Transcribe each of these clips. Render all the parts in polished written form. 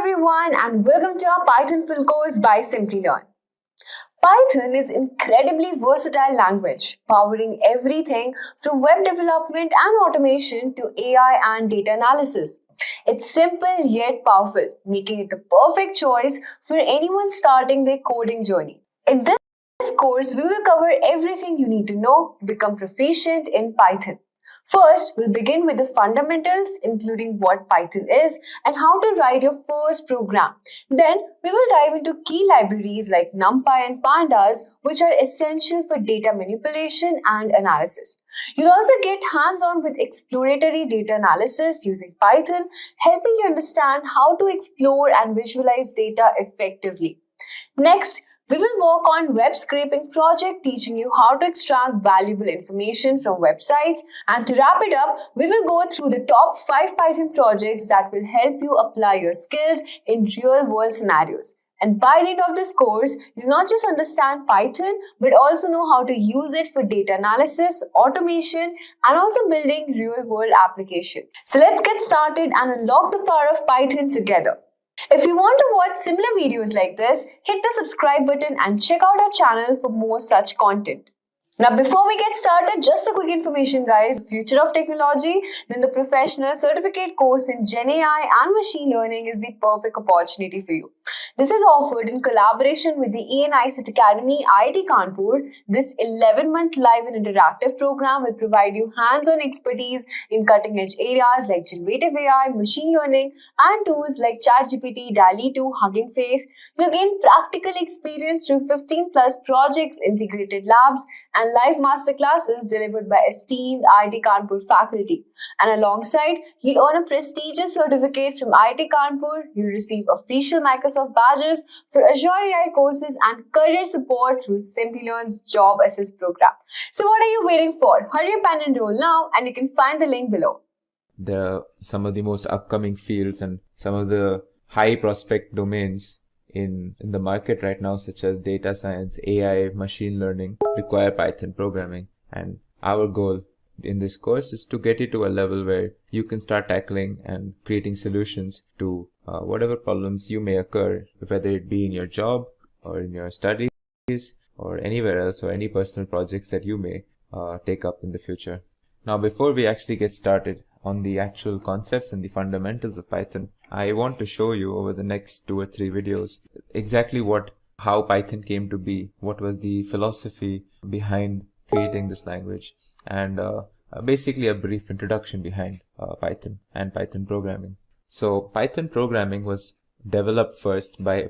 everyone and welcome to our Python full course by Simplilearn. Python is an incredibly versatile language, powering everything from web development and automation to AI and data analysis. It's simple yet powerful, making it the perfect choice for anyone starting their coding journey. In this course, we will cover everything you need to know to become proficient in Python. First, we'll begin with the fundamentals, including what Python is and how to write your first program. Then, we will dive into key libraries like NumPy and Pandas, which are essential for data manipulation and analysis. You'll also get hands-on with exploratory data analysis using Python, helping you understand how to explore and visualize data effectively. Next, we will work on web scraping project, teaching you how to extract valuable information from websites. And to wrap it up, we will go through the top 5 Python projects that will help you apply your skills in real-world scenarios. And by the end of this course, you'll not just understand Python, but also know how to use it for data analysis, automation, and also building real-world applications. So let's get started and unlock the power of Python together. If you want to watch similar videos like this, hit the subscribe button and check out our channel for more such content. Now, before we get started, just a quick information, guys. Future of technology, then the professional certificate course in Gen AI and machine learning is the perfect opportunity for you. This is offered in collaboration with the ENICET Academy, IIT Kanpur. This 11-month live and interactive program will provide you hands-on expertise in cutting-edge areas like generative AI, machine learning, and tools like ChatGPT, DALL-E 2, Hugging Face. You'll gain practical experience through 15+ projects, integrated labs, and live masterclasses delivered by esteemed IIT Kanpur faculty. And alongside, you'll earn a prestigious certificate from IIT Kanpur. You'll receive official Microsoft badges for Azure AI courses and career support through Simplilearn's Job Assist program. So what are you waiting for? Hurry up and enroll now, and you can find the link below. There are some of the most upcoming fields and some of the high prospect domains in the market right now, such as data science, AI, machine learning, require Python programming. And our goal in this course is to get you to a level where you can start tackling and creating solutions to whatever problems you may occur, whether it be in your job or in your studies or anywhere else, or any personal projects that you may take up in the future. Now, before we actually get started on the actual concepts and the fundamentals of Python, I want to show you over the next 2 or 3 videos exactly how Python came to be, what was the philosophy behind creating this language, and basically a brief introduction behind Python and Python programming. So Python programming was developed first by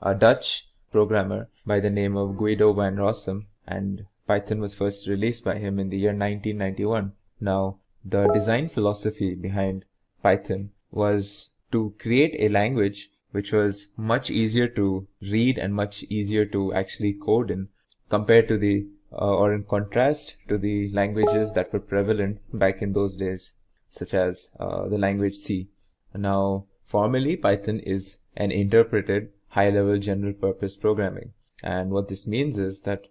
a Dutch programmer by the name of Guido van Rossum, and Python was first released by him in the year 1991. Now, the design philosophy behind Python was to create a language which was much easier to read and much easier to actually code in, compared to or in contrast to the languages that were prevalent back in those days, such as the language C. Now, formally, Python is an interpreted high-level general-purpose programming, and what this means is that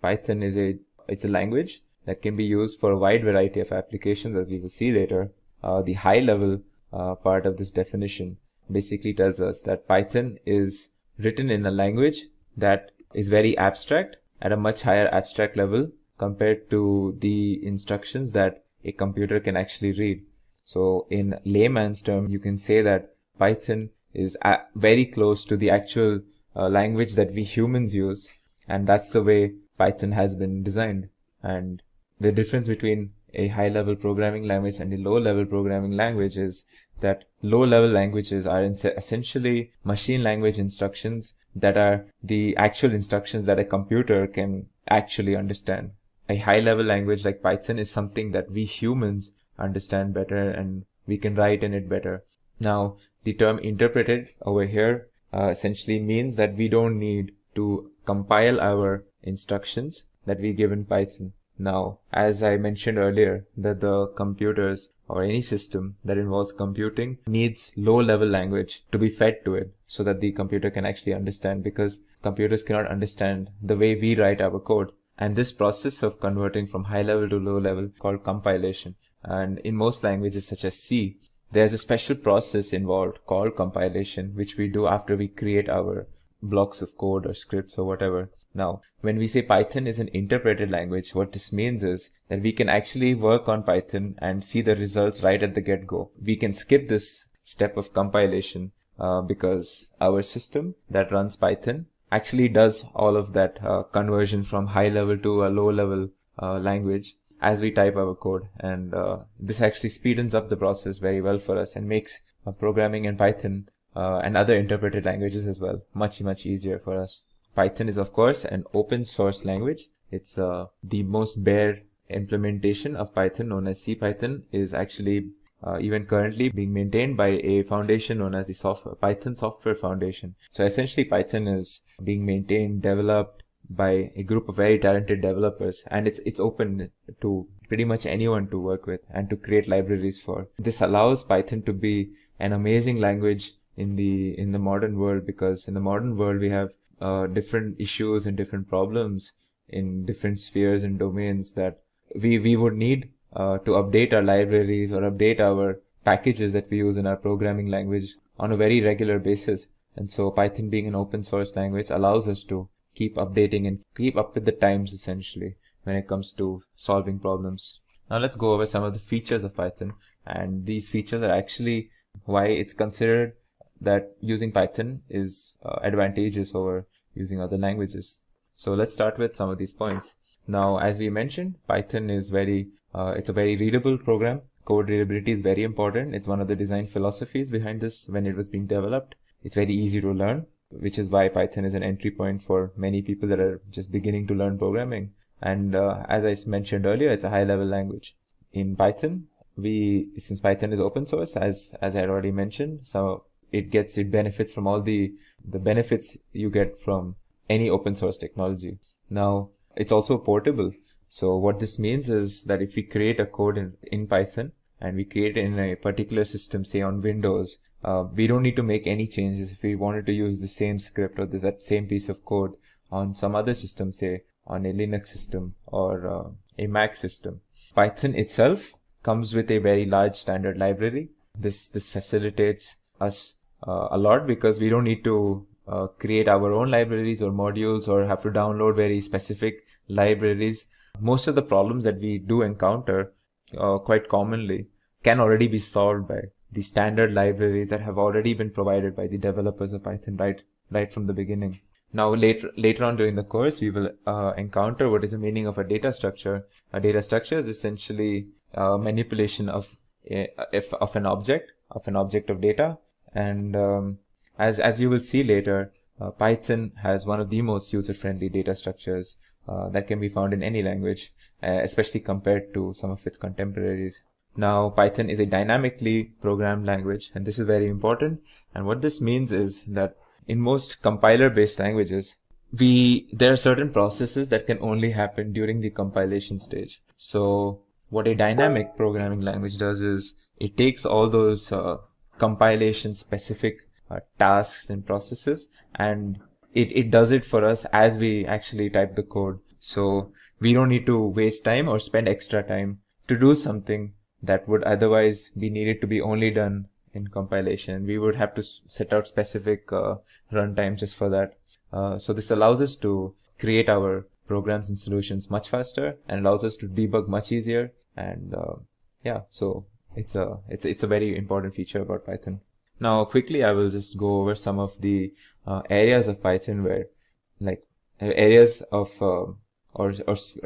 Python is a language that can be used for a wide variety of applications, as we will see later. The high-level part of this definition basically tells us that Python is written in a language that is very abstract, at a much higher abstract level compared to the instructions that a computer can actually read. So in layman's term, you can say that Python is very close to the actual language that we humans use, and that's the way Python has been designed. And the difference between a high-level programming language and a low-level programming language is that low-level languages are essentially machine language instructions that are the actual instructions that a computer can actually understand. A high-level language like Python is something that we humans understand better and we can write in it better. Now, the term interpreted over here essentially means that we don't need to compile our instructions that we give in Python. Now, as I mentioned earlier, that the computers or any system that involves computing needs low-level language to be fed to it so that the computer can actually understand, because computers cannot understand the way we write our code. And this process of converting from high level to low level is called compilation. And in most languages such as C, there's a special process involved called compilation, which we do after we create our blocks of code or scripts or whatever. Now, when we say Python is an interpreted language, what this means is that we can actually work on Python and see the results right at the get-go. We can skip this step of compilation because our system that runs Python actually does all of that conversion from high level to a low level language as we type our code. And this actually speeds up the process very well for us and makes programming in Python and other interpreted languages as well much easier for us. Python is of course an open source language. It's the most bare implementation of Python, known as CPython, is actually even currently being maintained by a foundation known as the Python Software Foundation. So essentially Python is being maintained, developed by a group of very talented developers, and it's open to pretty much anyone to work with and to create libraries for. This allows Python to be an amazing language in the modern world, because in the modern world we have different issues and different problems in different spheres and domains that we would need to update our libraries or update our packages that we use in our programming language on a very regular basis. And so Python, being an open source language, allows us to keep updating and keep up with the times essentially when it comes to solving problems. Now let's go over some of the features of Python, and these features are actually why it's considered that using Python is advantageous over using other languages. So let's start with some of these points. Now, as we mentioned, Python is it's a very readable program. Code readability is very important. It's one of the design philosophies behind this when it was being developed. It's very easy to learn, which is why Python is an entry point for many people that are just beginning to learn programming. And as I mentioned earlier, it's a high-level language. In Python, since Python is open source, as I had already mentioned, so it benefits from all the benefits you get from any open source technology. Now, it's also portable. So what this means is that if we create a code in Python and we create it in a particular system, say on Windows, we don't need to make any changes if we wanted to use the same script or that same piece of code on some other system, say on a Linux system or a Mac system. Python itself comes with a very large standard library. This facilitates us a lot because we don't need to create our own libraries or modules or have to download very specific libraries. Most of the problems that we do encounter quite commonly can already be solved by the standard libraries that have already been provided by the developers of Python right from the beginning. Now later on during the course, we will encounter what is the meaning of a data structure. A data structure is essentially manipulation of an object of data. And as you will see later, Python has one of the most user-friendly data structures that can be found in any language, especially compared to some of its contemporaries. Now, Python is a dynamically programmed language, and this is very important. And what this means is that in most compiler-based languages, there are certain processes that can only happen during the compilation stage. So what a dynamic programming language does is it takes all those compilation-specific tasks and processes, and it does it for us as we actually type the code. So we don't need to waste time or spend extra time to do something that would otherwise be needed to be only done in compilation. We would have to set out specific runtime just for that. So this allows us to create our programs and solutions much faster and allows us to debug much easier. And so it's a very important feature about Python. Now, quickly, I will just go over some of the areas of Python where, like, areas of or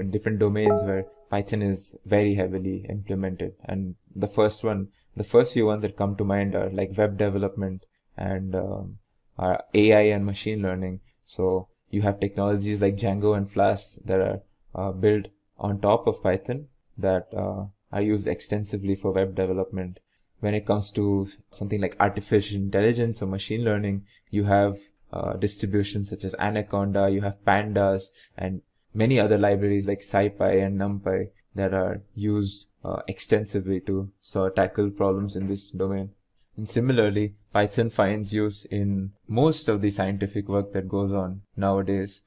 different domains where Python is very heavily implemented. And the first few ones that come to mind are like web development and are AI and machine learning. So you have technologies like Django and Flask that are built on top of Python that are used extensively for web development. When it comes to something like artificial intelligence or machine learning, you have distributions such as Anaconda, you have Pandas, and many other libraries like SciPy and NumPy that are used extensively to tackle problems in this domain. And similarly, Python finds use in most of the scientific work that goes on nowadays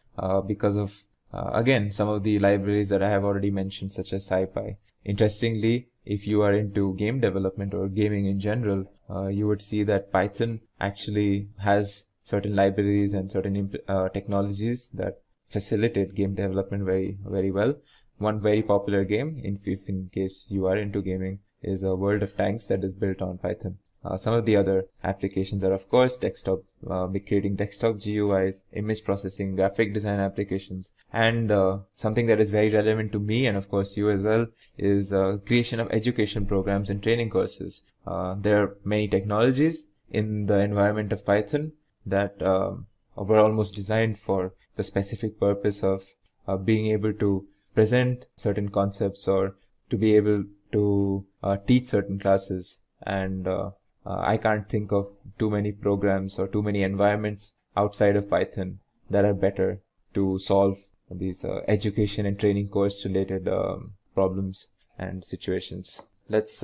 because of, again, some of the libraries that I have already mentioned, such as SciPy. Interestingly, if you are into game development or gaming in general, you would see that Python actually has certain libraries and certain technologies that facilitate game development very, very well. One very popular game, if in case you are into gaming, is a World of Tanks that is built on Python. Some of the other applications are, of course, desktop, creating desktop GUIs, image processing, graphic design applications, and something that is very relevant to me and, of course, you as well, is creation of education programs and training courses. There are many technologies in the environment of Python that were almost designed for the specific purpose of being able to present certain concepts or to be able to teach certain classes. And I can't think of too many programs or too many environments outside of Python that are better to solve these education and training course related problems and situations. Let's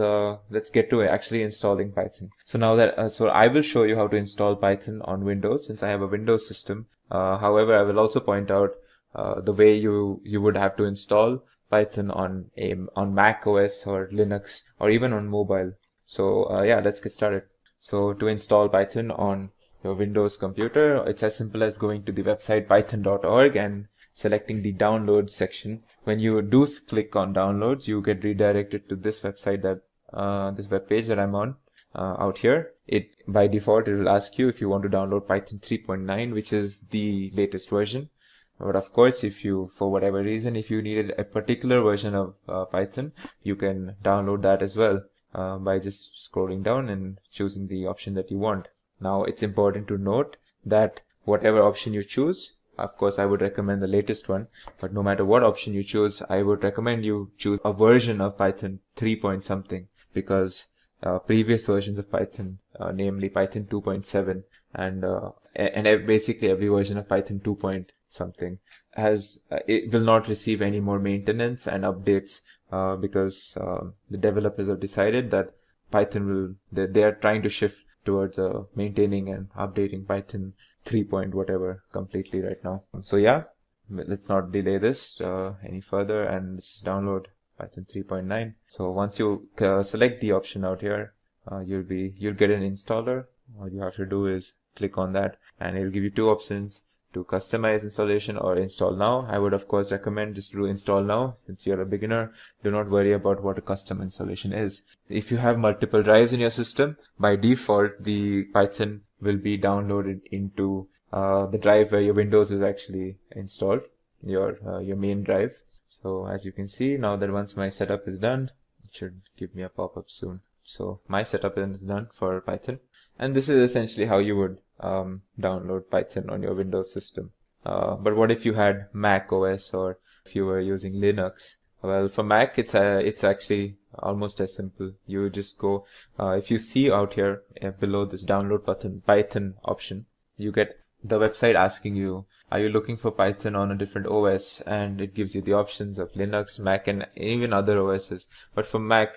get to actually installing Python. So now that so I will show you how to install Python on Windows, since I have a Windows system. However, I will also point out the way you would have to install Python on Mac OS or Linux or even on mobile. So yeah, let's get started. So to install Python on your Windows computer, it's as simple as going to the website python.org and selecting the downloads section. When you do click on downloads, you get redirected to this website, that this web page that I'm on out here. It by default, it will ask you if you want to download Python 3.9, which is the latest version. But of course, if you, for whatever reason, if you needed a particular version of Python, you can download that as well by just scrolling down and choosing the option that you want. Now, it's important to note that whatever option you choose, of course, I would recommend the latest one, but no matter what option you choose, I would recommend you choose a version of Python 3 point something, because previous versions of Python, namely Python 2.7 and basically every version of Python 2 point something it will not receive any more maintenance and updates because the developers have decided that Python they are trying to shift towards maintaining and updating Python 3 point whatever completely right now. So yeah, let's not delay this any further, and let's just download Python 3.9. So once you select the option out here, you'll get an installer. All you have to do is click on that, and it'll give you two options: to customize installation or install now. I would of course recommend just do install now. Since you're a beginner, do not worry about what a custom installation is. If you have multiple drives in your system, by default the Python will be downloaded into the drive where your Windows is actually installed, your main drive. So as you can see, now that once my setup is done, it should give me a pop-up soon. So my setup is done for Python, and this is essentially how you would download Python on your Windows system. But what if you had Mac OS, or if you were using Linux? Well, for Mac, it's actually almost as simple. You just go, if you see out here below this download button, Python option, you get the website asking you, are you looking for Python on a different OS? And it gives you the options of Linux, Mac, and even other OSs. But for Mac,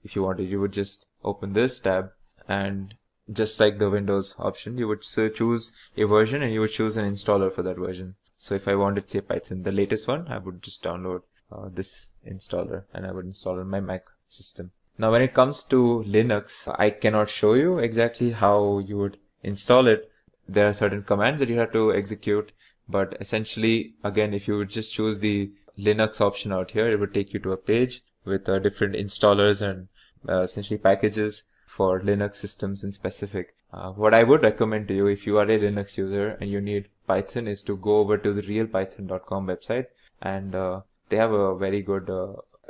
if you wanted, you would just open this tab, and just like the Windows option, you would choose a version and you would choose an installer for that version. So if I wanted, say, Python, the latest one, I would just download this installer and I would install on my Mac system. Now, when it comes to Linux, I cannot show you exactly how you would install it. There are certain commands that you have to execute, but essentially, again, if you would just choose the Linux option out here, it would take you to a page with different installers and essentially packages for Linux systems in specific. What I would recommend to you, if you are a Linux user and you need Python, is to go over to the realpython.com website, and they have a very good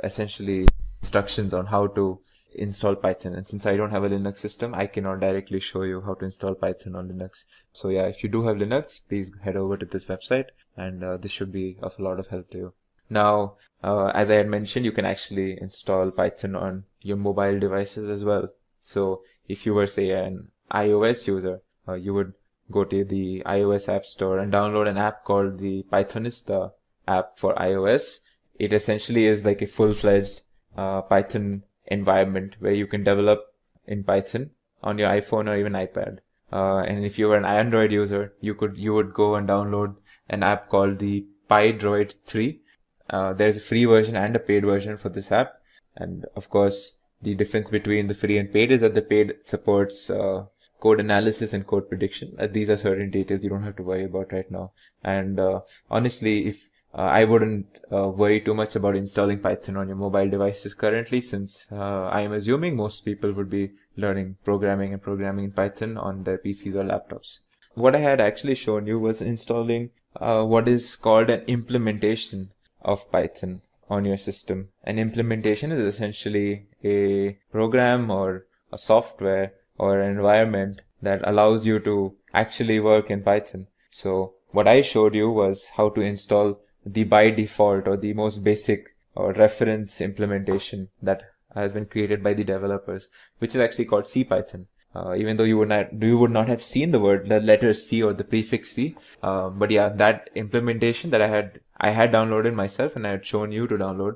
essentially instructions on how to install Python. And since I don't have a Linux system, I cannot directly show you how to install Python on Linux. So yeah, if you do have Linux, please head over to this website, and this should be of a lot of help to you. Now, as I had mentioned, you can actually install Python on your mobile devices as well. So if you were, say, an iOS user, you would go to the iOS App Store and download an app called the Pythonista app for iOS. It essentially is like a full-fledged Python environment where you can develop in Python on your iPhone or even iPad. And if you were an Android user, you would go and download an app called the PyDroid 3. There's a free version and a paid version for this app. And of course, the difference between the free and paid is that the paid supports code analysis and code prediction. These are certain details you don't have to worry about right now. And honestly, if I wouldn't worry too much about installing Python on your mobile devices currently, since I am assuming most people would be learning programming in Python on their PCs or laptops. What I had actually shown you was installing what is called an implementation of Python on your system. An implementation is essentially a program or a software or an environment that allows you to actually work in Python. So what I showed you was how to install the by default or the most basic or reference implementation that has been created by the developers, which is actually called CPython. Even though you would not have seen the letter C or the prefix C, but yeah, that implementation that I had downloaded myself and I had shown you to download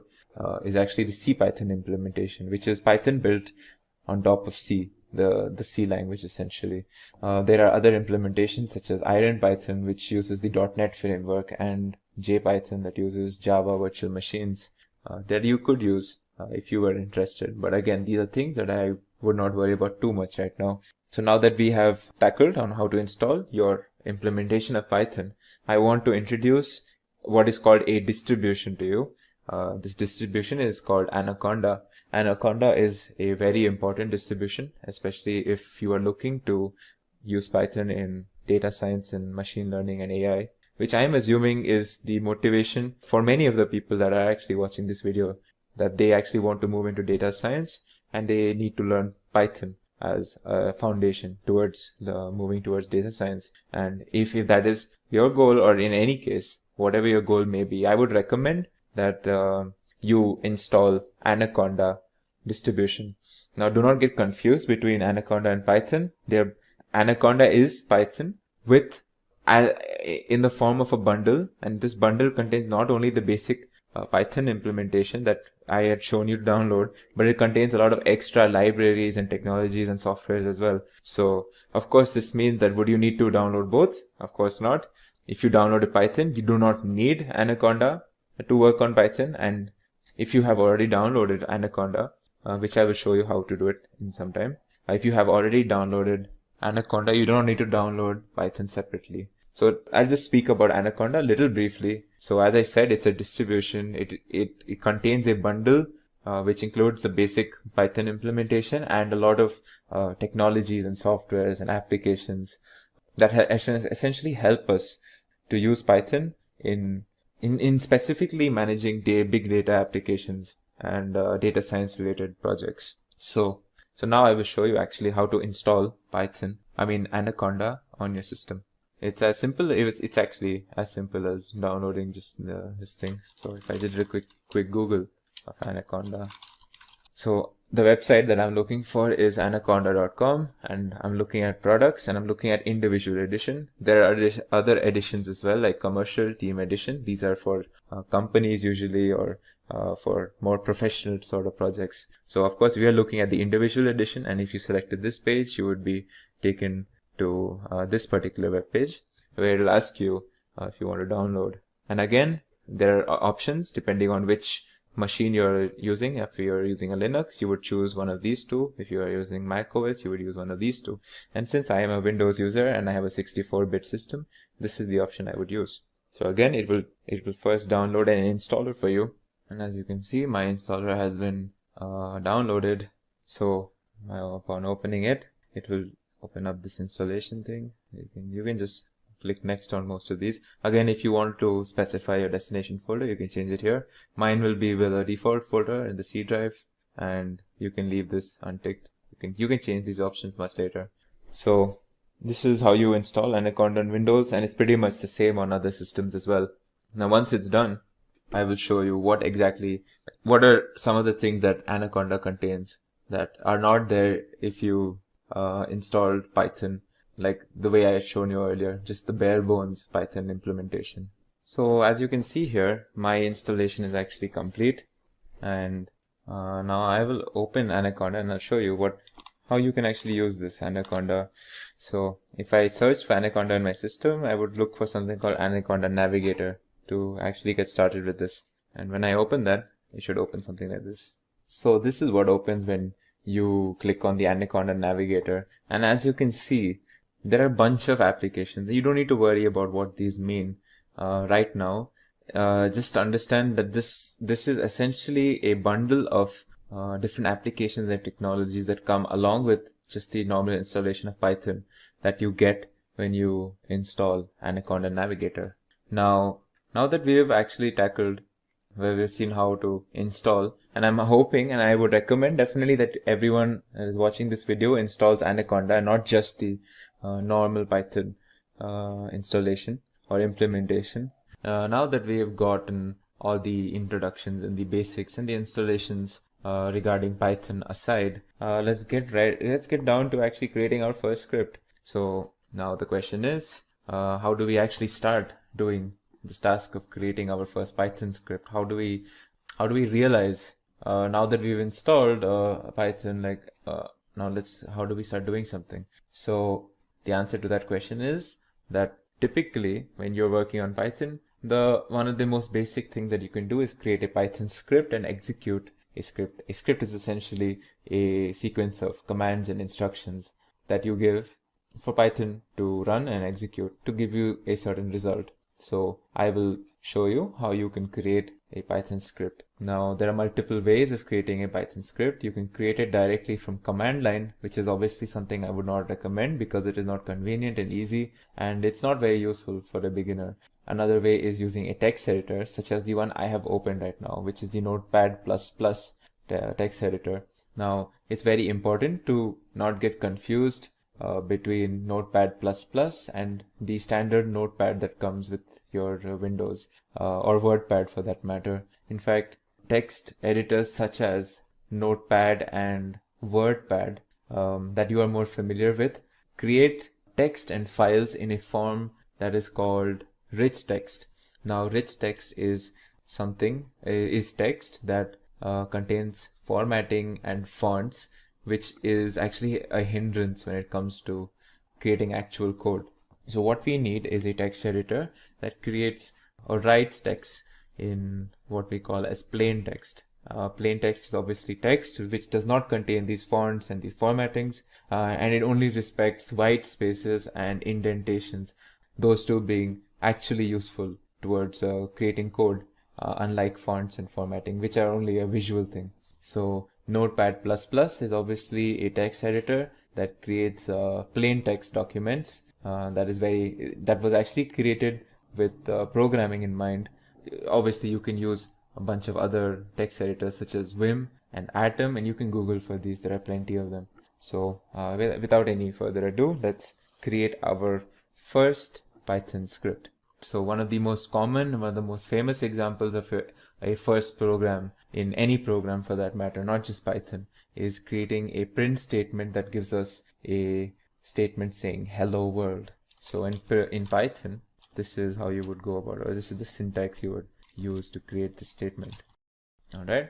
is actually the CPython implementation, which is Python built on top of C, the C language essentially. There are other implementations such as IronPython, which uses the .NET framework, and JPython that uses Java virtual machines that you could use if you were interested. But again, these are things that I would not worry about too much right now. So now that we have tackled on how to install your implementation of Python, I want to introduce what is called a distribution to you. This distribution is called Anaconda. Anaconda is a very important distribution, especially if you are looking to use Python in data science and machine learning and AI, which I am assuming is the motivation for many of the people that are actually watching this video, that they actually want to move into data science and they need to learn Python as a foundation towards moving towards data science. And if that is your goal, or in any case, whatever your goal may be, I would recommend that you install Anaconda distribution. Now, do not get confused between Anaconda and Python. Anaconda is Python in the form of a bundle, and this bundle contains not only the basic Python implementation that I had shown you to download, but it contains a lot of extra libraries and technologies and softwares as well. So, of course, this means that would you need to download both? Of course not. If you download Python, you do not need Anaconda to work on Python. And if you have already downloaded Anaconda, which I will show you how to do it in some time, if you have already downloaded Anaconda, you don't need to download Python separately. So I'll just speak about Anaconda a little briefly. So as I said, it's a distribution. It contains a bundle which includes the basic Python implementation and a lot of technologies and softwares and applications that essentially help us to use Python in specifically managing big data applications and data science related projects. So now I will show you actually how to install Anaconda on your system. It's actually as simple as downloading just this thing. So if I did a quick Google of Anaconda. So the website that I'm looking for is anaconda.com, and I'm looking at products and I'm looking at individual edition. There are other editions as well, like commercial, team edition. These are for companies usually, or for more professional sort of projects. So of course we are looking at the individual edition, and if you selected this page, you would be taken to this particular web page where it will ask you if you want to download. And again, there are options depending on which machine you're using. If you're using a Linux, you would choose one of these two. If you are using Mac OS, you would use one of these two. And since I am a Windows user and I have a 64-bit system, this is the option I would use. So again, it will first download an installer for you. And as you can see, my installer has been downloaded. So upon opening it, it will open up this installation thing. You can just click next on most of these. Again, if you want to specify your destination folder, you can change it here. Mine will be with a default folder in the C drive, and you can leave this unticked. You can change these options much later. So this is how you install Anaconda on Windows, and it's pretty much the same on other systems as well. Now once it's done, I will show you what are some of the things that Anaconda contains that are not there if you installed Python, like the way I had shown you earlier, just the bare bones Python implementation. So as you can see here, my installation is actually complete, and now I will open Anaconda and I'll show you how you can actually use this Anaconda. So if I search for Anaconda in my system, I would look for something called Anaconda Navigator to actually get started with this. And when I open that, it should open something like this. So this is what opens when you click on the Anaconda navigator. And as you can see, there are a bunch of applications. You don't need to worry about what these mean right now. Just understand that this is essentially a bundle of different applications and technologies that come along with just the normal installation of Python that you get when you install Anaconda Navigator. Now that we have actually tackled where we've seen how to install, and I'm hoping and I would recommend definitely that everyone is watching this video installs Anaconda and not just the normal Python installation or implementation. Now that we have gotten all the introductions and the basics and the installations regarding Python aside, let's get down to actually creating our first script. So now the question is, how do we actually start doing this task of creating our first Python script? How do we realize now that we've installed Python, how do we start doing something? So the answer to that question is that typically when you're working on Python, one of the most basic things that you can do is create a Python script and execute a script. A script is essentially a sequence of commands and instructions that you give for Python to run and execute to give you a certain result. So I will show you how you can create a Python script. Now there are multiple ways of creating a Python script. You can create it directly from command line, which is obviously something I would not recommend because it is not convenient and easy, and it's not very useful for a beginner. Another way is using a text editor, such as the one I have opened right now, which is the Notepad++ text editor. Now it's very important to not get confused between Notepad++ and the standard Notepad that comes with your Windows or WordPad for that matter. In fact, text editors such as Notepad and WordPad that you are more familiar with create text and files in a form that is called rich text. Now, rich text is text that contains formatting and fonts, which is actually a hindrance when it comes to creating actual code. So what we need is a text editor that creates or writes text in what we call as plain text. Plain text is obviously text which does not contain these fonts and these formattings, and it only respects white spaces and indentations, those two being actually useful towards creating code, unlike fonts and formatting, which are only a visual thing. So Notepad++ is obviously a text editor that creates plain text documents. That was actually created with programming in mind. Obviously, you can use a bunch of other text editors such as Vim and Atom, and you can Google for these. There are plenty of them. So without any further ado, let's create our first Python script. So one of the most common, one of the most famous examples of a first program in any program for that matter, not just Python, is creating a print statement that gives us a statement saying hello world. So in Python, this is how you would go about it, or this is the syntax you would use to create this statement. All right.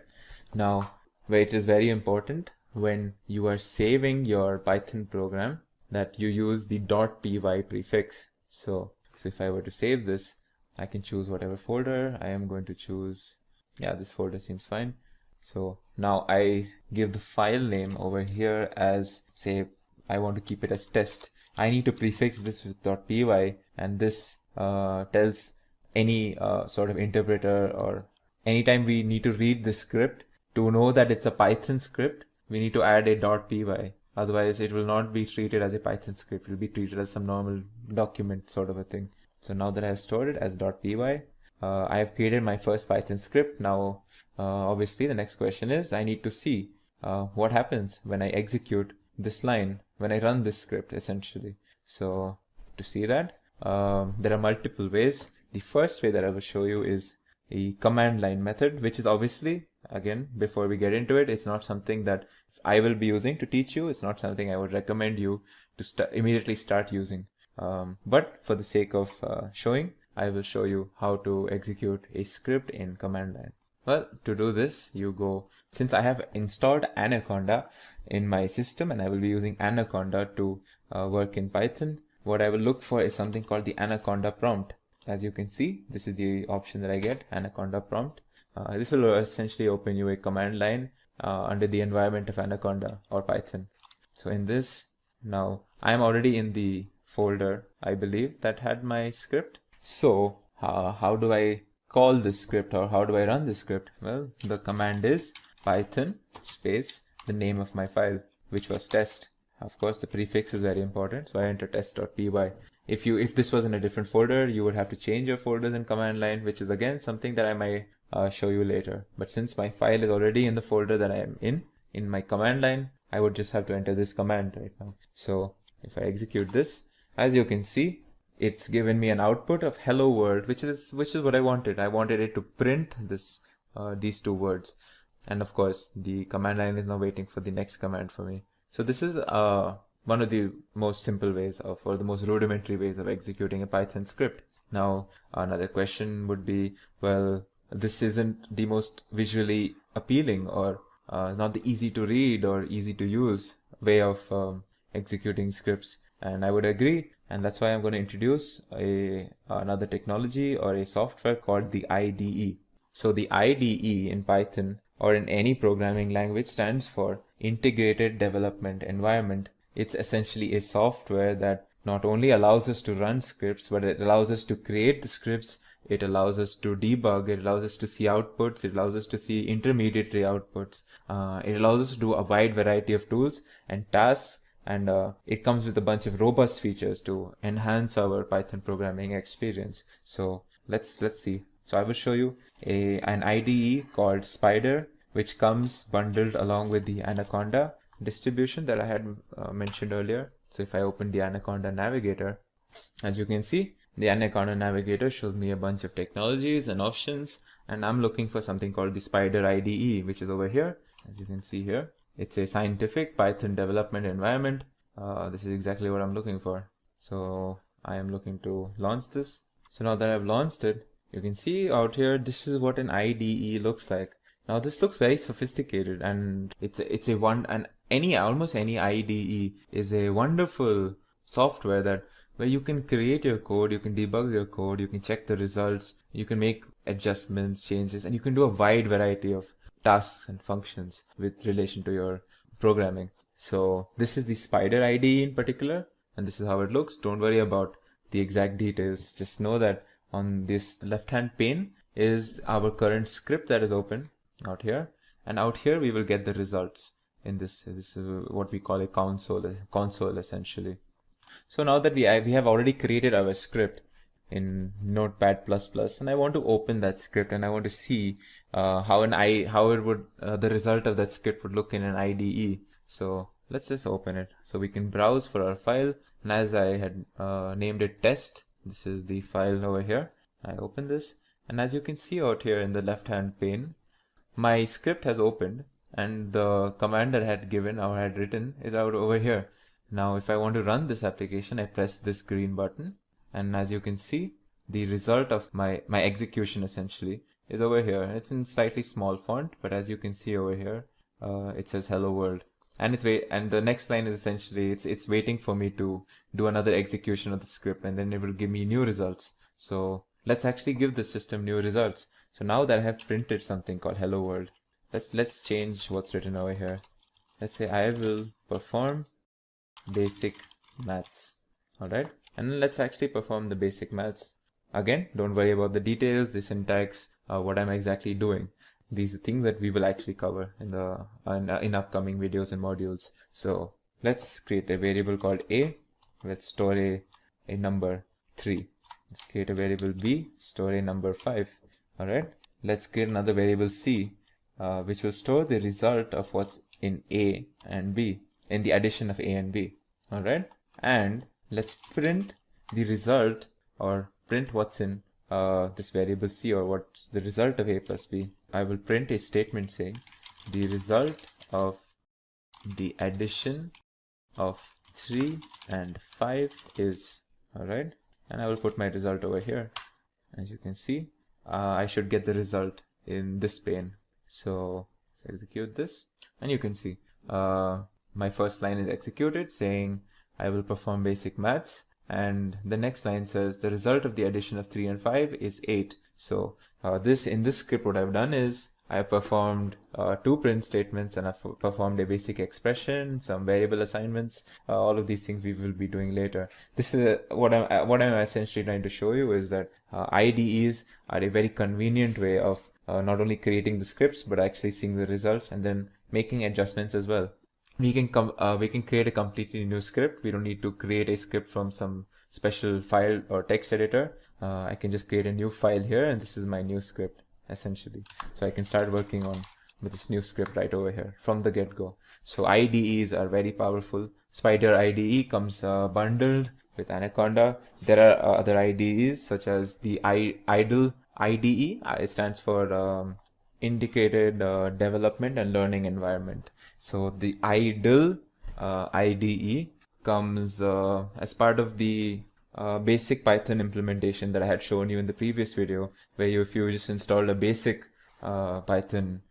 Now, where it is very important when you are saving your Python program that you use the .py prefix. So if I were to save this, I can choose whatever folder. I am going to choose, this folder seems fine. So now I give the file name over here as, say, I want to keep it as test. I need to prefix this with .py, and this tells any sort of interpreter, or anytime we need to read the script to know that it's a Python script, we need to add a .py. Otherwise, it will not be treated as a Python script. It will be treated as some normal document sort of a thing. So now that I have stored it as .py, I have created my first Python script. Now, obviously, the next question is I need to see what happens when I execute this line, when I run this script, essentially. So to see that, there are multiple ways. The first way that I will show you is a command line method, which is obviously, again, before we get into it, it's not something that I will be using to teach you. It's not something I would recommend you to immediately start using. But for the sake of showing, I will show you how to execute a script in command line. Well, to do this, you go, since I have installed Anaconda in my system and I will be using Anaconda to work in Python, what I will look for is something called the Anaconda prompt. As you can see, this is the option that I get, Anaconda prompt. This will essentially open you a command line under the environment of Anaconda or Python. So in this, now I'm already in the folder, I believe, that had my script. So how do I call this script, or how do I run this script? Well, the command is python space the name of my file, which was test. Of course, the prefix is very important, so I enter test.py. If this was in a different folder, you would have to change your folders in command line, which is again something that I might show you later. But since my file is already in the folder that I am in my command line, I would just have to enter this command right now. So if I execute this, as you can see, it's given me an output of hello world, which is what I wanted. I wanted it to print this these two words. And of course, the command line is now waiting for the next command for me. So this is one of the most simple ways of, or the most rudimentary ways of executing a Python script. Now, another question would be, well, this isn't the most visually appealing, or not the easy to read or easy to use way of executing scripts. And I would agree. And that's why I'm going to introduce another technology or a software called the IDE. So the IDE in Python or in any programming language stands for Integrated Development Environment. It's essentially a software that not only allows us to run scripts, but it allows us to create the scripts, it allows us to debug, it allows us to see outputs, it allows us to see intermediary outputs, it allows us to do a wide variety of tools and tasks, and it comes with a bunch of robust features to enhance our Python programming experience. So let's see. So I will show you an IDE called Spider, which comes bundled along with the Anaconda distribution that I had mentioned earlier. So if I open the Anaconda Navigator, as you can see, the Anaconda Navigator shows me a bunch of technologies and options, and I'm looking for something called the Spider IDE, which is over here. As you can see here, it's a scientific Python development environment. This is exactly what I'm looking for. So I am looking to launch this. So now that I've launched it, you can see out here, this is what an IDE looks like. Now this looks very sophisticated, and almost any IDE is a wonderful software that where you can create your code, you can debug your code, you can check the results, you can make adjustments, changes, and you can do a wide variety of tasks and functions with relation to your programming. So this is the Spider IDE in particular, and this is how it looks. Don't worry about the exact details. Just know that on this left-hand pane is our current script that is open out here, and out here we will get the results in this is what we call a console essentially. So now that we have already created our script in Notepad++, and I want to open that script and I want to see how the result of that script would look in an IDE. So let's just open it. So we can browse for our file, and as I had named it test, this is the file over here. I open this, and as you can see out here in the left-hand pane, my script has opened, and the command that I had given or had written is out over here. Now if I want to run this application, I press this green button, and as you can see, the result of my execution essentially is over here. It's in slightly small font, but as you can see over here, it says hello world. And the next line is essentially it's waiting for me to do another execution of the script, and then it will give me new results. So let's actually give the system new results. So now that I have printed something called hello world, let's change what's written over here. Let's say I will perform basic maths. Alright, and let's actually perform the basic maths. Again, don't worry about the details, the syntax, what I'm exactly doing. These are things that we will actually cover in upcoming videos and modules. So let's create a variable called a. Let's store a number 3. Let's create a variable b, store a number 5. Alright, let's create another variable c, which will store the result of what's in a and b, in the addition of a and b. Alright, and let's print the result, or print what's in this variable c, or what's the result of a plus b. I will print a statement saying the result of the addition of 3 and 5 is, alright, and I will put my result over here. As you can see, I should get the result in this pane. So let's execute this, and you can see my first line is executed saying I will perform basic maths, and the next line says the result of the addition of 3 and 5 is 8. So in this script, what I've done is I performed 2 print statements, and I've performed a basic expression, some variable assignments. All of these things we will be doing later. This is what I'm essentially trying to show you is that IDEs are a very convenient way of not only creating the scripts but actually seeing the results and then making adjustments as well. We can create a completely new script. We don't need to create a script from some special file or text editor. I can just create a new file here, and this is my new script essentially. So I can start working with this new script right over here from the get-go. So IDEs are very powerful. Spider IDE comes bundled with Anaconda. There are other IDEs such as the idle IDE. It stands for indicated development and learning environment. So the idle IDE comes as part of the basic Python implementation that I had shown you in the previous video, where if you just installed a basic Python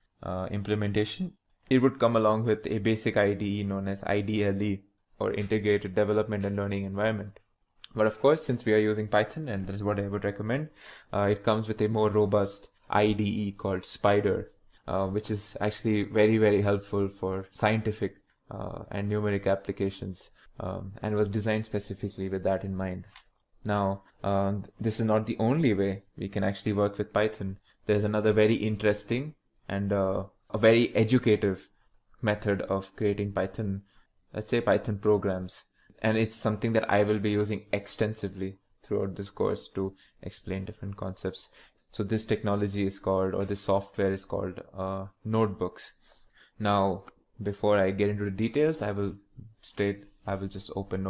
implementation, it would come along with a basic IDE known as IDLE, or Integrated Development and Learning Environment. But of course, since we are using Python, and that is what I would recommend, it comes with a more robust IDE called Spider, which is actually very, very helpful for scientific and numeric applications, and was designed specifically with that in mind. Now, this is not the only way we can actually work with Python. There's another very interesting and a very educative method of creating Python, let's say Python programs. And it's something that I will be using extensively throughout this course to explain different concepts. So this technology is called, or this software is called notebooks. Now, before I get into the details, I will just open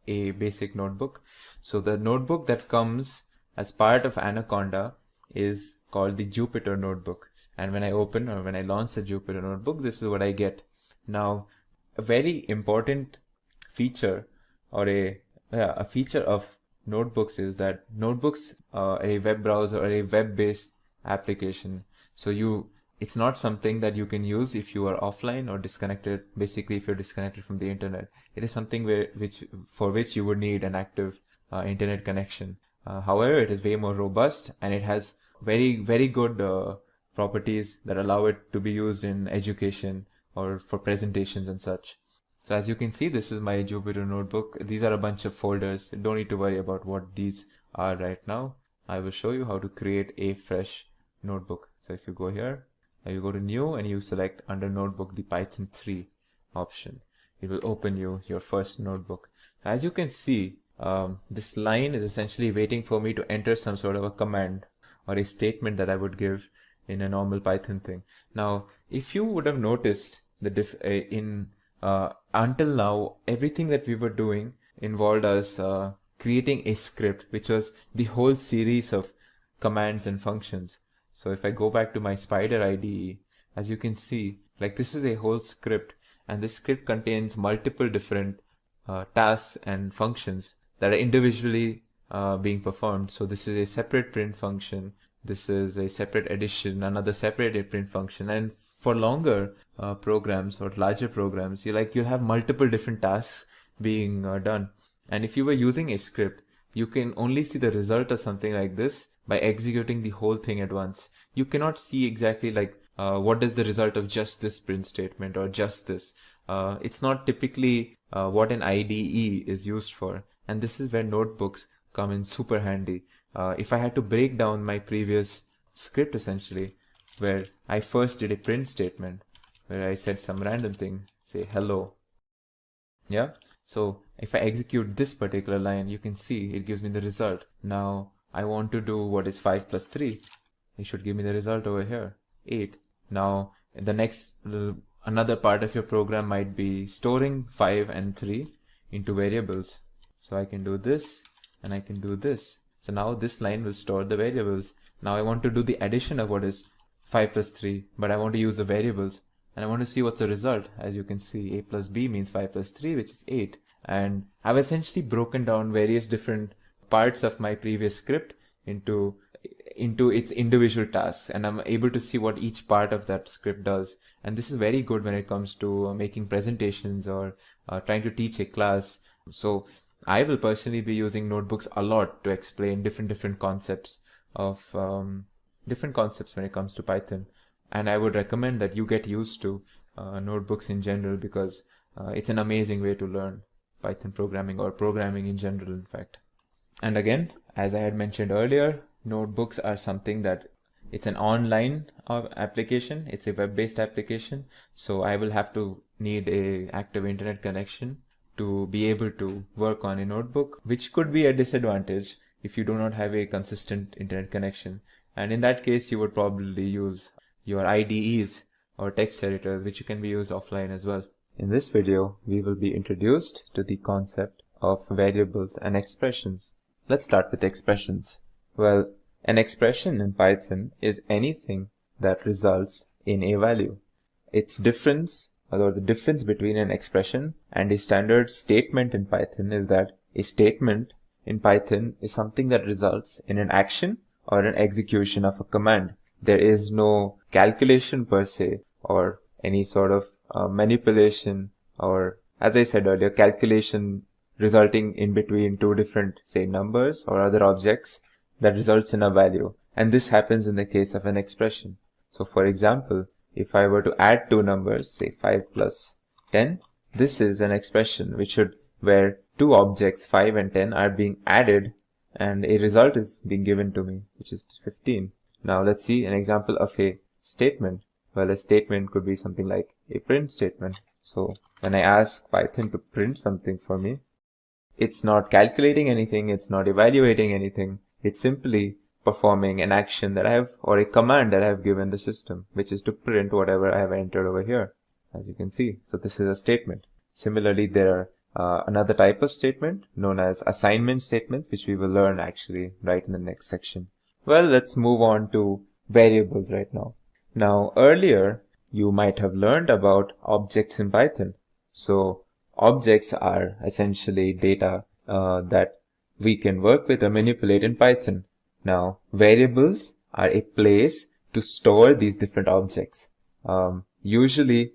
a basic notebook. So the notebook that comes as part of Anaconda is called the Jupyter notebook. And when I open or when I launch the Jupyter notebook, this is what I get. Now, a very important feature or a feature of notebooks is that notebooks are a web browser or a web-based application. So it's not something that you can use if you are offline or disconnected. Basically, if you're disconnected from the internet, it is something for which you would need an active internet connection. However, it is way more robust, and it has very, very good properties that allow it to be used in education or for presentations and such. So as you can see, this is my Jupyter notebook. These are a bunch of folders. You don't need to worry about what these are right now. I will show you how to create a fresh notebook. So if you go here, you go to new and you select under notebook the Python 3 option. It will open your first notebook. As you can see, this line is essentially waiting for me to enter some sort of a command or a statement that I would give in a normal Python thing. Now, if you would have noticed until now, everything that we were doing involved us creating a script, which was the whole series of commands and functions. So if I go back to my Spider IDE, as you can see, like this is a whole script, and this script contains multiple different tasks and functions that are individually being performed. So this is a separate print function, this is a separate addition, another separate print function, and for longer programs or larger programs, you'll have multiple different tasks being done. And if you were using a script, you can only see the result of something like this by executing the whole thing at once. You cannot see exactly what is the result of just this print statement or just this. It's not typically what an IDE is used for. And this is where notebooks come in super handy. If I had to break down my previous script essentially, where I first did a print statement, where I said some random thing, say hello. Yeah. So if I execute this particular line, you can see it gives me the result. Now I want to do what is 5 plus 3. It should give me the result over here, 8. Now the next, another part of your program might be storing 5 and 3 into variables. So I can do this and I can do this. So now this line will store the variables. Now I want to do the addition of what is 5 plus 3, but I want to use the variables. And I want to see what's the result. As you can see, a plus b means 5 plus 3, which is 8. And I've essentially broken down various different parts of my previous script into its individual tasks, and I'm able to see what each part of that script does. And this is very good when it comes to making presentations or trying to teach a class. So I will personally be using notebooks a lot to explain different concepts of different concepts when it comes to Python. And I would recommend that you get used to notebooks in general, because it's an amazing way to learn Python programming, or programming in general, in fact. And again, as I had mentioned earlier, notebooks are something that it's an online application. It's a web-based application. So I will have to need a active internet connection to be able to work on a notebook, which could be a disadvantage if you do not have a consistent internet connection. And in that case, you would probably use your IDEs or text editors, which can be used offline as well. In this video, we will be introduced to the concept of variables and expressions. Let's start with expressions. Well, an expression in Python is anything that results in a value. Its difference, or the difference between an expression and a standard statement in Python, is that a statement in Python is something that results in an action or an execution of a command. There is no calculation per se, or any sort of manipulation, or, as I said earlier, calculation resulting in between two different, say, numbers or other objects that results in a value. And this happens in the case of an expression. So for example, if I were to add two numbers, say 5 plus 10, this is an expression where two objects, 5 and 10, are being added, and a result is being given to me, which is 15. Now let's see an example of a statement. Well, a statement could be something like a print statement. So when I ask Python to print something for me, it's not calculating anything, it's not evaluating anything, it's simply performing an action that I have, or a command that I have given the system, which is to print whatever I have entered over here, as you can see. So this is a statement. Similarly, there are another type of statement known as assignment statements, which we will learn actually right in the next section. Well, let's move on to variables right now. Now, earlier, you might have learned about objects in Python. So objects are essentially data that we can work with or manipulate in Python. Now, variables are a place to store these different objects. Usually,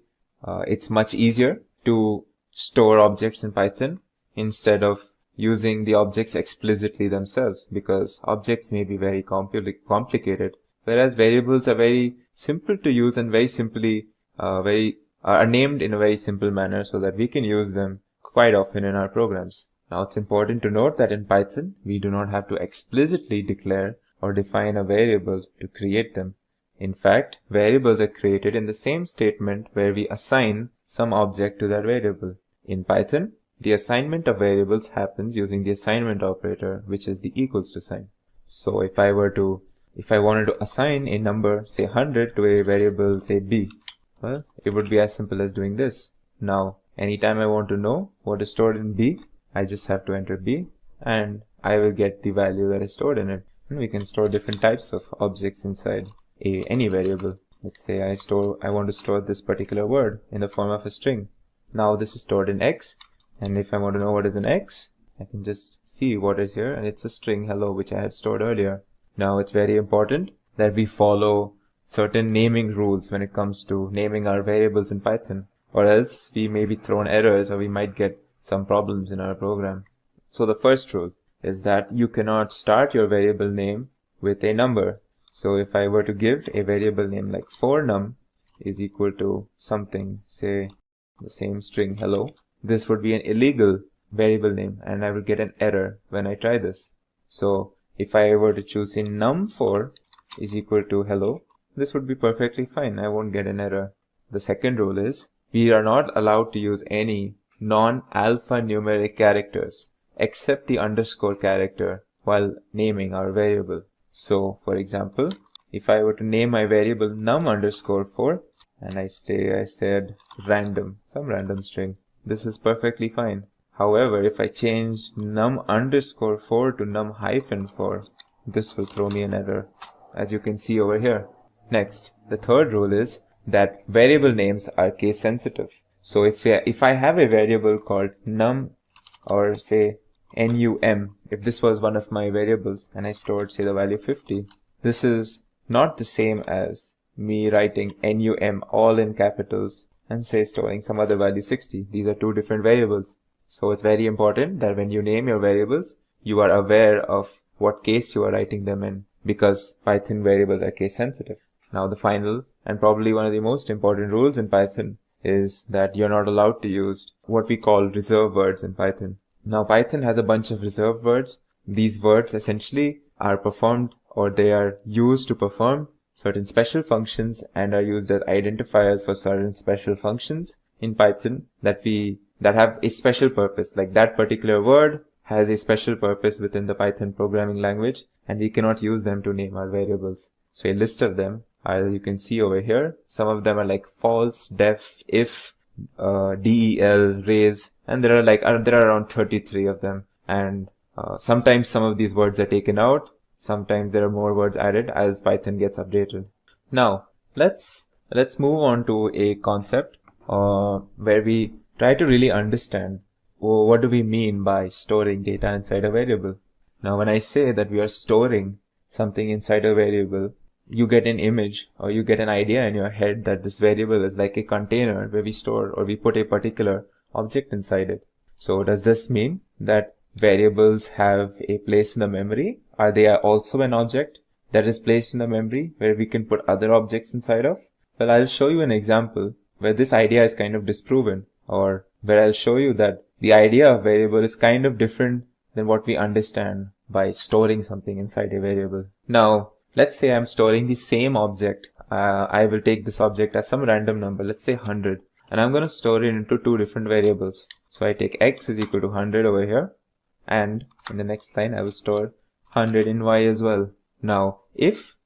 it's much easier to store objects in Python instead of using the objects explicitly themselves, because objects may be very complicated, whereas variables are very simple to use and very simply are named in a very simple manner so that we can use them quite often in our programs. Now, it's important to note that in Python, we do not have to explicitly declare or define a variable to create them. In fact, variables are created in the same statement where we assign some object to that variable. In Python, the assignment of variables happens using the assignment operator, which is the equals to sign. So if I wanted to assign a number, say 100, to a variable, say b, well, it would be as simple as doing this. Now, anytime I want to know what is stored in b, I just have to enter b, and I will get the value that is stored in it. And we can store different types of objects inside any variable. Let's say I want to store this particular word in the form of a string. Now this is stored in x, and if I want to know what is in x, I can just see what is here, and it's a string hello, which I had stored earlier. Now it's very important that we follow certain naming rules when it comes to naming our variables in Python, or else we may be thrown errors, or we might get some problems in our program. So the first rule is that you cannot start your variable name with a number. So if I were to give a variable name like 4num is equal to something, say the same string hello, this would be an illegal variable name, and I will get an error when I try this. So if I were to choose in num4 is equal to hello, this would be perfectly fine. I won't get an error. The second rule is we are not allowed to use any non-alphanumeric characters except the underscore character while naming our variable. So for example, if I were to name my variable num underscore 4 and I said random, some random string, this is perfectly fine. However, if I changed num underscore 4 to num hyphen 4, this will throw me an error, as you can see over here. Next, the third rule is that variable names are case sensitive. So if I have a variable called num, or say num, if this was one of my variables and I stored, say, the value 50, this is not the same as me writing num all in capitals and say storing some other value 60. These are two different variables. So it's very important that when you name your variables, you are aware of what case you are writing them in, because Python variables are case sensitive. Now the final and probably one of the most important rules in Python is that you're not allowed to use what we call reserve words in Python. Now, Python has a bunch of reserved words. These words essentially are performed, or they are used to perform certain special functions and are used as identifiers for certain special functions in Python that have a special purpose. Like that particular word has a special purpose within the Python programming language, and we cannot use them to name our variables. So a list of them, as you can see over here, some of them are like false, def, if, del, raise, and there are around 33 of them. And sometimes some of these words are taken out. Sometimes there are more words added as Python gets updated. Now, let's move on to a concept where we try to really understand what do we mean by storing data inside a variable. Now, when I say that we are storing something inside a variable, you get an image or you get an idea in your head that this variable is like a container where we store or we put a particular object inside it. So does this mean that variables have a place in the memory? Are they also an object that is placed in the memory where we can put other objects inside of? Well, I'll show you an example where this idea is kind of disproven, or where I'll show you that the idea of variable is kind of different than what we understand by storing something inside a variable. Now, let's say I'm storing the same object. I will take this object as some random number, let's say 100, and I'm going to store it into two different variables. So I take x is equal to 100 over here, and in the next line I will store 100 in y as well. Now, if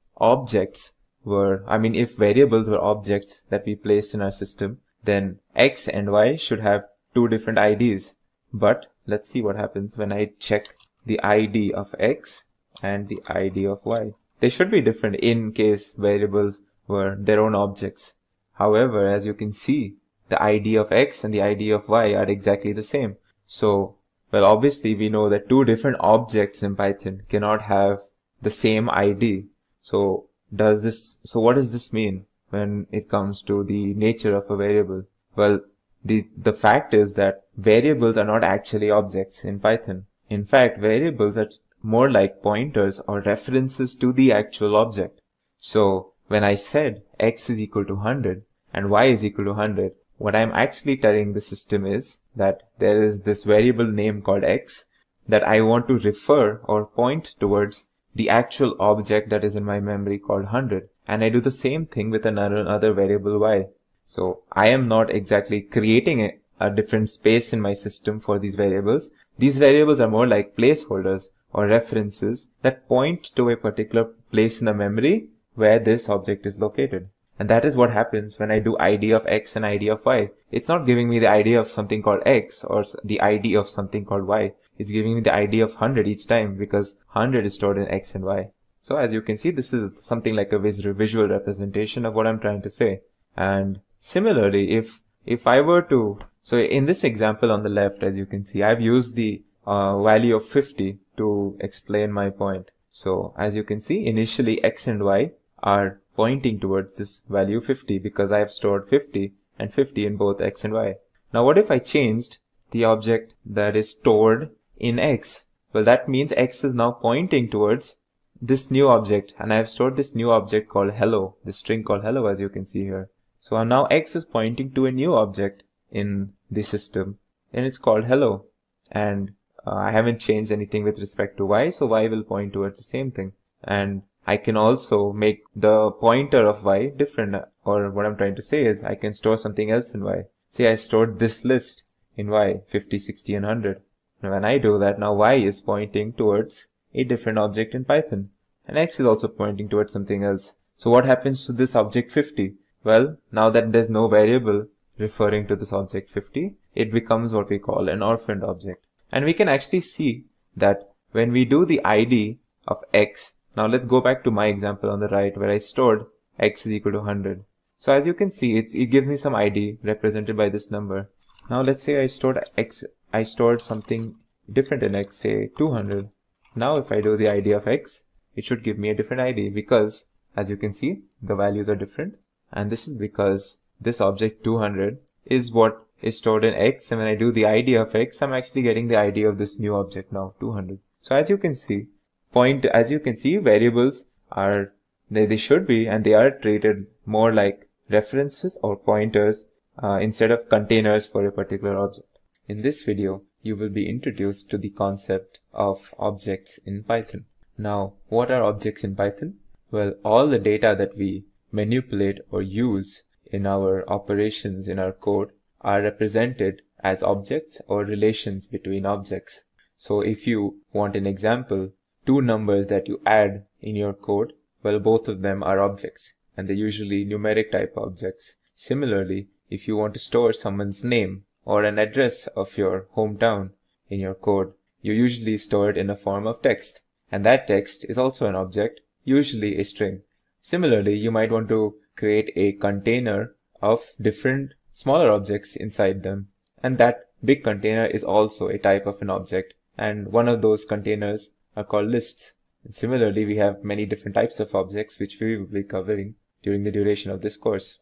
variables were objects that we placed in our system, then x and y should have two different IDs. But let's see what happens when I check the ID of x and the ID of y. They should be different in case variables were their own objects. However, as you can see, the ID of x and the ID of y are exactly the same. So, well, obviously we know that two different objects in Python cannot have the same ID. So what does this mean when it comes to the nature of a variable? Well, the fact is that variables are not actually objects in Python. In fact, variables are more like pointers or references to the actual object. So when I said x is equal to 100 and y is equal to 100, what I'm actually telling the system is that there is this variable name called x that I want to refer or point towards the actual object that is in my memory called 100. And I do the same thing with another variable y. So I am not exactly creating a different space in my system for these variables. These variables are more like placeholders or references that point to a particular place in the memory where this object is located. And that is what happens when I do ID of x and ID of y. It's not giving me the ID of something called x or the ID of something called y. It's giving me the ID of 100 each time because 100 is stored in x and y. So as you can see, this is something like a visual representation of what I'm trying to say. And similarly, if I were to, so in this example on the left, as you can see, I've used the value of 50 to explain my point. So as you can see, initially x and y are pointing towards this value 50 because I have stored 50 and 50 in both x and y. Now what if I changed the object that is stored in x? Well, that means x is now pointing towards this new object, and I have stored this new object called hello, this string called hello, as you can see here. So now x is pointing to a new object in the system, and it's called hello. And I haven't changed anything with respect to y, so y will point towards the same thing. And I can also make the pointer of y different, or what I'm trying to say is I can store something else in y. Say I stored this list in y, 50, 60, and 100. And when I do that, now y is pointing towards a different object in Python, and x is also pointing towards something else. So what happens to this object 50? Well, now that there's no variable referring to this object 50, it becomes what we call an orphaned object. And we can actually see that when we do the ID of x, now let's go back to my example on the right where I stored x is equal to 100. So as you can see, it gives me some ID represented by this number. Now let's say I stored something different in x, say 200. Now if I do the ID of x, it should give me a different ID because, as you can see, the values are different. And this is because this object 200 is what is stored in x, and when I do the ID of x, I'm actually getting the ID of this new object now, 200. So as you can see, variables are They should be, and they are treated more like references or pointers instead of containers for a particular object. In this video, you will be introduced to the concept of objects in Python. Now, what are objects in Python? Well, all the data that we manipulate or use in our operations in our code are represented as objects or relations between objects. So if you want an example, two numbers that you add in your code, well, both of them are objects, and they're usually numeric type objects. Similarly, if you want to store someone's name or an address of your hometown in your code, you usually store it in a form of text, and that text is also an object, usually a string. Similarly, you might want to create a container of different smaller objects inside them, and that big container is also a type of an object, and one of those containers are called lists. And similarly, we have many different types of objects which we will be covering during the duration of this course.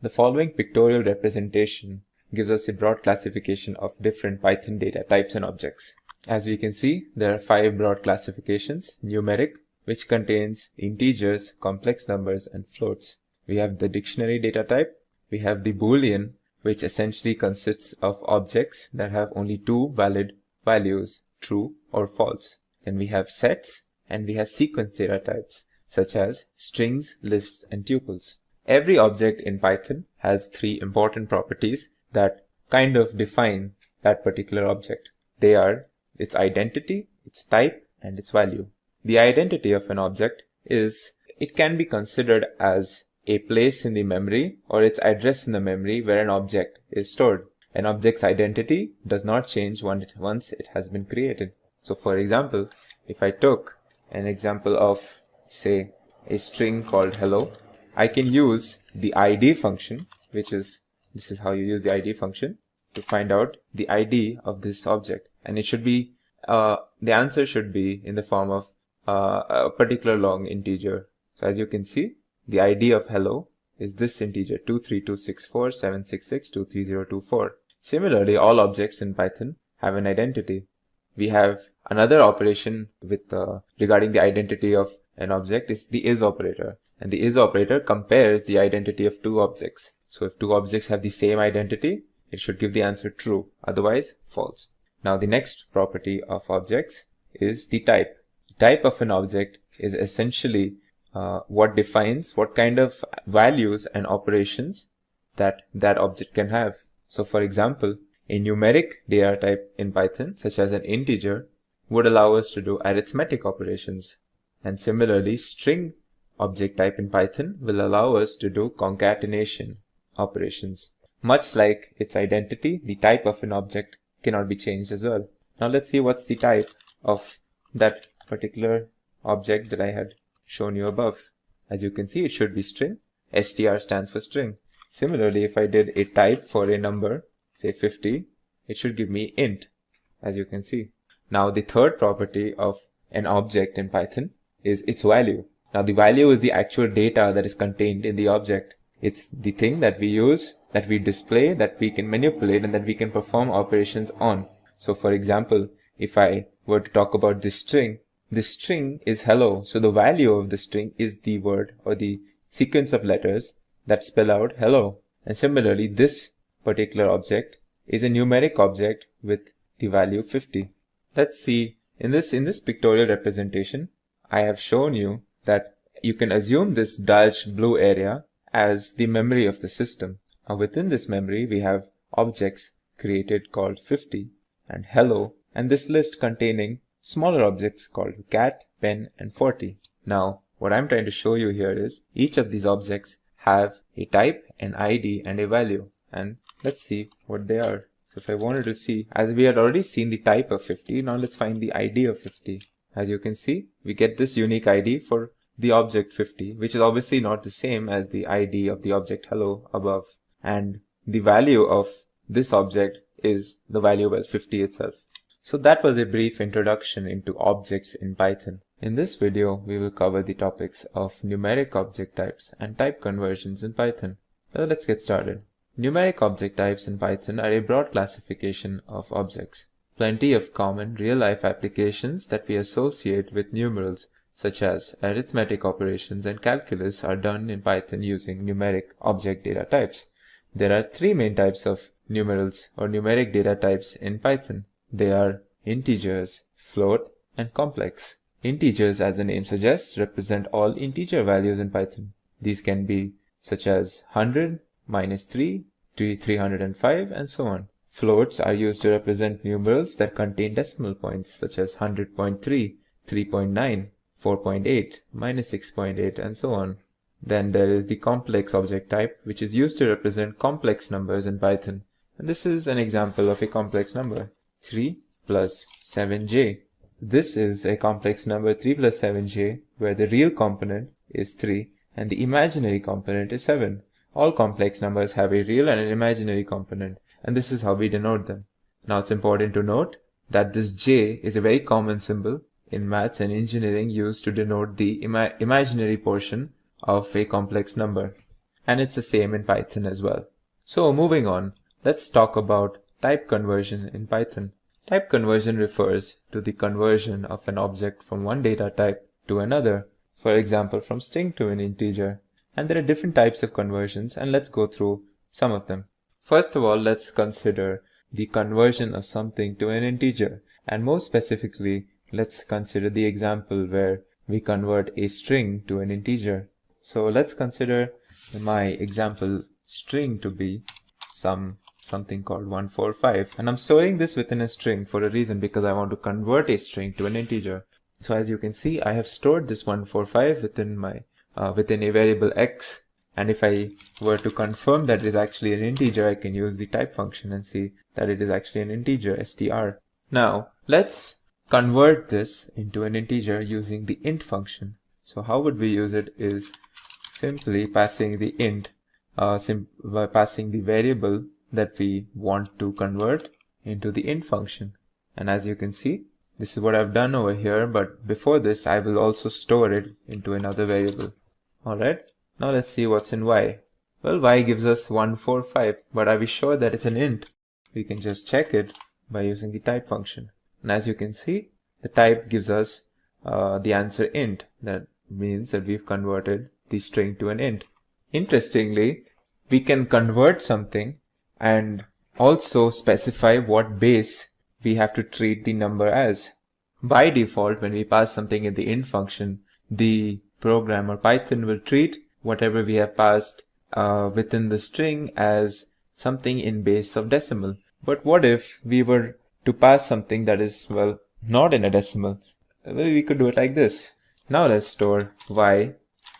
The following pictorial representation gives us a broad classification of different Python data types and objects. As we can see, there are 5 broad classifications. Numeric, which contains integers, complex numbers, and floats. We have the dictionary data type. We have the Boolean, which essentially consists of objects that have only 2 valid values, true or false. Then we have sets, and we have sequence data types, such as strings, lists, and tuples. Every object in Python has 3 important properties that kind of define that particular object. They are its identity, its type, and its value. The identity of an object is, it can be considered as a place in the memory or its address in the memory where an object is stored. An object's identity does not change once it has been created. So for example, if I took an example of, say, a string called hello, I can use the id function, this is how you use the id function, to find out the id of this object. And it should be, the answer should be in the form of a particular long integer. So as you can see, the id of hello is this integer 2326476623024. Similarly, all objects in Python have an identity. We have another operation with regarding the identity of an object is the is operator, and the is operator compares the identity of 2 objects. So if 2 objects have the same identity, it should give the answer true, otherwise false. Now the next property of objects is the type. The type of an object is essentially what defines what kind of values and operations that object can have. So for example, a numeric data type in Python, such as an integer, would allow us to do arithmetic operations. And similarly, string object type in Python will allow us to do concatenation operations. Much like its identity, the type of an object cannot be changed as well. Now let's see what's the type of that particular object that I had shown you above. As you can see, it should be string. str stands for string. Similarly, if I did a type for a number, say 50, it should give me int, as you can see. Now the third property of an object in Python is its value. Now the value is the actual data that is contained in the object. It's the thing that we use, that we display, that we can manipulate, and that we can perform operations on. So for example, if I were to talk about this string is hello. So the value of the string is the word or the sequence of letters that spell out hello. And similarly, this particular object is a numeric object with the value 50. Let's see, in this pictorial representation, I have shown you that you can assume this dashed blue area as the memory of the system. Now within this memory, we have objects created called 50 and hello, and this list containing smaller objects called cat, pen, and 40. Now, what I'm trying to show you here is each of these objects have a type, an ID, and a value. And let's see what they are. So if I wanted to see, as we had already seen the type of 50, now let's find the ID of 50. As you can see, we get this unique ID for the object 50, which is obviously not the same as the ID of the object hello above. And the value of this object is the variable 50 itself. So that was a brief introduction into objects in Python. In this video, we will cover the topics of numeric object types and type conversions in Python. So let's get started. Numeric object types in Python are a broad classification of objects. Plenty of common real-life applications that we associate with numerals, such as arithmetic operations and calculus, are done in Python using numeric object data types. There are three main types of numerals or numeric data types in Python. They are integers, float, and complex. Integers, as the name suggests, represent all integer values in Python. These can be such as 100, -3, to 305, and so on. Floats are used to represent numerals that contain decimal points, such as 100.3, 3.9, 4.8, -6.8, and so on. Then there is the complex object type, which is used to represent complex numbers in Python. And this is an example of a complex number, 3 plus 7j. This is a complex number 3 plus 7j, where the real component is 3 and the imaginary component is 7. All complex numbers have a real and an imaginary component, and this is how we denote them. Now it's important to note that this j is a very common symbol in maths and engineering used to denote the imaginary portion of a complex number. And it's the same in Python as well. So moving on, let's talk about type conversion in Python. Type conversion refers to the conversion of an object from one data type to another, for example from string to an integer. And there are different types of conversions, and let's go through some of them. First of all, let's consider the conversion of something to an integer, and more specifically, let's consider the example where we convert a string to an integer. So let's consider my example string to be something called 145, and I'm storing this within a string for a reason, because I want to convert a string to an integer. So as you can see, I have stored this 145 within a variable x, and if I were to confirm that it is actually an integer, I can use the type function and see that it is actually an integer, str. Now let's convert this into an integer using the int function. So how would we use it is simply passing the int, by passing the variable that we want to convert into the int function. And as you can see, this is what I've done over here, but before this I will also store it into another variable. Alright, now let's see what's in y. Well, y gives us 145, but are we sure that it's an int? We can just check it by using the type function. And as you can see, the type gives us the answer int. That means that we've converted the string to an int. Interestingly, we can convert something and also specify what base we have to treat the number as. By default, when we pass something in the int function, the program or Python will treat whatever we have passed within the string as something in base of decimal. But what if we were to pass something that is, well, not in a decimal? Well, we could do it like this. Now let's store y,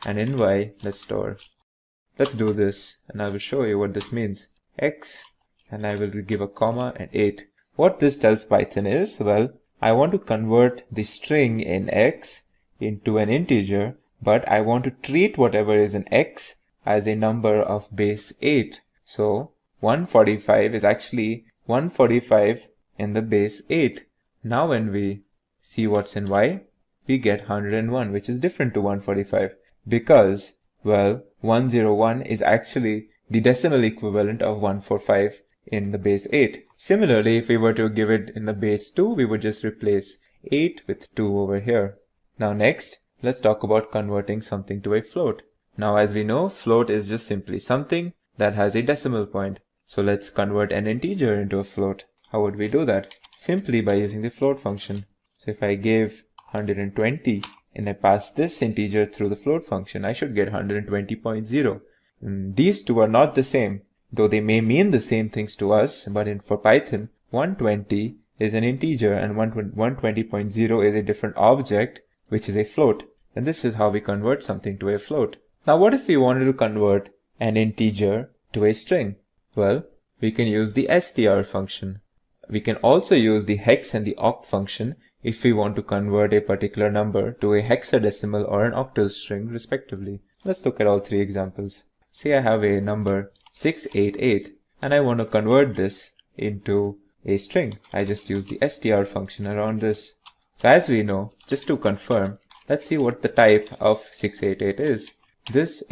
and in y let's do this, and I will show you what this means. X, and I will give a comma and 8. What this tells Python is, well, I want to convert the string in x into an integer, but I want to treat whatever is in x as a number of base 8. So 145 is actually 145 in the base 8. Now when we see what's in y, we get 101, which is different to 145 because, well, 101 is actually the decimal equivalent of 145 in the base 8. Similarly, if we were to give it in the base 2, we would just replace 8 with 2 over here. Now next, let's talk about converting something to a float. Now as we know, float is just simply something that has a decimal point. So let's convert an integer into a float. How would we do that? Simply by using the float function. So if I gave 120 and I pass this integer through the float function, I should get 120.0. These two are not the same, though they may mean the same things to us, but for Python, 120 is an integer and 120.0 is a different object, which is a float. And this is how we convert something to a float. Now what if we wanted to convert an integer to a string? Well, we can use the str function. We can also use the hex and the oct function if we want to convert a particular number to a hexadecimal or an octal string respectively. Let's look at all three examples. Say I have a number 688 and I want to convert this into a string. I just use the str function around this. So as we know, just to confirm, let's see what the type of 688 is. This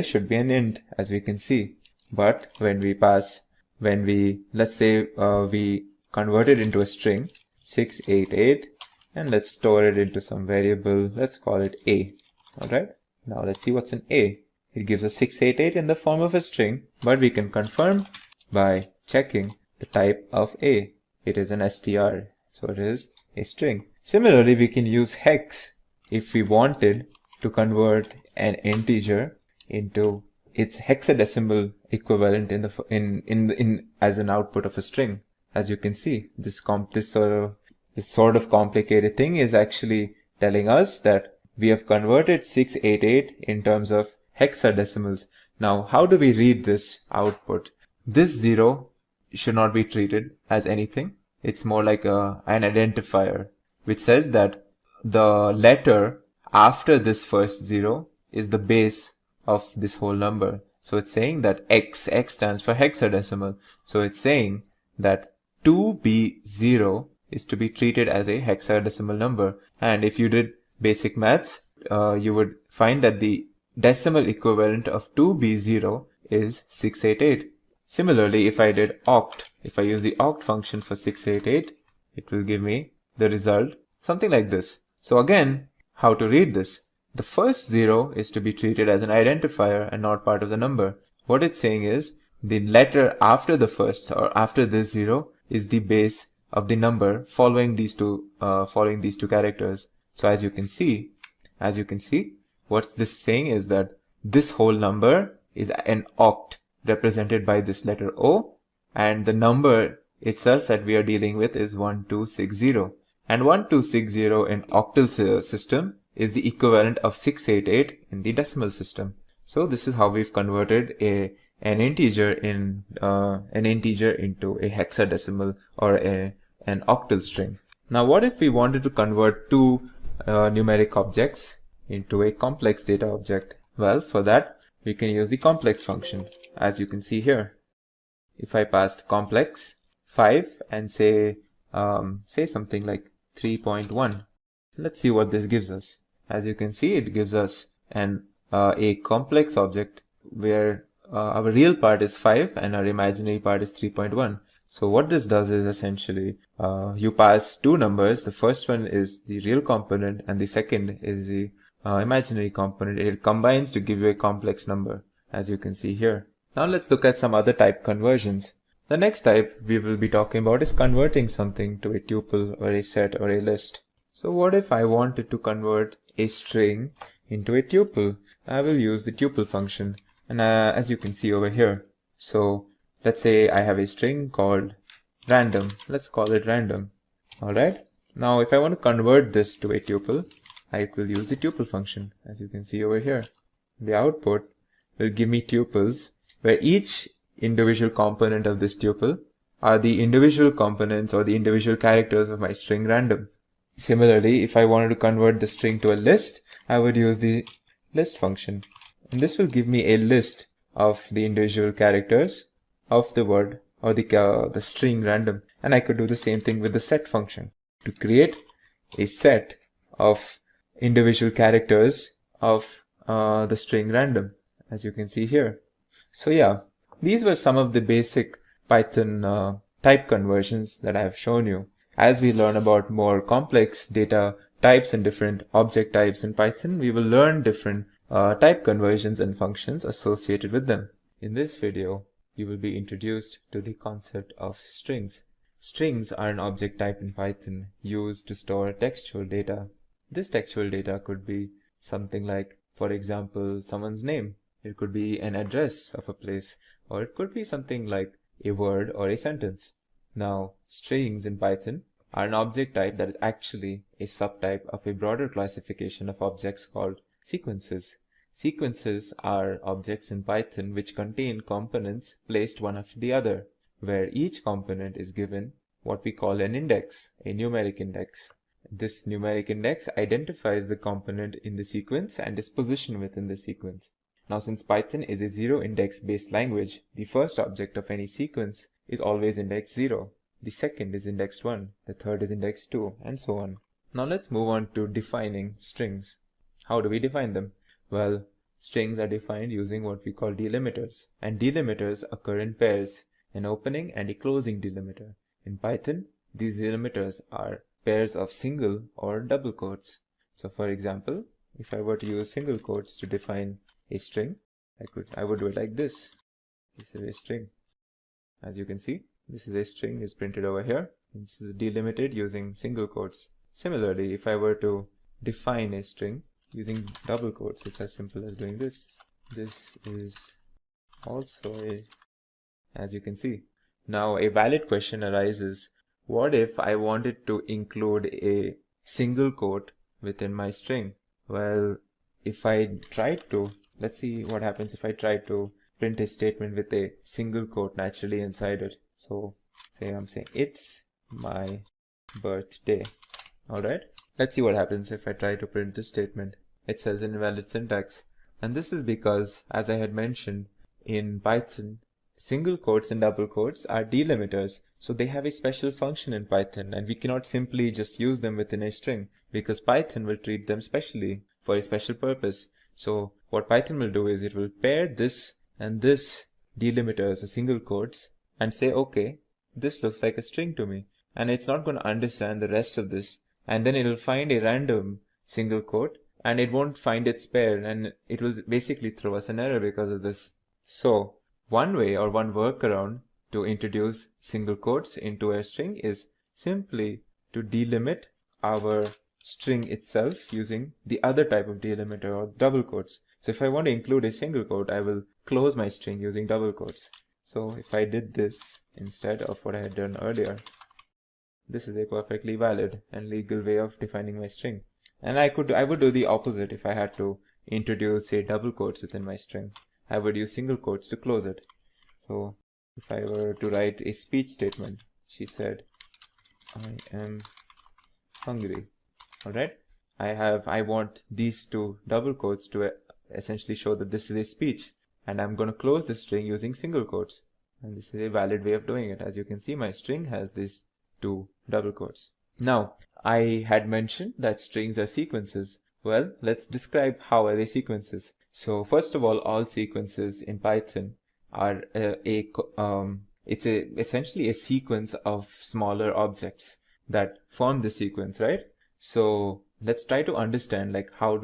should be an int, as we can see. But let's say we convert it into a string 688 and let's store it into some variable. Let's call it A. Alright, now let's see what's in A. It gives us 688 in the form of a string, but we can confirm by checking the type of A. It is an str, so it is a string. Similarly, we can use hex if we wanted to convert an integer into its hexadecimal equivalent as an output of a string. As you can see, this sort of complicated thing is actually telling us that we have converted 688 in terms of hexadecimals. Now, how do we read this output? This 0 should not be treated as anything. It's more like an identifier, which says that the letter after this first 0 is the base of this whole number. So it's saying that X stands for hexadecimal. So it's saying that 2B0 is to be treated as a hexadecimal number. And if you did basic maths, you would find that the decimal equivalent of 2B0 is 688. Similarly, if I did oct, if I use the oct function for 688, it will give me the result something like this. So again, how to read this? The first 0 is to be treated as an identifier and not part of the number. What it's saying is the letter after the first or after this 0 is the base of the number following these two characters. So as you can see, what's this saying is that this whole number is an oct represented by this letter O, and the number itself that we are dealing with is 1260. And 1260 in octal system is the equivalent of 688 in the decimal system. So this is how we've converted an integer into a hexadecimal or an octal string. Now, what if we wanted to convert two numeric objects into a complex data object? Well, for that, we can use the complex function, as you can see here. If I passed complex 5 and say something like 3.1, let's see what this gives us. As you can see, it gives us a complex object where our real part is 5 and our imaginary part is 3.1. So what this does is essentially you pass two numbers. The first one is the real component and the second is the imaginary component. It combines to give you a complex number, as you can see here. Now let's look at some other type conversions. The next type we will be talking about is converting something to a tuple or a set or a list. So what if I wanted to convert a string into a tuple? I will use the tuple function, and as you can see over here. So let's say I have a string called random. Let's call it random. Alright. Now if I want to convert this to a tuple, I will use the tuple function, as you can see over here. The output will give me tuples where each individual component of this tuple are the individual components or the individual characters of my string random. Similarly, if I wanted to convert the string to a list, I would use the list function. And this will give me a list of the individual characters of the word or the string random. And I could do the same thing with the set function to create a set of individual characters of the string random, as you can see here. So yeah, these were some of the basic Python type conversions that I have shown you. As we learn about more complex data types and different object types in Python, we will learn different type conversions and functions associated with them. In this video, you will be introduced to the concept of strings. Strings are an object type in Python used to store textual data. This textual data could be something like, for example, someone's name. It could be an address of a place, or it could be something like a word or a sentence. Now, strings in Python are an object type that is actually a subtype of a broader classification of objects called sequences. Sequences are objects in Python which contain components placed one after the other, where each component is given what we call an index, a numeric index. This numeric index identifies the component in the sequence and its position within the sequence. Now, since Python is a zero-index based language, the first object of any sequence is always index 0. The second is index 1, the third is index 2, and so on. Now let's move on to defining strings. How do we define them? Well, strings are defined using what we call delimiters, and delimiters occur in pairs, an opening and a closing delimiter. In Python, these delimiters are pairs of single or double quotes. So for example, if I were to use single quotes to define a string, I would do it like this. This is a string. As you can see, this is a string is printed over here. This is delimited using single quotes. Similarly, if I were to define a string using double quotes, it's as simple as doing this. This is also a, as you can see. Now a valid question arises. What if I wanted to include a single quote within my string? Well, if I tried to, let's see what happens if I try to print a statement with a single quote naturally inside it. So say I'm saying it's my birthday. Alright, let's see what happens if I try to print this statement. It says invalid syntax. And this is because, as I had mentioned, in Python, single quotes and double quotes are delimiters. So they have a special function in Python, and we cannot simply just use them within a string because Python will treat them specially for a special purpose. So what Python will do is it will pair this and this delimiters or single quotes and say, okay, this looks like a string to me. And it's not going to understand the rest of this. And then it will find a random single quote and it won't find its pair, and it will basically throw us an error because of this. So one way or one workaround to introduce single quotes into a string is simply to delimit our string itself using the other type of delimiter or double quotes. So if I want to include a single quote, I will close my string using double quotes. So if I did this instead of what I had done earlier, this is a perfectly valid and legal way of defining my string. And I would do the opposite if I had to introduce, say, double quotes within my string. I would use single quotes to close it. So if I were to write a speech statement, she said, I am hungry. Alright, I want these two double quotes to essentially show that this is a speech, and I'm going to close the string using single quotes. And this is a valid way of doing it. As you can see, my string has these two double quotes. Now, I had mentioned that strings are sequences. Well, let's describe how are they sequences. So first of all sequences in Python are essentially a sequence of smaller objects that form the sequence, right? So let's try to understand like how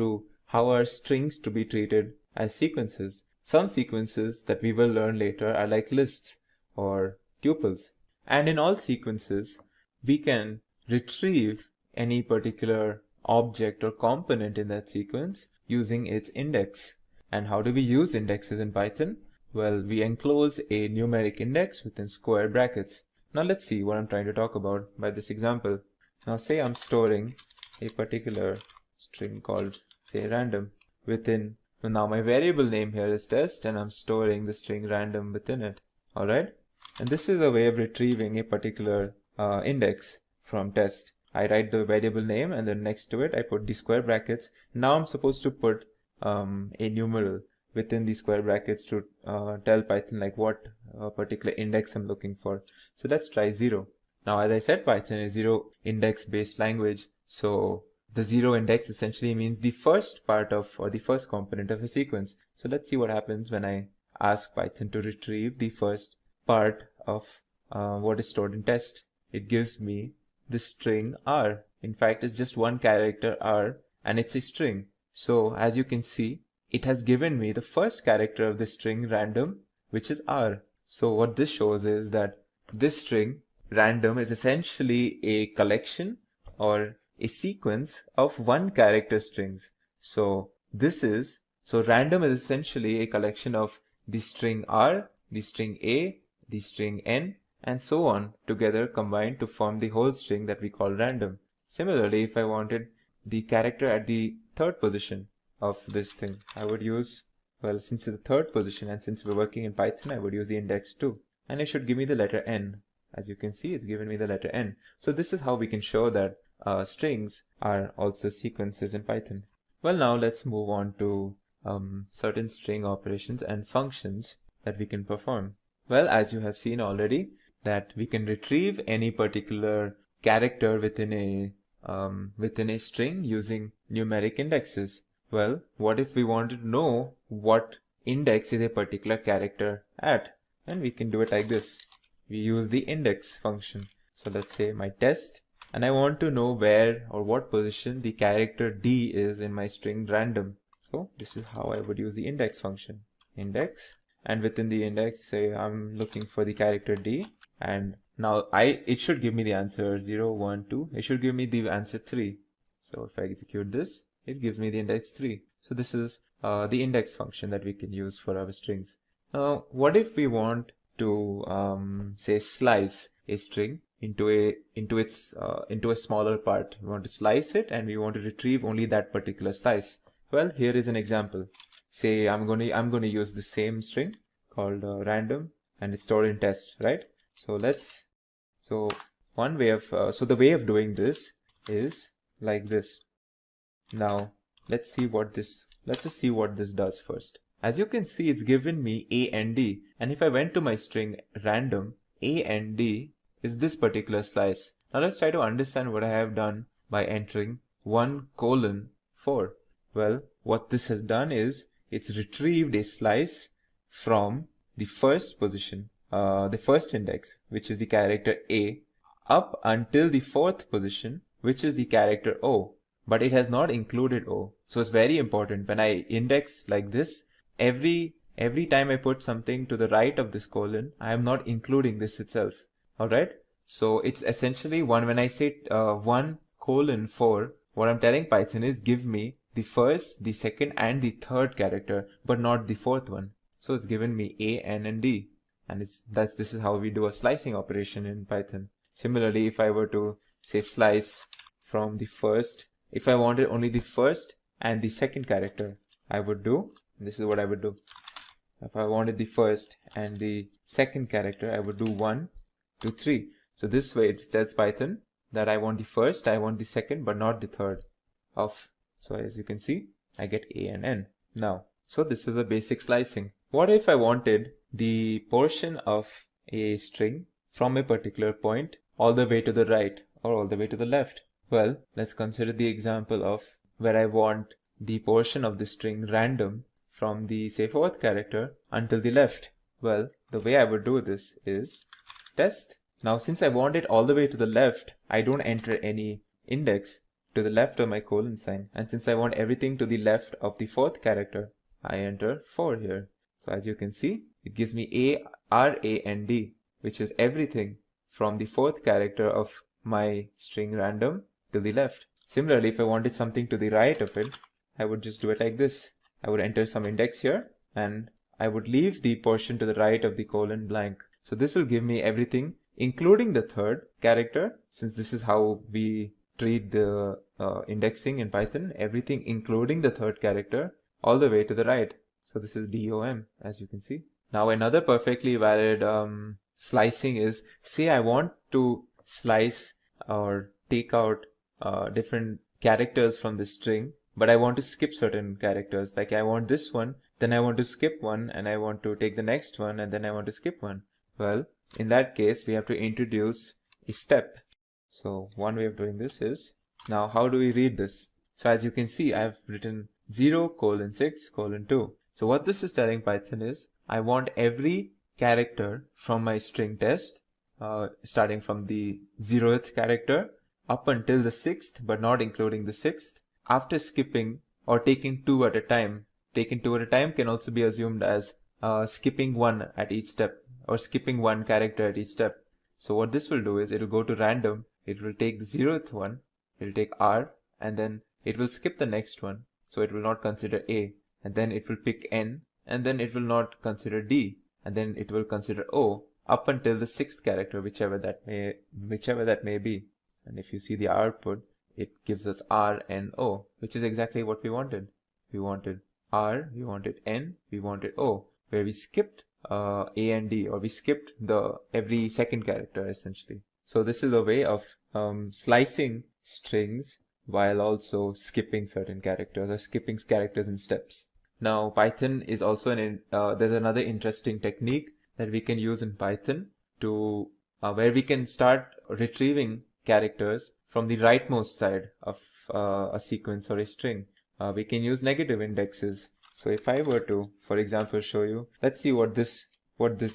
are strings to be treated as sequences. Some sequences that we will learn later are like lists or tuples. And in all sequences, we can retrieve any particular object or component in that sequence using its index. And how do we use indexes in Python? Well, we enclose a numeric index within square brackets. Now let's see what I'm trying to talk about by this example. Now say I'm storing a particular string called, say, random within, now my variable name here is test, and I'm storing the string random within it. Alright, and this is a way of retrieving a particular index from test. I write the variable name and then next to it I put the square brackets. Now I'm supposed to put a numeral within the square brackets to tell Python like what particular index I'm looking for. So let's try 0. Now as I said, Python is zero index based language. So the 0 index essentially means the first part of or the first component of a sequence. So let's see what happens when I ask Python to retrieve the first part of what is stored in test. It gives me the string R. In fact, it's just one character R and it's a string. So as you can see, it has given me the first character of the string random, which is R. So what this shows is that this string random is essentially a collection or a sequence of one character strings. So random is essentially a collection of the string R, the string A, the string N, and so on together combined to form the whole string that we call random. Similarly, if I wanted the character at the third position of this thing, I would use, well, since it's the third position and since we're working in Python, I would use the index 2, and it should give me the letter N. As you can see, it's given me the letter N. So this is how we can show that strings are also sequences in Python. Well, now let's move on to certain string operations and functions that we can perform. Well, as you have seen already, that we can retrieve any particular character within a string using numeric indexes. Well, what if we wanted to know what index is a particular character at? And we can do it like this. We use the index function. So let's say my test and I want to know where or what position the character D is in my string random. So this is how I would use the index function. Index, and within the index, say I'm looking for the character D, and now it should give me the answer 0, 1, 2. It should give me the answer 3. So if I execute this, it gives me the index 3. So this is the index function that we can use for our strings. Now, what if we want to say slice a string into a smaller part? We want to slice it and we want to retrieve only that particular slice. Well, here is an example. Say I'm going to use the same string called random, and it's stored in test, right? So the way of doing this is like this. Now let's just see what this does first. As you can see, it's given me A and D, and if I went to my string random, A and D is this particular slice. Now let's try to understand what I have done by entering 1:4. Well, what this has done is it's retrieved a slice from the first position, the first index, which is the character A, up until the 4th position, which is the character O, but it has not included O. So it's very important when I index like this, every time I put something to the right of this colon, I am not including this itself. Alright, so it's essentially when I say 1:4, what I'm telling Python is give me the first, the second and the third character, but not the 4th one. So it's given me A, N and D, and this is how we do a slicing operation in Python. Similarly, if I were to say slice from the first, if I wanted only the first and the second character, this is what I would do. If I wanted the first and the second character, I would do 1, 2, 3. So this way it tells Python that I want the first, I want the second, but not the third of. So as you can see, I get A and N. Now, so this is a basic slicing. What if I wanted the portion of a string from a particular point all the way to the right or all the way to the left? Well, let's consider the example of where I want the portion of the string random from the, say, 4th character until the left. Well, the way I would do this is test. Now, since I want it all the way to the left, I don't enter any index to the left of my colon sign. And since I want everything to the left of the 4th character, I enter 4 here. So as you can see, it gives me A, R, A and D, which is everything from the 4th character of my string random to the left. Similarly, if I wanted something to the right of it, I would just do it like this. I would enter some index here and I would leave the portion to the right of the colon blank. So this will give me everything, including the 3rd character, since this is how we treat the indexing in Python, everything including the 3rd character all the way to the right. So this is DOM, as you can see. Now another perfectly valid slicing is, say I want to slice or take out different characters from the string, but I want to skip certain characters. Like I want this one, then I want to skip one, and I want to take the next one, and then I want to skip one. Well, in that case, we have to introduce a step. So one way of doing this is, now how do we read this? So as you can see, I've written 0:6:2. So what this is telling Python is, I want every character from my string test, starting from the 0th character up until the 6th, but not including the 6th, after skipping or taking 2 at a time. Taking 2 at a time can also be assumed as skipping 1 at each step, or skipping 1 character at each step. So what this will do is, it will go to random, it will take the 0th one, it will take R, and then it will skip the next one. So it will not consider A, and then it will pick N, and then it will not consider D, and then it will consider O, up until the 6th character, whichever that may be. And if you see the output, it gives us R, N, O, which is exactly what we wanted. We wanted R, we wanted N, we wanted O, where we skipped A and D, or we skipped every second character essentially. So this is a way of slicing strings while also skipping certain characters, or skipping characters in steps. Now Python is also there's another interesting technique that we can use in Python to where we can start retrieving characters from the rightmost side of a sequence or a string. We can use negative indexes. So if I were to, for example, show you, let's see what this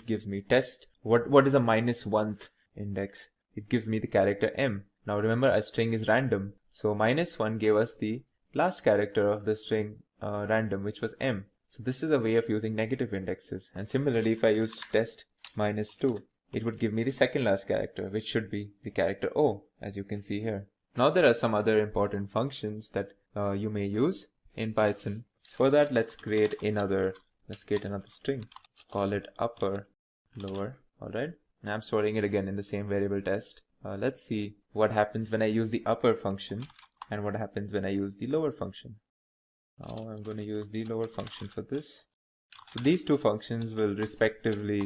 gives me. Test what is a -1th index. It gives me the character M. Now remember, a string is random, so -1 gave us the last character of the string random, which was m. So this is a way of using negative indexes. And similarly, if I used test -2, it would give me the second last character, which should be the character O, as you can see here. Now there are some other important functions that you may use in Python. So for that, let's create another string. Let's call it upper, lower. All right. Now I'm storing it again in the same variable test. Let's see what happens when I use the upper function and what happens when I use the lower function. Now I'm going to use the lower function for this. So these two functions will respectively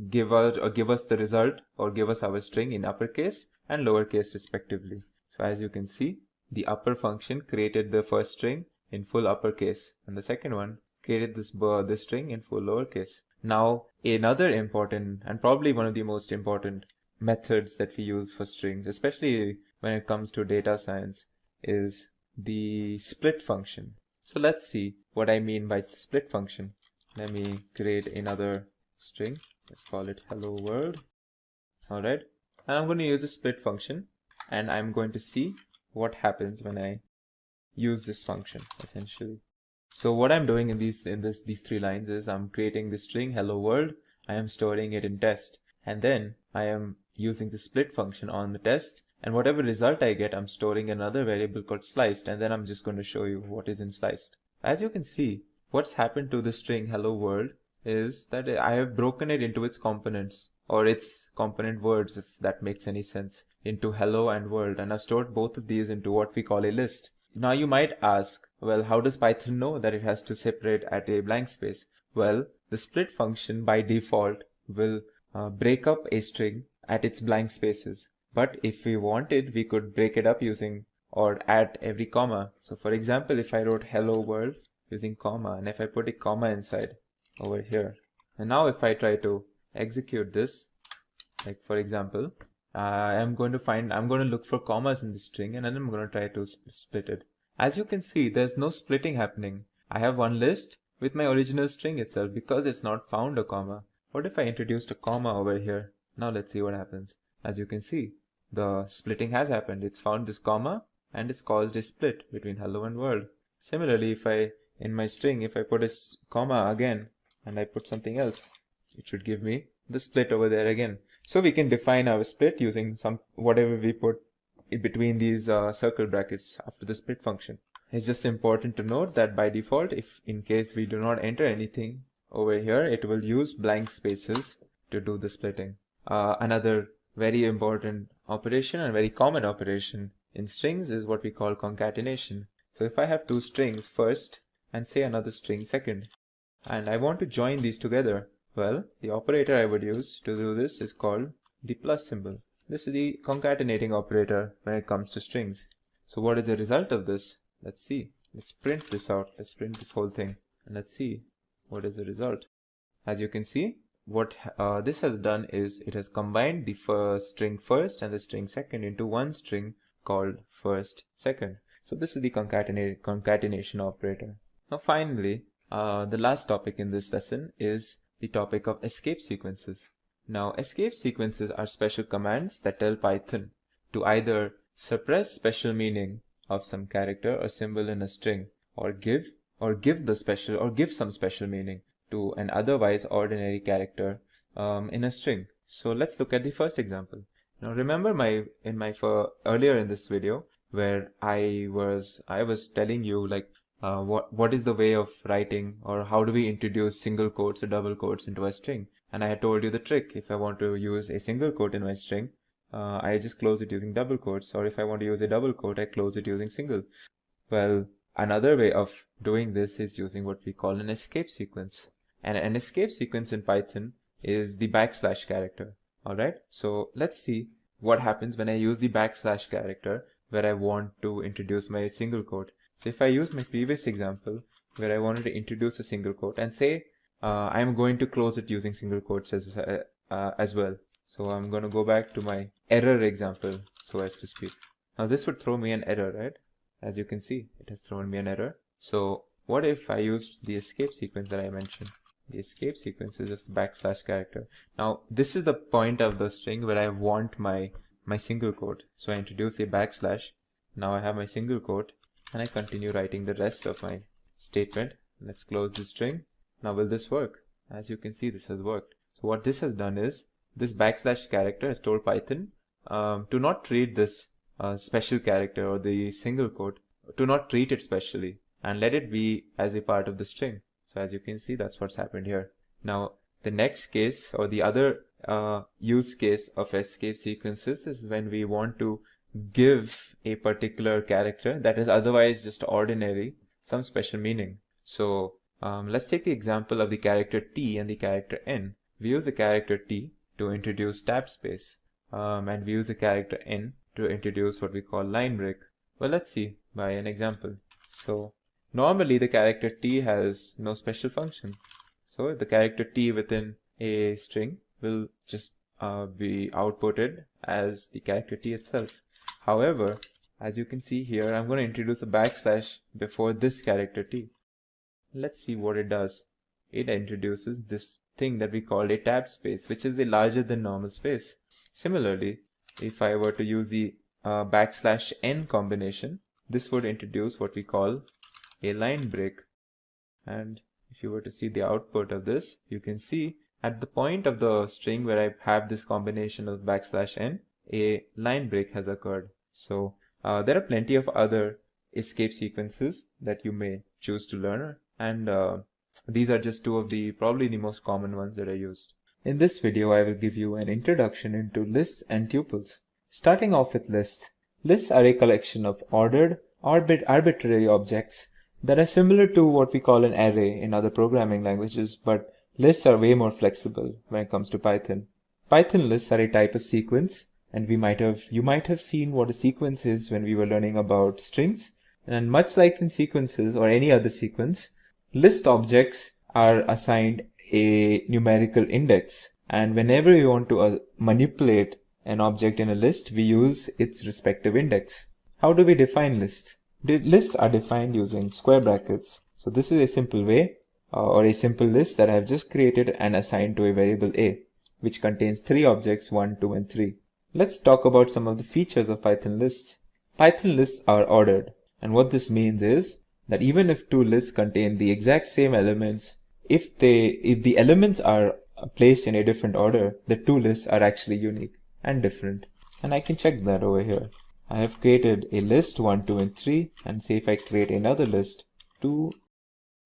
give us the result or give us our string in uppercase and lowercase respectively. So as you can see, the upper function created the first string in full uppercase and the second one created this string in full lowercase. Now another important and probably one of the most important methods that we use for strings, especially when it comes to data science, is the split function. So let's see what I mean by the split function. Let me create another string. Let's call it hello world. All right. And I'm going to use a split function and I'm going to see what happens when I use this function essentially. So what I'm doing in these three lines is I'm creating the string hello world. I am storing it in test and then I am using the split function on the test, and whatever result I get, I'm storing another variable called sliced, and then I'm just going to show you what is in sliced. As you can see, what's happened to the string hello world is that I have broken it into its components, or its component words, if that makes any sense, into hello and world, and I've stored both of these into what we call a list. Now you might ask, well, how does Python know that it has to separate at a blank space? Well, the split function by default will break up a string at its blank spaces. But if we wanted, we could break it up using or at every comma. So for example, if I wrote hello world using comma, and if I put a comma inside over here, and now if I try to execute this, like for example, I'm going to look for commas in the string and then I'm going to try to split it. As you can see, there's no splitting happening. I have one list with my original string itself because it's not found a comma. What if I introduced a comma over here? Now let's see what happens. As you can see, the splitting has happened. It's found this comma and it's caused a split between hello and world. Similarly, in my string, if I put a comma again and I put something else, it should give me the split over there again. So we can define our split using whatever we put in between these circle brackets after the split function. It's just important to note that by default, if in case we do not enter anything over here, it will use blank spaces to do the splitting. Another very important operation and very common operation in strings is what we call concatenation. So if I have two strings first and say another string second, and I want to join these together, well, the operator I would use to do this is called the plus symbol. This is the concatenating operator when it comes to strings. So what is the result of this? Let's see. Let's print this out. Let's print this whole thing and let's see what is the result. As you can see, what this has done is it has combined the string first and the string second into one string called first second. So this is the concatenation operator. Now finally, the last topic in this lesson is the topic of escape sequences. Now escape sequences are special commands that tell Python to either suppress special meaning of some character or symbol in a string, or give some special meaning to an otherwise ordinary character in a string. So let's look at the first example. Now remember earlier in this video where I was telling you like what is the way of writing, or how do we introduce single quotes or double quotes into a string, and I had told you the trick. If I want to use a single quote in my string, I just close it using double quotes, or if I want to use a double quote, I close it using single. Well, another way of doing this is using what we call an escape sequence. And an escape sequence in Python is the backslash character. Alright, so let's see what happens when I use the backslash character where I want to introduce my single quote. So if I use my previous example where I wanted to introduce a single quote and say I'm going to close it using single quotes as well. So I'm going to go back to my error example, so as to speak. Now this would throw me an error, right? As you can see, it has thrown me an error. So what if I used the escape sequence that I mentioned? The escape sequence is just backslash character. Now this is the point of the string where I want my my single quote. So I introduce a backslash. Now I have my single quote, and I continue writing the rest of my statement. Let's close the string. Now will this work? As you can see, this has worked. So what this has done is, this backslash character has told Python to not treat this special character or the single quote, to not treat it specially and let it be as a part of the string. So as you can see, that's what's happened here. Now the next case, or the other use case of escape sequences, is when we want to give a particular character that is otherwise just ordinary some special meaning. So let's take the example of the character T and the character N. We use the character T to introduce tab space, and we use the character N to introduce what we call line break. Well, let's see by an example. So normally the character T has no special function. So the character T within a string will just be outputted as the character T itself. However, as you can see here, I'm going to introduce a backslash before this character T. Let's see what it does. It introduces this thing that we call a tab space, which is a larger than normal space. Similarly, if I were to use the backslash n combination, this would introduce what we call a line break. And if you were to see the output of this, you can see at the point of the string where I have this combination of backslash n, a line break has occurred. So there are plenty of other escape sequences that you may choose to learn, and these are just two of the probably the most common ones that I used. In this video, I will give you an introduction into lists and tuples. Starting off with lists. Lists are a collection of ordered, arbitrary objects that are similar to what we call an array in other programming languages, but lists are way more flexible when it comes to Python. Python lists are a type of sequence, and you might have seen what a sequence is when we were learning about strings. And much like in sequences or any other sequence, list objects are assigned a numerical index, and whenever we want to manipulate an object in a list, we use its respective index. How do we define lists? The lists are defined using square brackets. So this is a simple way, or a simple list that I have just created and assigned to a variable a, which contains 3 objects, 1, 2, and 3. Let's talk about some of the features of Python lists. Python lists are ordered, and what this means is that even if 2 lists contain the exact same elements, if the elements are placed in a different order, the 2 lists are actually unique and different. And I can check that over here. I have created a list 1, 2, and 3, and say if I create another list 2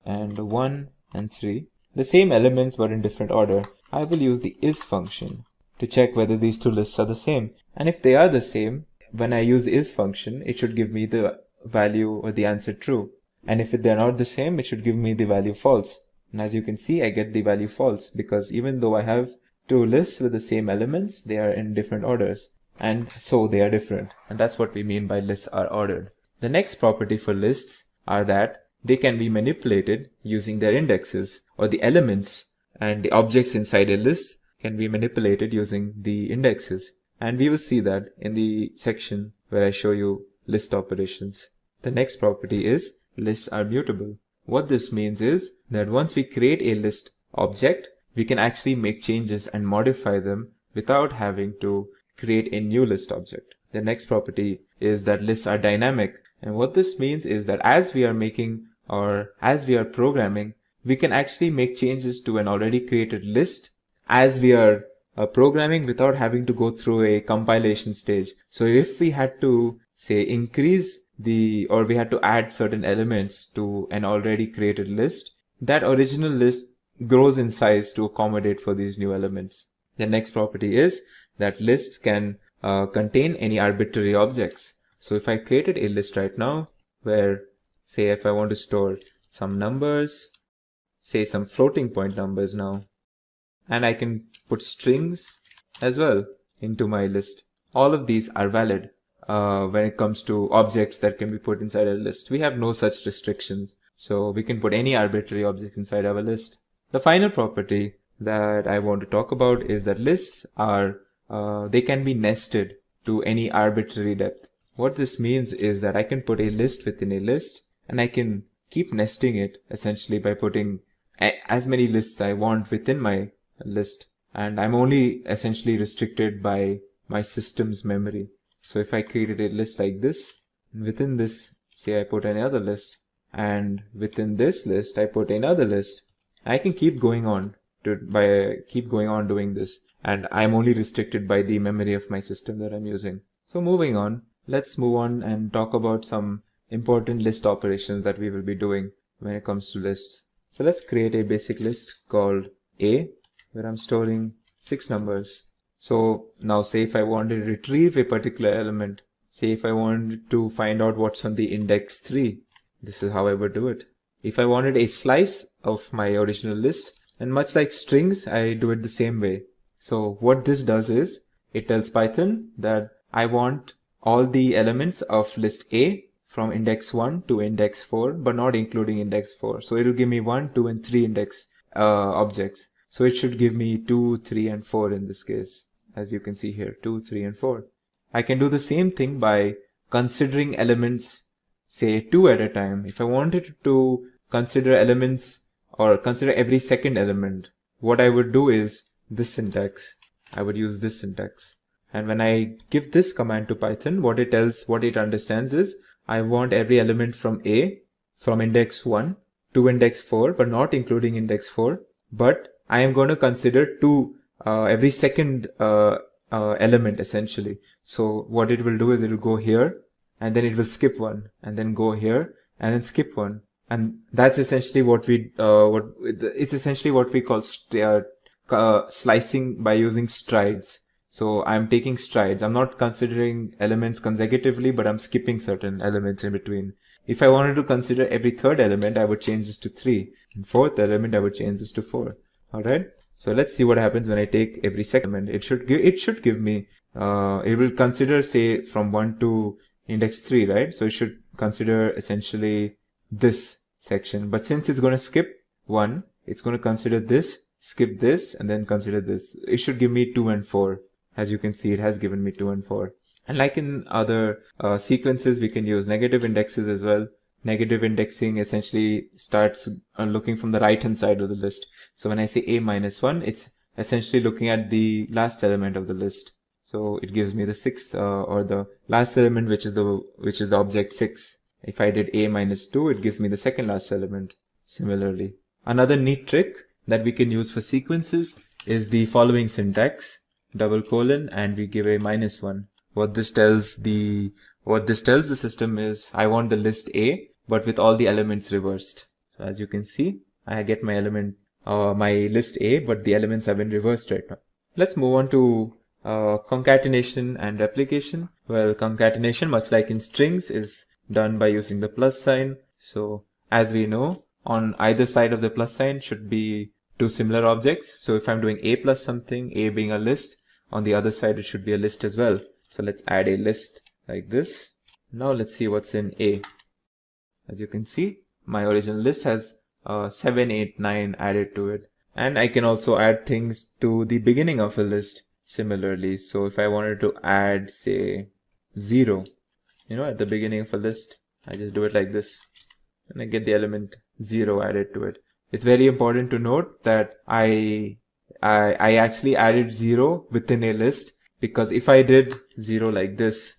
and 1 and 3, the same elements but in different order, I will use the is function to check whether these 2 lists are the same. And if they are the same, when I use the is function, it should give me the value or the answer true. And if they're not the same, it should give me the value false. And as you can see, I get the value false because even though I have 2 lists with the same elements, they are in different orders. And so they are different. And that's what we mean by lists are ordered. The next property for lists are that they can be manipulated using their indexes, or the elements and the objects inside a list can be manipulated using the indexes. And we will see that in the section where I show you list operations. The next property is lists are mutable. What this means is that once we create a list object, we can actually make changes and modify them without having to create a new list object. The next property is that lists are dynamic. And what this means is that as we are making or as we are programming, we can actually make changes to an already created list as we are programming without having to go through a compilation stage. So if we had to say increase or we had to add certain elements to an already created list, that original list grows in size to accommodate for these new elements. The next property is that lists can contain any arbitrary objects. So if I created a list right now where, say, if I want to store some numbers, say some floating point numbers now, and I can put strings as well into my list. All of these are valid when it comes to objects that can be put inside a list. We have no such restrictions, so we can put any arbitrary objects inside our list. The final property that I want to talk about is that lists are, they can be nested to any arbitrary depth. What this means is that I can put a list within a list, and I can keep nesting it essentially by putting as many lists I want within my list. And I'm only essentially restricted by my system's memory. So if I created a list like this, within this, say I put another list, and within this list I put another list, I can keep going on doing this, and I'm only restricted by the memory of my system that I'm using. So moving on, let's move on and talk about some important list operations that we will be doing when it comes to lists. So let's create a basic list called A, where I'm storing 6 numbers. So now say if I wanted to retrieve a particular element, say if I wanted to find out what's on the index 3, this is how I would do it. If I wanted a slice of my original list, and much like strings, I do it the same way. So what this does is, it tells Python that I want all the elements of list A from index 1 to index 4, but not including index 4. So it will give me 1, 2, and 3 index objects. So it should give me 2, 3, and 4 in this case. As you can see here, 2, 3, and 4. I can do the same thing by considering elements, say 2 at a time. If I wanted to consider elements or consider every second element, what I would do is this syntax. I would use this syntax. And when I give this command to Python, what it understands is, I want every element from A, from index 1 to index 4, but not including index 4. But I am going to consider every second element essentially. So what it will do is it will go here, and then it will skip one, and then go here, and then skip one. And that's essentially what we call slicing by using strides. So I'm taking strides. I'm not considering elements consecutively, but I'm skipping certain elements in between. If I wanted to consider every third element, I would change this to 3. And fourth element, I would change this to 4. Alright. So let's see what happens when I take every second element. It should give me, it will consider, say, from 1 to index 3, right? So it should consider essentially this section. But since it's going to skip 1, it's going to consider this, skip this, and then consider this. It should give me 2 and 4. As you can see, it has given me 2 and 4. And like in other sequences, we can use negative indexes as well. Negative indexing essentially starts looking from the right hand side of the list. So when I say A minus 1, it's essentially looking at the last element of the list. So it gives me the 6th or the last element, which is the object 6. If I did A minus 2, it gives me the second last element. Similarly, another neat trick that we can use for sequences is the following syntax: double colon, and we give a -1. What this tells the system is, I want the list A, but with all the elements reversed. So as you can see, I get my list A, but the elements have been reversed right now. Let's move on to concatenation and replication. Well, concatenation, much like in strings, is done by using the plus sign. So as we know, on either side of the plus sign should be two similar objects. So if I'm doing A plus something, A being a list, on the other side it should be a list as well. So let's add a list like this. Now let's see what's in A. As you can see, my original list has 7, 8, 9 added to it. And I can also add things to the beginning of a list similarly. So if I wanted to add, say, 0, at the beginning of a list, I just do it like this, and I get the element 0 added to it. It's very important to note that I actually added 0 within a list, because if I did 0 like this,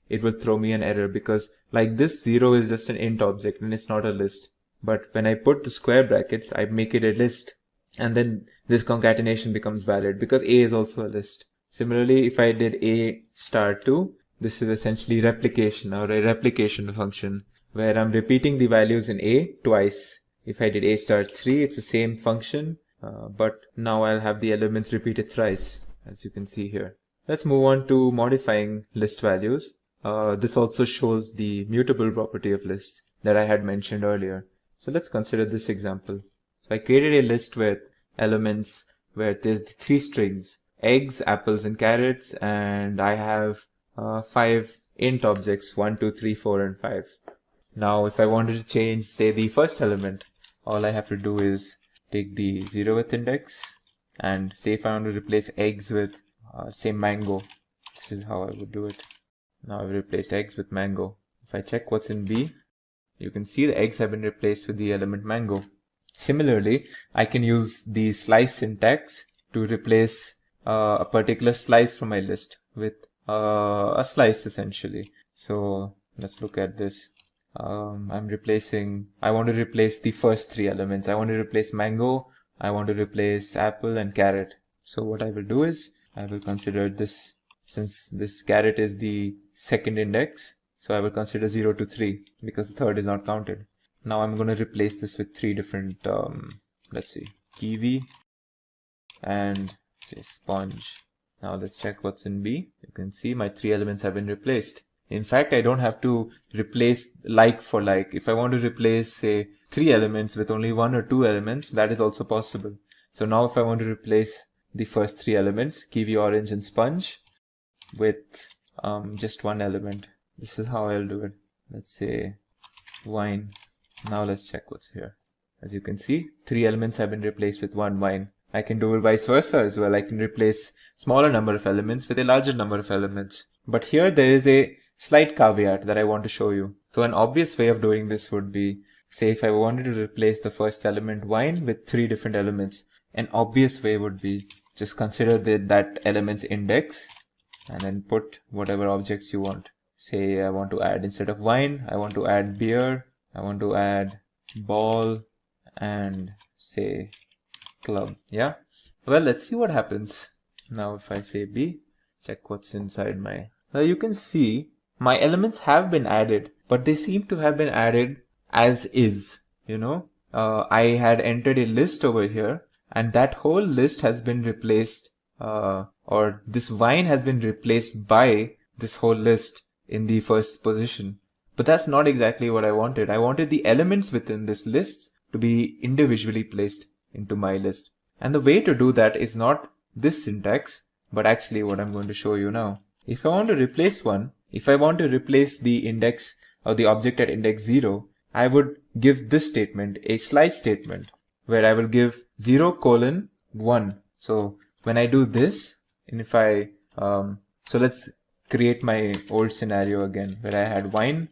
it would throw me an error, because like this 0 is just an int object and it's not a list. But when I put the square brackets, I make it a list, and then this concatenation becomes valid because A is also a list. Similarly, if I did A star 2, this is essentially replication, or a replication function, where I'm repeating the values in A twice. If I did A star 3, it's the same function, but now I'll have the elements repeated thrice, as you can see here. Let's move on to modifying list values. This also shows the mutable property of lists that I had mentioned earlier. So let's consider this example. So I created a list with elements where there's the 3 strings: eggs, apples, and carrots, and I have 5 int objects, 1, 2, 3, 4, and 5. Now if I wanted to change, say, the first element, all I have to do is take the 0th index, and say if I want to replace eggs with say mango, this is how I would do it. Now I've replaced eggs with mango. If I check what's in B, you can see the eggs have been replaced with the element mango. Similarly, I can use the slice syntax to replace a particular slice from my list. with a slice essentially. So let's look at this. I want to replace the first three elements. I want to replace mango, I want to replace apple and carrot. So what I will do is, I will consider this, since this carrot is the second index, so I will consider 0 to 3 because the third is not counted. Now I'm going to replace this with three different, let's see, kiwi and say sponge. Now let's check what's in B. You can see my three elements have been replaced. In fact, I don't have to replace like for like. If I want to replace, say, three elements with only one or two elements, that is also possible. So now if I want to replace the first three elements, kiwi, orange and sponge, with just one element, this is how I'll do it. Let's say wine. Now let's check what's here. As you can see, three elements have been replaced with one, wine. I can do it vice versa as well. I can replace smaller number of elements with a larger number of elements. But here there is a slight caveat that I want to show you. So an obvious way of doing this would be, say if I wanted to replace the first element wine with three different elements, an obvious way would be just consider that element's index and then put whatever objects you want. Say I want to add, instead of wine, I want to add beer, I want to add ball and say club. Yeah, well, let's see what happens. Now if I say B, check what's inside my, you can see my elements have been added, but they seem to have been added as is. I had entered a list over here and that whole list has been replaced, or this wine has been replaced by this whole list in the first position. But that's not exactly what I wanted. I wanted the elements within this list to be individually placed into my list. And the way to do that is not this syntax, but actually what I'm going to show you now. If I want to replace one, if I want to replace the index or the object at index 0, I would give this statement, a slice statement, where I will give 0:1. So when I do this, and if I, so let's create my old scenario again, where I had wine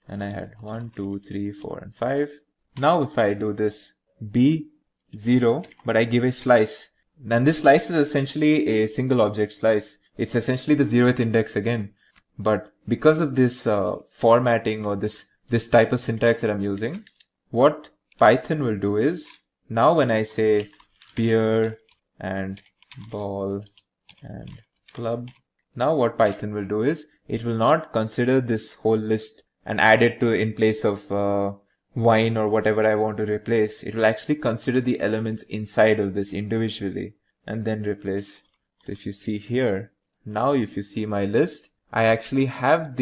and I had 1, 2, 3, 4 and 5. Now if I do this B0, but I give a slice, then this slice is essentially a single object slice. It's essentially the 0th index again. But because of this formatting or this type of syntax that I'm using, what Python will do is, now when I say beer and ball and club, now what Python will do is, it will not consider this whole list and add it to in place of wine or whatever I want to replace. It will actually consider the elements inside of this individually and then replace. So if you see here, now if you see my list, I actually have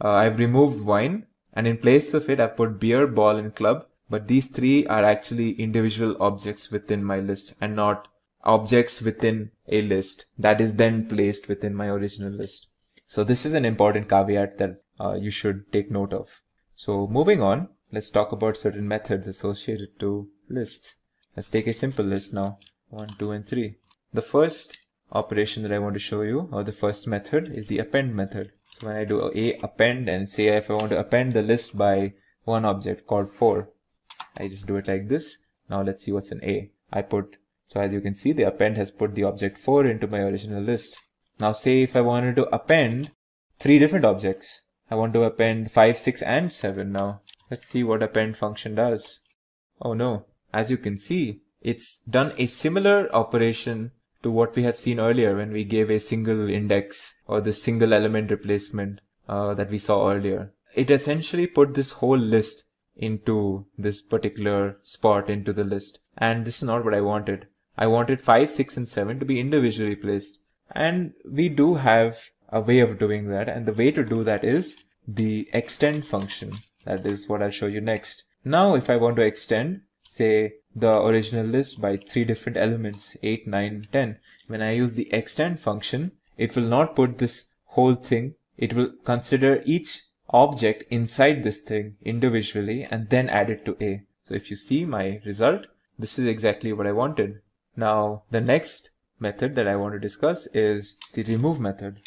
I've removed wine and in place of it I've put beer, ball and club, but these three are actually individual objects within my list and not objects within a list that is then placed within my original list. So this is an important caveat that you should take note of. So moving on, let's talk about certain methods associated to lists. Let's take a simple list now, 1, 2 and 3. The first operation that I want to show you, or the first method, is the append method. So when I do a append, and say if I want to append the list by one object called 4, I just do it like this. Now let's see what's in A. So as you can see, the append has put the object 4 into my original list. Now say if I wanted to append three different objects, I want to append 5, 6 and 7 now. Let's see what append function does. Oh no, as you can see, it's done a similar operation to what we have seen earlier when we gave a single index or the single element replacement that we saw earlier. It essentially put this whole list into this particular spot into the list. And this is not what I wanted. I wanted 5, 6 and 7 to be individually placed. And we do have a way of doing that. And the way to do that is the extend function. That is what I'll show you next. Now if I want to extend, say, the original list by three different elements, 8, 9, 10. When I use the extend function, it will not put this whole thing. It will consider each object inside this thing individually and then add it to A. So if you see my result, this is exactly what I wanted. Now the next method that I want to discuss is the remove method.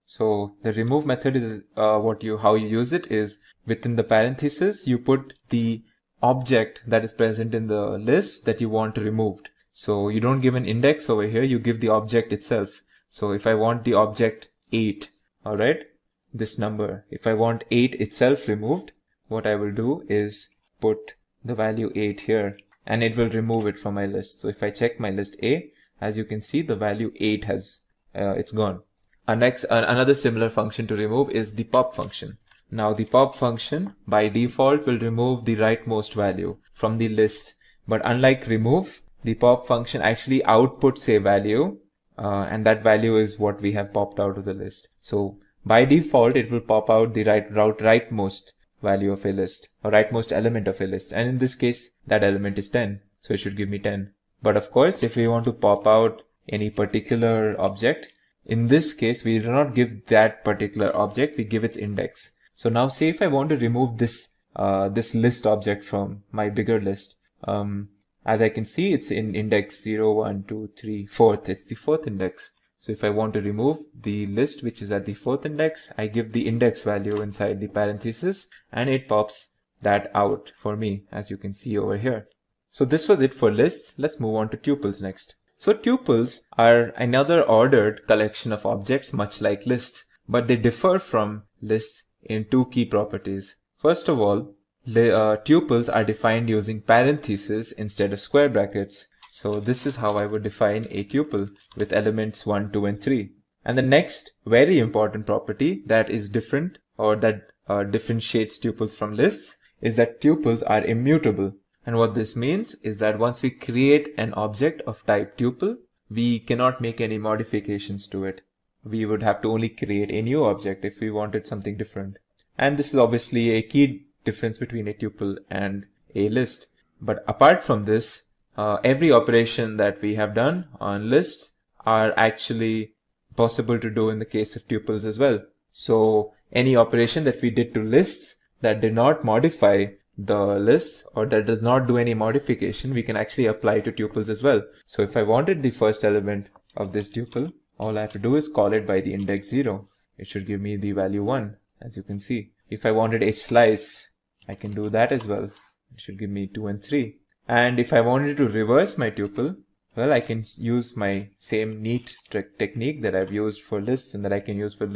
So the remove method is how you use it is within the parenthesis, you put the object that is present in the list that you want removed. So you don't give an index over here, you give the object itself. So if I want the object 8. Alright, this number. If I want 8 itself removed, what I will do is put the value 8 here and it will remove it from my list. So if I check my list A, as you can see, the value 8 has, it's gone. Another similar function to remove is the pop function. Now the pop function by default will remove the rightmost value from the list. But unlike remove, the pop function actually outputs a value and that value is what we have popped out of the list. So by default, it will pop out the rightmost value of a list or rightmost element of a list. And in this case, that element is 10. So it should give me 10. But of course, if we want to pop out any particular object, in this case, we do not give that particular object, we give its index. So now say if I want to remove this, this list object from my bigger list, as I can see, it's in index 0, 1, 2, 3, 4th. It's the 4th index. So if I want to remove the list which is at the 4th index, I give the index value inside the parenthesis and it pops that out for me, as you can see over here. So this was it for lists. Let's move on to tuples next. So tuples are another ordered collection of objects much like lists, but they differ from lists in two key properties. First of all, tuples are defined using parentheses instead of square brackets. So this is how I would define a tuple with elements 1, 2, and 3. And the next very important property that is different or that differentiates tuples from lists is that tuples are immutable. And what this means is that once we create an object of type tuple, we cannot make any modifications to it. We would have to only create a new object if we wanted something different. And this is obviously a key difference between a tuple and a list. But apart from this, every operation that we have done on lists are actually possible to do in the case of tuples as well. So any operation that we did to lists that did not modify the list or that does not do any modification, we can actually apply to tuples as well. So if I wanted the first element of this tuple, all I have to do is call it by the index 0. It should give me the value 1, as you can see. If I wanted a slice, I can do that as well. It should give me 2 and 3. And if I wanted to reverse my tuple, well, I can use my same neat technique that I've used for lists and that I can use for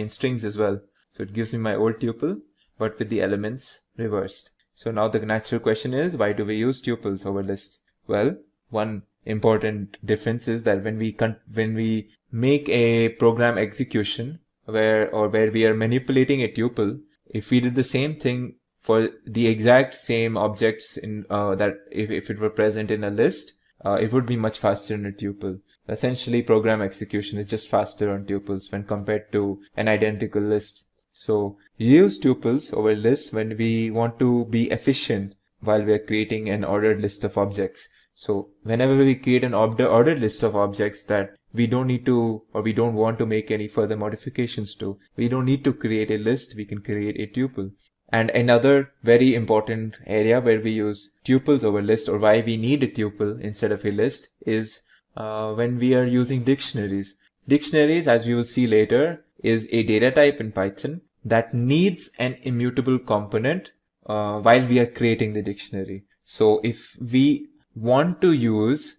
strings as well. So it gives me my old tuple, but with the elements reversed. So now the natural question is, why do we use tuples over lists? Well, one important difference is that when we make a program execution where we are manipulating a tuple, if we did the same thing for the exact same objects in that if it were present in a list, it would be much faster in a tuple. Essentially, program execution is just faster on tuples when compared to an identical list. So you use tuples over lists when we want to be efficient while we are creating an ordered list of objects. So whenever we create an ordered list of objects that we don't need to or we don't want to make any further modifications to, we don't need to create a list, we can create a tuple. And another very important area where we use tuples over lists, or why we need a tuple instead of a list, is when we are using dictionaries. Dictionaries, as we will see later, is a data type in Python that needs an immutable component while we are creating the dictionary. So if we want to use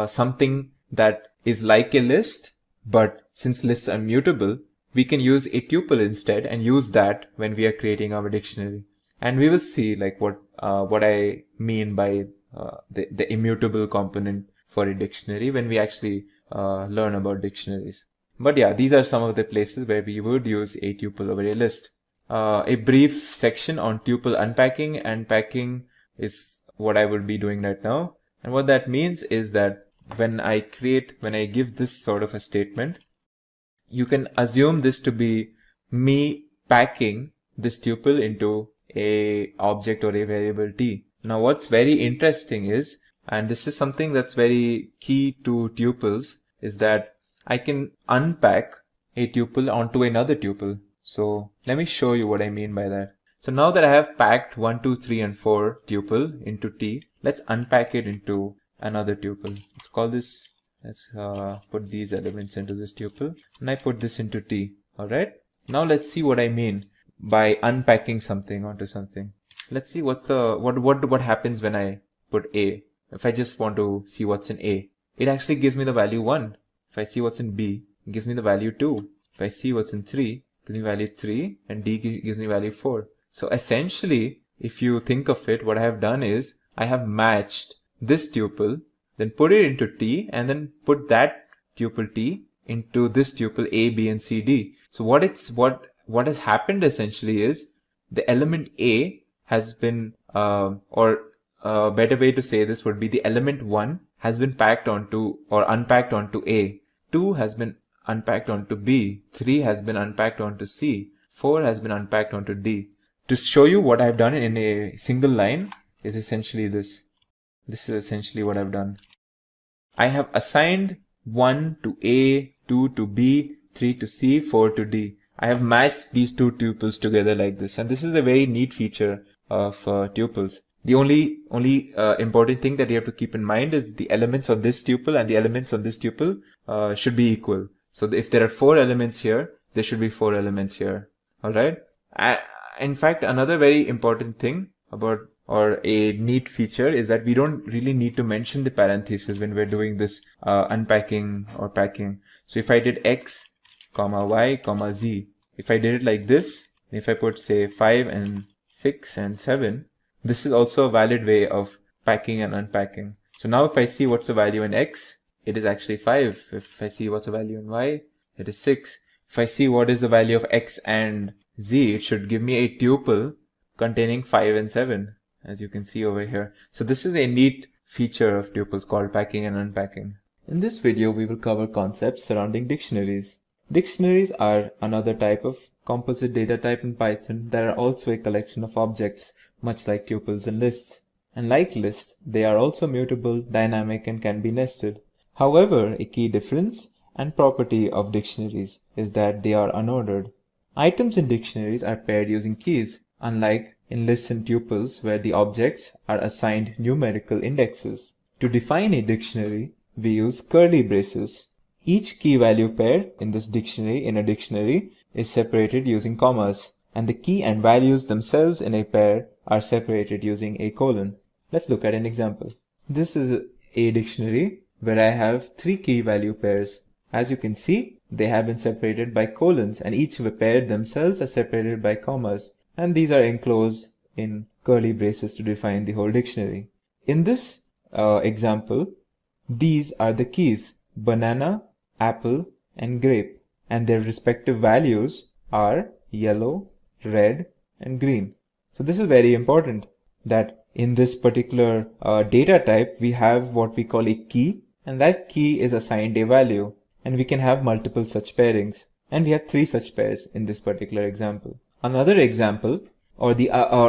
something that is like a list, but since lists are mutable, we can use a tuple instead and use that when we are creating our dictionary. And we will see like what I mean by the immutable component for a dictionary when we actually learn about dictionaries. But yeah, these are some of the places where we would use a tuple over a list. A brief section on tuple unpacking and packing is what I will be doing right now. And what that means is that when I give this sort of a statement, you can assume this to be me packing this tuple into a object or a variable t. Now what's very interesting is, and this is something that's very key to tuples, is that I can unpack a tuple onto another tuple. So let me show you what I mean by that. So now that I have packed 1, 2, 3, and 4 tuple into t, let's unpack it into another tuple. Let's call this, let's put these elements into this tuple, and I put this into t. Alright, now let's see what I mean by unpacking something onto something. Let's see what happens when I put a. If I just want to see what's in a, it actually gives me the value 1. If I see what's in b, it gives me the value 2. If I see what's in 3, gives me value 3, and D gives me value 4. So essentially, if you think of it, what I have done is I have matched this tuple, then put it into T, and then put that tuple T into this tuple A, B, and C, D. So what has happened essentially is the element A has been, or a better way to say this would be the element 1 has been packed onto or unpacked onto A, 2 has been unpacked onto B, 3 has been unpacked onto C, 4 has been unpacked onto D. To show you what I've done in a single line is essentially this. This is essentially what I've done. I have assigned 1 to A, 2 to B, 3 to C, 4 to D. I have matched these two tuples together like this, and this is a very neat feature of tuples. The only important thing that you have to keep in mind is the elements on this tuple and the elements on this tuple should be equal. So if there are 4 elements here, there should be 4 elements here. Alright? In fact, another very important thing about, or a neat feature, is that we don't really need to mention the parentheses when we're doing this unpacking or packing. So if I did X, comma Y, comma Z, if I did it like this, if I put say 5 and 6 and 7, this is also a valid way of packing and unpacking. So now if I see what's the value in X, it is actually 5. If I see what's the value in Y, it is 6. If I see what is the value of X and Z, it should give me a tuple containing 5 and 7, as you can see over here. So this is a neat feature of tuples called packing and unpacking. In this video, we will cover concepts surrounding dictionaries. Dictionaries are another type of composite data type in Python that are also a collection of objects, much like tuples and lists. And like lists, they are also mutable, dynamic, and can be nested. However, a key difference and property of dictionaries is that they are unordered. Items in dictionaries are paired using keys, unlike in lists and tuples where the objects are assigned numerical indexes. To define a dictionary, we use curly braces. Each key value pair in this dictionary in a dictionary is separated using commas, and the key and values themselves in a pair are separated using a colon. Let's look at an example. This is a dictionary where I have 3 key value pairs. As you can see, they have been separated by colons, and each pair themselves are separated by commas, and these are enclosed in curly braces to define the whole dictionary. In this example, these are the keys: banana, apple, and grape, and their respective values are yellow, red, and green. So this is very important, that in this particular data type, we have what we call a key, and that key is assigned a value, and we can have multiple such pairings, and we have 3 such pairs in this particular example. Another example, or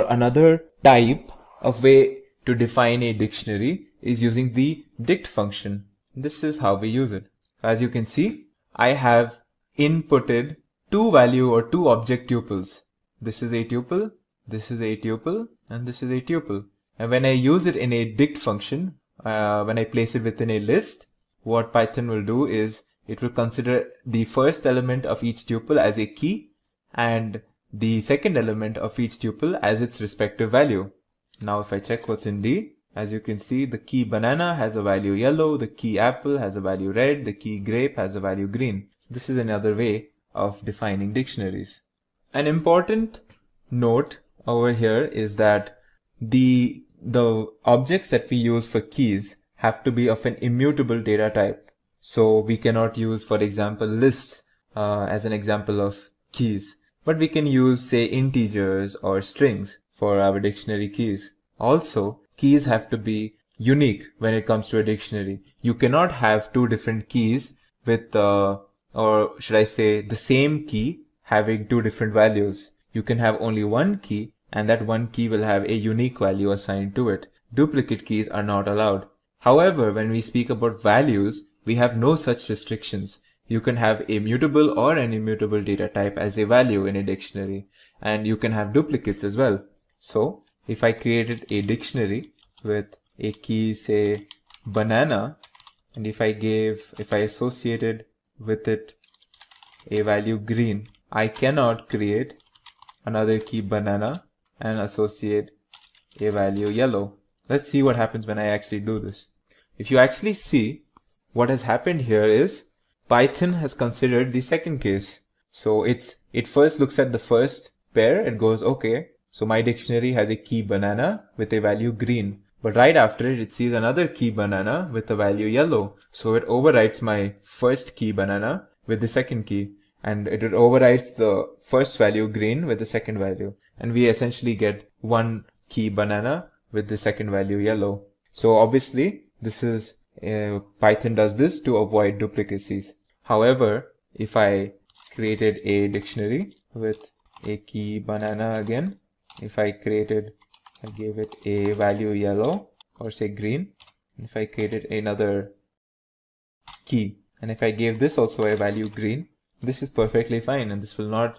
another type of way to define a dictionary is using the dict function. This is how we use it. As you can see, I have inputted 2 value or 2 object tuples. This is a tuple, this is a tuple, and this is a tuple. And when I use it in a dict function, when I place it within a list, what Python will do is it will consider the first element of each tuple as a key and the second element of each tuple as its respective value. Now if I check what's in D, as you can see, the key banana has a value yellow, the key apple has a value red, the key grape has a value green. So this is another way of defining dictionaries. An important note over here is that the objects that we use for keys have to be of an immutable data type. So we cannot use, for example, lists as an example of keys, but we can use, say, integers or strings for our dictionary keys. Also, keys have to be unique when it comes to a dictionary. You cannot have 2 different keys with, or should I say, the same key having 2 different values. You can have only one key, and that one key will have a unique value assigned to it. Duplicate keys are not allowed. However, when we speak about values, we have no such restrictions. You can have a mutable or an immutable data type as a value in a dictionary, and you can have duplicates as well. So, if I created a dictionary with a key, say, banana, and if I associated with it a value green, I cannot create another key banana and associate a value yellow. Let's see what happens when I actually do this. If you actually see, what has happened here is Python has considered the second case. So it first looks at the first pair and goes, okay, so my dictionary has a key banana with a value green. But right after it sees another key banana with a value yellow. So it overwrites my first key banana with the second key. And it overwrites the first value green with the second value. And we essentially get one key banana with the second value yellow. So obviously, this is Python does this to avoid duplicacies. However, if I created a dictionary with a key banana again, if I gave it a value yellow or say green, and if I created another key, and if I gave this also a value green, this is perfectly fine, and this will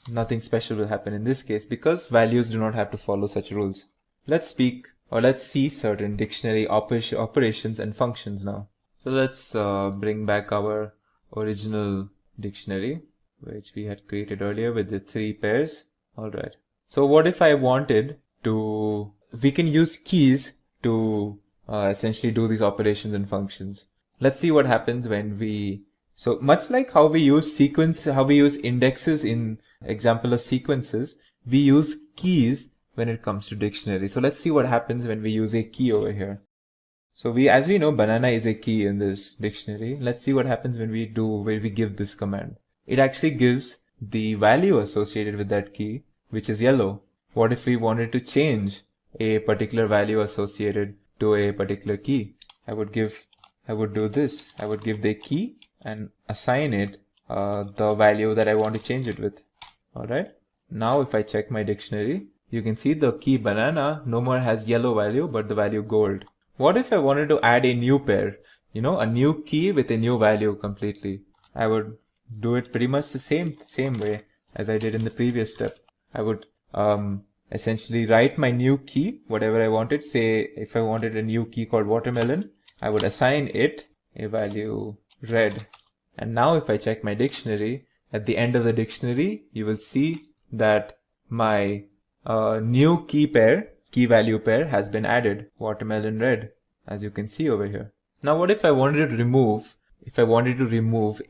nothing special will happen in this case because values do not have to follow such rules. Let's see certain dictionary operations and functions now. So let's bring back our original dictionary, which we had created earlier with the 3 pairs. Alright. So what if I wanted to, we can use keys to essentially do these operations and functions. Let's see what happens when so much like how we use indexes in example of sequences, we use keys when it comes to dictionary. So let's see what happens when we use a key over here. So as we know, banana is a key in this dictionary. Let's see what happens when we give this command. It actually gives the value associated with that key, which is yellow. What if we wanted to change a particular value associated to a particular key? I would do this. I would give the key and assign it the value that I want to change it with. Alright. Now if I check my dictionary, you can see the key banana no more has yellow value, but the value gold. What if I wanted to add a new pair? A new key with a new value completely. I would do it pretty much the same way as I did in the previous step. I would essentially write my new key, whatever I wanted. Say if I wanted a new key called watermelon, I would assign it a value red. And now if I check my dictionary, at the end of the dictionary, you will see that my new key value pair has been added, watermelon red, as you can see over here. Now what if I wanted to remove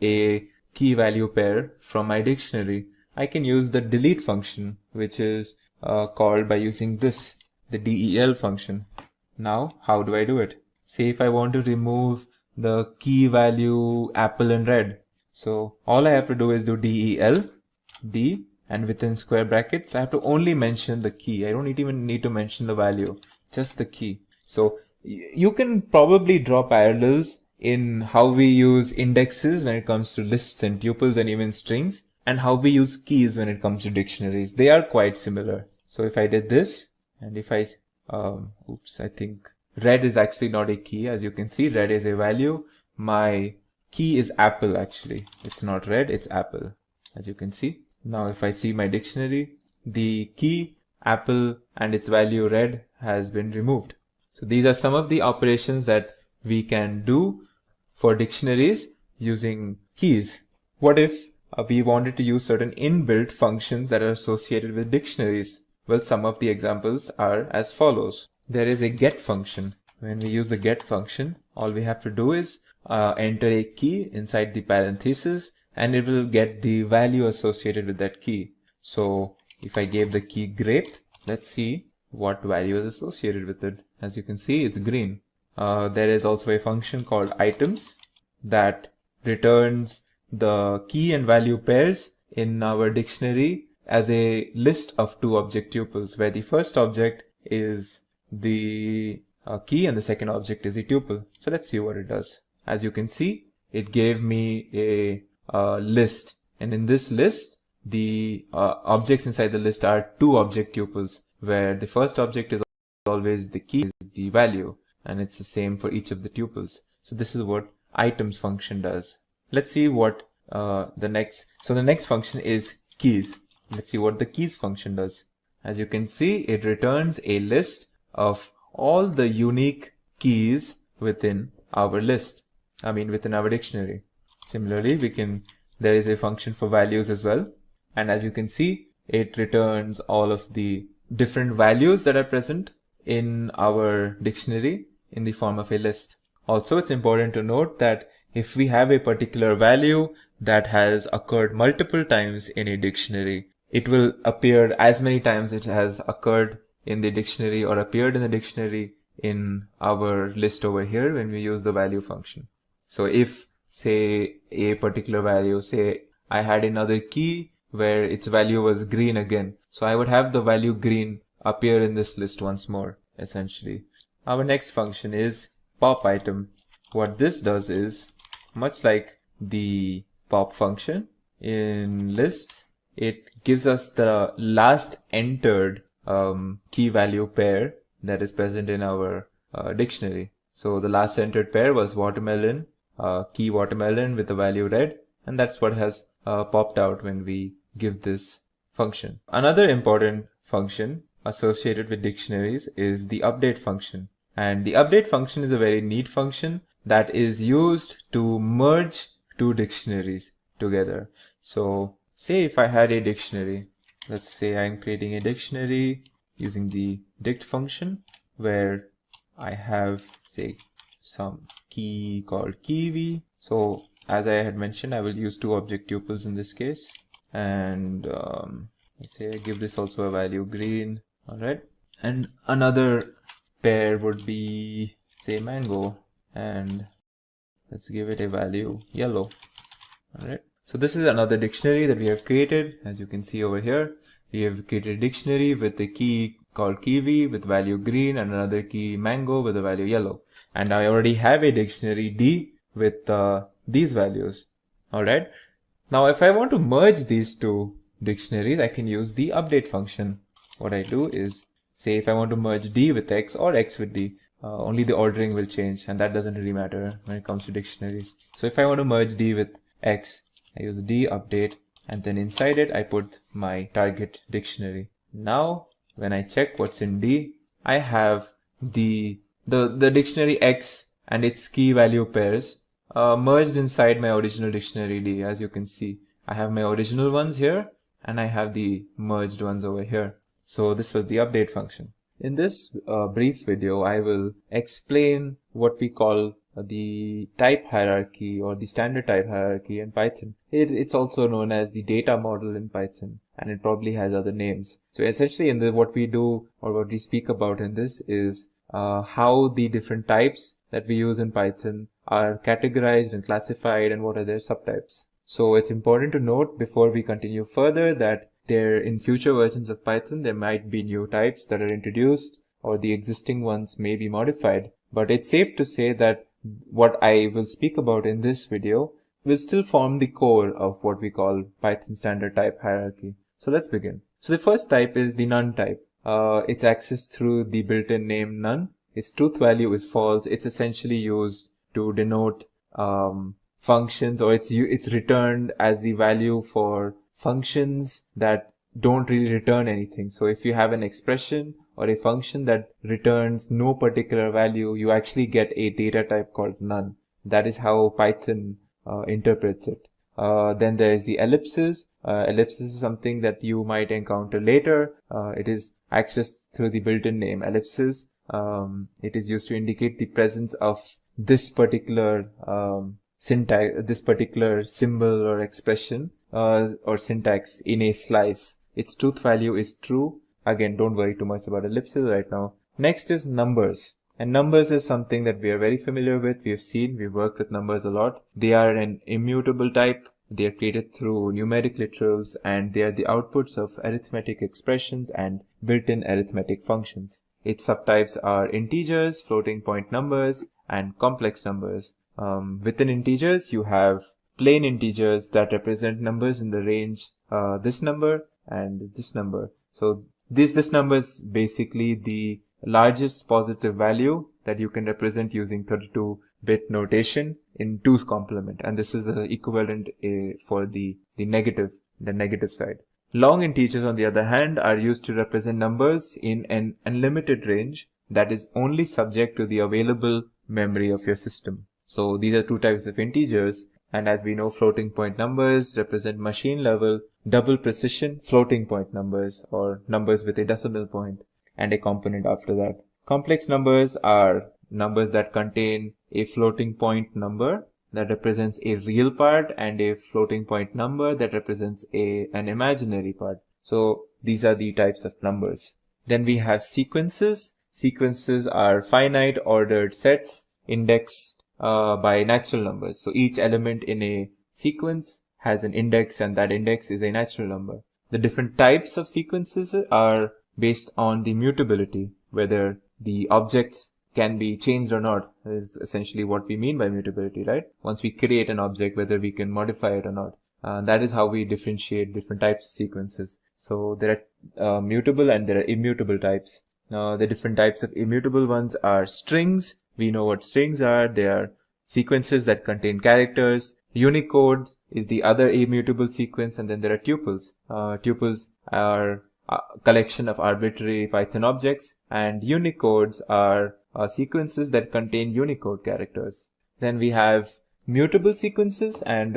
a key value pair from my dictionary? I can use the delete function, which is called by using the del function. Now how do I do it? Say if I want to remove the key value apple and red. So all I have to do is do del, and within square brackets, I have to only mention the key. I don't even need to mention the value, just the key. So you can probably draw parallels in how we use indexes when it comes to lists and tuples and even strings, and how we use keys when it comes to dictionaries. They are quite similar. So if I did this, and if I, I think red is actually not a key. As you can see, red is a value. My key is apple actually. It's not red, it's apple, as you can see. Now if I see my dictionary, the key apple and its value red has been removed. So these are some of the operations that we can do for dictionaries using keys. What if we wanted to use certain inbuilt functions that are associated with dictionaries? Well, some of the examples are as follows. There is a get function. When we use the get function, all we have to do is enter a key inside the parenthesis, and it will get the value associated with that key. So if I gave the key grape, let's see what value is associated with it. As you can see, it's green. There is also a function called items that returns the key and value pairs in our dictionary as a list of 2 object tuples, where the first object is the key and the second object is a tuple. So let's see what it does. As you can see, it gave me a list, and in this list, the objects inside the list are 2 object tuples, where the first object is always the key, is the value, and it's the same for each of the tuples. So this is what items function does. Let's see what the next function is keys. Let's see what the keys function does. As you can see, it returns a list of all the unique keys within our list. Within our dictionary. Similarly, there is a function for values as well. And as you can see, it returns all of the different values that are present in our dictionary in the form of a list. Also, it's important to note that if we have a particular value that has occurred multiple times in a dictionary, it will appear as many times it has occurred in the dictionary or appeared in the dictionary in our list over here when we use the value function. So if, say, a particular value, say I had another key where its value was green again, so I would have the value green appear in this list once more, essentially. Our next function is pop item. What this does is, much like the pop function in lists, it gives us the last entered key value pair that is present in our dictionary. So the last entered pair was watermelon, key watermelon with the value red, and that's what has popped out when we give this function. Another important function associated with dictionaries is the update function. And the update function is a very neat function that is used to merge two dictionaries together. So say if I had a dictionary, let's say I'm creating a dictionary using the dict function where I have, say, some key called kiwi. So as I had mentioned, I will use two object tuples in this case. And let's say I give this also a value green. All right. And another pair would be, say, mango, and let's give it a value yellow. All right. So this is another dictionary that we have created. As you can see over here, we have created a dictionary with a key called kiwi with value green and another key mango with a value yellow. And I already have a dictionary D with these values. All right. Now, if I want to merge these two dictionaries, I can use the update function. What I do is, say if I want to merge D with X or X with D, only the ordering will change, and that doesn't really matter when it comes to dictionaries. So if I want to merge D with X, I use D update, and then inside it I put my target dictionary. Now when I check what's in D, I have the dictionary X and its key value pairs merged inside my original dictionary D. As you can see, I have my original ones here and I have the merged ones over here. So this was the update function. In this brief video, I will explain what we call the type hierarchy or the standard type hierarchy in Python. It's also known as the data model in Python, and it probably has other names. So essentially what we do or what we speak about in this is how the different types that we use in Python are categorized and classified and what are their subtypes. So it's important to note before we continue further that in future versions of Python, there might be new types that are introduced or the existing ones may be modified. But it's safe to say that what I will speak about in this video will still form the core of what we call Python standard type hierarchy. So let's begin. So the first type is the none type. It's accessed through the built-in name none. Its truth value is false. It's essentially used to denote functions, or it's returned as the value for functions that don't really return anything. So if you have an expression or a function that returns no particular value, you actually get a data type called none. That is how Python interprets it. Then there is the ellipsis. Ellipsis is something that you might encounter later. It is accessed through the built-in name ellipsis. It is used to indicate the presence of this particular syntax, this particular symbol or expression or syntax in a slice. Its truth value is true. Again, don't worry too much about ellipses right now. Next is numbers. And numbers is something that we are very familiar with. We've worked with numbers a lot. They are an immutable type. They are created through numeric literals, and they are the outputs of arithmetic expressions and built-in arithmetic functions. Its subtypes are integers, floating point numbers, and complex numbers. Within integers, you have plain integers that represent numbers in the range this number and this number. So this number is basically the largest positive value that you can represent using 32-bit notation in 2's complement, and this is the equivalent for the negative side. Long integers, on the other hand, are used to represent numbers in an unlimited range that is only subject to the available memory of your system. So these are two types of integers, and as we know, floating point numbers represent machine level double precision floating point numbers, or numbers with a decimal point and a component after that. Complex numbers are numbers that contain a floating point number that represents a real part and a floating point number that represents an imaginary part. So these are the types of numbers. Then we have sequences. Sequences are finite ordered sets indexed by natural numbers. So each element in a sequence has an index, and that index is a natural number. The different types of sequences are based on the mutability, whether the objects can be changed or not is essentially what we mean by mutability, right? Once we create an object, whether we can modify it or not. That is how we differentiate different types of sequences. So there are mutable and there are immutable types. The different types of immutable ones are strings. We know what strings are. They are sequences that contain characters. Unicode is the other immutable sequence, and then there are tuples. Tuples are a collection of arbitrary Python objects, and unicodes are sequences that contain Unicode characters. Then we have mutable sequences, and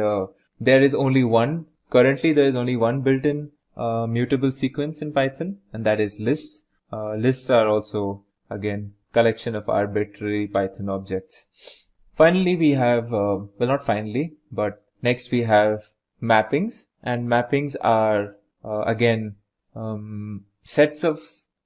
there is only one. Currently, there is only one built-in mutable sequence in Python, and that is lists. Lists are also, again, collection of arbitrary Python objects. Finally, we have, well, not finally, but next we have mappings, and mappings are, again, sets of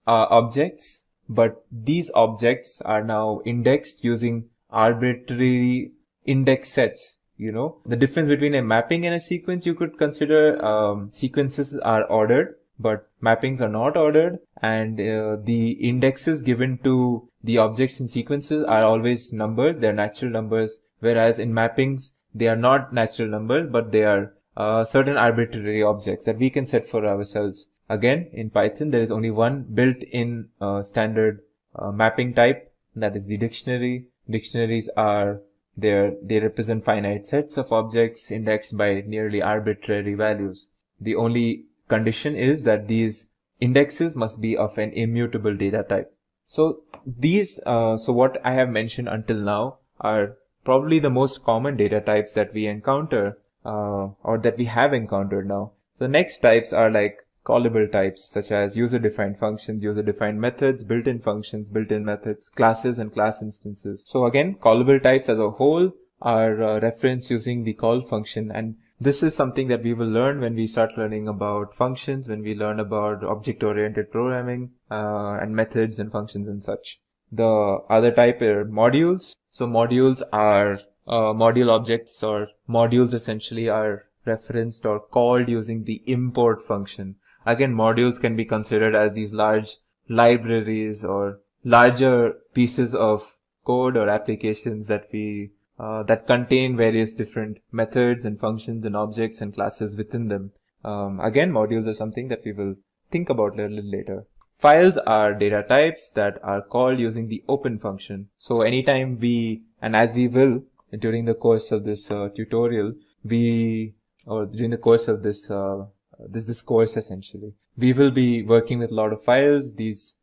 objects, but these objects are now indexed using arbitrary index sets. You know, the difference between a mapping and a sequence, you could consider sequences are ordered, but mappings are not ordered, and the indexes given to the objects in sequences are always numbers. They're natural numbers, whereas in mappings, they are not natural numbers, but they are certain arbitrary objects that we can set for ourselves. Again, in Python, there is only one built-in standard mapping type, that is the dictionary. Dictionaries are they represent finite sets of objects indexed by nearly arbitrary values. The only condition is that these indexes must be of an immutable data type. So these, so what I have mentioned until now are probably the most common data types that we encounter, or that we have encountered now. The next types are like callable types, such as user-defined functions, user-defined methods, built-in functions, built-in methods, classes, and class instances. So again, callable types as a whole are referenced using the call function, and this is something that we will learn when we start learning about functions, when we learn about object-oriented programming, and methods and functions and such. The other type are modules. So modules are module objects, or modules essentially are referenced or called using the import function. Again, modules can be considered as these large libraries or larger pieces of code or applications that we that contain various different methods and functions and objects and classes within them. Again, modules are something that we will think about a little later. Files are data types that are called using the open function. So anytime we, and as we will during the course of this tutorial, during the course of this course essentially, we will be working with a lot of files.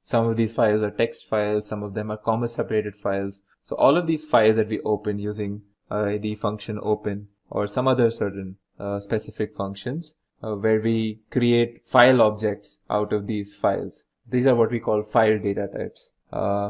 Some of these files are text files, some of them are comma separated files. So all of these files that we open using the function open or some other certain specific functions, where we create file objects out of these files. These are what we call file data types.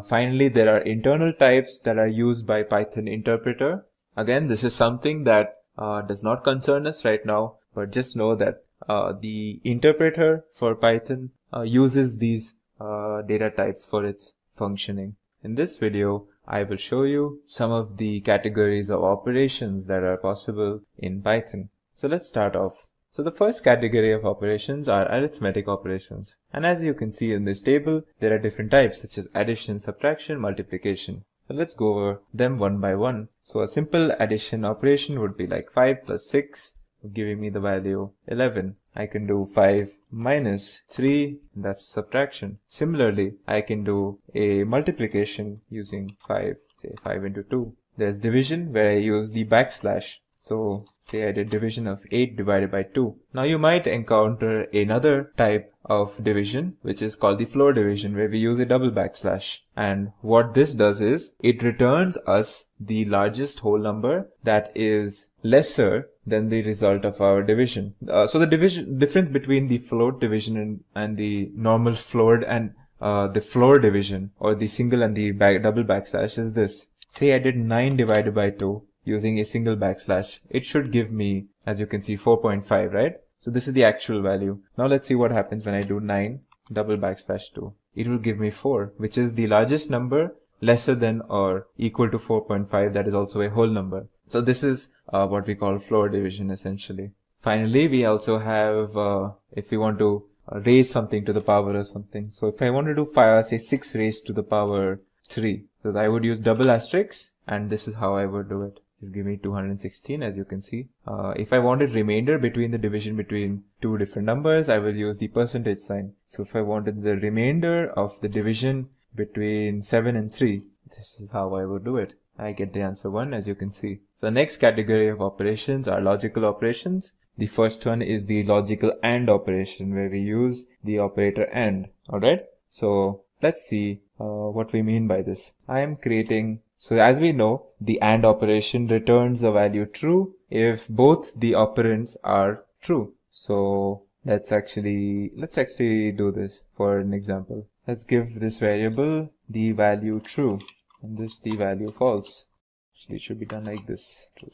Finally, there are internal types that are used by Python interpreter. Again, this is something that does not concern us right now, but just know that the interpreter for Python uses these data types for its functioning. In this video, I will show you some of the categories of operations that are possible in Python. So let's start off. So the first category of operations are arithmetic operations. And as you can see in this table, there are different types such as addition, subtraction, multiplication. So let's go over them one by one. So a simple addition operation would be like 5 plus 6, giving me the value 11. I can do 5 minus 3, that's subtraction. Similarly, I can do a multiplication using 5, say 5 into 2. There's division where I use the backslash. So say I did division of 8 divided by 2. Now you might encounter another type of division, which is called the floor division, where we use a double backslash. And what this does is it returns us the largest whole number that is lesser than the result of our division. So the difference between the float division and the normal floored and the floor division, or the single and the double backslash, is this. Say I did 9 divided by 2. using a single backslash, it should give me, as you can see, 4.5, right? So this is the actual value. Now let's see what happens when I do 9 double backslash 2. It will give me 4, which is the largest number lesser than or equal to 4.5. That is also a whole number. So this is what we call floor division essentially. Finally, we also have, if we want to raise something to the power of something. So if I want to do say 6 raised to the power 3, so I would use double asterisk, and this is how I would do it. It will give me 216, as you can see. If I wanted remainder between the division between two different numbers, I will use the percentage sign. So if I wanted the remainder of the division between 7 and 3, this is how I would do it. I get the answer 1, as you can see. So the next category of operations are logical operations. The first one is the logical AND operation, where we use the operator AND. Alright, so let's see what we mean by this. I am creating, so as we know, the AND operation returns the value true if both the operands are true. So let's actually do this for an example. Let's give this variable the value true and this the value false. Actually, it should be done like this, true,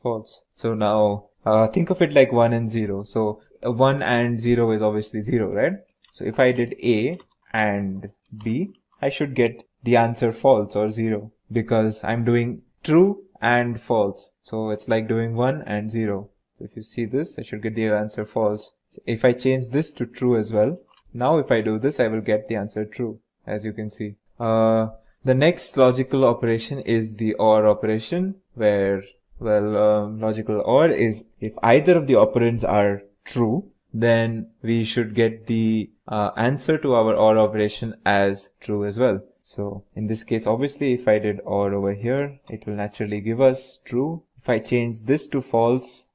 false. So now think of it like 1 and 0. So 1 and 0 is obviously 0, right? So if I did A and B, I should get the answer false or 0, because I'm doing true and false. So it's like doing 1 and 0. So if you see this, I should get the answer false. If I change this to true as well, now if I do this, I will get the answer true, as you can see. The next logical operation is the OR operation, where, logical OR is if either of the operands are true, then we should get the answer to our OR operation as true as well. So in this case, obviously, if I did OR over here, it will naturally give us true. If I change this to false,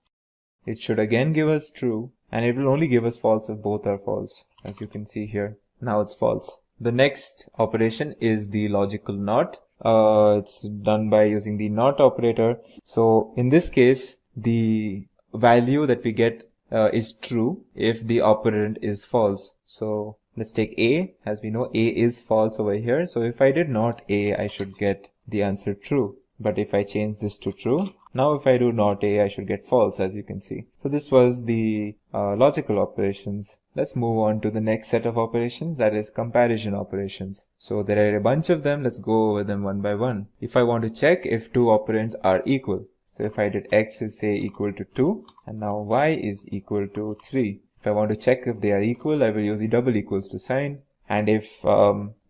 it should again give us true, and it will only give us false if both are false, as you can see here. Now it's false. The next operation is the logical NOT. It's done by using the NOT operator. So in this case, the value that we get is true if the operand is false. So let's take A. As we know, A is false over here. So if I did not A, I should get the answer true. But if I change this to true, now if I do not A, I should get false, as you can see. So this was the logical operations. Let's move on to the next set of operations, that is comparison operations. So there are a bunch of them. Let's go over them one by one. If I want to check if two operands are equal, so if I did x is say equal to 2 and now y is equal to 3. If I want to check if they are equal, I will use the double equals to sign. And if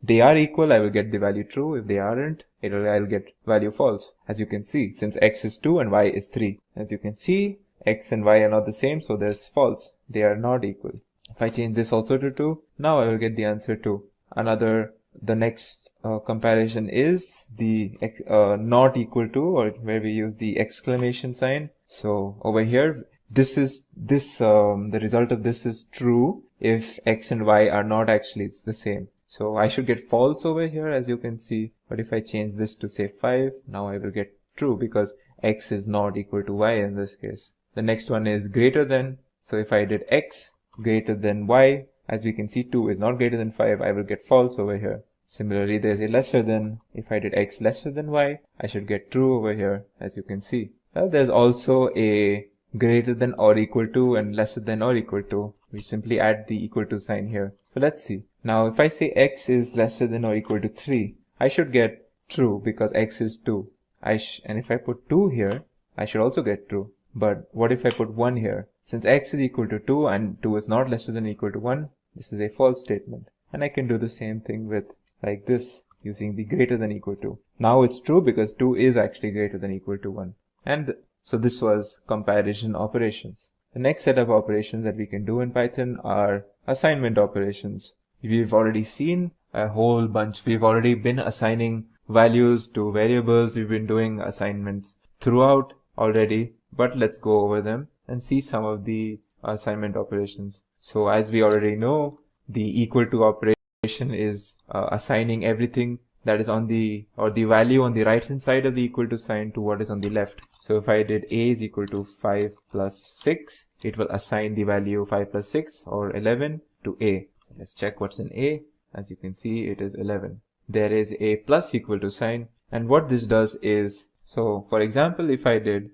they are equal, I will get the value true. If they aren't, I'll get value false, as you can see, since x is 2 and y is 3. As you can see, x and y are not the same, so there's false. They are not equal. If I change this also to 2, now I will get the answer 2. The next comparison is the not equal to, or where we use the exclamation sign. So over here, the result of this is true if x and y are not actually the same. So I should get false over here, as you can see. But if I change this to say 5, now I will get true because x is not equal to y in this case. The next one is greater than. So if I did x greater than y, as we can see 2 is not greater than 5, I will get false over here. Similarly, there's a lesser than. If I did x lesser than y, I should get true over here, as you can see. There's also a greater than or equal to and lesser than or equal to. We simply add the equal to sign here. So let's see. Now if I say x is lesser than or equal to 3, I should get true because x is 2. And if I put 2 here, I should also get true. But what if I put 1 here? Since x is equal to 2 and 2 is not lesser than or equal to 1, this is a false statement. And I can do the same thing with like this, using the greater than equal to. Now it's true because 2 is actually greater than equal to 1. And so this was comparison operations. The next set of operations that we can do in Python are assignment operations. We've already seen a whole bunch. We've already been assigning values to variables. We've been doing assignments throughout already, but let's go over them and see some of the assignment operations. So as we already know, the equal to operation is assigning everything that is on the value on the right hand side of the equal to sign to what is on the left. So if I did a is equal to 5 plus 6, it will assign the value 5 plus 6 or 11 to a. Let's check what's in a. As you can see, it is 11. There is a plus equal to sign, and what this does is, So for example, if I did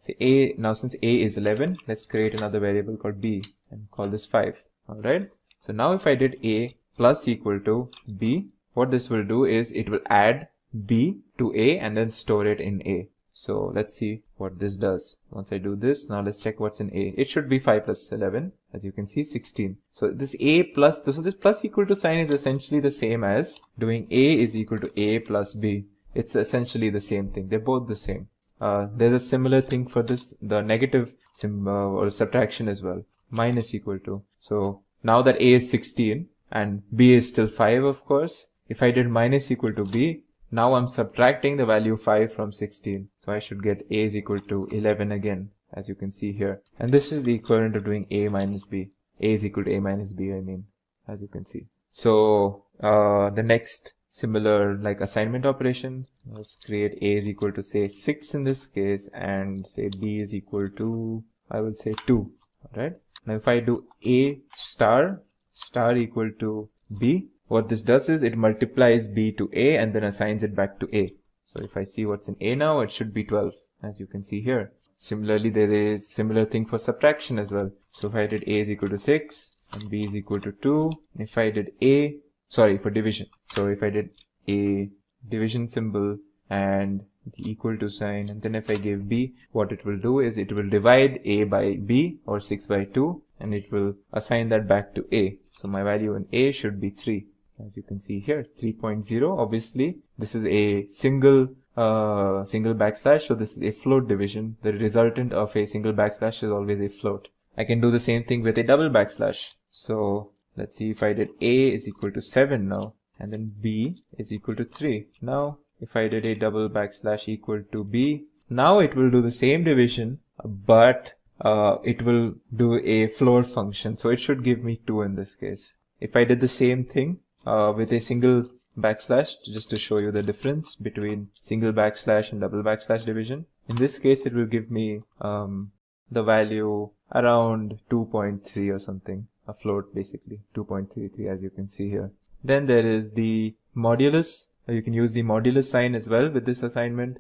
say a, now since a is 11, let's create another variable called b and call this 5. Alright, so now if I did a plus equal to b, what this will do is it will add b to a and then store it in a. So let's see what this does. Once I do this, now let's check what's in a. It should be 5 plus 11, as you can see, 16. So this a plus, so this plus equal to sign is essentially the same as doing a is equal to a plus b. It's essentially the same thing. They're both the same. There's a similar thing for this, the negative or subtraction as well. Minus equal to. So now that a is 16 and b is still 5, of course, if I did minus equal to b, now I'm subtracting the value 5 from 16. So I should get a is equal to 11 again, as you can see here. And this is the equivalent of doing a minus b. A is equal to a minus b, I mean, as you can see. So the next similar like assignment operation, let's create a is equal to say 6 in this case, and say b is equal to, I will say 2. Alright. Now if I do a star equal to b, what this does is it multiplies b to a and then assigns it back to a. So if I see what's in a now, it should be 12, as you can see here. Similarly, there is similar thing for subtraction as well. So if I did a is equal to 6 and b is equal to 2, if I did for division. So if I did a division symbol and the equal to sign, and then if I give b, what it will do is it will divide a by b, or 6 by 2, and it will assign that back to a. So my value in a should be 3, as you can see here, 3.0. Obviously, this is a single backslash, so this is a float division. The resultant of a single backslash is always a float. I can do the same thing with a double backslash. So let's see if I did a is equal to 7 now, and then b is equal to 3. Now if I did a double backslash equal to b, now it will do the same division, but it will do a float function. So it should give me 2 in this case. If I did the same thing with a single backslash, just to show you the difference between single backslash and double backslash division, in this case it will give me the value around 2.3 or something, a float basically, 2.33, as you can see here. Then there is the modulus. You can use the modulus sign as well with this assignment.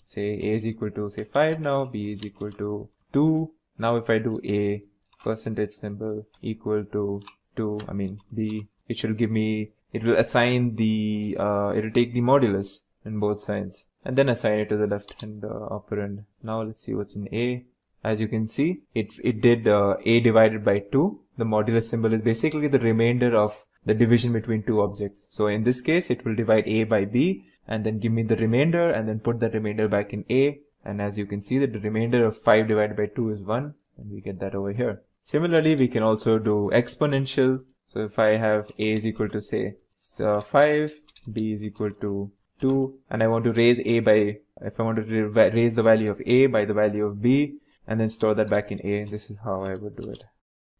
Say a is equal to say 5 now, b is equal to 2. Now if I do a percentage symbol equal to 2, I mean b, it should give me, it will assign the, it will take the modulus in both sides and then assign it to the left hand operand. Now let's see what's in a. As you can see, it did a divided by 2. The modulus symbol is basically the remainder of the division between two objects. So in this case, it will divide a by b and then give me the remainder and then put that remainder back in a. And as you can see that the remainder of 5 divided by 2 is 1, and we get that over here. Similarly, we can also do exponential. So if I have a is equal to say 5, b is equal to 2, and I want to raise a by, if I want to raise the value of a by the value of b and then store that back in a, this is how I would do it.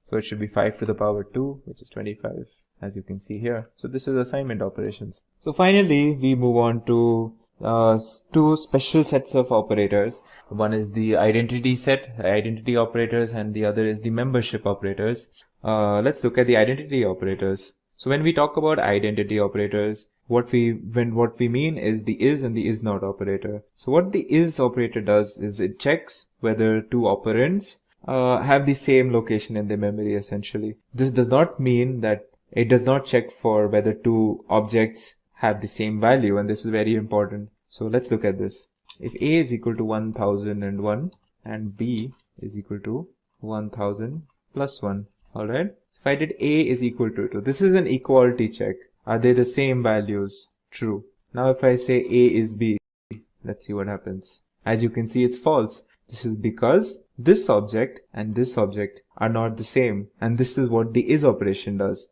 So it should be 5 to the power 2, which is 25, as you can see here. So this is assignment operations. So finally, we move on to two special sets of operators. One is the identity set, identity operators, and the other is the membership operators. Let's look at the identity operators. So when we talk about identity operators, what we mean is the is and the is not operator. So what the is operator does is it checks whether two operands have the same location in the memory essentially. This does not mean that it does not check for whether two objects have the same value, and this is very important. So let's look at this. If a is equal to 1001 and b is equal to 1000 plus 1, alright? If I did a is equal to 2, this is an equality check. Are they the same values? True. Now if I say a is b, let's see what happens. As you can see, it's false. This is because this object and this object are not the same, and this is what the is operation does.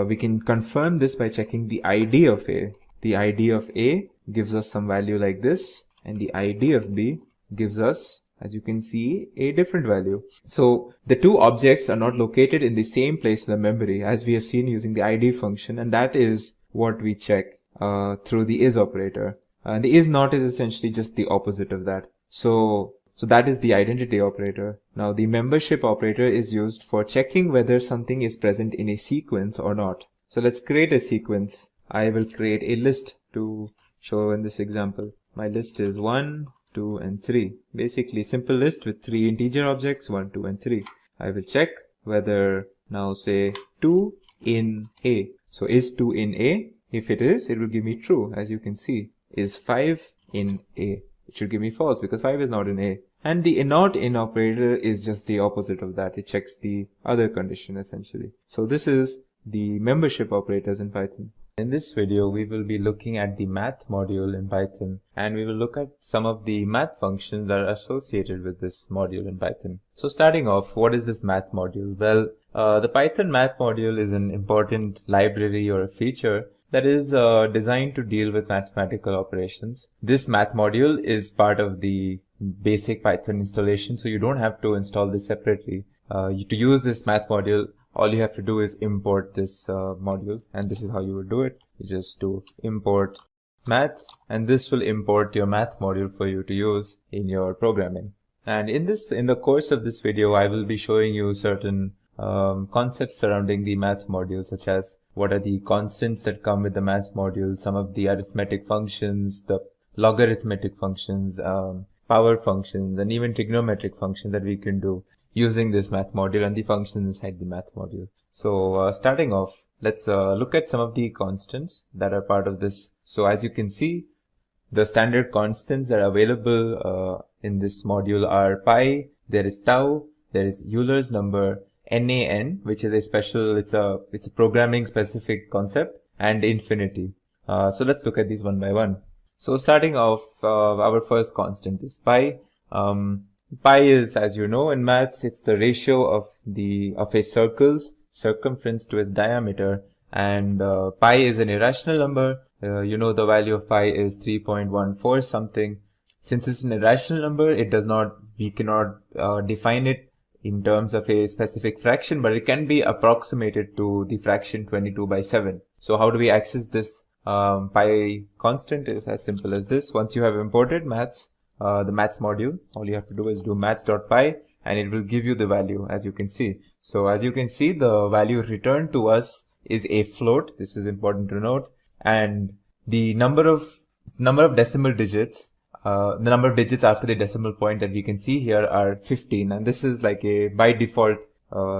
We can confirm this by checking the ID of a. The ID of a gives us some value like this, and the ID of b gives us, as you can see, a different value. So the two objects are not located in the same place in the memory, as we have seen using the ID function, and that is what we check through the is operator. And the is not is essentially just the opposite of that. So that is the identity operator. Now the membership operator is used for checking whether something is present in a sequence or not. So let's create a sequence. I will create a list to show in this example. my list is 1, 2, and 3. Basically, simple list with 3 integer objects, 1, 2, and 3. I will check whether, now say 2 in A. So is 2 in A? If it is, it will give me true, as you can see. Is 5 in A? It should give me false because 5 is not in A. And the not in operator is just the opposite of that. It checks the other condition essentially. So this is the membership operators in Python. In this video, we will be looking at the math module in Python, and we will look at some of the math functions that are associated with this module in Python. So starting off, what is this math module? Well, the Python math module is an important library or a feature that is designed to deal with mathematical operations. This math module is part of the basic Python installation, so you don't have to install this separately. To use this math module, all you have to do is import this module, and this is how you would do it. You just do import math, and this will import your math module for you to use in your programming. And in the course of this video, I will be showing you certain concepts surrounding the math module, such as what are the constants that come with the math module, some of the arithmetic functions, the logarithmic functions, power functions, and even trigonometric functions that we can do using this math module and the functions inside the math module. So starting off, let's look at some of the constants that are part of this. So as you can see, the standard constants that are available in this module are pi, there is tau, there is Euler's number, NaN, which is a special, it's a programming specific concept, and infinity. So let's look at these one by one. So starting off, our first constant is pi. Pi is, as you know, in maths, it's the ratio of a circle's circumference to its diameter, and pi is an irrational number. You know the value of pi is 3.14 something. Since it's an irrational number, we cannot define it in terms of a specific fraction, but it can be approximated to the fraction 22 by 7. So how do we access this? Pi constant is as simple as this. Once you have imported maths, the maths module, all you have to do is do maths.py, and it will give you the value, as you can see. So as you can see, the value returned to us is a float. This is important to note. And the number of decimal digits, the number of digits after the decimal point that we can see here are 15. And this is like a by default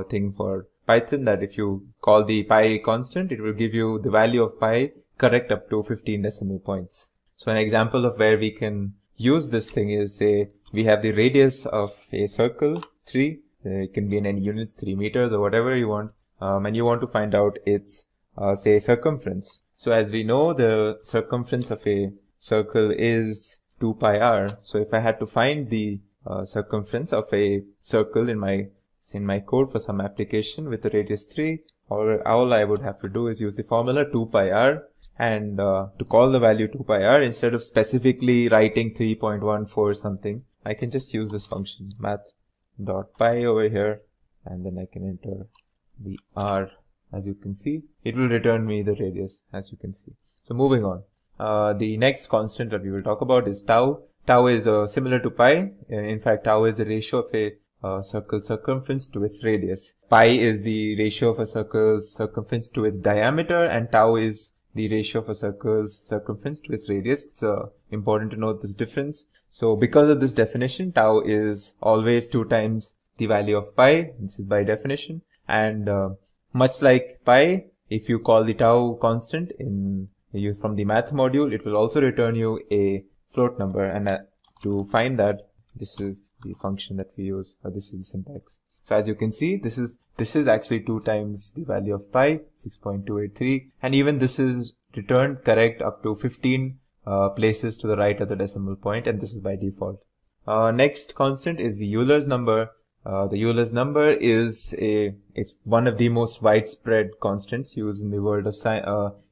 thing for Python, that if you call the pi constant, it will give you the value of pi correct up to 15 decimal points. So an example of where we can use this thing is, say we have the radius of a circle 3, it can be in any units, 3 meters or whatever you want, and you want to find out its say circumference. So as we know, the circumference of a circle is 2 pi r. So if I had to find the circumference of a circle in my code for some application with the radius 3, all I would have to do is use the formula 2 pi r. And to call the value 2 pi r, instead of specifically writing 3.14 something, I can just use this function math.py over here, and then I can enter the r. As you can see, it will return me the radius, as you can see. So moving on, the next constant that we will talk about is tau. Tau is similar to pi. In fact, tau is the ratio of a circle's circumference to its radius. Pi is the ratio of a circle's circumference to its diameter, and tau is the ratio of a circle's circumference to its radius. It's important to note this difference. So because of this definition, tau is always 2 times the value of pi. This is by definition. And much like pi, if you call the tau constant from the math module, it will also return you a float number. And to find that, this is the function that we use, or this is the syntax. So as you can see, this is actually 2 times the value of pi, 6.283, and even this is returned correct up to 15 places to the right of the decimal point, and this is by default. Next constant is the Euler's number. The Euler's number is it's one of the most widespread constants used in the world of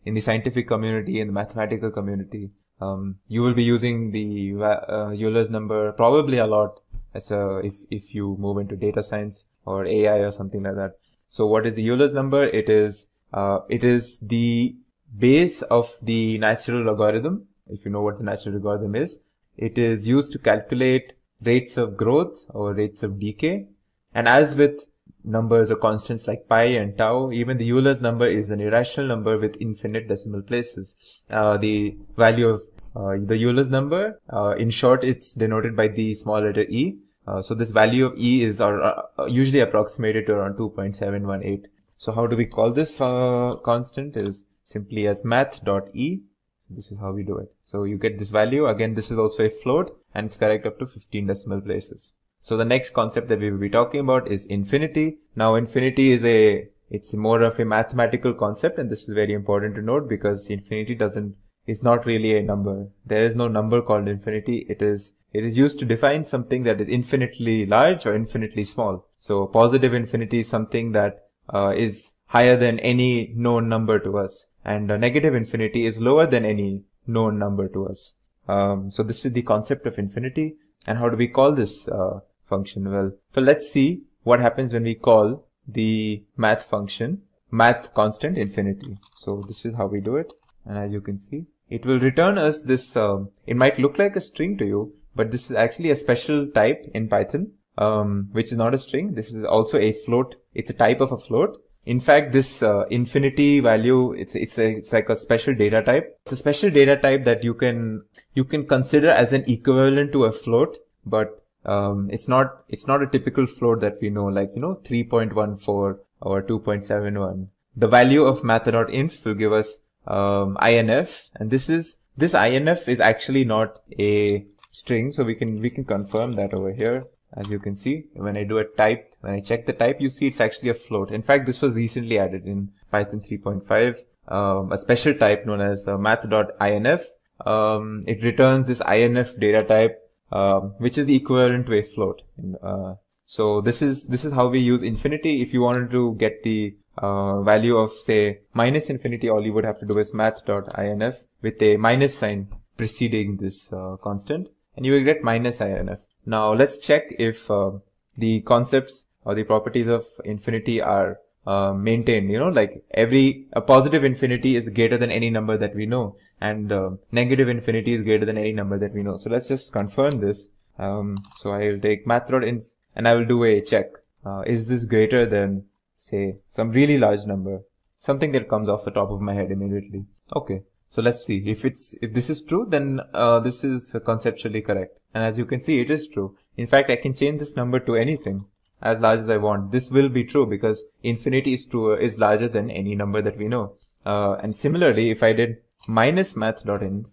in the scientific community, in the mathematical community. You will be using the Euler's number probably a lot as if you move into data science or AI or something like that. So what is the Euler's number? It is the base of the natural logarithm. If you know what the natural logarithm is, it is used to calculate rates of growth or rates of decay. And as with numbers or constants like pi and tau, even the Euler's number is an irrational number with infinite decimal places. The value of the Euler's number. In short, it's denoted by the small letter e. So this value of e is usually approximated to around 2.718. So how do we call this constant? Is simply as math.e. This is how we do it. So you get this value. Again, this is also a float and it's correct up to 15 decimal places. So the next concept that we will be talking about is infinity. Now infinity is it's more of a mathematical concept, and this is very important to note because infinity is not really a number. There is no number called infinity. It is used to define something that is infinitely large or infinitely small. So positive infinity is something that is higher than any known number to us, and negative infinity is lower than any known number to us. So this is the concept of infinity. And how do we call this function? Well, so let's see what happens when we call the math function, math constant infinity. So this is how we do it. And as you can see, it will return us this, it might look like a string to you, but this is actually a special type in Python, which is not a string. This is also a float. It's a type of a float. In fact, this infinity value, it's like a special data type. It's a special data type that you can consider as an equivalent to a float, but it's not a typical float that we know, like 3.14 or 2.71. The value of math.inf will give us INF, and this INF is actually not a string, so we can confirm that over here. As you can see, when I check the type, you see it's actually a float. In fact, this was recently added in Python 3.5, a special type known as math.inf. It returns this INF data type, which is the equivalent to a float. So this is how we use infinity. If you wanted to get the value of, say, minus infinity, all you would have to do is math.inf with a minus sign preceding this constant, and you will get minus inf. Now let's check if the concepts or the properties of infinity are maintained. Like a positive infinity is greater than any number that we know, and negative infinity is greater than any number that we know. So let's just confirm this. So I will take math.inf and I will do a check. Is this greater than, say, some really large number? Something that comes off the top of my head immediately. Okay. So let's see if this is true, then this is conceptually correct. And as you can see, it is true. In fact, I can change this number to anything as large as I want. This will be true because infinity is larger than any number that we know. And similarly, if I did minus math.inf,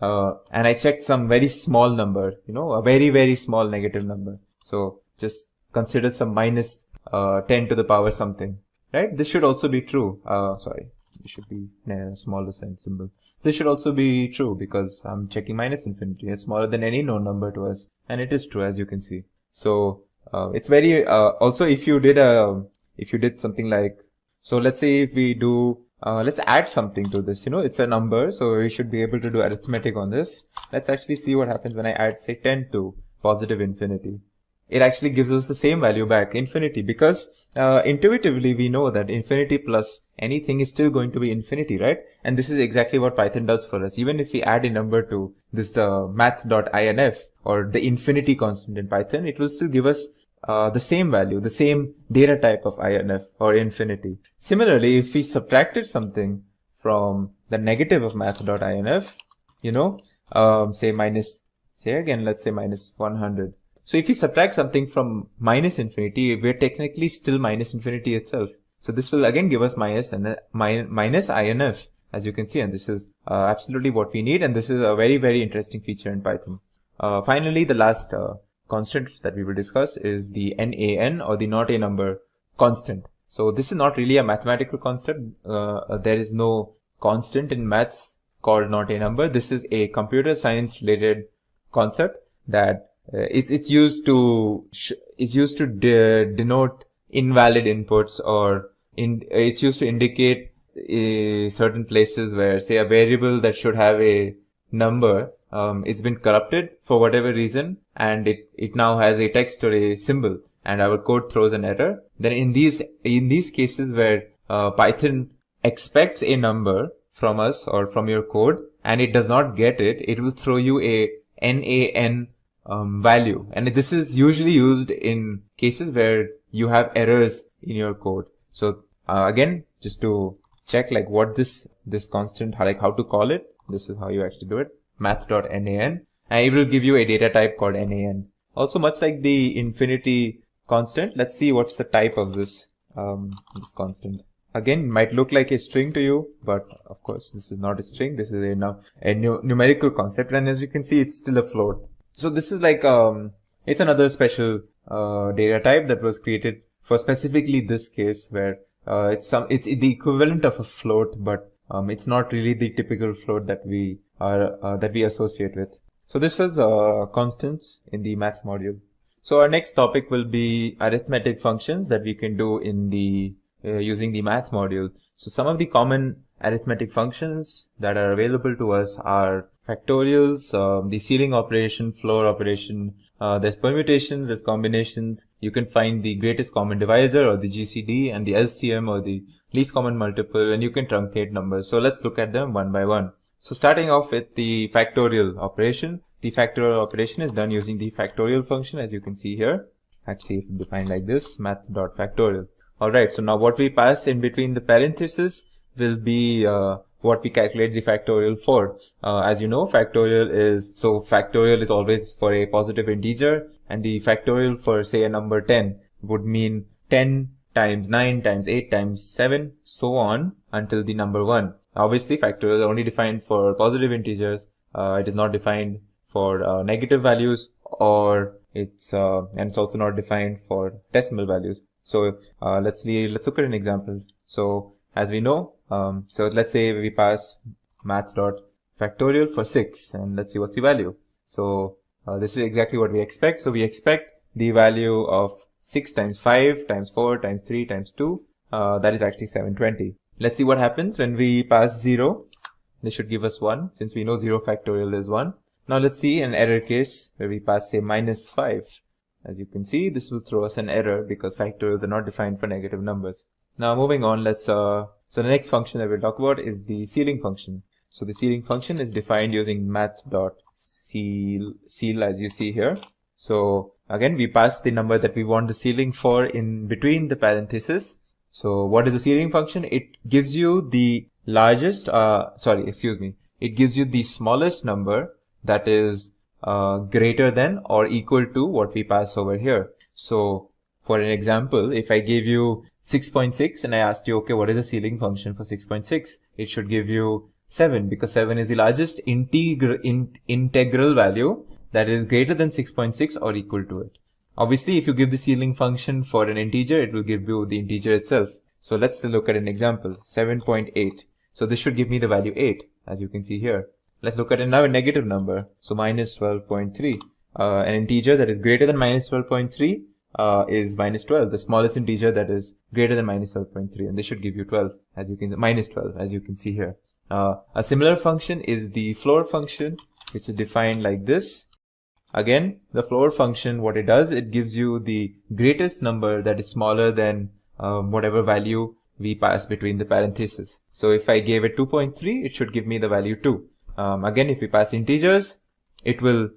and I checked some very small number, a very, very small negative number. So just consider some minus 10 to the power something, right? This should also be true. Sorry. It should be a smaller sign symbol. This should also be true because I'm checking minus infinity. It's smaller than any known number to us, and it is true, as you can see. So it's very also if you did something like, so let's say if we do let's add something to this. It's a number, so we should be able to do arithmetic on this. Let's actually see what happens when I add, say, 10 to positive infinity. It actually gives us the same value back, infinity, because intuitively we know that infinity plus anything is still going to be infinity, right? And this is exactly what Python does for us. Even if we add a number to this math.inf or the infinity constant in Python, it will still give us the same value, the same data type of inf or infinity. Similarly, if we subtracted something from the negative of math.inf, let's say minus 100. So if we subtract something from minus infinity, we're technically still minus infinity itself. So this will again give us minus INF, as you can see, and this is absolutely what we need, and this is a very, very interesting feature in Python. Finally, the last constant that we will discuss is the NaN, or the not a number constant. So this is not really a mathematical constant. There is no constant in maths called not a number. This is a computer science related concept that it's used to denote invalid inputs, or it's used to indicate certain places where, say, a variable that should have a number it's been corrupted for whatever reason, and it now has a text or a symbol, and our code throws an error. Then in these cases where Python expects a number from us or from your code and it does not get it, it will throw you a NaN value, and this is usually used in cases where you have errors in your code. So again, just to check like what this constant, like how to call it, This is how you actually do it. Math.nan, and it will give you a data type called nan. Also, much like the infinity constant, let's see what's the type of this constant. Again, it might look like a string to you, but of course this is not a string. This is a numerical concept, and as you can see, it's still a float. So this is like it's another special data type that was created for specifically this case, where it's the equivalent of a float, but it's not really the typical float that we associate with. So this was constants in the math module. So our next topic will be arithmetic functions that we can do in the using the math module. So some of the common arithmetic functions that are available to us are factorials, the ceiling operation, floor operation. There's permutations, there's combinations. You can find the greatest common divisor or the GCD, and the LCM or the least common multiple, and you can truncate numbers. So let's look at them one by one. So starting off with the factorial operation. The factorial operation is done using the factorial function, as you can see here. Actually, it's defined like this, math.factorial. Alright, so now what we pass in between the parentheses will be what we calculate the factorial for. As you know, factorial is always for a positive integer, and the factorial for, say, a number 10 would mean 10 times 9 times 8 times 7, so on until the number 1. Obviously, factorial is only defined for positive integers. It is not defined for negative values, or and it's also not defined for decimal values. So let's look at an example. So as we know, so let's say we pass maths.factorial for 6, and let's see what's the value. So this is exactly what we expect. So we expect the value of 6 times 5 times 4 times 3 times 2, that is actually 720. Let's see what happens when we pass 0. This should give us 1, since we know 0 factorial is 1. Now let's see an error case where we pass, say, minus 5. As you can see, this will throw us an error because factorials are not defined for negative numbers. Now moving on, so the next function that we'll talk about is the ceiling function. So the ceiling function is defined using math.ceil, as you see here. So again, we pass the number that we want the ceiling for in between the parentheses. So what is the ceiling function? It gives you the largest, it gives you the smallest number that is greater than or equal to what we pass over here. So for an example, if I gave you 6.6 and I asked you, okay, what is the ceiling function for 6.6? It should give you 7, because 7 is the largest integral value that is greater than 6.6 or equal to it. Obviously, if you give the ceiling function for an integer, it will give you the integer itself. So let's look at an example, 7.8. So this should give me the value 8, as you can see here. Let's look at another negative number. So minus 12.3. An integer that is greater than minus 12.3 is minus 12, the smallest integer that is greater than minus 12.3, and this should give you 12, minus 12, as you can see here. A similar function is the floor function, which is defined like this. Again, the floor function, what it does, it gives you the greatest number that is smaller than whatever value we pass between the parentheses. So if I gave it 2.3, it should give me the value 2. Again, if we pass integers, it will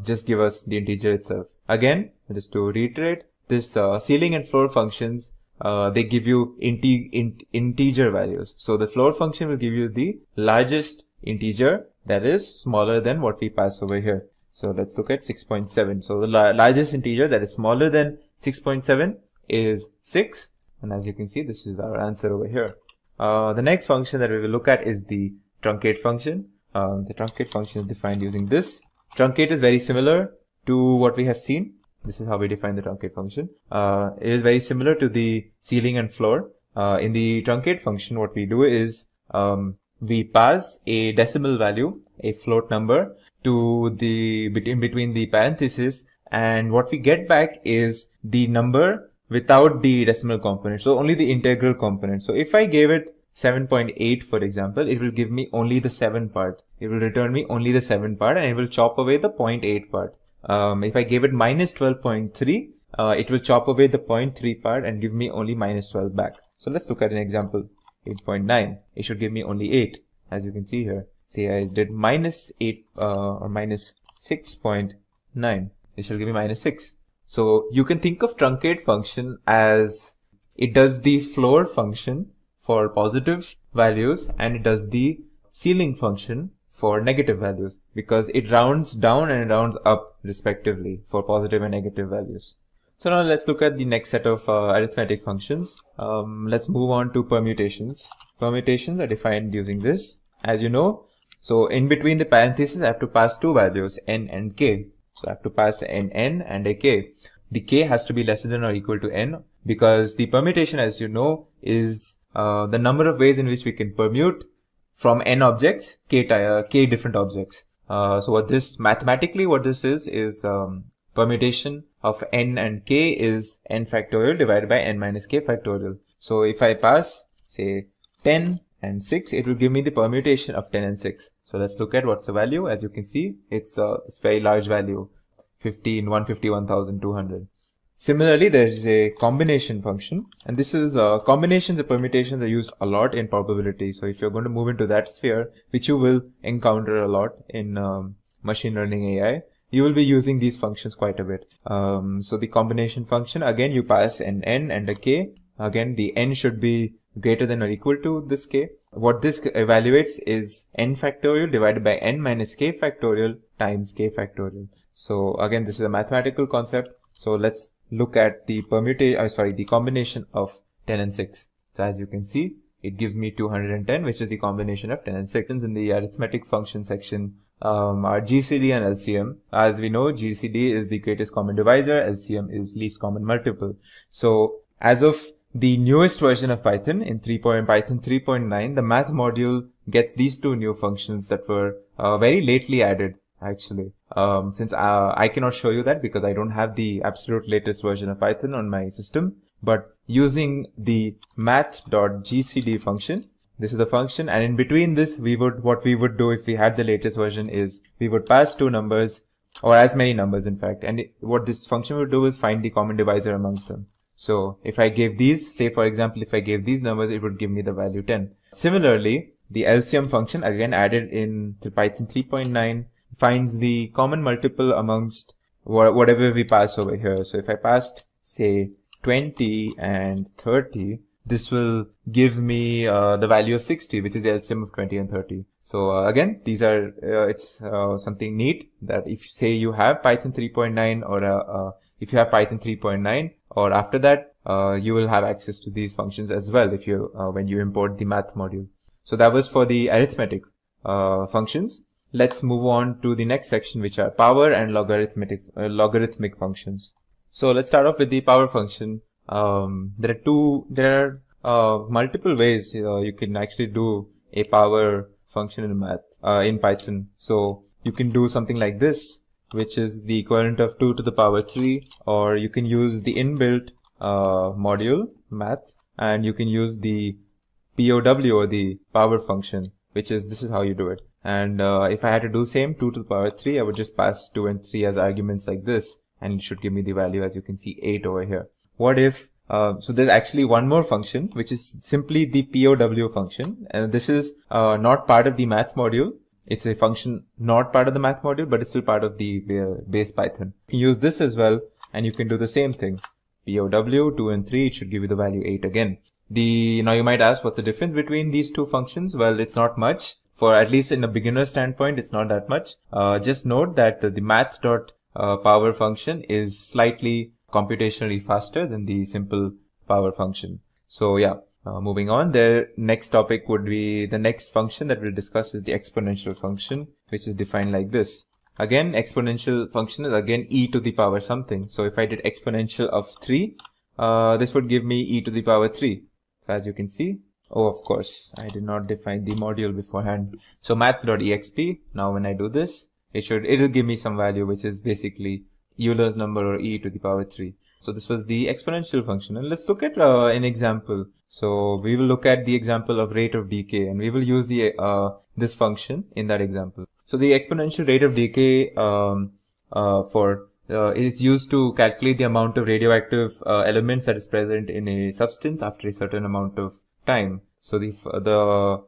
just give us the integer itself. Again, just to reiterate, this ceiling and floor functions, they give you integer values. So the floor function will give you the largest integer that is smaller than what we pass over here. So let's look at 6.7. So the largest integer that is smaller than 6.7 is 6. And as you can see, this is our answer over here. The next function that we will look at is the truncate function. The truncate function is defined using this. Truncate is very similar to what we have seen. This is how we define the truncate function. It is very similar to the ceiling and floor. In the truncate function, what we do is we pass a decimal value, a float number, to the in between the parentheses, and what we get back is the number without the decimal component. So only the integral component. So if I gave it 7.8, for example, it will give me only the 7 part. It will return me only the 7 part, and it will chop away the 0.8 part. If I gave it minus 12.3, it will chop away the 0.3 part and give me only minus 12 back. So let's look at an example. 8.9. It should give me only 8, as you can see here. Say I did minus 8 or minus 6.9. It shall give me minus 6. So you can think of truncate function as it does the floor function for positive values, and it does the ceiling function for negative values because it rounds down and rounds up respectively for positive and negative values. So now let's look at the next set of arithmetic functions. Let's move on to permutations. Permutations are defined using this, as you know. So in between the parentheses, I have to pass two values, n and k. So I have to pass an n and a k. The k has to be lesser than or equal to n because the permutation, as you know, is the number of ways in which we can permute from n objects, k different objects. So what this mathematically, what this is permutation of n and k is n factorial divided by n minus k factorial. So if I pass, say, 10 and 6, it will give me the permutation of 10 and 6. So let's look at what's the value. As you can see, it's this very large value, 151,200. Similarly, there is a combination function, and this is combinations and permutations are used a lot in probability. So if you're going to move into that sphere, which you will encounter a lot in machine learning AI, you will be using these functions quite a bit. So the combination function, again, you pass an n and a k. Again, the n should be greater than or equal to this k. What this evaluates is n factorial divided by n minus k factorial times k factorial. So again, this is a mathematical concept. So let's look at the the combination of 10 and 6. So as you can see, it gives me 210, which is the combination of 10 and 6. In the arithmetic function section, are GCD and LCM. As we know, GCD is the greatest common divisor, LCM is least common multiple. So as of the newest version of Python, in Python 3.9, the math module gets these two new functions that were very lately added, actually. Since I cannot show you that because I don't have the absolute latest version of Python on my system, but using the math.gcd function, this is the function, and in between this, what we would do if we had the latest version is we would pass two numbers, or as many numbers in fact, and what this function would do is find the common divisor amongst them. So if I gave these, say for example, if I gave these numbers, it would give me the value 10. Similarly, the LCM function, again added in Python 3.9, finds the common multiple amongst whatever we pass over here. So if I passed, say, 20 and 30, this will give me the value of 60, which is the LCM of 20 and 30. So again, these are it's something neat that if you say you have Python 3.9 or if you have Python 3.9 or after that, you will have access to these functions as well if you when you import the math module. So that was for the arithmetic functions. Let's move on to the next section, which are power and logarithmic functions. So let's start off with the power function. There are multiple ways you can actually do a power function in Python. So you can do something like this, which is the equivalent of 2 to the power 3, or you can use the inbuilt module math, and you can use the POW or the power function, this is how you do it. And if I had to do same 2 to the power 3, I would just pass 2 and 3 as arguments like this, and it should give me the value, as you can see, 8 over here. What if so there's actually one more function, which is simply the POW function, and this is not part of the math module. It's a function not part of the math module, but it's still part of the base Python. You can use this as well, and you can do the same thing. POW 2 and 3, it should give you the value 8 again. Now you might ask, what's the difference between these two functions? Well, it's not much. For at least in a beginner standpoint, it's not that much. Just note that the math.power function is slightly computationally faster than the simple power function. So yeah, moving on, the next topic would be the next function that we'll discuss is the exponential function, which is defined like this. Again, exponential function is again e to the power something. So if I did exponential of 3, this would give me e to the power 3. So as you can see, oh, of course, I did not define the module beforehand. So math.exp, now when I do this, it'll give me some value, which is basically Euler's number or e to the power 3. So this was the exponential function, and let's look at an example. So we will look at the example of rate of decay, and we will use the this function in that example. So the exponential rate of decay is used to calculate the amount of radioactive elements that is present in a substance after a certain amount of time. So the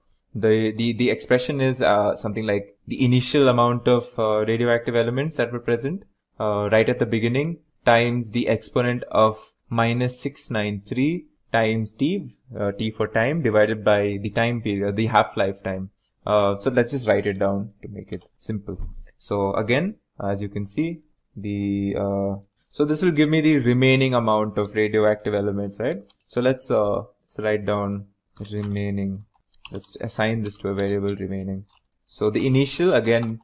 expression is something like the initial amount of radioactive elements that were present right at the beginning times the exponent of minus 693 times t for time divided by the time period, the half-life time. So let's just write it down to make it simple. So again, as you can see, so this will give me the remaining amount of radioactive elements, right? So let's write down remaining. Let's assign this to a variable remaining. So the initial, again,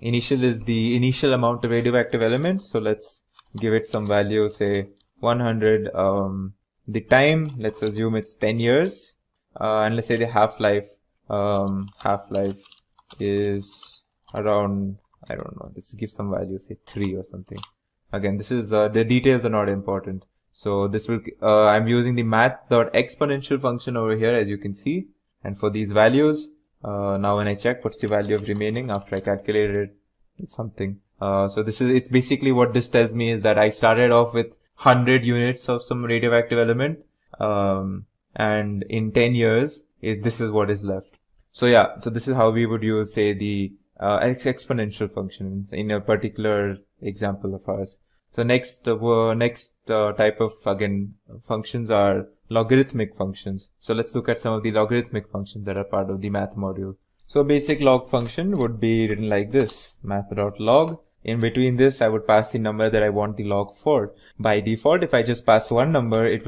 initial is the initial amount of radioactive elements. So let's give it some value, say 100. The time, let's assume it's 10 years. And let's say the half-life is around, I don't know, let's give some value, say 3 or something. Again, this is the details are not important. So this will I'm using the math.exponential function over here, as you can see. And for these values, now when I check what's the value of remaining after I calculated it, it's something. So it's basically what this tells me is that I started off with 100 units of some radioactive element, and in 10 years, this is what is left. So yeah, so this is how we would use, say, the exponential function in a particular example of ours. So next type of, again, functions are logarithmic functions. So let's look at some of the logarithmic functions that are part of the math module. So a basic log function would be written like this: math.log. In between this, I would pass the number that I want the log for. By default, if I just pass one number, it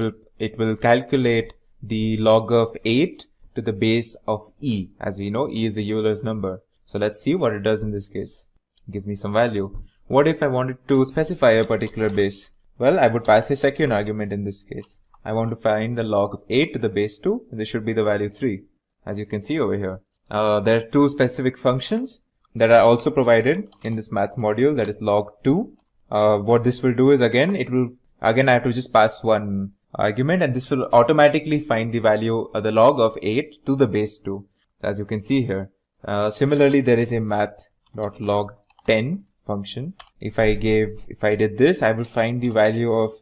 will calculate the log of 8 to the base of e. As we know, e is the Euler's number. So let's see what it does in this case. It gives me some value. What if I wanted to specify a particular base? Well, I would pass a second argument in this case. I want to find the log of 8 to the base 2, and this should be the value 3, as you can see over here. There are two specific functions that are also provided in this math module, that is log2. What this will do is, again, I have to just pass one argument, and this will automatically find the value of the log of 8 to the base 2, as you can see here. Similarly, there is a math.log10 function. If I did this, I will find the value of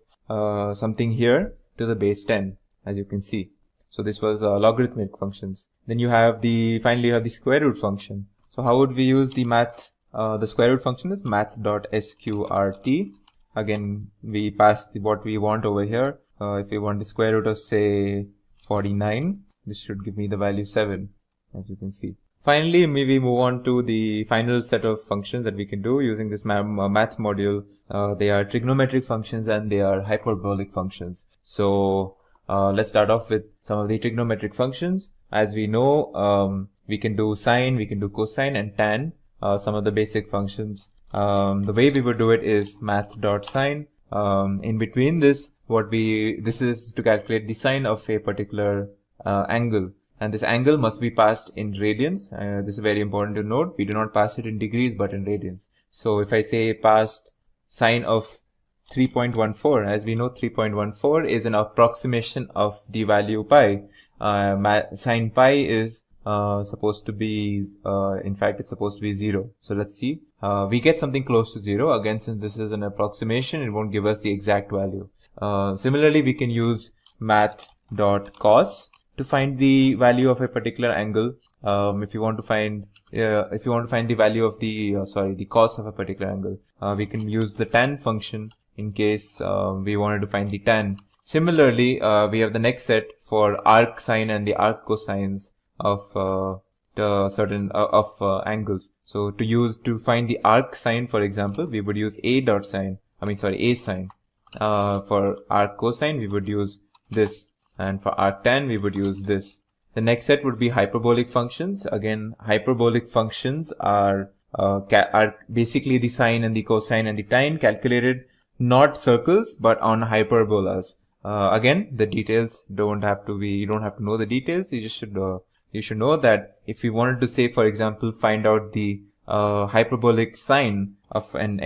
something here to the base 10, as you can see. So this was logarithmic functions. Then finally you have the square root function. So how would we use the square root function is math.sqrt. Again, we pass what we want over here. If we want the square root of, say, 49, this should give me the value 7, as you can see. Finally, we move on to the final set of functions that we can do using this math module. They are trigonometric functions and they are hyperbolic functions. So let's start off with some of the trigonometric functions. As we know, we can do sine, we can do cosine and tan, some of the basic functions. The way we would do it is math.sine. In between this, this is to calculate the sine of a particular angle. And this angle must be passed in radians. This is very important to note. We do not pass it in degrees, but in radians. So if I say passed sine of 3.14, as we know, 3.14 is an approximation of the value pi. Sine pi is supposed to be, in fact, it's supposed to be 0. So let's see. We get something close to 0. Again, since this is an approximation, it won't give us the exact value. Similarly, we can use math.cos to find the value of a particular angle. If you want to find the value of the cos of a particular angle, we can use the tan function in case we wanted to find the tan. Similarly, we have the next set for arc sine and the arc cosines of angles. So to find the arc sine, for example, we would use a sine. For arc cosine, we would use this. And for arctan, we would use this. The next set would be hyperbolic functions. Again, hyperbolic functions are basically the sine and the cosine and the tan calculated not circles but on hyperbolas. Again, the details you don't have to know the details. You just should know that if you wanted to, say, for example, find out the hyperbolic sine of an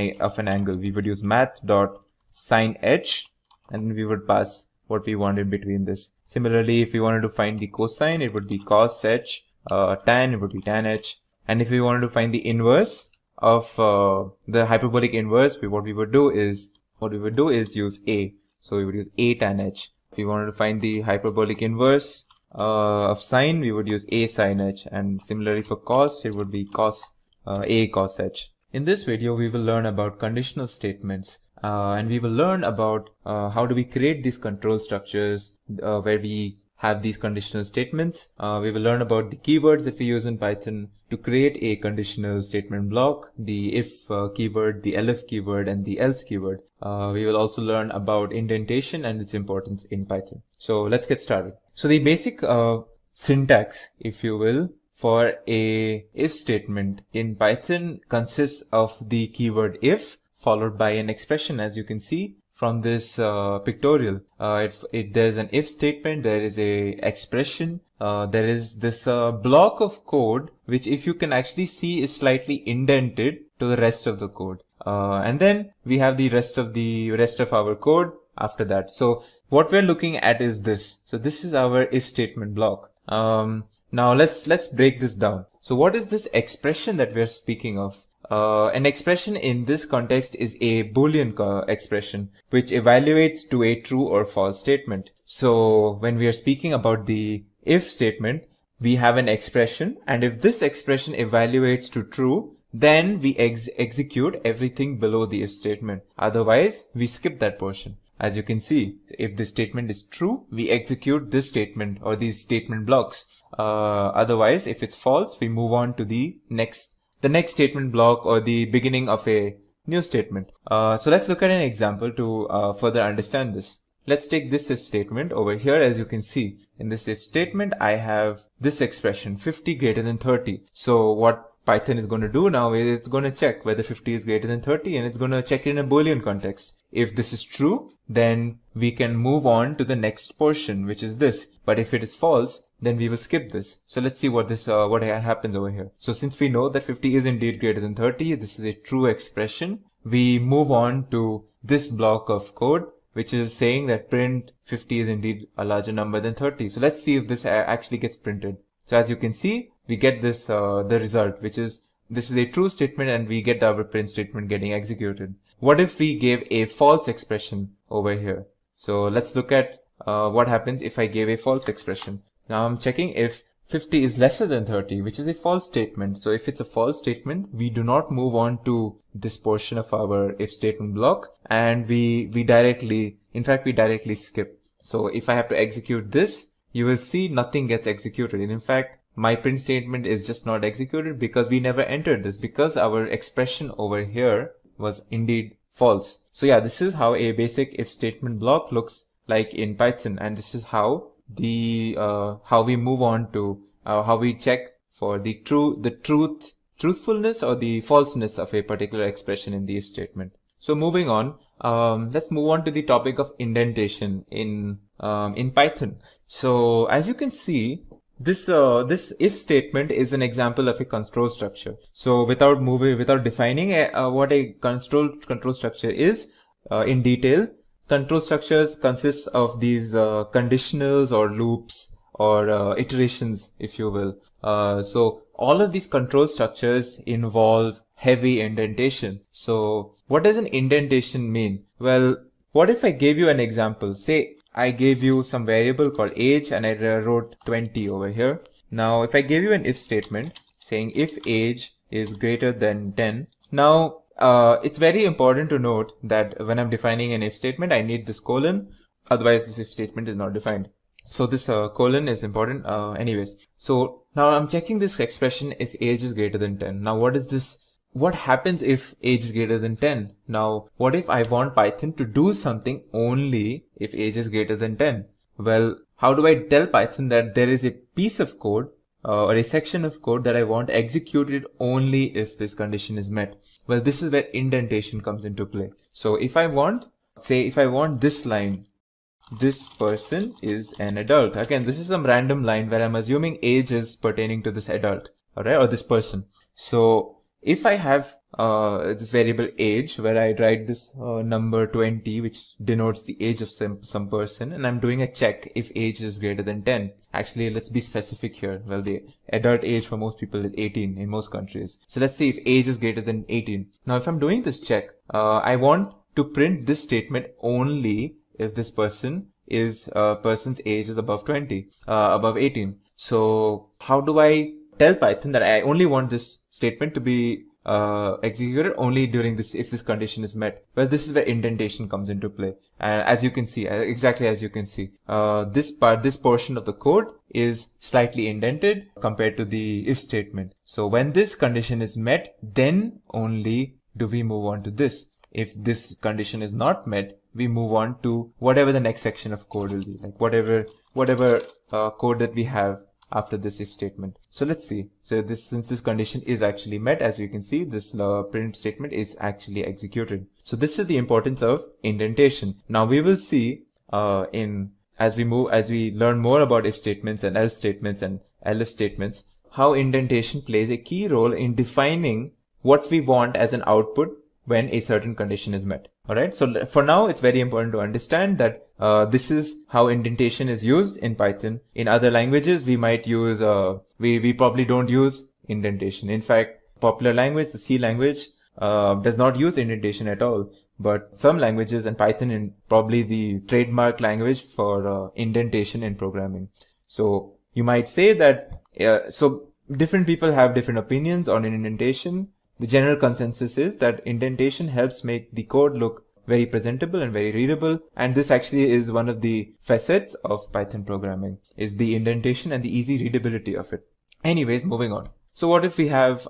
angle, we would use math.sine h, and we would pass what we want in between this. Similarly, if we wanted to find the cosine, it would be cos h, tan, it would be tan h. And if we wanted to find the inverse of the hyperbolic inverse, what we would do is use a. So we would use a tan h. If we wanted to find the hyperbolic inverse of sine, we would use a sin h. And similarly for cos, it would be a cos h. In this video, we will learn about conditional statements. And we will learn about how do we create these control structures where we have these conditional statements. We will learn about the keywords that we use in Python to create a conditional statement block, the if keyword, the elif keyword, and the else keyword. We will also learn about indentation and its importance in Python. So let's get started. So the basic syntax, if you will, for a if statement in Python consists of the keyword if followed by an expression. As you can see from this pictorial, there's an if statement, there is a expression, there is this block of code which, if you can actually see, is slightly indented to the rest of the code, and then we have the rest of our code after that. So what we're looking at is this. So this is our if statement block. Now let's break this down. So what is this expression that we're speaking of? An expression in this context is a Boolean expression which evaluates to a true or false statement. So when we are speaking about the if statement, we have an expression, and if this expression evaluates to true, then we execute everything below the if statement. Otherwise, we skip that portion. As you can see, if this statement is true, we execute this statement or these statement blocks. Otherwise, if it's false, we move on to the next statement block or the beginning of a new statement. So let's look at an example to further understand this. Let's take this if statement over here. As you can see, in this if statement, I have this expression 50 greater than 30. So what Python is going to do now is it's going to check whether 50 is greater than 30, and it's going to check it in a Boolean context. If this is true, then we can move on to the next portion, which is this. But if it is false, then we will skip this. So let's see what happens over here. So since we know that 50 is indeed greater than 30, this is a true expression, we move on to this block of code, which is saying that print 50 is indeed a larger number than 30. So let's see if this actually gets printed. So as you can see, we get this, the result, which is, this is a true statement, and we get our print statement getting executed. What if we gave a false expression over here? So let's look at what happens if I gave a false expression. Now I'm checking if 50 is lesser than 30, which is a false statement. So if it's a false statement, we do not move on to this portion of our if statement block, and we directly skip. So if I have to execute this, you will see nothing gets executed. And in fact, my print statement is just not executed because we never entered this, because our expression over here was indeed false. So yeah, this is how a basic if statement block looks like in Python, and this is how how we move on to how we check for the truthfulness or the falseness of a particular expression in the if statement. So moving on, let's move on to the topic of indentation in Python. So as you can see, this if statement is an example of a control structure. So without defining what a control structure is in detail, control structures consists of these conditionals or loops or iterations, if you will. So all of these control structures involve heavy indentation. So what does an indentation mean? Well, what if I gave you an example? Say I gave you some variable called age, and I wrote 20 over here. Now if I gave you an if statement saying if age is greater than 10, now it's very important to note that when I'm defining an if statement, I need this colon, otherwise this if statement is not defined. So this colon is important anyways. So now I'm checking this expression if age is greater than 10. Now what is this? What happens if age is greater than 10? Now what if I want Python to do something only if age is greater than 10? Well, how do I tell Python that there is a piece of code or a section of code that I want executed only if this condition is met? Well, this is where indentation comes into play. So if I want this line, this person is an adult. Again, this is some random line where I'm assuming age is pertaining to this adult, alright, or this person. So if I have this variable age where I write this number 20, which denotes the age of some person, and I'm doing a check if age is greater than 10. Actually, let's be specific here. Well, the adult age for most people is 18 in most countries. So let's see if age is greater than 18. Now, if I'm doing this check, I want to print this statement only if this person's age is above 18. So how do I tell Python that I only want this statement to be executed only during this, if this condition is met. Well, this is where indentation comes into play. And as you can see, exactly as you can see, this portion of the code is slightly indented compared to the if statement. So when this condition is met, then only do we move on to this. If this condition is not met, we move on to whatever the next section of code will be, like whatever code that we have after this if statement. So let's see. So since this condition is actually met, as you can see, this print statement is actually executed. So this is the importance of indentation. Now we will see as we learn more about if statements and else statements and elif statements, how indentation plays a key role in defining what we want as an output when a certain condition is met. Alright, so for now it's very important to understand that this is how indentation is used in Python. In other languages we might use, we probably don't use indentation. In fact, popular language, the C language, does not use indentation at all. But some languages, and Python is probably the trademark language for indentation in programming. So you might say that, so different people have different opinions on indentation. The general consensus is that indentation helps make the code look very presentable and very readable, and this actually is one of the facets of Python programming, is the indentation and the easy readability of it. Anyways, moving on. So what if we have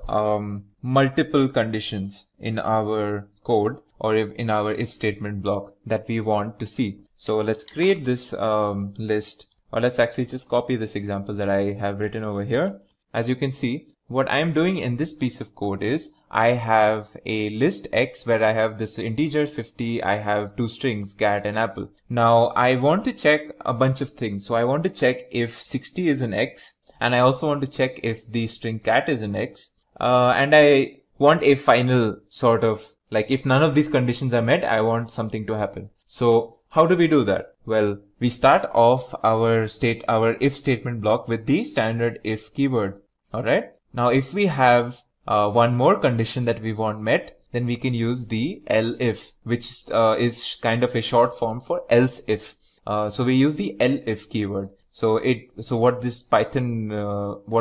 multiple conditions in our code, or in our if statement block that we want to see? So let's create this list, or let's actually just copy this example that I have written over here. As you can see, what I am doing in this piece of code is I have a list X where I have this integer 50, I have two strings, cat and apple. Now I want to check a bunch of things. So I want to check if 60 is an X, and I also want to check if the string cat is an X, and I want a final sort of, like, if none of these conditions are met, I want something to happen. So how do we do that? Well, we start off our if statement block with the standard if keyword. Alright. Now if we have one more condition that we want met, then we can use the elif, which is kind of a short form for else if. So we use the elif keyword. So what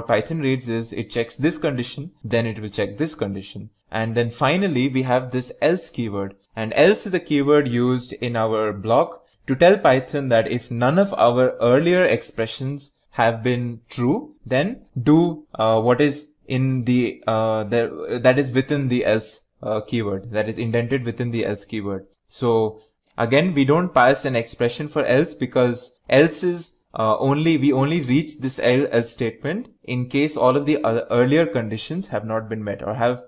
Python reads is, it checks this condition, then it will check this condition. And then finally we have this else keyword, and else is a keyword used in our block to tell Python that if none of our earlier expressions have been true, then do what is in the that is within the else keyword, that is indented within the else keyword. So again, we don't pass an expression for else, because else is we only reach this else statement in case all of the earlier conditions have not been met, or have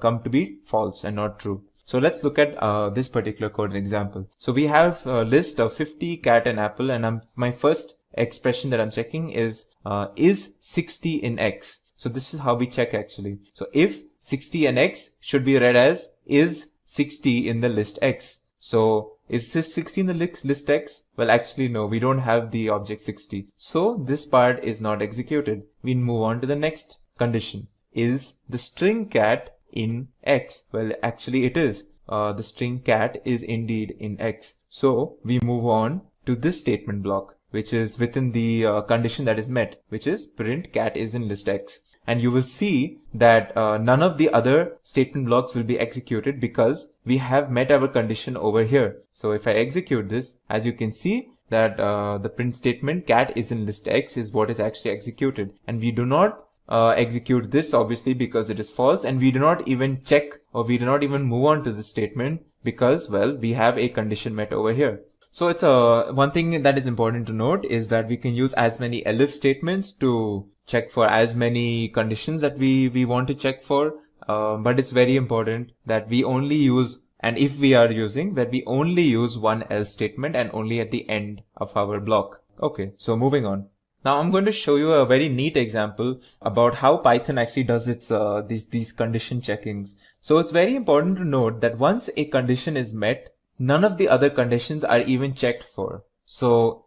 come to be false and not true. So let's look at this particular code example. So we have a list of 50, cat and apple, and my first expression that I'm checking is 60 in X. So this is how we check actually. So if 60 and X should be read as is 60 in the list X. So is this 60 in the list X? Well, actually no, we don't have the object 60. So this part is not executed. We move on to the next condition. Is the string cat in X? Well, actually it is. The string cat is indeed in X. So we move on to this statement block, which is within the condition that is met, which is print cat is in list X. And you will see that none of the other statement blocks will be executed because we have met our condition over here. So if I execute this, as you can see that the print statement cat is in list X is what is actually executed. And we do not execute this obviously because it is false, and we do not even check, or we do not even move on to this statement because, well, we have a condition met over here. So it's one thing that is important to note is that we can use as many elif statements to check for as many conditions that we want to check for, but it's very important that we only use, and if we are using, that we only use one else statement and only at the end of our block. Okay, so moving on. Now I'm going to show you a very neat example about how Python actually does its these condition checkings. So it's very important to note that once a condition is met, none of the other conditions are even checked for. So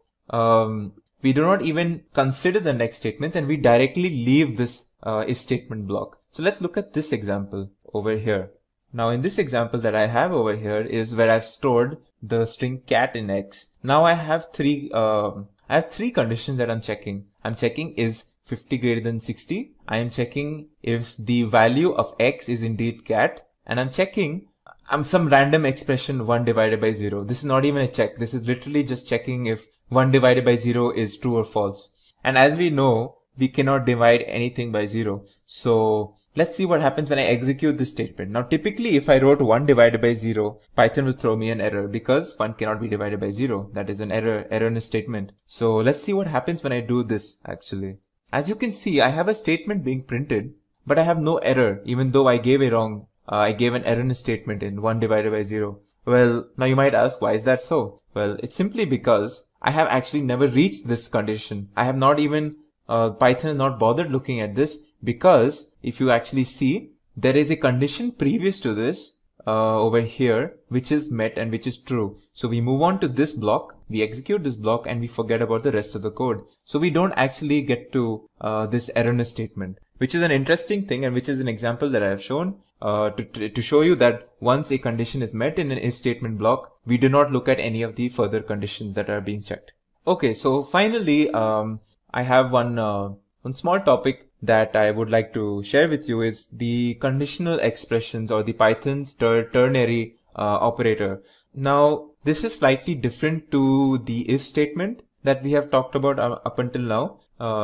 we do not even consider the next statements, and we directly leave this if statement block. So let's look at this example over here. Now in this example that I have over here is where I've stored the string cat in X. Now I have three conditions that I'm checking. I'm checking is 50 greater than 60, I am checking if the value of x is indeed cat, and I'm checking some random expression 1 divided by 0. This is not even a check. This is literally just checking if 1 divided by 0 is true or false. And as we know, we cannot divide anything by 0. So let's see what happens when I execute this statement. Now, typically, if I wrote 1 divided by 0, Python will throw me an error because 1 cannot be divided by 0. That is an erroneous statement. So let's see what happens when I do this actually. As you can see, I have a statement being printed, but I have no error, even though I gave an erroneous statement in 1 divided by 0. Well, now you might ask, why is that so? Well, it's simply because I have actually never reached this condition. I have not even, Python has not bothered looking at this, because if you actually see, there is a condition previous to this over here, which is met and which is true. So we move on to this block, we execute this block, and we forget about the rest of the code. So we don't actually get to this erroneous statement, which is an interesting thing, and which is an example that I have shown to show you that once a condition is met in an if statement block, we do not look at any of the further conditions that are being checked. Okay, so finally, I have one small topic that I would like to share with you is the conditional expressions, or the Python's ternary operator. Now, this is slightly different to the if statement that we have talked about up until now,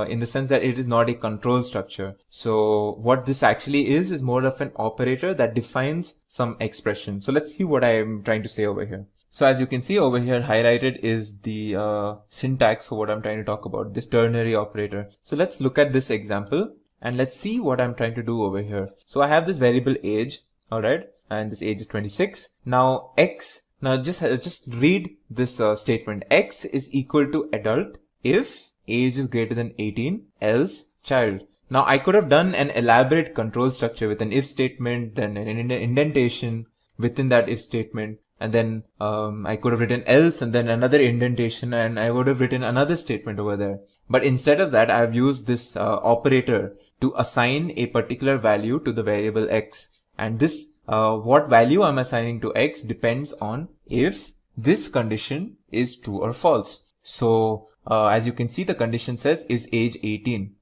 in the sense that it is not a control structure. So what this actually is more of an operator that defines some expression. So let's see what I am trying to say over here. So as you can see over here, highlighted is the syntax for what I'm trying to talk about, this ternary operator. So let's look at this example and let's see what I'm trying to do over here. So I have this variable age, alright, and this age is 26. Now just read this statement. X is equal to adult if age is greater than 18, else child. Now I could have done an elaborate control structure with an if statement, then an indentation within that if statement, and then I could have written else and then another indentation, and I would have written another statement over there. But instead of that, I have used this operator to assign a particular value to the variable x, and this what value I'm assigning to x depends on if this condition is true or false. So as you can see, the condition says is age 18,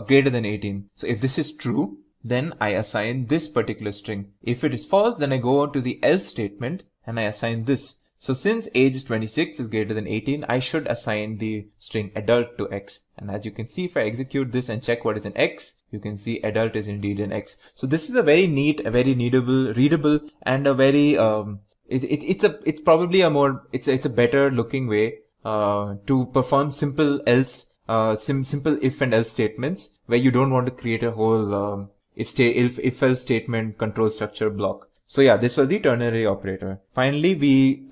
greater than 18. So if this is true, then I assign this particular string. If it is false, then I go on to the else statement and I assign this. So since age 26 is greater than 18, I should assign the string adult to x. And as you can see, if I execute this and check what is an x, you can see adult is indeed an x. So this is a very neat, a very readable, and a very it's a better looking way to perform simple else, simple if and else statements, where you don't want to create a whole if else statement control structure block. So yeah, this was the ternary operator. Finally, we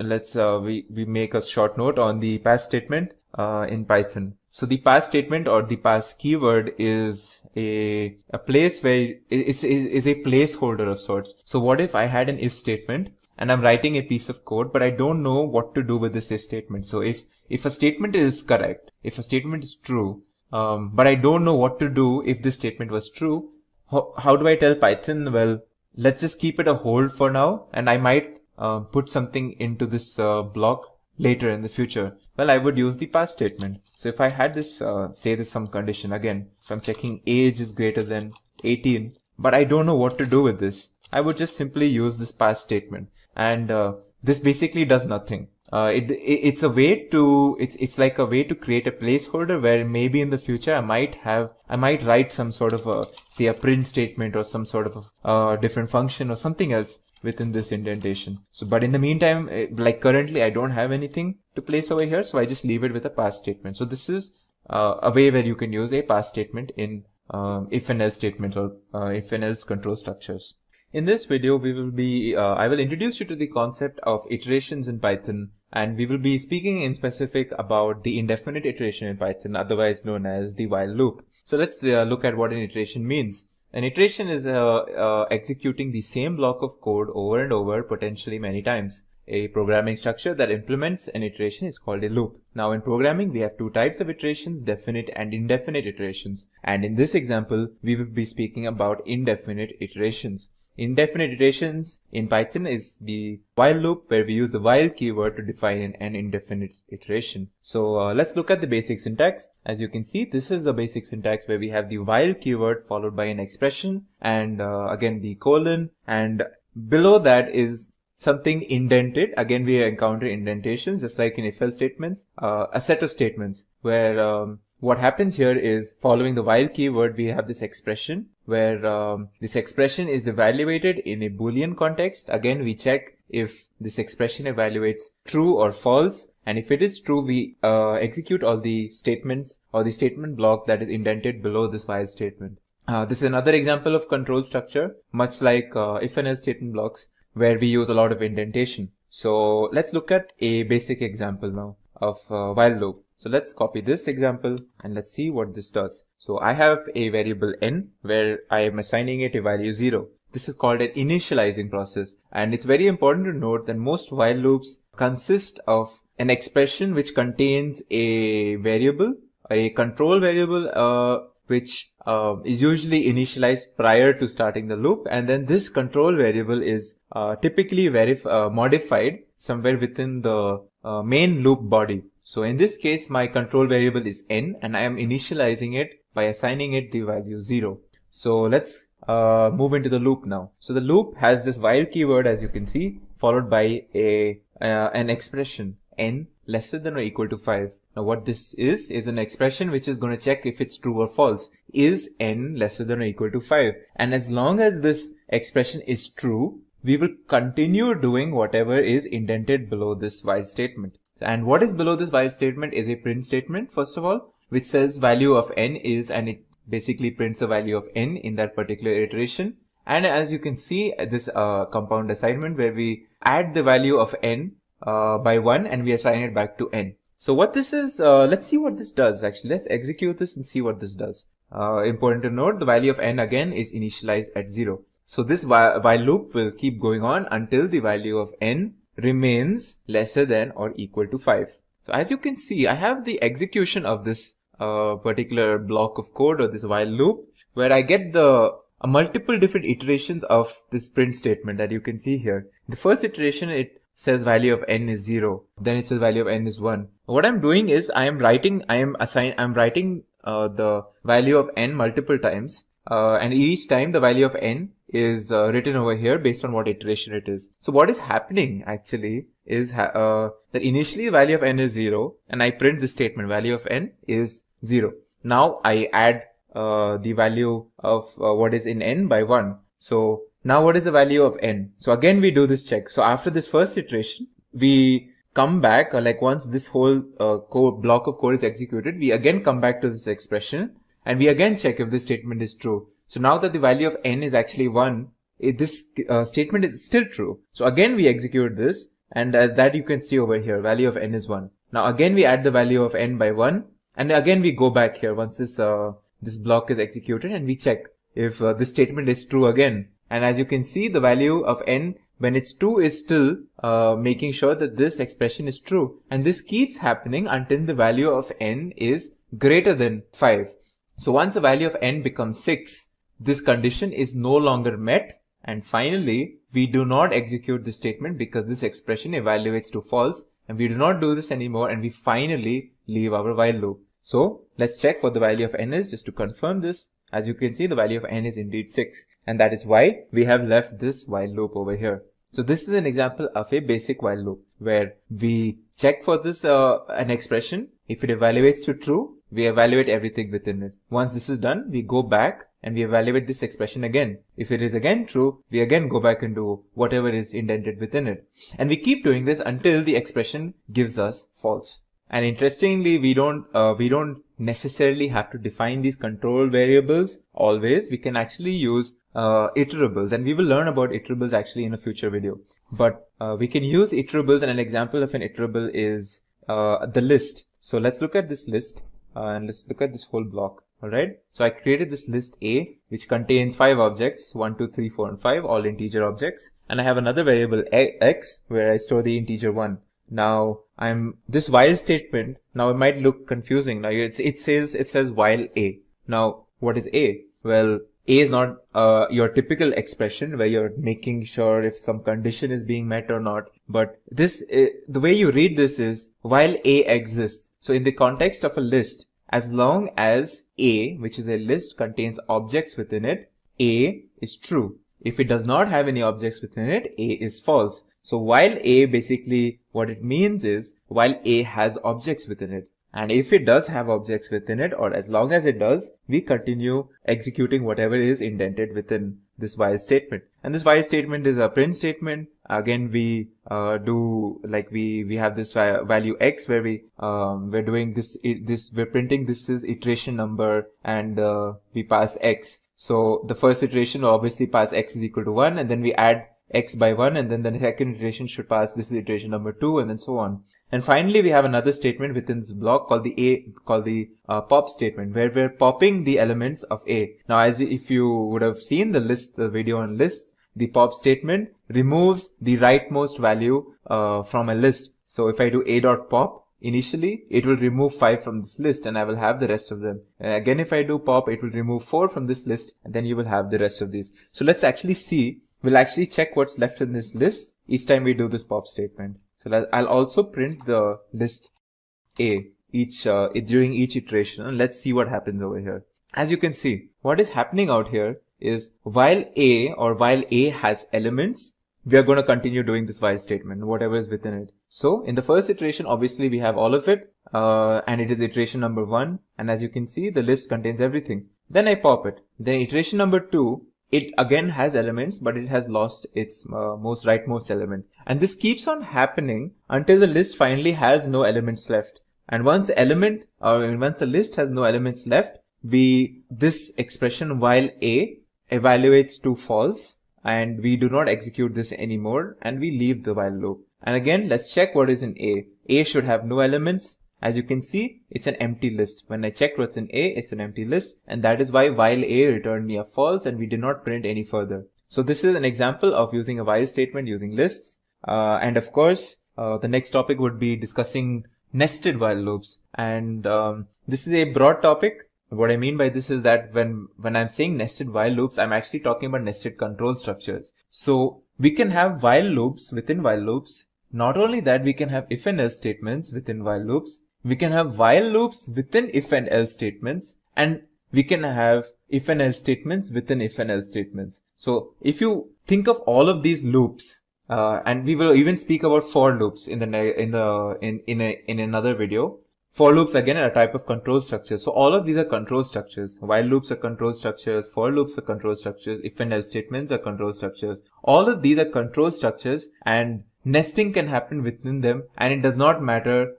make a short note on the pass statement in Python. So the pass statement, or the pass keyword, is a place where is a placeholder of sorts. So what if I had an if statement and I'm writing a piece of code, but I don't know what to do with this if statement. So if a statement is correct, if a statement is true, but I don't know what to do if this statement was true, how do I tell Python, well, let's just keep it a hold for now, and I might put something into this block later in the future? Well, I would use the pass statement. So if I had this, say this some condition again, if I'm checking age is greater than 18, but I don't know what to do with this, I would just simply use this pass statement. And this basically does nothing. It's like a way to create a placeholder where maybe in the future I might write some sort of say a print statement or some sort of a different function or something else within this indentation. So, but in the meantime, like currently I don't have anything to place over here, so I just leave it with a pass statement. So this is a way where you can use a pass statement in if and else statements, or if and else control structures. In this video, I will introduce you to the concept of iterations in Python, and we will be speaking in specific about the indefinite iteration in Python, otherwise known as the while loop. So let's look at what an iteration means. An iteration is executing the same block of code over and over, potentially many times. a programming structure that implements an iteration is called a loop. Now in programming, we have two types of iterations, definite and indefinite iterations. And in this example, we will be speaking about indefinite iterations. Indefinite iterations in Python is the while loop, where we use the while keyword to define an indefinite iteration. So let's look at the basic syntax. As you can see, this is the basic syntax where we have the while keyword followed by an expression and again the colon, and below that is something indented. Again, we encounter indentations just like in if-else statements, a set of statements where what happens here is, following the while keyword, we have this expression where this expression is evaluated in a Boolean context. Again, we check if this expression evaluates true or false. And if it is true, we execute all the statements or the statement block that is indented below this while statement. This is another example of control structure, much like if and else statement blocks, where we use a lot of indentation. So let's look at a basic example now of while loop. So let's copy this example and let's see what this does. So I have a variable n where I am assigning it a value 0. This is called an initializing process. And it's very important to note that most while loops consist of an expression which contains a variable, a control variable, which is usually initialized prior to starting the loop. And then this control variable is typically modified somewhere within the main loop body. So in this case, my control variable is n and I am initializing it by assigning it the value 0. So let's move into the loop now. So the loop has this while keyword, as you can see, followed by an expression n lesser than or equal to 5. Now what this is an expression which is going to check if it's true or false. Is n lesser than or equal to 5? And as long as this expression is true, we will continue doing whatever is indented below this while statement. And what is below this while statement is a print statement, first of all, which says value of n is, and it basically prints the value of n in that particular iteration. And as you can see, this compound assignment where we add the value of n by 1 and we assign it back to n. So what this is, let's see what this does actually. Let's execute this and see what this does. Important to note, the value of n again is initialized at 0. So this while loop will keep going on until the value of n remains lesser than or equal to 5. So as you can see, I have the execution of this particular block of code or this while loop where I get the multiple different iterations of this print statement that you can see here. The first iteration, it says value of n is 0. Then it says value of n is 1. What I'm doing is I'm writing the value of n multiple times. And each time the value of n is written over here based on what iteration it is. So what is happening actually is that initially the value of n is 0 and I print the statement value of n is 0. Now I add the value of what is in n by 1. So now what is the value of n? So again we do this check. So after this first iteration, we come back, like once this whole block of code is executed, we again come back to this expression and we again check if this statement is true. So now that the value of n is actually 1, this statement is still true. So again we execute this, and that you can see over here, value of n is 1. Now again we add the value of n by 1, and again we go back here once this block is executed and we check if this statement is true again. And as you can see, the value of n when it's 2 is still making sure that this expression is true. And this keeps happening until the value of n is greater than 5. So once the value of n becomes 6, this condition is no longer met, and finally we do not execute this statement because this expression evaluates to false, and we do not do this anymore, and we finally leave our while loop. So let's check what the value of n is just to confirm this. As you can see, the value of n is indeed 6, and that is why we have left this while loop over here. So this is an example of a basic while loop where we check for this an expression. If it evaluates to true, we evaluate everything within it. Once this is done, we go back and we evaluate this expression again. If it is again true, we again go back and do whatever is indented within it. And we keep doing this until the expression gives us false. And interestingly, we don't necessarily have to define these control variables always. We can actually use iterables, and we will learn about iterables actually in a future video. But we can use iterables, and an example of an iterable is the list. So let's look at this list and let's look at this whole block. Alright, so I created this list A, which contains 5 objects, 1, 2, 3, 4, and 5, all integer objects. And I have another variable x, where I store the integer 1. Now, this while statement, now it might look confusing. Now, it says while A. Now, what is A? Well, A is not your typical expression where you're making sure if some condition is being met or not. But this, the way you read this is while A exists. So in the context of a list, as long as A, which is a list, contains objects within it, A is true. If it does not have any objects within it, A is false. So while A, basically what it means is while A has objects within it. And if it does have objects within it, or as long as it does, we continue executing whatever is indented within this while statement. And this while statement is a print statement. Again, we we have this value x where we're doing we're printing this is iteration number, and we pass x. So the first iteration will obviously pass x is equal to 1, and then we add x by 1, and then the second iteration should pass this is iteration number 2, and then so on. And finally, we have another statement within this block called the pop statement, where we're popping the elements of A. Now, as if you would have seen the video on lists, the pop statement removes the rightmost value from a list. So if I do a.pop, initially it will remove 5 from this list, and I will have the rest of them. And again, if I do pop, it will remove 4 from this list, and then you will have the rest of these. So let's actually see. We'll actually check what's left in this list each time we do this pop statement. So I'll also print the list A during each iteration, and let's see what happens over here. As you can see, what is happening out here is while A has elements, we are going to continue doing this while statement, whatever is within it. So in the first iteration, obviously we have all of it, and it is iteration number 1. And as you can see, the list contains everything. Then I pop it. Then iteration number 2, it again has elements, but it has lost its rightmost element. And this keeps on happening until the list finally has no elements left. And once the list has no elements left, this expression while A evaluates to false, and we do not execute this anymore, and we leave the while loop. And again, let's check what is in A. A should have no elements. As you can see, it's an empty list. When I checked what's in A, it's an empty list, and that is why while A returned me a false, and we did not print any further. So this is an example of using a while statement using lists. And of course, the next topic would be discussing nested while loops. And this is a broad topic. What I mean by this is that when I'm saying nested while loops, I'm actually talking about nested control structures. So we can have while loops within while loops. Not only that, we can have if and else statements within while loops. We can have while loops within if and else statements, and we can have if and else statements within if and else statements. So if you think of all of these loops, and we will even speak about for loops in another video. For loops again are a type of control structure. So all of these are control structures. While loops are control structures, for loops are control structures, if and else statements are control structures. All of these are control structures, and nesting can happen within them, and it does not matter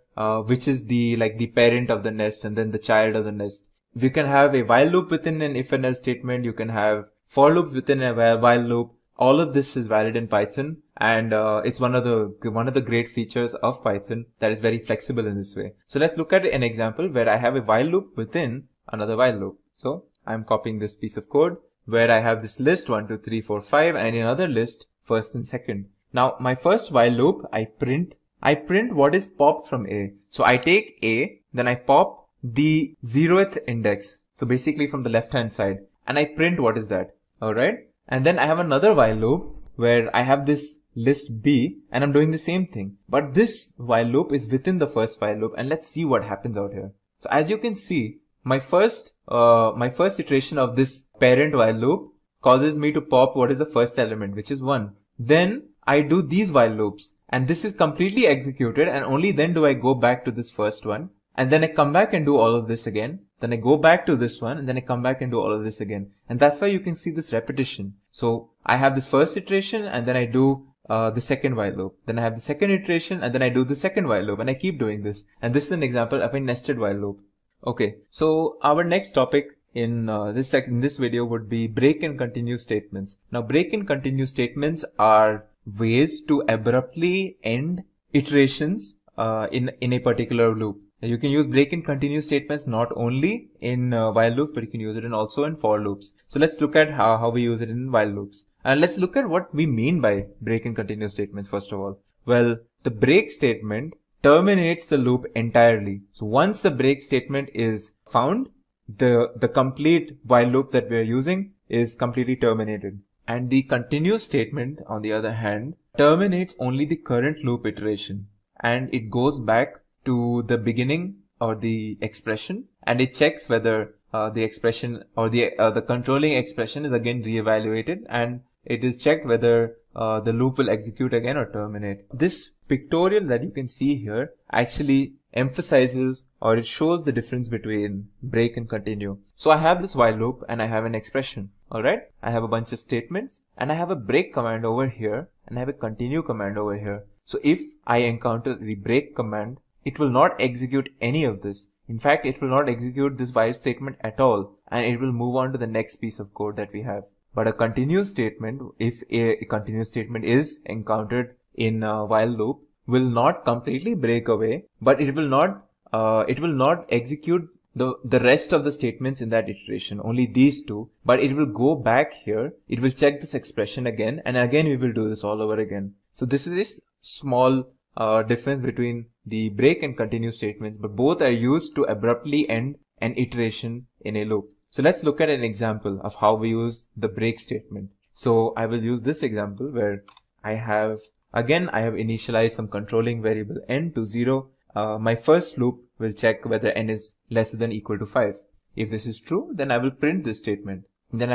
which is the parent of the nest and then the child of the nest. You can have a while loop within an if and else statement. You can have for loops within a while loop. All of this is valid in Python, and it's one of the great features of Python that is very flexible in this way. So let's look at an example where I have a while loop within another while loop. So I'm copying this piece of code where I have this list 1, 2, 3, 4, 5, and another list first and second. Now my first while loop, I print what is popped from A. So I take A, then I pop the 0th index. So basically from the left hand side, and I print what is that. Alright. And then I have another while loop where I have this list B, and I'm doing the same thing. But this while loop is within the first while loop, and let's see what happens out here. So as you can see, my first iteration of this parent while loop causes me to pop what is the first element, which is 1. Then I do these while loops, and this is completely executed, and only then do I go back to this first one, and then I come back and do all of this again. Then I go back to this one, and then I come back and do all of this again. And that's why you can see this repetition. So I have this first iteration, and then I do the second while loop. Then I have the second iteration, and then I do the second while loop, and I keep doing this. And this is an example of a nested while loop. Okay, so our next topic in this video would be break and continue statements. Now break and continue statements are ways to abruptly end iterations in a particular loop. You can use break and continue statements not only in while loops, but you can use it also in for loops. So let's look at how we use it in while loops. And let's look at what we mean by break and continue statements first of all. Well, the break statement terminates the loop entirely. So once the break statement is found, the complete while loop that we are using is completely terminated. And the continue statement, on the other hand, terminates only the current loop iteration, and it goes back to the beginning or the expression, and it checks whether the expression or the controlling expression is again reevaluated, and it is checked whether the loop will execute again or terminate. This pictorial that you can see here actually emphasizes, or it shows the difference between break and continue. So I have this while loop and I have an expression. Alright, I have a bunch of statements and I have a break command over here and I have a continue command over here. So if I encounter the break command, it will not execute any of this. In fact, it will not execute this while statement at all, and it will move on to the next piece of code that we have. But a continue statement, if a continuous statement is encountered in a while loop, will not completely break away, but it will not execute the rest of the statements in that iteration, only these two, but it will go back here, it will check this expression again, and again we will do this all over again. So this is this small difference between the break and continue statements, but both are used to abruptly end an iteration in a loop. So let's look at an example of how we use the break statement. So I will use this example where I have initialized some controlling variable n to 0. My first loop will check whether n is less than or equal to 5. If this is true, then I will print this statement. Then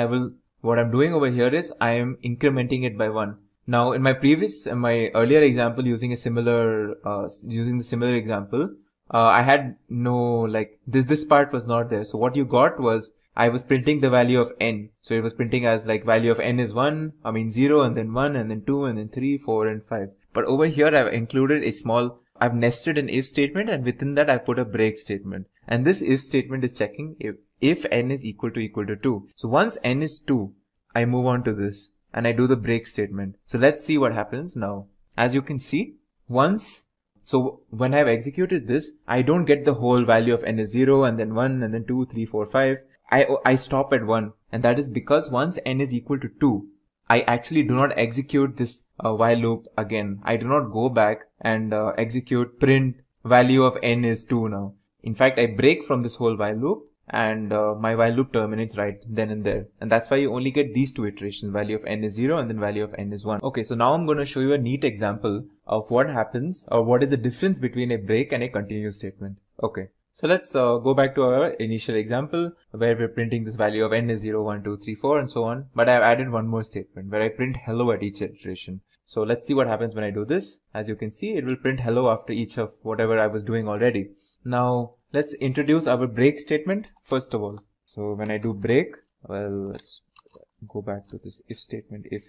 what I'm doing over here is I am incrementing it by 1. Now in my earlier example using the similar example, I had no, this part was not there. So what you got was, I was printing the value of n. So it was printing as value of n is 0 and then 1 and then 2 and then 3, 4 and 5. But over here I've included I've nested an if statement, and within that I put a break statement. And this if statement is checking if n is equal to 2. So once n is 2, I move on to this and I do the break statement. So let's see what happens now. As you can see, when I've executed this, I don't get the whole value of n is 0 and then 1 and then 2, 3, 4, 5. I stop at 1, and that is because once n is equal to 2, I actually do not execute this while loop again. I do not go back and execute print value of n is 2 now. In fact, I break from this whole while loop, and my while loop terminates right then and there. And that's why you only get these two iterations, value of n is 0 and then value of n is 1. Okay, so now I'm going to show you a neat example of what happens, or what is the difference between a break and a continue statement. Okay. So let's go back to our initial example where we're printing this value of n is 0, 1, 2, 3, 4 and so on. But I've added one more statement where I print hello at each iteration. So let's see what happens when I do this. As you can see, it will print hello after each of whatever I was doing already. Now let's introduce our break statement first of all. So when I do break, well, let's go back to this if statement. If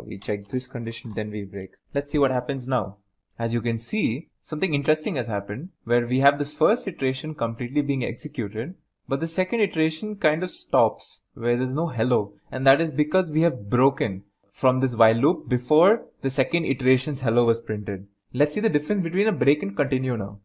we check this condition, then we break. Let's see what happens now. As you can see, something interesting has happened where we have this first iteration completely being executed, but the second iteration kind of stops where there's no hello, and that is because we have broken from this while loop before the second iteration's hello was printed. Let's see the difference between a break and continue now.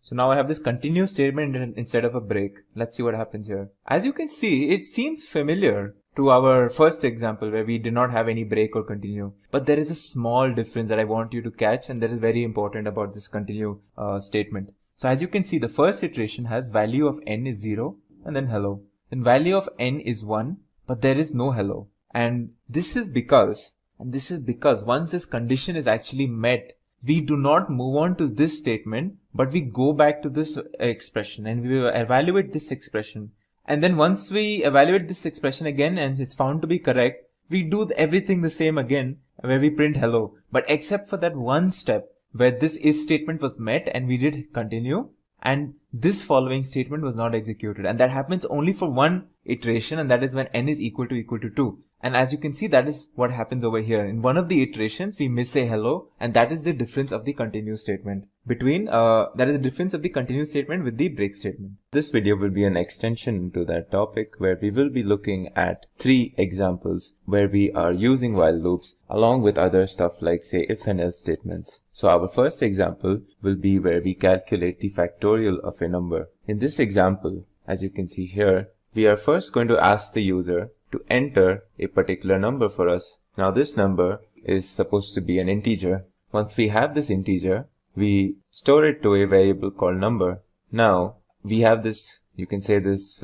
So now I have this continue statement instead of a break. Let's see what happens here. As you can see, it seems familiar to our first example where we did not have any break or continue. But there is a small difference that I want you to catch, and that is very important about this continue statement. So as you can see, the first iteration has value of n is 0 and then hello. Then value of n is 1, but there is no hello. And this is because once this condition is actually met, we do not move on to this statement, but we go back to this expression and we evaluate this expression. And then once we evaluate this expression again and it's found to be correct, we do everything the same again where we print hello. But except for that one step where this if statement was met and we did continue, and this following statement was not executed. And that happens only for one iteration, and that is when n is equal to 2. And as you can see, that is what happens over here. In one of the iterations, we miss a hello, and that is the difference of the continue statement between, that is the difference of the continue statement with the break statement. This video will be an extension to that topic where we will be looking at 3 examples where we are using while loops along with other stuff like say if and else statements. So our first example will be where we calculate the factorial of a number. In this example, as you can see here, we are first going to ask the user to enter a particular number for us. Now this number is supposed to be an integer. Once we have this integer, we store it to a variable called number. Now we have this, you can say this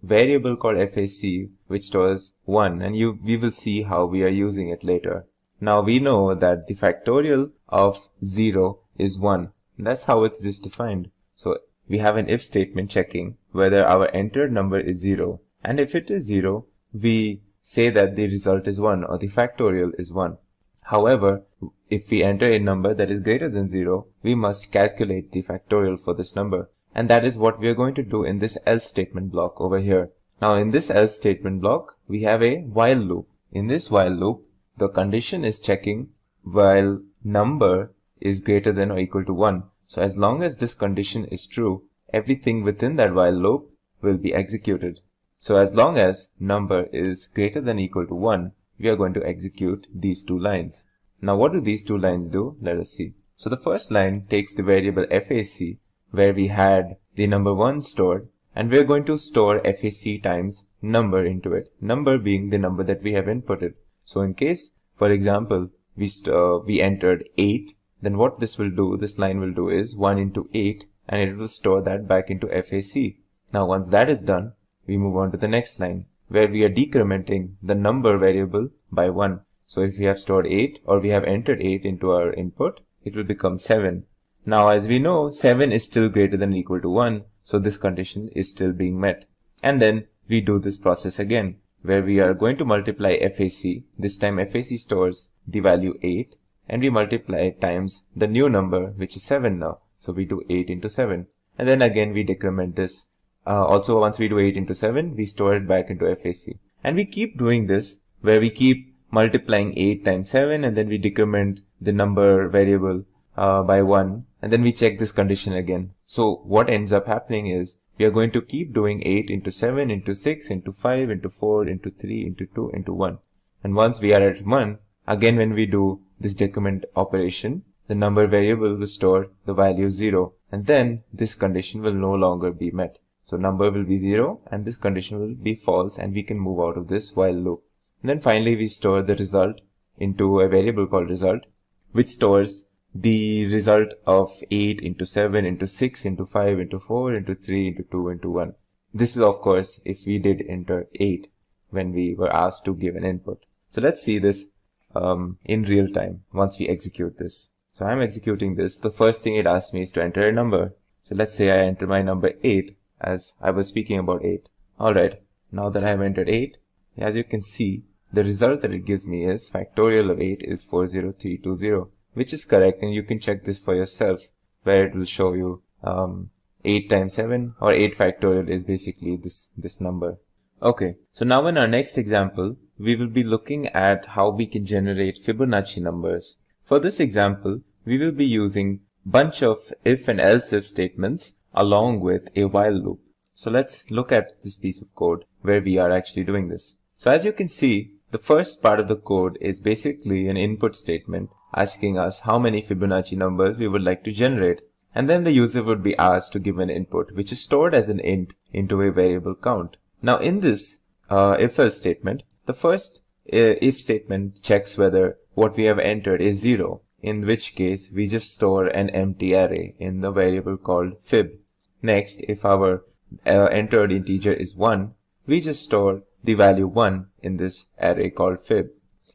variable called FAC which stores 1, and we will see how we are using it later. Now we know that the factorial of 0 is 1. That's how it's just defined. So we have an if statement checking whether our entered number is 0, and if it is 0, we say that the result is 1 or the factorial is 1. However, if we enter a number that is greater than 0, we must calculate the factorial for this number, and that is what we are going to do in this else statement block over here. Now in this else statement block, we have a while loop. In this while loop, the condition is checking while number is greater than or equal to 1. So as long as this condition is true, everything within that while loop will be executed. So as long as number is greater than or equal to 1, we are going to execute these 2 lines. Now what do these 2 lines do? Let us see. So the first line takes the variable FAC where we had the number 1 stored, and we are going to store FAC times number into it, number being the number that we have inputted. So in case, for example, we entered 8, then what this line will do is 1 into 8, and it will store that back into FAC. Now once that is done, we move on to the next line where we are decrementing the number variable by 1. So if we have stored 8 or we have entered 8 into our input, it will become 7. Now as we know, 7 is still greater than or equal to 1, so this condition is still being met. And then we do this process again where we are going to multiply FAC. This time FAC stores the value 8, and we multiply it times the new number which is 7 now. So we do 8 into 7, and then again we decrement this. Also once we do 8 into 7, we store it back into FAC. And we keep doing this where we keep multiplying 8 times 7, and then we decrement the number variable by 1, and then we check this condition again. So what ends up happening is we are going to keep doing 8 into 7 into 6 into 5 into 4 into 3 into 2 into 1. And once we are at 1, again when we do this decrement operation, the number variable will store the value 0, and then this condition will no longer be met. So number will be 0 and this condition will be false, and we can move out of this while loop. And then finally we store the result into a variable called result, which stores the result of 8 into 7 into 6 into 5 into 4 into 3 into 2 into 1. This is of course if we did enter 8 when we were asked to give an input. So let's see this in real time once we execute this. So I'm executing this. The first thing it asks me is to enter a number. So let's say I enter my number 8, as I was speaking about 8. Alright, now that I have entered 8, as you can see, the result that it gives me is factorial of 8 is 40320, which is correct, and you can check this for yourself where it will show you 8 times 7 or 8 factorial is basically this number. Okay, so now in our next example, we will be looking at how we can generate Fibonacci numbers. For this example, we will be using bunch of if and else if statements along with a while loop. So let's look at this piece of code where we are actually doing this. So as you can see, the first part of the code is basically an input statement asking us how many Fibonacci numbers we would like to generate, and then the user would be asked to give an input which is stored as an int into a variable count. Now in this if-else statement, the first if statement checks whether what we have entered is 0, in which case we just store an empty array in the variable called fib. Next, if our entered integer is 1, we just store the value 1 in this array called fib.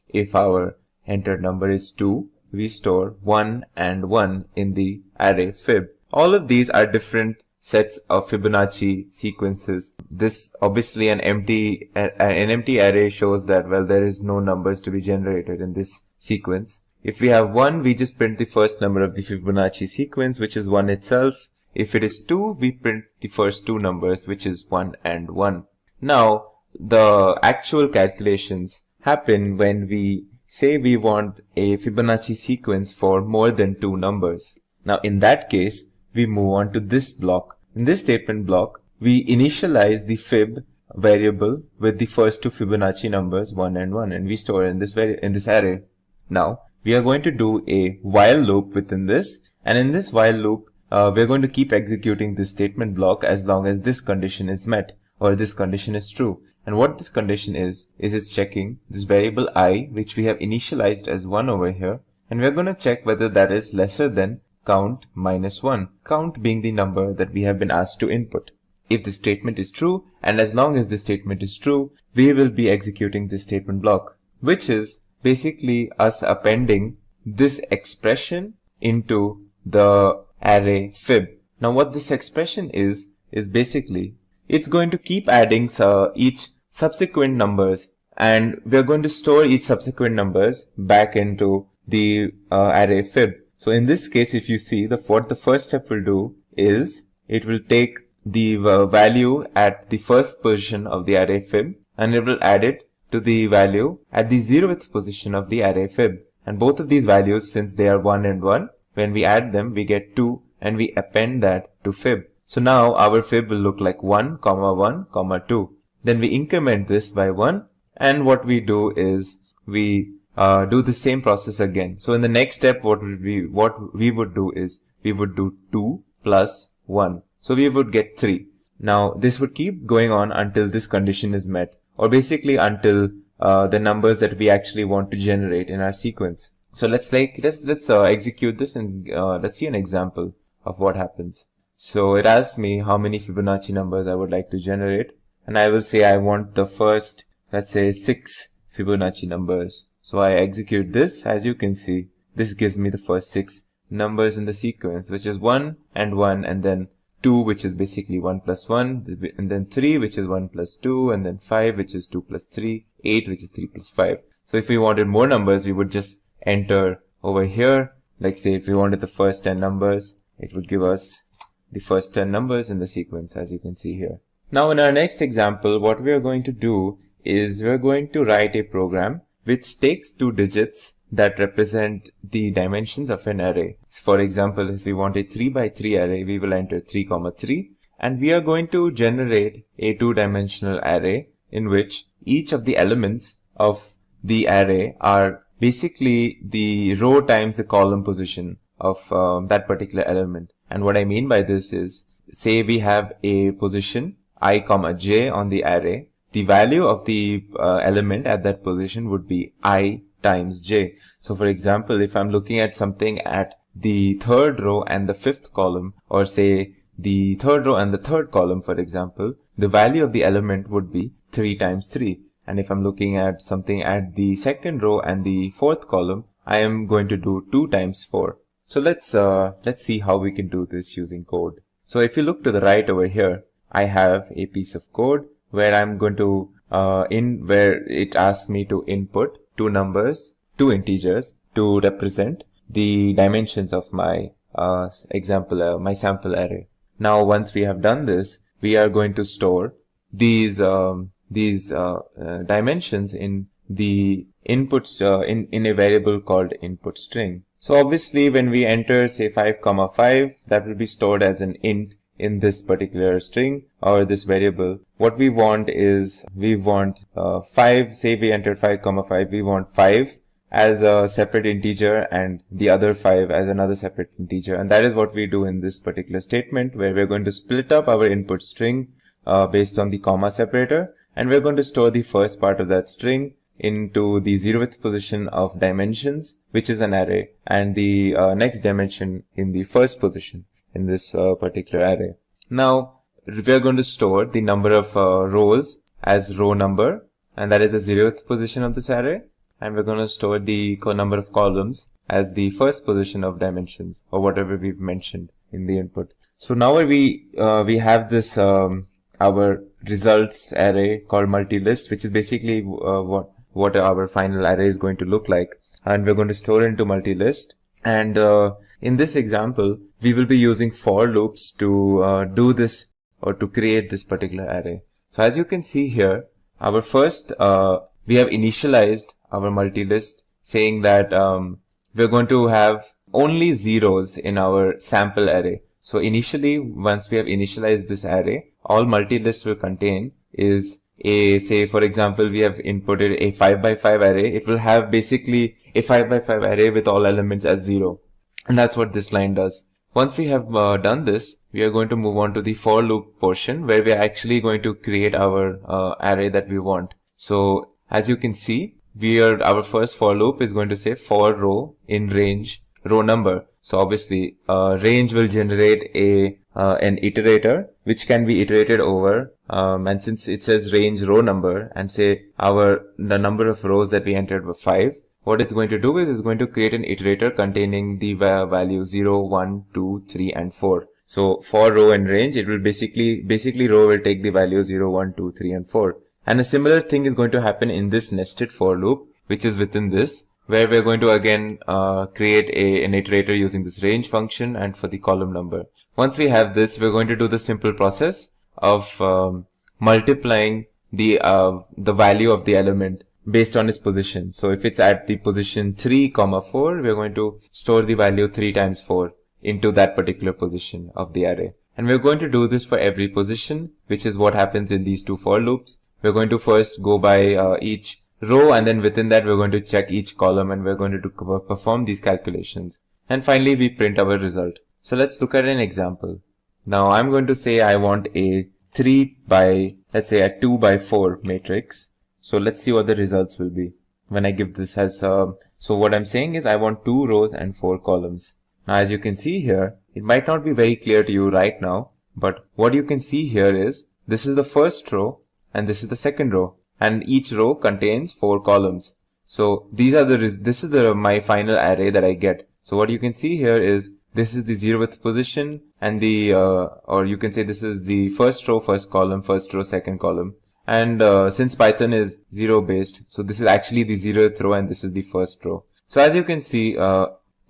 If our entered number is 2, we store 1 and 1 in the array fib. All of these are different sets of Fibonacci sequences. This obviously an empty array shows that, well, there is no numbers to be generated in this sequence. If we have 1, we just print the first number of the Fibonacci sequence, which is 1 itself. If it is 2, we print the first 2 numbers, which is 1 and 1. Now, the actual calculations happen when we say we want a Fibonacci sequence for more than 2 numbers. Now in that case, we move on to this block. In this statement block, we initialize the fib variable with the first 2 Fibonacci numbers 1 and 1, and we store in this array. Now we are going to do a while loop within this, and in this while loop we're going to keep executing this statement block as long as this condition is met or this condition is true. And what this condition is it's checking this variable I, which we have initialized as 1 over here, and we're going to check whether that is lesser than count minus 1, count being the number that we have been asked to input. If the statement is true, and as long as the statement is true, we will be executing this statement block, which is basically us appending this expression into the array fib. Now what this expression is basically, it's going to keep adding each subsequent numbers, and we're going to store each subsequent numbers back into the array fib. So in this case, if you see, what the first step will do is it will take the value at the first position of the array fib, and it will add it to the value at the 0th position of the array fib. And both of these values, since they are 1 and 1, when we add them, we get 2, and we append that to fib. So now our fib will look like 1, 1, 2. Then we increment this by 1, and what we do is we do the same process again. So in the next step, what we would do is we would do 2 plus 1. So we would get 3. Now this would keep going on until this condition is met, or basically until the numbers that we actually want to generate in our sequence. So let's execute this, and let's see an example of what happens. So it asks me how many Fibonacci numbers I would like to generate, and I will say I want the first, let's say 6 Fibonacci numbers. So I execute this. As you can see, this gives me the first 6 numbers in the sequence, which is 1 and 1, and then 2, which is basically 1 plus 1, and then 3, which is 1 plus 2, and then 5, which is 2 plus 3, 8, which is 3 plus 5. So if we wanted more numbers, we would just enter over here. Like say if we wanted the first 10 numbers, it would give us the first 10 numbers in the sequence, as you can see here. Now in our next example, what we are going to do is we're going to write a program which takes 2 digits that represent the dimensions of an array. For example, if we want a 3 by 3 array, we will enter 3, 3, and we are going to generate a 2-dimensional array in which each of the elements of the array are basically the row times the column position of that particular element. And what I mean by this is, say we have a position I, j on the array. The value of the element at that position would be I times j. So for example, if I'm looking at something at the 3rd row and the 5th column, or say the 3rd row and the 3rd column, for example, the value of the element would be 3 times 3. And if I'm looking at something at the 2nd row and the 4th column, I am going to do 2 times 4. So let's see how we can do this using code. So if you look to the right over here, I have a piece of code where I'm going to where it asks me to input 2 numbers, 2 integers to represent the dimensions of my my sample array. Now once we have done this, we are going to store these dimensions in the inputs in a variable called input string. So obviously when we enter say 5, 5, that will be stored as an int in this particular string or this variable. What we want is, we want 5, say we entered 5, 5, we want 5 as a separate integer and the other 5 as another separate integer. And that is what we do in this particular statement, where we're going to split up our input string based on the comma separator, and we're going to store the first part of that string into the 0th position of dimensions, which is an array, and the next dimension in the first position in this particular array. Now we are going to store the number of rows as row number, and that is the 0th position of this array, and we're going to store the number of columns as the first position of dimensions, or whatever we've mentioned in the input. So now we have this our results array called multi-list, which is basically what our final array is going to look like, and we're going to store into multi-list. And in this example, we will be using for loops to do this, or to create this particular array. So as you can see here, our first, we have initialized our multi-list, saying that we're going to have only zeros in our sample array. So initially, once we have initialized this array, all multi-list will contain is say for example, we have inputted a 5 by 5 array. It will have basically a 5 by 5 array with all elements as 0. And that's what this line does. Once we have done this, we are going to move on to the for loop portion, where we are actually going to create our array that we want. So as you can see, our first for loop is going to say for row in range row number. So obviously range will generate an iterator which can be iterated over, and since it says range row number and say the number of rows that we entered were 5, what it's going to do is it's going to create an iterator containing the value 0, 1, 2, 3 and 4. So for row and range, it will basically row will take the value 0, 1, 2, 3 and 4. And a similar thing is going to happen in this nested for loop, which is within this, where we're going to again create an iterator using this range function and for the column number. Once we have this, we're going to do the simple process of multiplying the value of the element based on its position. So if it's at the position 3, 4, we're going to store the value 3 times 4 into that particular position of the array. And we're going to do this for every position, which is what happens in these two for loops. We're going to first go by each row, and then within that we're going to check each column, and we're going to perform these calculations. And finally we print our result. So let's look at an example. Now I'm going to say I want a 3 by, let's say a 2 by 4 matrix. So let's see what the results will be when I give this as, so what I'm saying is I want 2 rows and 4 columns. Now as you can see here, it might not be very clear to you right now, but what you can see here is this is the first row and this is the second row, and each row contains 4 columns. So these are this is my final array that I get. So what you can see here is this is the 0th position, and or you can say this is the first row, first column, first row, second column. And since Python is 0 based, so this is actually the 0th row and this is the first row. So as you can see,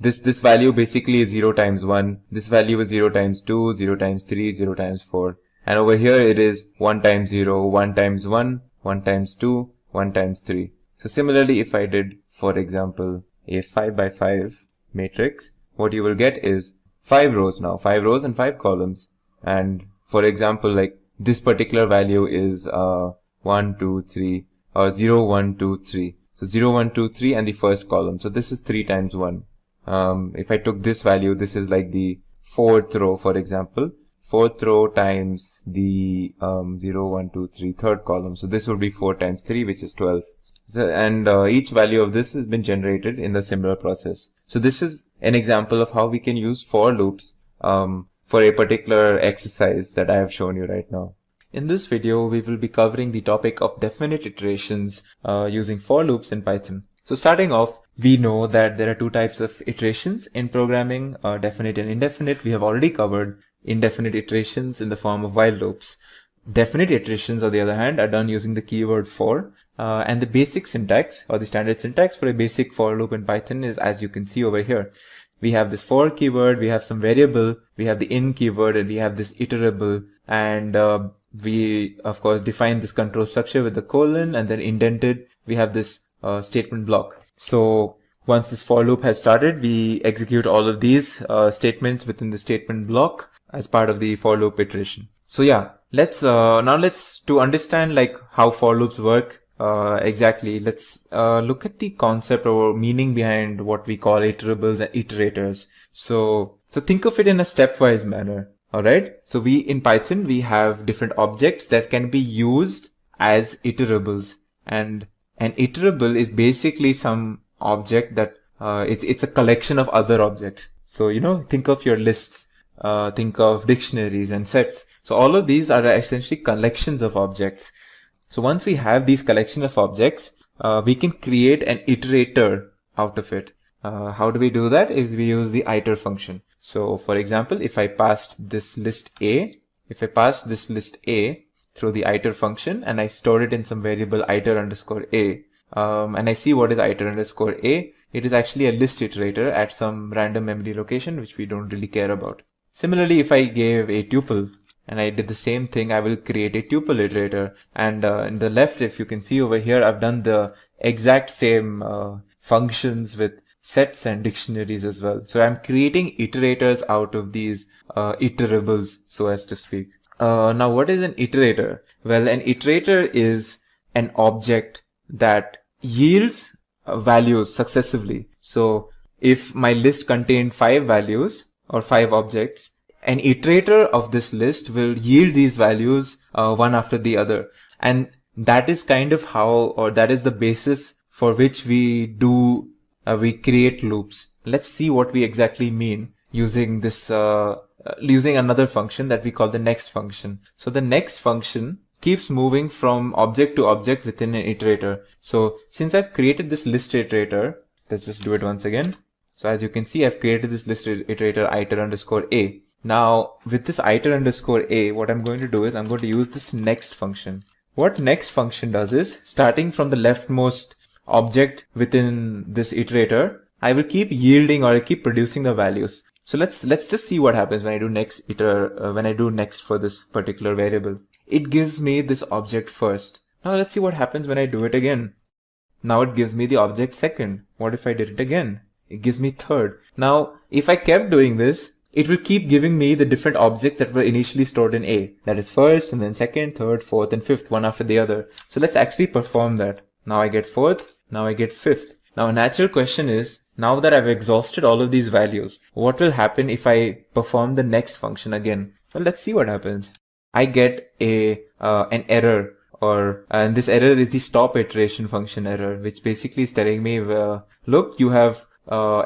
this value basically is 0 times 1. This value is 0 times 2, 0 times 3, 0 times 4. And over here it is 1 times 0, 1 times 1, 1 times 2, 1 times 3. So similarly, if I did, for example, a 5 by 5 matrix, what you will get is 5 rows now, 5 rows and 5 columns. And for example, like this particular value is 1, 2, 3, or 0, 1, 2, 3. So 0, 1, 2, 3 and the first column. So this is 3 times 1. If I took this value, this is like the 4th row, for example. 4th row times the 0, 1, 2, 3, third column. So this would be 4 times 3, which is 12. So, and each value of this has been generated in the similar process. So this is an example of how we can use for loops for a particular exercise that I have shown you right now. In this video, we will be covering the topic of definite iterations using for loops in Python. So starting off, we know that there are two types of iterations in programming, definite and indefinite. We have already covered indefinite iterations in the form of while loops. Definite iterations, on the other hand, are done using the keyword for, and the basic syntax or the standard syntax for a basic for loop in Python is as you can see over here. We have this for keyword, we have some variable, we have the in keyword, and we have this iterable, and we of course define this control structure with the colon, and then indented we have this statement block. So once this for loop has started, we execute all of these statements within the statement block as part of the for loop iteration. So yeah, let's to understand like how for loops work exactly, let's look at the concept or meaning behind what we call iterables and iterators. So think of it in a stepwise manner. All right. So in Python, we have different objects that can be used as iterables, and an iterable is basically some object that it's a collection of other objects. So think of your lists, think of dictionaries and sets. So all of these are essentially collections of objects. So once we have these collection of objects, we can create an iterator out of it. How do we do that? Is we use the iter function. So for example, if I passed this list A through the iter function and I store it in some variable iter underscore A, and I see what is iter underscore A, it is actually a list iterator at some random memory location, which we don't really care about. Similarly, if I gave a tuple and I did the same thing, I will create a tuple iterator. And in the left, if you can see over here, I've done the exact same functions with sets and dictionaries as well. So I'm creating iterators out of these iterables, so as to speak. Now, what is an iterator? Well, an iterator is an object that yields values successively. So if my list contained 5 values or 5 objects, an iterator of this list will yield these values one after the other. And that is kind of how, or that is the basis for which we create loops. Let's see what we exactly mean using this, using another function that we call the next function. So the next function keeps moving from object to object within an iterator. So since I've created this list iterator, let's just do it once again. So as you can see, I've created this list iterator iter_a. Now with this iter_a, what I'm going to do is I'm going to use this next function. What next function does is, starting from the leftmost object within this iterator, I will keep yielding, or I keep producing the values. So let's just see what happens when I do next for this particular variable. It gives me this object first. Now let's see what happens when I do it again. Now it gives me the object second. What if I did it again? It gives me third. Now if I kept doing this, it will keep giving me the different objects that were initially stored in A. That is first, and then second, third, fourth, and fifth, one after the other. So let's actually perform that. Now I get fourth, now I get fifth. Now a natural question is, now that I've exhausted all of these values, what will happen if I perform the next function again? Well, let's see what happens. I get an error, and this error is the stop iteration function error, which basically is telling me, look, you have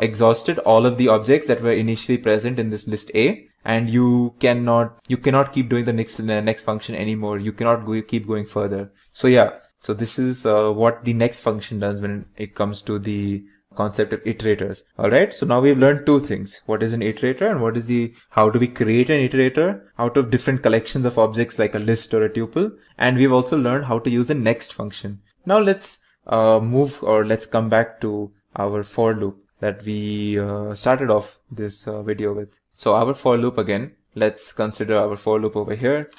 exhausted all of the objects that were initially present in this list A, and you cannot keep doing the next function anymore. You cannot keep going further. So yeah, so this is what the next function does when it comes to the concept of iterators. Alright, so now we've learned two things. What is an iterator, and how do we create an iterator out of different collections of objects like a list or a tuple. And we've also learned how to use the next function. Now let's let's come back to our for loop that we started off this video with. So our for loop again, let's consider our for loop over here.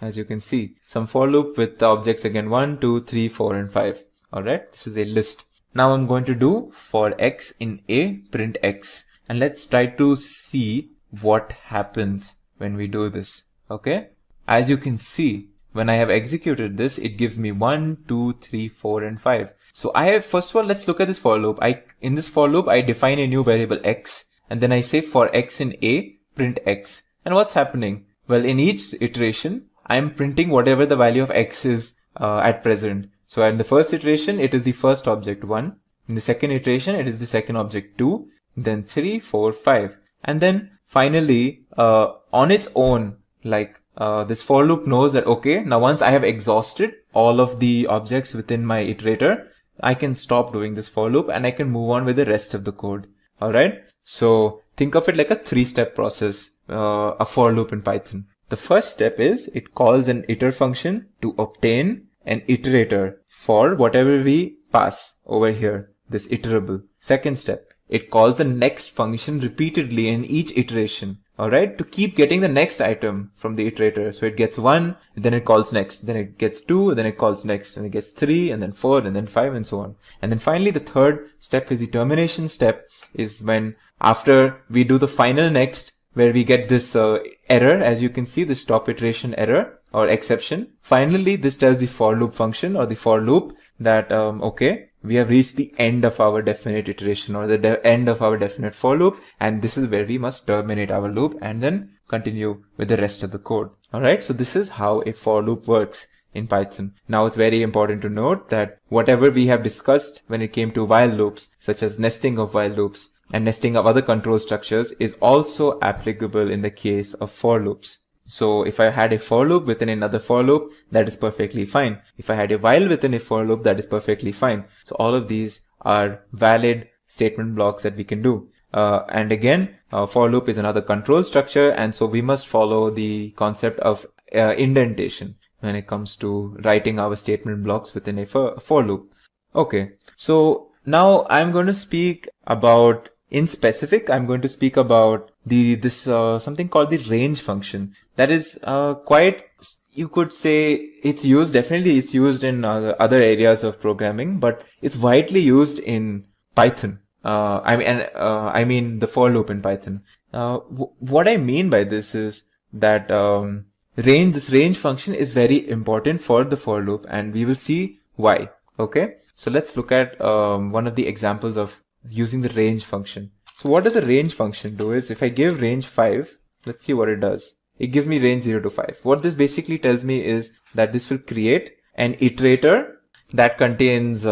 As you can see, some for loop with the objects again 1, 2, 3, 4, and 5. Alright, this is a list. Now I'm going to do for x in A, print x. And let's try to see what happens when we do this. Okay, as you can see, when I have executed this, it gives me 1, 2, 3, 4, and 5. So first of all, let's look at this for loop. In this for loop, I define a new variable x, and then I say for x in A, print x. And what's happening? Well, in each iteration, I'm printing whatever the value of x is at present. So in the first iteration, it is the first object 1. In the second iteration, it is the second object 2. Then 3, 4, 5. And then finally, on its own, this for loop knows that, okay, now once I have exhausted all of the objects within my iterator, I can stop doing this for loop and I can move on with the rest of the code. Alright, so think of it like a 3-step process, a for loop in Python. The first step is it calls an iter function to obtain an iterator for whatever we pass over here, this iterable. Second step, it calls the next function repeatedly in each iteration. Alright, to keep getting the next item from the iterator. So it gets 1, then it calls next, then it gets 2, then it calls next, and it gets 3, and then 4, and then 5, and so on. And then finally the third step is the termination step, is when after we do the final next, where we get this error, as you can see, the stop iteration error or exception. Finally, this tells the for loop function or the for loop that, okay, we have reached the end of our definite iteration or the end of our definite for loop, and this is where we must terminate our loop and then continue with the rest of the code. Alright, so this is how a for loop works in Python. Now it's very important to note that whatever we have discussed when it came to while loops, such as nesting of while loops and nesting of other control structures, is also applicable in the case of for loops. So if I had a for loop within another for loop, that is perfectly fine. If I had a while within a for loop, that is perfectly fine. So all of these are valid statement blocks that we can do. And again, for loop is another control structure, and so we must follow the concept of indentation when it comes to writing our statement blocks within a for loop. Okay, so now I'm going to speak about In specific, I'm going to speak about this something called the range function. That is quite, you could say, it's used, definitely it's used in other areas of programming, but it's widely used in Python. I mean the for loop in Python. What I mean by this is that this range function is very important for the for loop, and we will see why. Okay, so let's look at one of the examples of using the range function. So what does the range function do is, if I give range 5, let's see what it does. It gives me range 0 to 5. What this basically tells me is that this will create an iterator that contains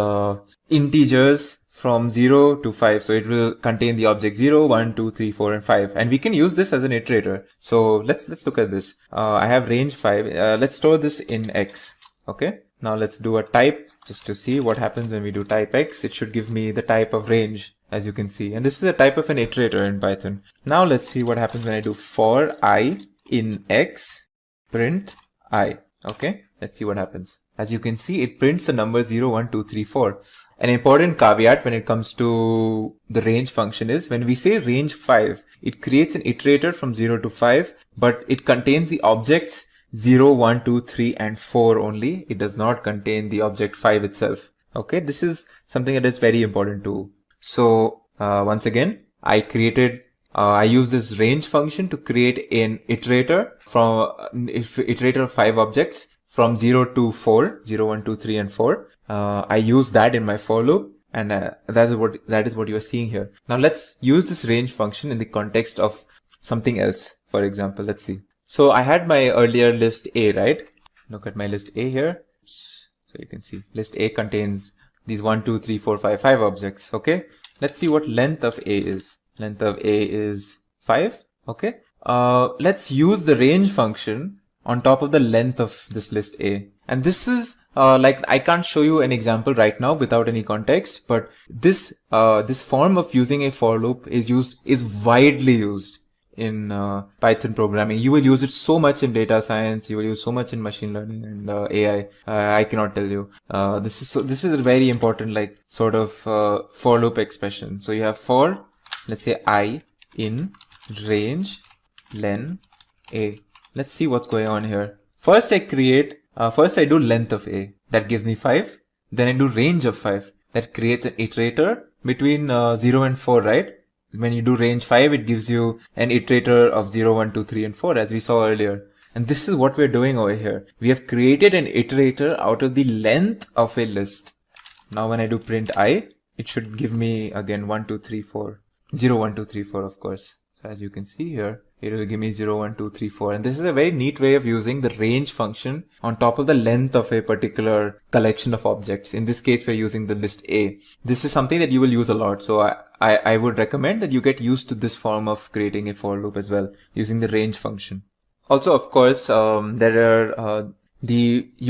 integers from 0 to 5. So it will contain the object 0, 1, 2, 3, 4, and 5. And we can use this as an iterator. So let's look at this. I have range 5. Let's store this in X. Okay. Now let's do a type just to see what happens when we do type X. It should give me the type of range, as you can see. And this is a type of an iterator in Python. Now let's see what happens when I do for I in X print I. Okay. Let's see what happens. As you can see, it prints the number 0, 1, 2, 3, 4. An important caveat when it comes to the range function is, when we say range 5, it creates an iterator from 0 to 5, but it contains the objects 0, 1, 2, 3, and 4 only. It does not contain the object 5 itself. Okay, this is something that is very important too. So once again, I use this range function to create an iterator iterator of 5 objects from 0 to 4, 0, 1, 2, 3, and 4. I use that in my for loop, and that is what you are seeing here. Now let's use this range function in the context of something else. For example, let's see. So I had my earlier list A, right? Look at my list A here. So you can see list A contains these 1, 2, 3, 4, 5 objects. Okay. Let's see what length of A is. Length of A is 5. Okay. Let's use the range function on top of the length of this list A. And this is like, I can't show you an example right now without any context, but this form of using a for loop is widely used in Python programming. You will use it so much in data science. You will use so much in machine learning and AI. I cannot tell you. This is a very important, like, sort of for loop expression. So you have for, let's say, I in range len A. Let's see what's going on here. First I do length of A. That gives me 5. Then I do range of 5. That creates an iterator between 0 and 4, right? When you do range 5, it gives you an iterator of 0, 1, 2, 3, and 4, as we saw earlier. And this is what we're doing over here. We have created an iterator out of the length of a list. Now when I do print I, it should give me again 1, 2, 3, 4. 0, 1, 2, 3, 4, of course. So as you can see here, it will give me 0, 1, 2, 3, 4. And this is a very neat way of using the range function on top of the length of a particular collection of objects. In this case, we're using the list A. This is something that you will use a lot. So I would recommend that you get used to this form of creating a for loop as well, using the range function. Also, of course, you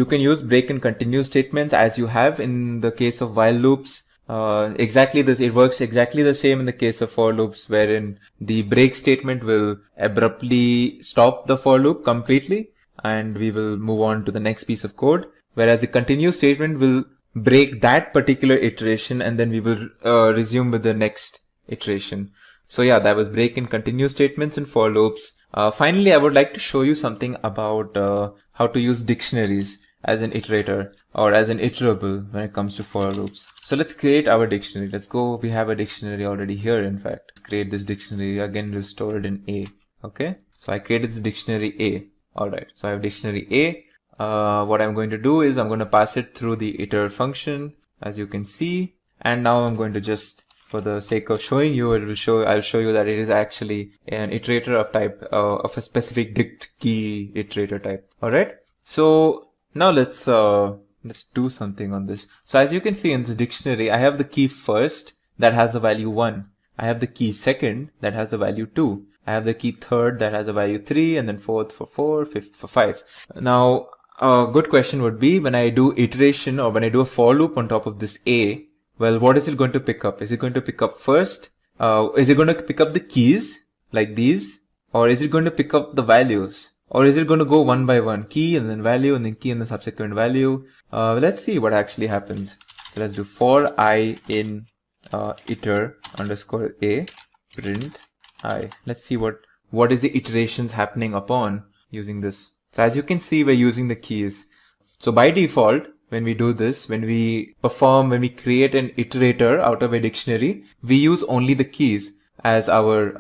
can use break and continue statements as you have in the case of while loops. It works exactly the same in the case of for loops, wherein the break statement will abruptly stop the for loop completely and we will move on to the next piece of code, whereas the continue statement will break that particular iteration and then we will resume with the next iteration. So yeah, that was break and continue statements in for loops. Finally, I would like to show you something about how to use dictionaries as an iterator or as an iterable when it comes to for loops. So let's create our dictionary. Let's go. We have a dictionary already here. In fact, let's create this dictionary. Again, we'll store it in A. Okay. So I created this dictionary A. All right. So I have dictionary A. What I'm going to do is I'm going to pass it through the iter function, as you can see. And now I'm going to just, for the sake of showing you, I'll show you that it is actually an iterator of type, of a specific dict key iterator type. All right. So now let's do something on this. So as you can see in this dictionary, I have the key first that has the value 1. I have the key second that has the value 2. I have the key third that has the value 3, and then fourth for 4, fifth for 5. Now, a good question would be, when I do iteration or when I do a for loop on top of this A, well, what is it going to pick up? Is it going to pick up first? Is it going to pick up the keys like these? Or is it going to pick up the values? Or is it going to go one by one? Key and then value and then key and the subsequent value. Let's see what actually happens. So let's do for I in iter underscore a print I. Let's see what is the iterations happening upon using this. So as you can see, we're using the keys. So by default, when we do this, when we create an iterator out of a dictionary, we use only the keys as our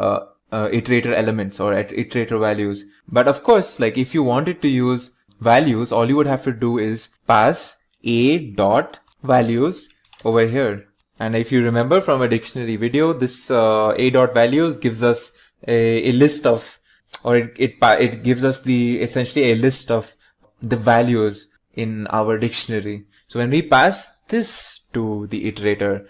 iterator elements or iterator values. But of course, like if you wanted to use values, all you would have to do is pass a dot values over here. And if you remember from a dictionary video, this a dot values gives us a list of, or it gives us essentially a list of the values in our dictionary. So when we pass this to the iterator,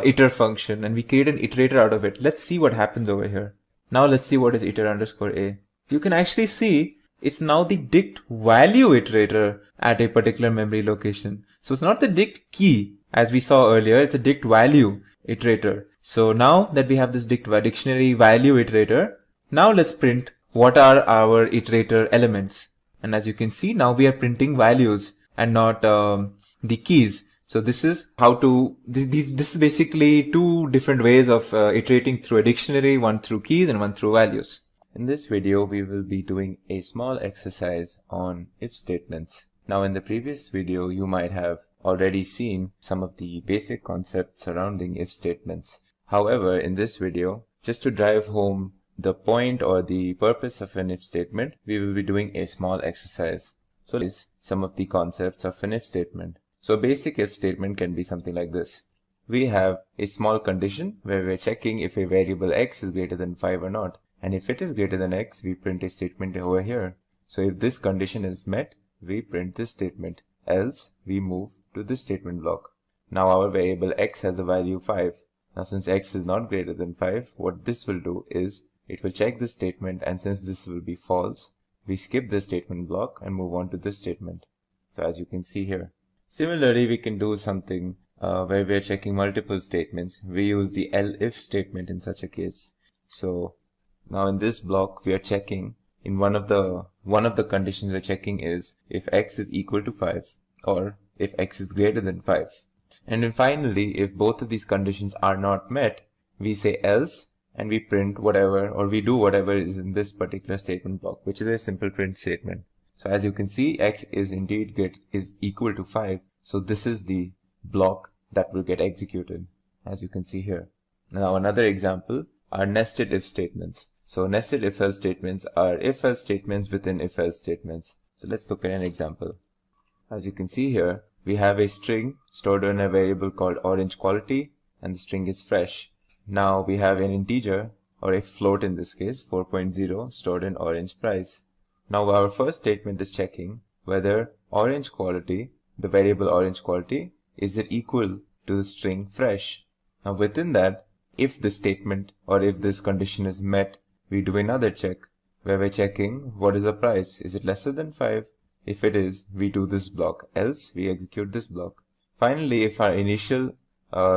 iter function, and we create an iterator out of it, let's see what happens over here. Now let's see what is iter underscore a. You can actually see it's now the dict value iterator at a particular memory location. So it's not the dict key as we saw earlier, it's a dict value iterator. So now that we have this dictionary value iterator, now let's print what are our iterator elements. And as you can see, now we are printing values and not the keys. So this is how to, this is basically two different ways of iterating through a dictionary, one through keys and one through values. In this video, we will be doing a small exercise on if statements. Now in the previous video, you might have already seen some of the basic concepts surrounding if statements. However, in this video, just to drive home the point or the purpose of an if statement, we will be doing a small exercise. So is some of the concepts of an if statement. So a basic if statement can be something like this. We have a small condition where we're checking if a variable x is greater than 5 or not. And if it is greater than x, we print a statement over here. So if this condition is met, we print this statement. Else, we move to this statement block. Now our variable x has the value 5. Now since x is not greater than 5, what this will do is, it will check this statement, and since this will be false, we skip this statement block and move on to this statement. So as you can see here. Similarly, we can do something where we are checking multiple statements. We use the elif statement in such a case. So now in this block, we are checking in one of the conditions we're checking is if x is equal to 5 or if x is greater than 5. And then finally, if both of these conditions are not met, we say else and we print whatever, or we do whatever is in this particular statement block, which is a simple print statement. So as you can see, x is indeed is equal to 5. So this is the block that will get executed, as you can see here. Now another example are nested if statements. So nested if-else statements are if-else statements within if-else statements. So let's look at an example. As you can see here, we have a string stored in a variable called orange quality, and the string is fresh. Now we have an integer, or a float in this case, 4.0 stored in orange price. Now our first statement is checking whether orange quality, the variable orange quality, is it equal to the string fresh. Now within that, if this statement or if this condition is met, we do another check where we're checking what is the price. Is it lesser than 5? If it is, we do this block. Else, we execute this block. Finally, if our initial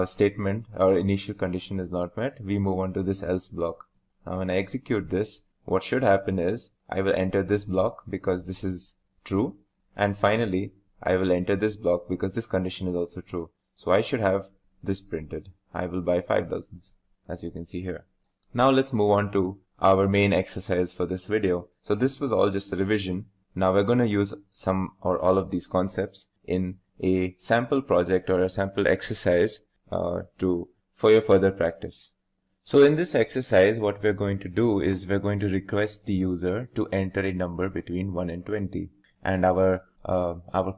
statement or initial condition is not met, we move on to this else block. Now when I execute this, what should happen is I will enter this block because this is true. And finally, I will enter this block because this condition is also true. So I should have this printed. I will buy 5 dozens, as you can see here. Now let's move on to our main exercise for this video. So this was all just a revision. Now we're going to use some or all of these concepts in a sample project or a sample exercise for your further practice. So in this exercise, what we're going to do is we're going to request the user to enter a number between 1 and 20. And our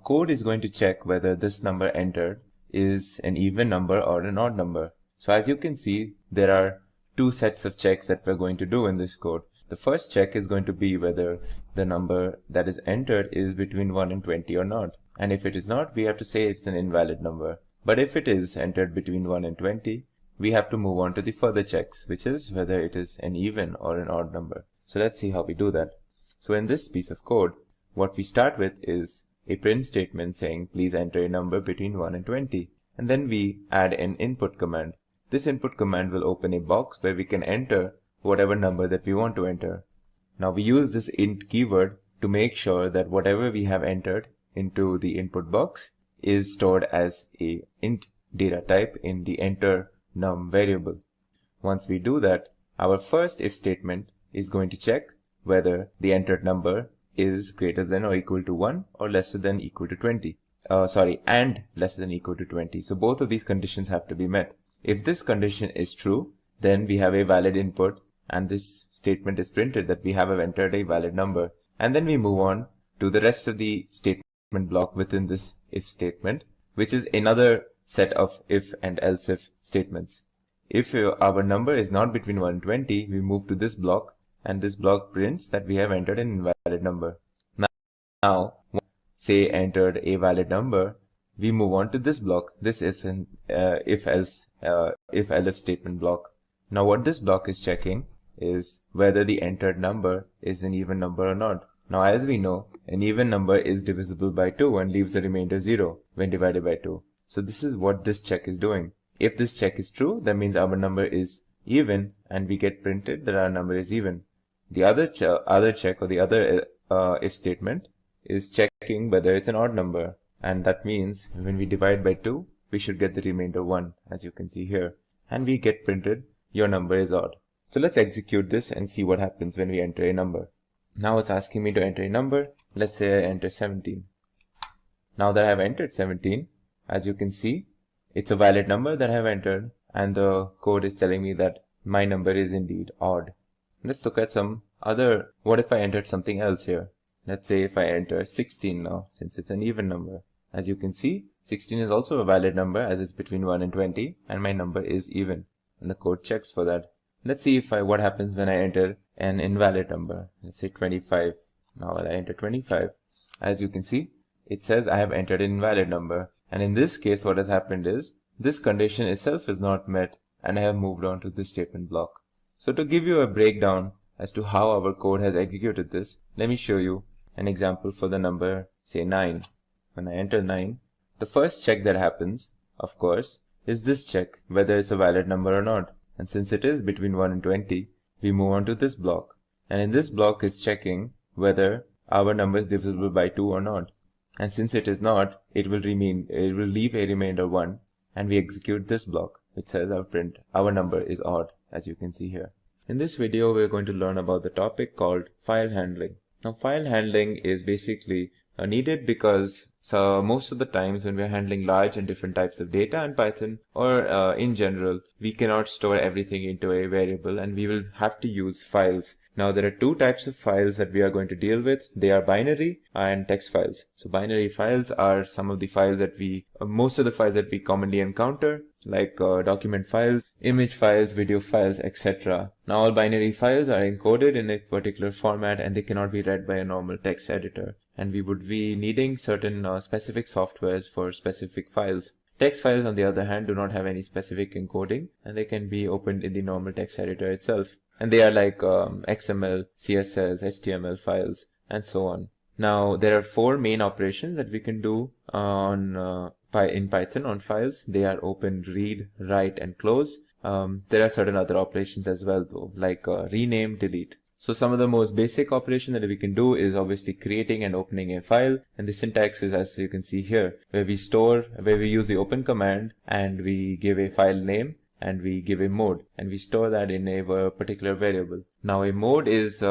code is going to check whether this number entered is an even number or an odd number. So as you can see, there are two sets of checks that we're going to do in this code. The first check is going to be whether the number that is entered is between 1 and 20 or not. And if it is not, we have to say it's an invalid number. But if it is entered between 1 and 20, we have to move on to the further checks, which is whether it is an even or an odd number. So let's see how we do that. So in this piece of code, what we start with is a print statement saying, please enter a number between 1 and 20. And then we add an input command. This input command will open a box where we can enter whatever number that we want to enter. Now we use this int keyword to make sure that whatever we have entered into the input box is stored as a int data type in the enter num variable. Once we do that, our first if statement is going to check whether the entered number is greater than or equal to 1 or lesser than equal to 20. And lesser than equal to 20. So both of these conditions have to be met. If this condition is true, then we have a valid input and this statement is printed that we have entered a valid number. And then we move on to the rest of the statement block within this if statement, which is another set of if and else if statements. If our number is not between 1 and 20, we move to this block and this block prints that we have entered an invalid number. Now, say entered a valid number, we move on to this block, this if else statement block. Now what this block is checking is whether the entered number is an even number or not. Now as we know, an even number is divisible by 2 and leaves the remainder 0 when divided by 2. So this is what this check is doing. If this check is true, that means our number is even and we get printed that our number is even. The other check or the other if statement is checking whether it's an odd number, and that means when we divide by 2, we should get the remainder 1, as you can see here, and we get printed your number is odd. So let's execute this and see what happens when we enter a number. Now it's asking me to enter a number. Let's say I enter 17. Now that I have entered 17, as you can see, it's a valid number that I have entered, and the code is telling me that my number is indeed odd. Let's look at some other, what if I entered something else here? Let's say if I enter 16 now, since it's an even number. As you can see, 16 is also a valid number as it's between 1 and 20, and my number is even. And the code checks for that. Let's see what happens when I enter an invalid number. Let's say 25. Now when I enter 25, as you can see, it says I have entered an invalid number. And in this case, what has happened is, this condition itself is not met, and I have moved on to this statement block. So to give you a breakdown as to how our code has executed this, let me show you an example for the number, say 9. When I enter 9, the first check that happens, of course, is this check, whether it's a valid number or not. And since it is between 1 and 20, we move on to this block. And in this block is checking whether our number is divisible by 2 or not. And since it is not, it will leave a remainder 1, and we execute this block, which says our number is odd, as you can see here. In this video, we are going to learn about the topic called file handling. Now, file handling is basically needed because most of the times when we are handling large and different types of data in Python, or in general, we cannot store everything into a variable and we will have to use files. Now there are two types of files that we are going to deal with. They are binary and text files. So binary files are some of the files that most of the files that we commonly encounter, like document files, image files, video files, etc. Now all binary files are encoded in a particular format and they cannot be read by a normal text editor. And we would be needing certain specific softwares for specific files. Text files, on the other hand, do not have any specific encoding and they can be opened in the normal text editor itself. And they are like XML, CSS, HTML files, and so on. Now, there are 4 main operations that we can do in Python on files. They are open, read, write, and close. There are certain other operations as well, though, like rename, delete. So some of the most basic operation that we can do is obviously creating and opening a file, and the syntax is as you can see here, where we use the open command and we give a file name and we give a mode and we store that in a particular variable. Now a mode is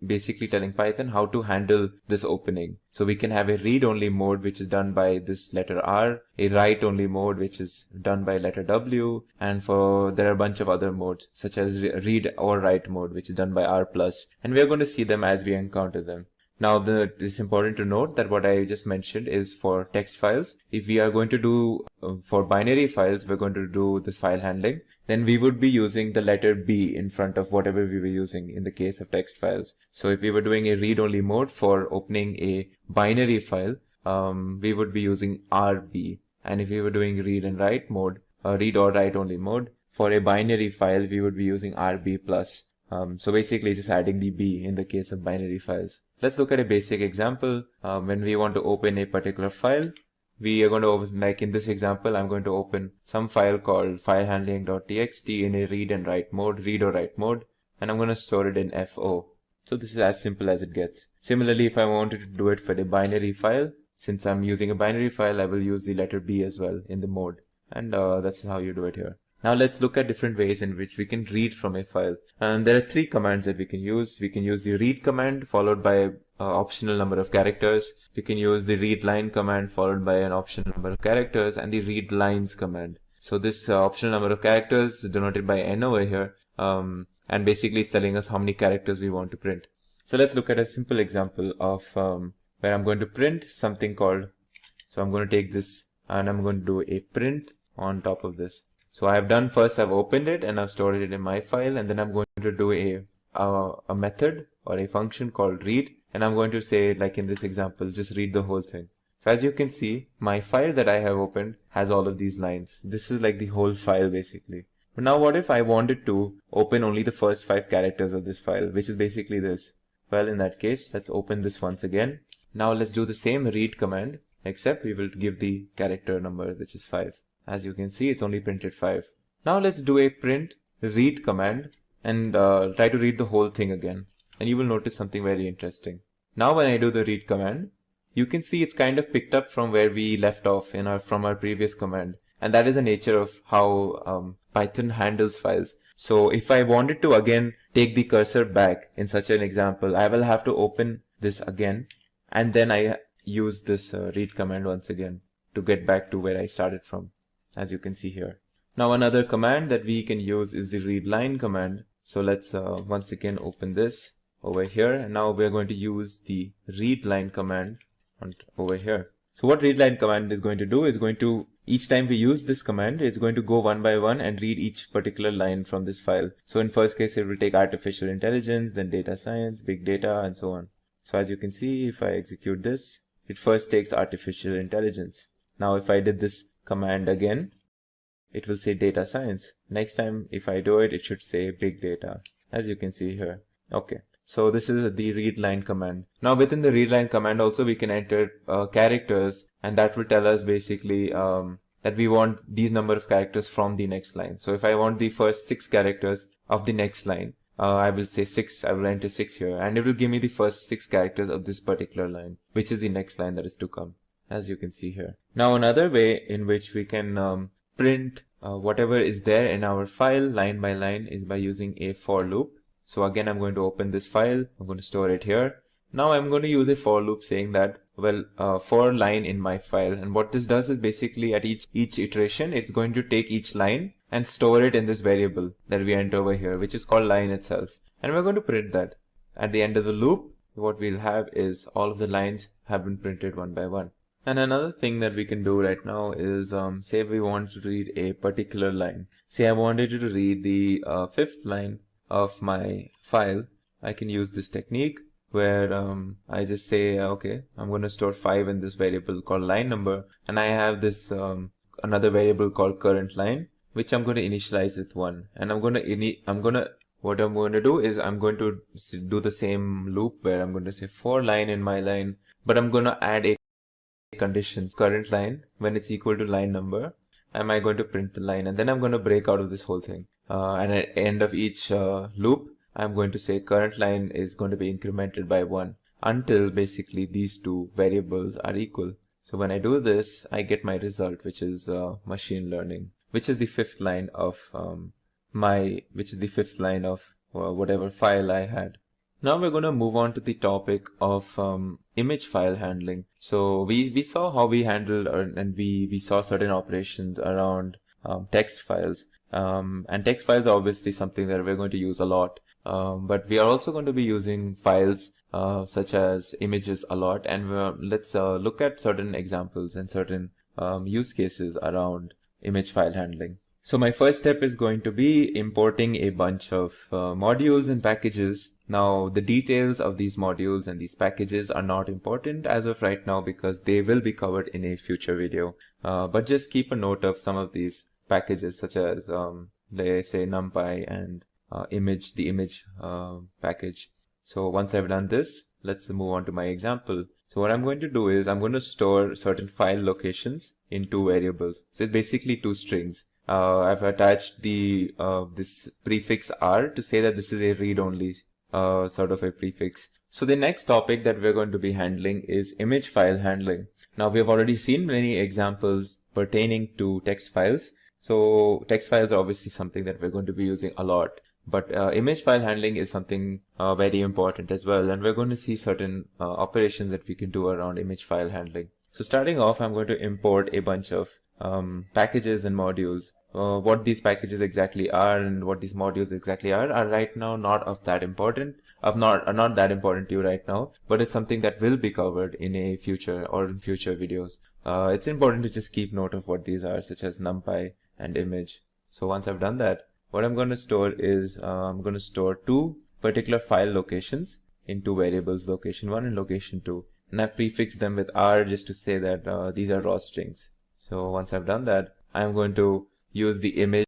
basically telling Python how to handle this opening. So we can have a read-only mode which is done by this letter R, a write-only mode which is done by letter W, and there are a bunch of other modes such as read or write mode which is done by R+, and we are going to see them as we encounter them. Now it's important to note that what I just mentioned is for text files. If we are going to do for binary files, we're going to do this file handling, then we would be using the letter B in front of whatever we were using in the case of text files. So if we were doing a read-only mode for opening a binary file, we would be using RB. And if we were doing read and write mode, read or write only mode, for a binary file, we would be using RB+. So basically just adding the B in the case of binary files. Let's look at a basic example. When we want to open a particular file, we are going to open, like in this example, I'm going to open some file called filehandling.txt in a read and write mode, read or write mode, and I'm going to store it in FO. So this is as simple as it gets. Similarly, if I wanted to do it for a binary file, since I'm using a binary file, I will use the letter B as well in the mode. And that's how you do it here. Now let's look at different ways in which we can read from a file. And there are 3 commands that we can use. We can use the read command followed by an optional number of characters. We can use the read line command followed by an optional number of characters, and the read lines command. So this optional number of characters is denoted by n over here, and basically it's telling us how many characters we want to print. So let's look at a simple example of where I'm going to print something called, so I'm going to take this and I'm going to do a print on top of this. So I have done first, I've opened it and I've stored it in my file, and then I'm going to do a method or a function called read, and I'm going to say, like in this example, just read the whole thing. So as you can see, my file that I have opened has all of these lines. This is like the whole file basically. But now what if I wanted to open only the first 5 characters of this file, which is basically this? Well, in that case, let's open this once again. Now let's do the same read command, except we will give the character number, which is 5. As you can see, it's only printed 5. Now let's do a print read command and try to read the whole thing again. And you will notice something very interesting. Now when I do the read command, you can see it's kind of picked up from where we left off from our previous command. And that is the nature of how Python handles files. So if I wanted to again take the cursor back in such an example, I will have to open this again, and then I use this read command once again to get back to where I started from, as you can see here. Now another command that we can use is the read line command. So let's once again open this over here, and now we're going to use the read line command over here. So what read line command is going to do is going to, each time we use this command, it's going to go one by one and read each particular line from this file. So in first case, it will take artificial intelligence, then data science, big data, and so on. So as you can see, if I execute this, it first takes artificial intelligence. Now if I did this command again, it will say data science. Next time if I do it, it should say big data, as you can see here. Okay. So this is the read line command. Now within the read line command also we can enter characters, and that will tell us basically that we want these number of characters from the next line. So if I want the first 6 characters of the next line, I will say 6, I will enter 6 here, and it will give me the first 6 characters of this particular line, which is the next line that is to come, as you can see here. Now another way in which we can print whatever is there in our file line by line is by using a for loop. So again, I'm going to open this file, I'm going to store it here. Now I'm going to use a for loop saying that, well, for line in my file. And what this does is basically at each iteration, it's going to take each line and store it in this variable that we enter over here, which is called line itself. And we're going to print that. At the end of the loop, what we'll have is all of the lines have been printed one by one. And another thing that we can do right now is, say we want to read a particular line. Say I wanted you to read the 5th line of my file. I can use this technique where I just say, okay, I'm going to store 5 in this variable called line number, and I have this another variable called current line, which I'm going to initialize with 1. And what I'm going to do is I'm going to do the same loop where I'm going to say for line in my line, but I'm going to add a condition, current line, when it's equal to line number, am I going to print the line, and then I'm going to break out of this whole thing. And at the end of each loop, I'm going to say current line is going to be incremented by 1 until basically these 2 variables are equal. So when I do this, I get my result, which is machine learning, which is the 5th line of whatever file I had. Now we're going to move on to the topic of image file handling. So we saw how we handled and we saw certain operations around text files. And text files are obviously something that we're going to use a lot. But we are also going to be using files such as images a lot. And let's look at certain examples and certain use cases around image file handling. So my first step is going to be importing a bunch of modules and packages. Now the details of these modules and these packages are not important as of right now because they will be covered in a future video. But just keep a note of some of these packages such as let's say NumPy and the image package. So once I've done this, let's move on to my example. So what I'm going to do is I'm going to store certain file locations in 2 variables. So it's basically 2 strings. I've attached the this prefix R to say that this is a read-only sort of a prefix. So the next topic that we're going to be handling is image file handling. Now we have already seen many examples pertaining to text files. So text files are obviously something that we're going to be using a lot. But image file handling is something very important as well. And we're going to see certain operations that we can do around image file handling. So starting off, I'm going to import a bunch of packages and modules. What these packages exactly are and what these modules exactly are right now not that important to you right now, but it's something that will be covered in a future or in future videos. It's important to just keep note of what these are, such as NumPy and image. So once I've done that, what I'm going to store is I'm going to store two particular file locations in two variables, location 1 and location 2, and I've prefixed them with R just to say that these are raw strings. So once I've done that, I'm going to use the image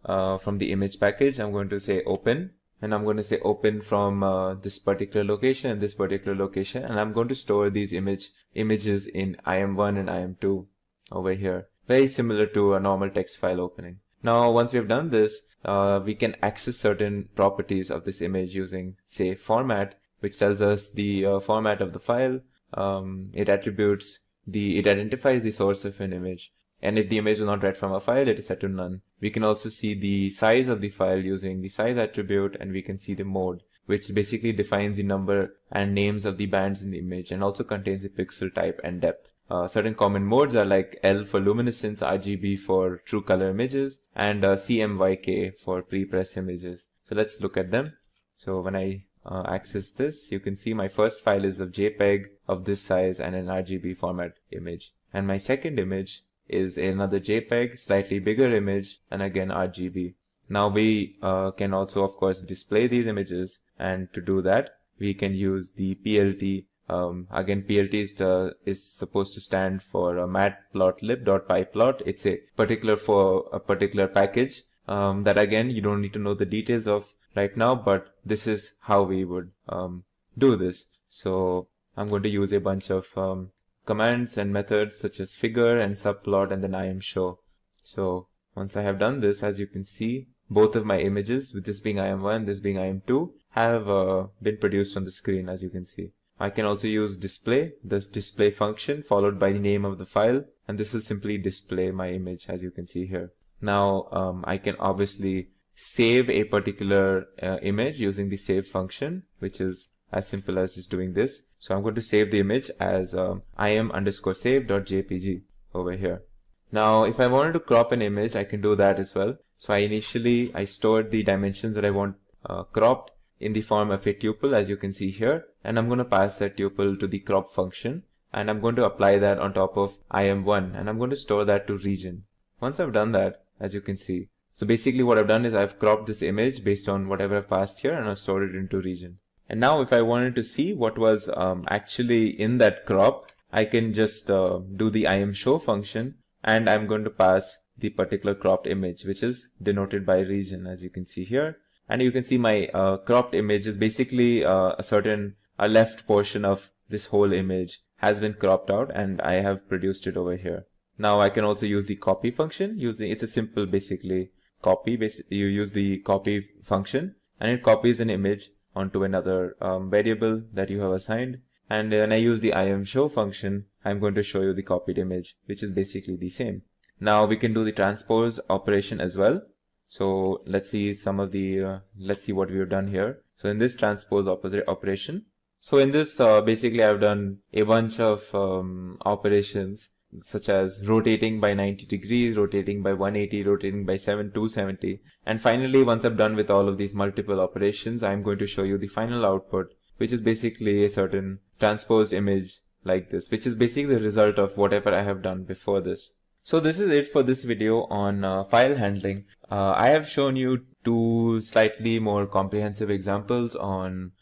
from the image package. I'm going to say open, and I'm going to say open from this particular location and this particular location, and I'm going to store these images in IM1 and IM2 over here, very similar to a normal text file opening. Now once we've done this, we can access certain properties of this image using, say, format, which tells us the format of the file. It identifies the source of an image, and if the image is not read from a file, it is set to none. We can also see the size of the file using the size attribute, and we can see the mode, which basically defines the number and names of the bands in the image, and also contains the pixel type and depth. Certain common modes are like L for luminescence, RGB for true color images, and CMYK for pre-press images. So let's look at them. So when I access this, you can see my first file is of JPEG of this size and an RGB format image, and my second image is another JPEG, slightly bigger image, and again RGB. Now we can also, of course, display these images, and to do that, we can use the PLT. Again, PLT is supposed to stand for matplotlib.pyplot. It's a particular package that, again, you don't need to know the details of right now, but this is how we would do this. So I'm going to use a bunch of commands and methods such as figure and subplot and then IMShow. So once I have done this, as you can see, both of my images, with this being IM1, this being IM2, have been produced on the screen, as you can see. I can also use display, this display function followed by the name of the file, and this will simply display my image, as you can see here. Now I can obviously save a particular image using the save function, which is as simple as just doing this. So I'm going to save the image as im_save.jpg over here. Now if I wanted to crop an image, I can do that as well. So I stored the dimensions that I want cropped in the form of a tuple, as you can see here, and I'm going to pass that tuple to the crop function, and I'm going to apply that on top of im1, and I'm going to store that to region. Once I've done that, as you can see, so basically what I've done is I've cropped this image based on whatever I've passed here, and I've stored it into region. And now if I wanted to see what was actually in that crop, I can just do the IMShow function, and I'm going to pass the particular cropped image, which is denoted by region, as you can see here. And you can see my cropped image is basically a left portion of this whole image has been cropped out, and I have produced it over here. Now I can also use the copy function. It's a simple basically copy. You use the copy function, and it copies an image onto another variable that you have assigned. And when I use the IMShow function, I'm going to show you the copied image, which is basically the same. Now we can do the transpose operation as well. So let's see let's see what we have done here. So in this transpose operation, so in this basically I've done a bunch of operations such as rotating by 90 degrees, rotating by 180, rotating by 270. And finally, once I've done with all of these multiple operations, I'm going to show you the final output, which is basically a certain transposed image like this, which is basically the result of whatever I have done before this. So this is it for this video on file handling. I have shown you two slightly more comprehensive examples on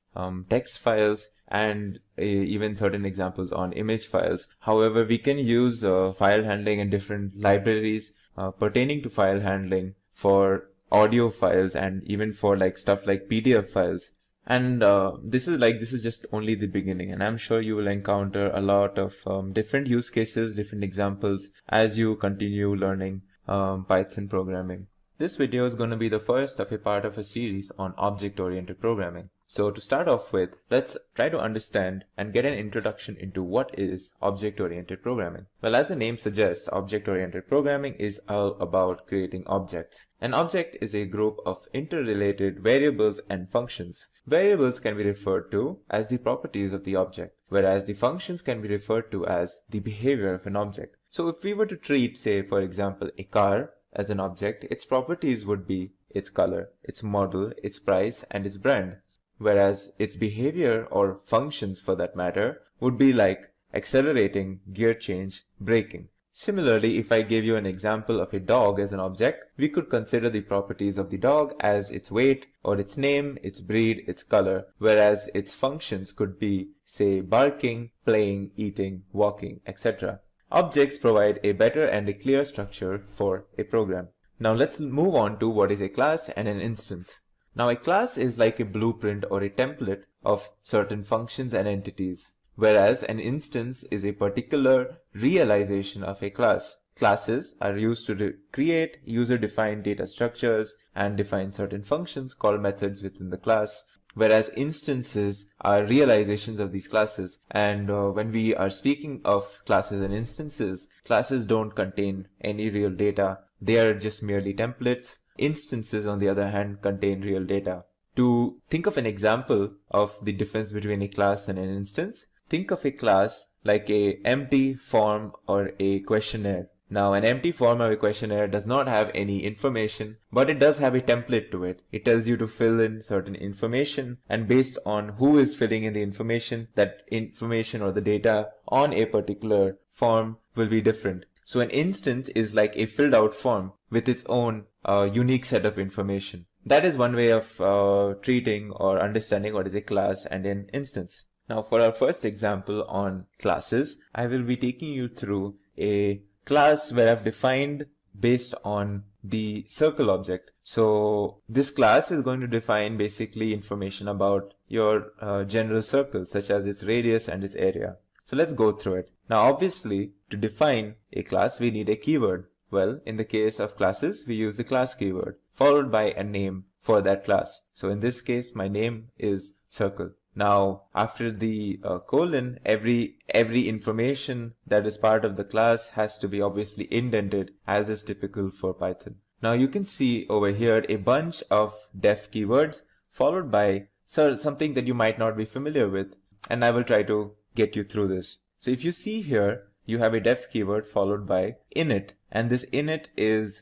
text files and even certain examples on image files. However, we can use file handling and different libraries pertaining to file handling for audio files and even for stuff like PDF files. And this is just only the beginning, and I'm sure you will encounter a lot of different use cases, different examples as you continue learning Python programming. This video is going to be the first of a part of a series on object-oriented programming. So to start off with, let's try to understand and get an introduction into what is object-oriented programming. Well, as the name suggests, object-oriented programming is all about creating objects. An object is a group of interrelated variables and functions. Variables can be referred to as the properties of the object, whereas the functions can be referred to as the behavior of an object. So if we were to treat, say, for example, a car as an object, its properties would be its color, its model, its price, and its brand. Whereas its behavior, or functions for that matter, would be like accelerating, gear change, braking. Similarly, if I gave you an example of a dog as an object, we could consider the properties of the dog as its weight, or its name, its breed, its color, whereas its functions could be, say, barking, playing, eating, walking, etc. Objects provide a better and a clear structure for a program. Now let's move on to what is a class and an instance. Now a class is like a blueprint or a template of certain functions and entities, whereas an instance is a particular realization of a class. Classes are used to create user-defined data structures and define certain functions called methods within the class, whereas instances are realizations of these classes. And when we are speaking of classes and instances, classes don't contain any real data. They are just merely templates. Instances, on the other hand, contain real data. To think of an example of the difference between a class and an instance, think of a class like a empty form or a questionnaire. Now, an empty form or a questionnaire does not have any information, but it does have a template to it. It tells you to fill in certain information, and based on who is filling in the information, that information or the data on a particular form will be different. So an instance is like a filled out form with its own unique set of information. That is one way of treating or understanding what is a class and an instance. Now, for our first example on classes, I will be taking you through a class where I've defined based on the circle object. So this class is going to define basically information about your general circle, such as its radius and its area. So let's go through it. Now obviously, to define a class, we need a keyword. Well, in the case of classes, we use the class keyword followed by a name for that class. So in this case, my name is circle. Now, after the colon, every information that is part of the class has to be obviously indented, as is typical for Python. Now you can see over here a bunch of def keywords followed by something that you might not be familiar with, and I will try to get you through this. So if you see here, you have a def keyword followed by init, and this init is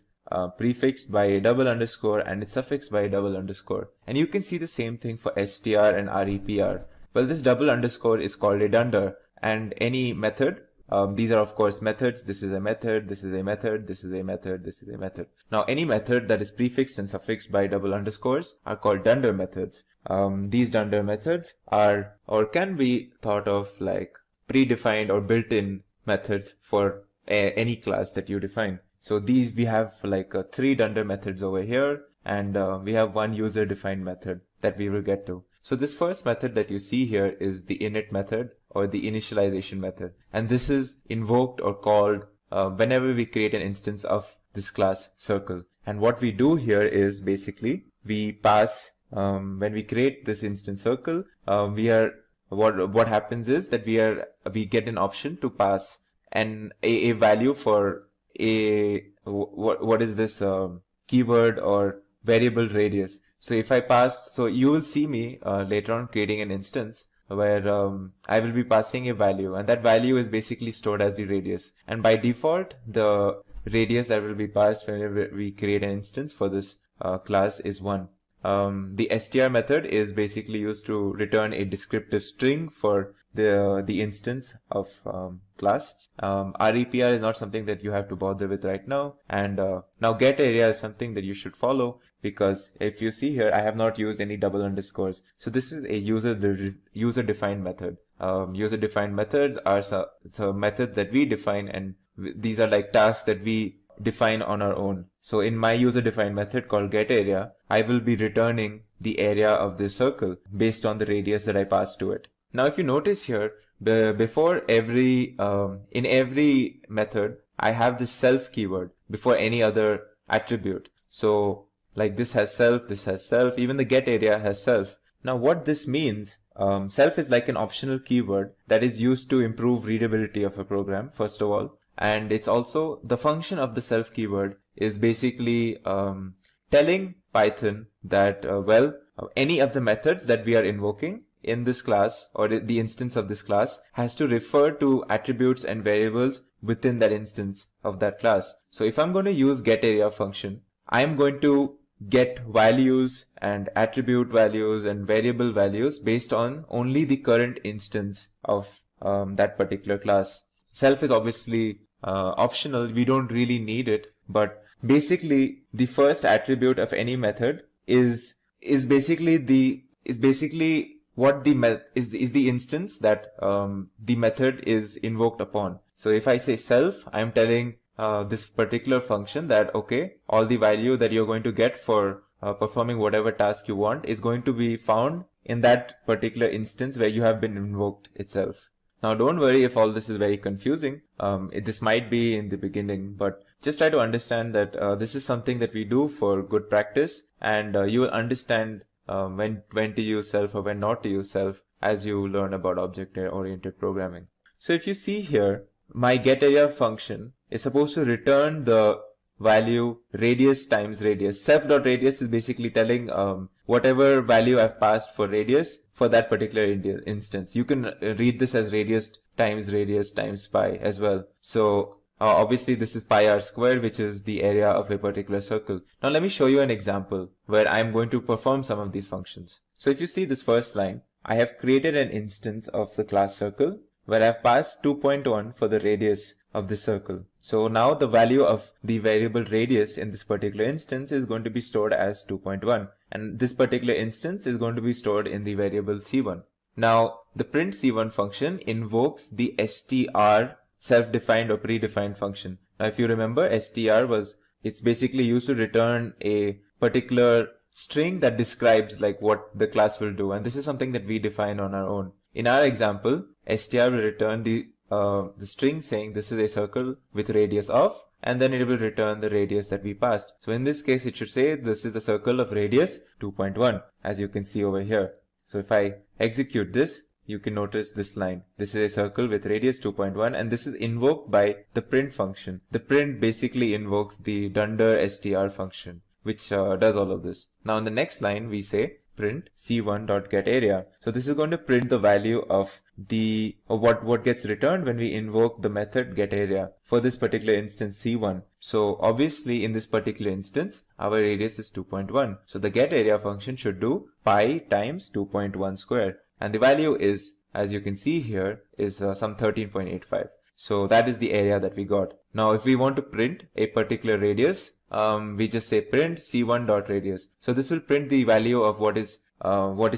prefixed by a double underscore and it's suffixed by a double underscore. And you can see the same thing for str and repr. Well, this double underscore is called a dunder, and any method, these are of course methods. This is a method, this is a method, this is a method, this is a method. Now any method that is prefixed and suffixed by double underscores are called dunder methods. These dunder methods are or can be thought of like predefined or built-in methods for any class that you define. So these we have like 3 dunder methods over here, and we have one user defined method that we will get to. So this first method that you see here is the init method or the initialization method, and this is invoked or called whenever we create an instance of this class circle. And what we do here is basically we pass when we create this instance circle, what happens is that we get an option to pass a value for what is this keyword or variable radius. So if I pass, so you will see me later on creating an instance where I will be passing a value, and that value is basically stored as the radius. And by default, the radius that will be passed whenever we create an instance for this class is 1. The str method is basically used to return a descriptive string for the instance of class. repr is not something that you have to bother with right now. And now get area is something that you should follow, because if you see here, I have not used any double underscores. So this is a user defined method. User defined methods are so methods that we define, and these are like tasks that we define on our own. So in my user defined method called getArea, I will be returning the area of this circle based on the radius that I pass to it. Now if you notice here, before in every method, I have this self keyword before any other attribute. So like this has self, even the get area has self. Now what this means, self is like an optional keyword that is used to improve readability of a program, first of all. And it's also the function of the self keyword is basically telling Python that, any of the methods that we are invoking in this class or the instance of this class has to refer to attributes and variables within that instance of that class. So if I'm going to use getArea function, I'm going to get values and attribute values and variable values based on only the current instance of that particular class. Self is obviously optional. We don't really need it, but basically the first attribute of any method is basically what is the instance that the method is invoked upon. So if I say self, I'm telling this particular function that, okay, all the value that you're going to get for performing whatever task you want is going to be found in that particular instance where you have been invoked itself. Now don't worry if all this is very confusing. This might be in the beginning, but just try to understand that this is something that we do for good practice, and you will understand when to use self or when not to use self as you learn about object-oriented programming. So if you see here, my getArea function is supposed to return the value radius times radius. Self.radius is basically telling whatever value I've passed for radius for that particular instance. You can read this as radius times pi as well. So obviously this is pi r squared, which is the area of a particular circle. Now let me show you an example where I'm going to perform some of these functions. So if you see this first line, I have created an instance of the class circle where I've passed 2.1 for the radius of the circle. So now the value of the variable radius in this particular instance is going to be stored as 2.1, and this particular instance is going to be stored in the variable c1. Now the print c1 function invokes the str self-defined or predefined function. Now if you remember, it's basically used to return a particular string that describes like what the class will do, and this is something that we define on our own. In our example, str will return the string saying this is a circle with radius of, and then it will return the radius that we passed. So in this case, it should say this is the circle of radius 2.1, as you can see over here. So if I execute this, you can notice this line. This is a circle with radius 2.1, and this is invoked by the print function. The print basically invokes the dunder str function, which does all of this. Now in the next line, we say print c1.getArea. So this is going to print the value of the what gets returned when we invoke the method getArea for this particular instance c1. So obviously in this particular instance, our radius is 2.1. So the getArea function should do pi times 2.1 squared. And the value is, as you can see here, is some 13.85. So that is the area that we got. Now if we want to print a particular radius, we just say print c1.radius. So this will print the value of what is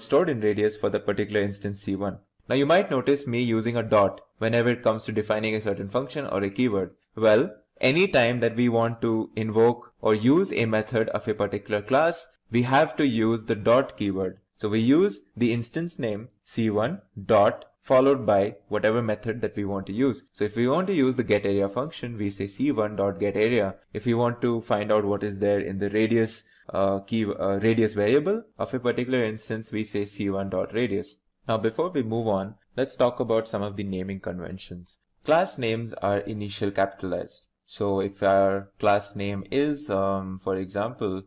stored in radius for the particular instance c1. Now you might notice me using a dot whenever it comes to defining a certain function or a keyword. Well, anytime that we want to invoke or use a method of a particular class, we have to use the dot keyword. So we use the instance name c1 dot followed by whatever method that we want to use. So if we want to use the getArea function, we say c1.getArea. If we want to find out what is there in the radius radius variable of a particular instance, we say c1.radius. Now before we move on, let's talk about some of the naming conventions. Class names are initial capitalized. So if our class name is, for example,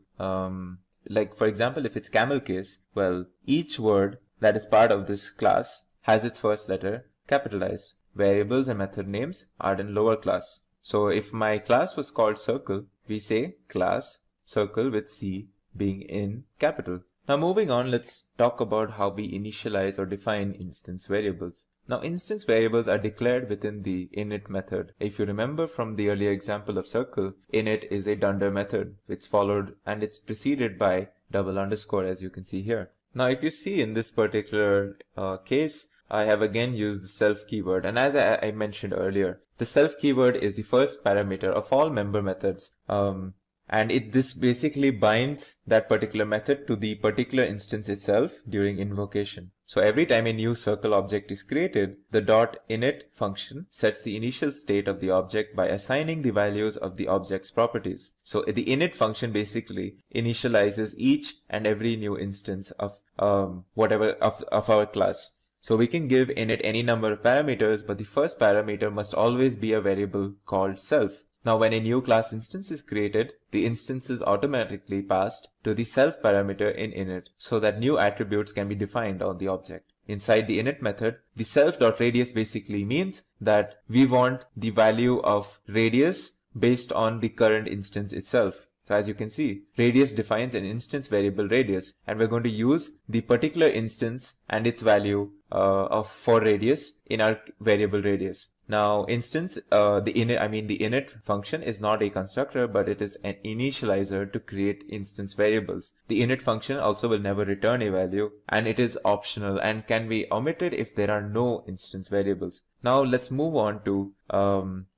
if it's camel case, well, each word that is part of this class has its first letter capitalized. Variables and method names are in lower class. So if my class was called circle, we say class circle with C being in capital. Now moving on, let's talk about how we initialize or define instance variables. Now instance variables are declared within the init method. If you remember from the earlier example of circle, init is a dunder method. It's followed and it's preceded by double underscore, as you can see here. Now if you see in this particular case, I have again used the self keyword, and as I mentioned earlier, the self keyword is the first parameter of all member methods. And this basically binds that particular method to the particular instance itself during invocation. So every time a new circle object is created, the .init function sets the initial state of the object by assigning the values of the object's properties. So the init function basically initializes each and every new instance of of our class. So we can give init any number of parameters, but the first parameter must always be a variable called self. Now when a new class instance is created, the instance is automatically passed to the self parameter in init so that new attributes can be defined on the object. Inside the init method, the self.radius basically means that we want the value of radius based on the current instance itself. So as you can see, radius defines an instance variable radius, and we're going to use the particular instance and its value for radius in our variable radius. Now the init function is not a constructor, but it is an initializer to create instance variables. The init function also will never return a value, and it is optional and can be omitted if there are no instance variables. Now let's move on to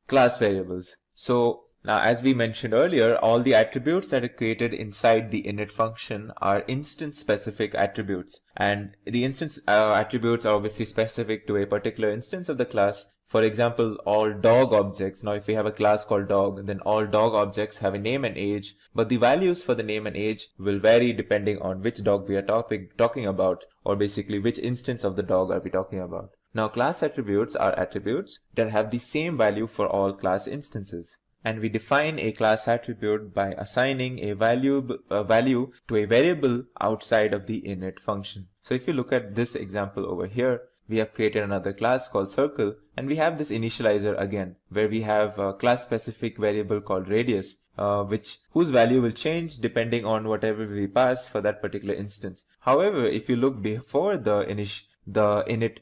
class variables. So now, as we mentioned earlier, all the attributes that are created inside the init function are instance-specific attributes. And the instance attributes are obviously specific to a particular instance of the class. For example, all dog objects. Now, if we have a class called dog, then all dog objects have a name and age, but the values for the name and age will vary depending on which dog we are talking about, or basically which instance of the dog are we talking about. Now, class attributes are attributes that have the same value for all class instances. And we define a class attribute by assigning a value to a variable outside of the init function. So if you look at this example over here, we have created another class called circle, and we have this initializer again, where we have a class specific variable called radius, whose value will change depending on whatever we pass for that particular instance. However, if you look before the init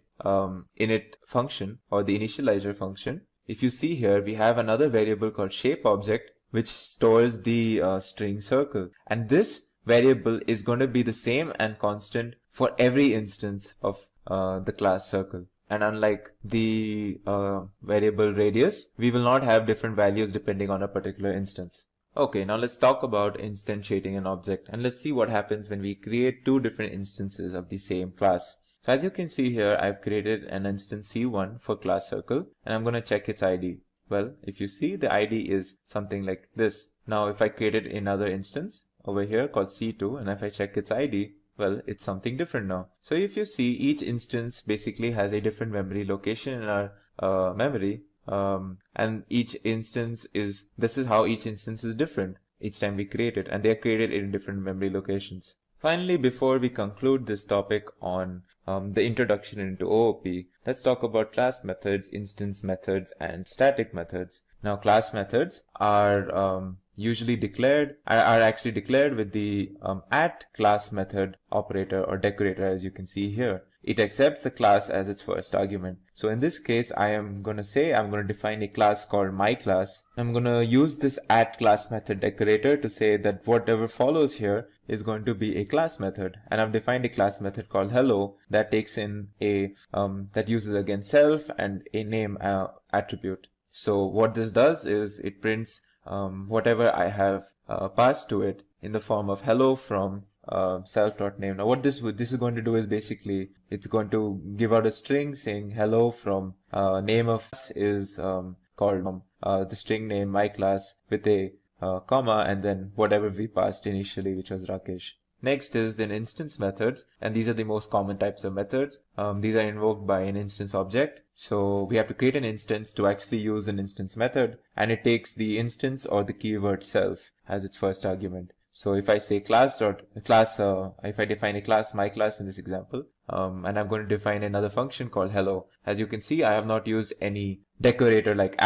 function or the initializer function, if you see here, we have another variable called shape object, which stores the string circle. And this variable is going to be the same and constant for every instance of the class circle. And unlike the variable radius, we will not have different values depending on a particular instance. Okay, now let's talk about instantiating an object, and let's see what happens when we create two different instances of the same class. So as you can see here, I've created an instance C1 for class circle, and I'm going to check its ID. Well, if you see, the ID is something like this. Now, if I created another instance over here called C2, and if I check its ID, well, it's something different now. So if you see, each instance basically has a different memory location in our memory, and this is how each instance is different each time we create it, and they are created in different memory locations. Finally, before we conclude this topic on the introduction into OOP, let's talk about class methods, instance methods, and static methods. Now, class methods are actually declared with the @class method operator or decorator, as you can see here. It accepts the class as its first argument. So in this case, I'm going to define a class called myClass. I'm going to use this @class method decorator to say that whatever follows here is going to be a class method. And I've defined a class method called hello that takes in that uses again self and a name attribute. So what this does is it prints whatever I have passed to it in the form of hello from self.name. Now what this is going to do is basically it's going to give out a string saying hello from name of is called the string name my class with a comma and then whatever we passed initially, which was Rakesh. Next is then instance methods, and these are the most common types of methods. These are invoked by an instance object. So we have to create an instance to actually use an instance method, and it takes the instance or the keyword self as its first argument. So if I say if I define a class, my class in this example, and I'm going to define another function called hello. As you can see, I have not used any decorator like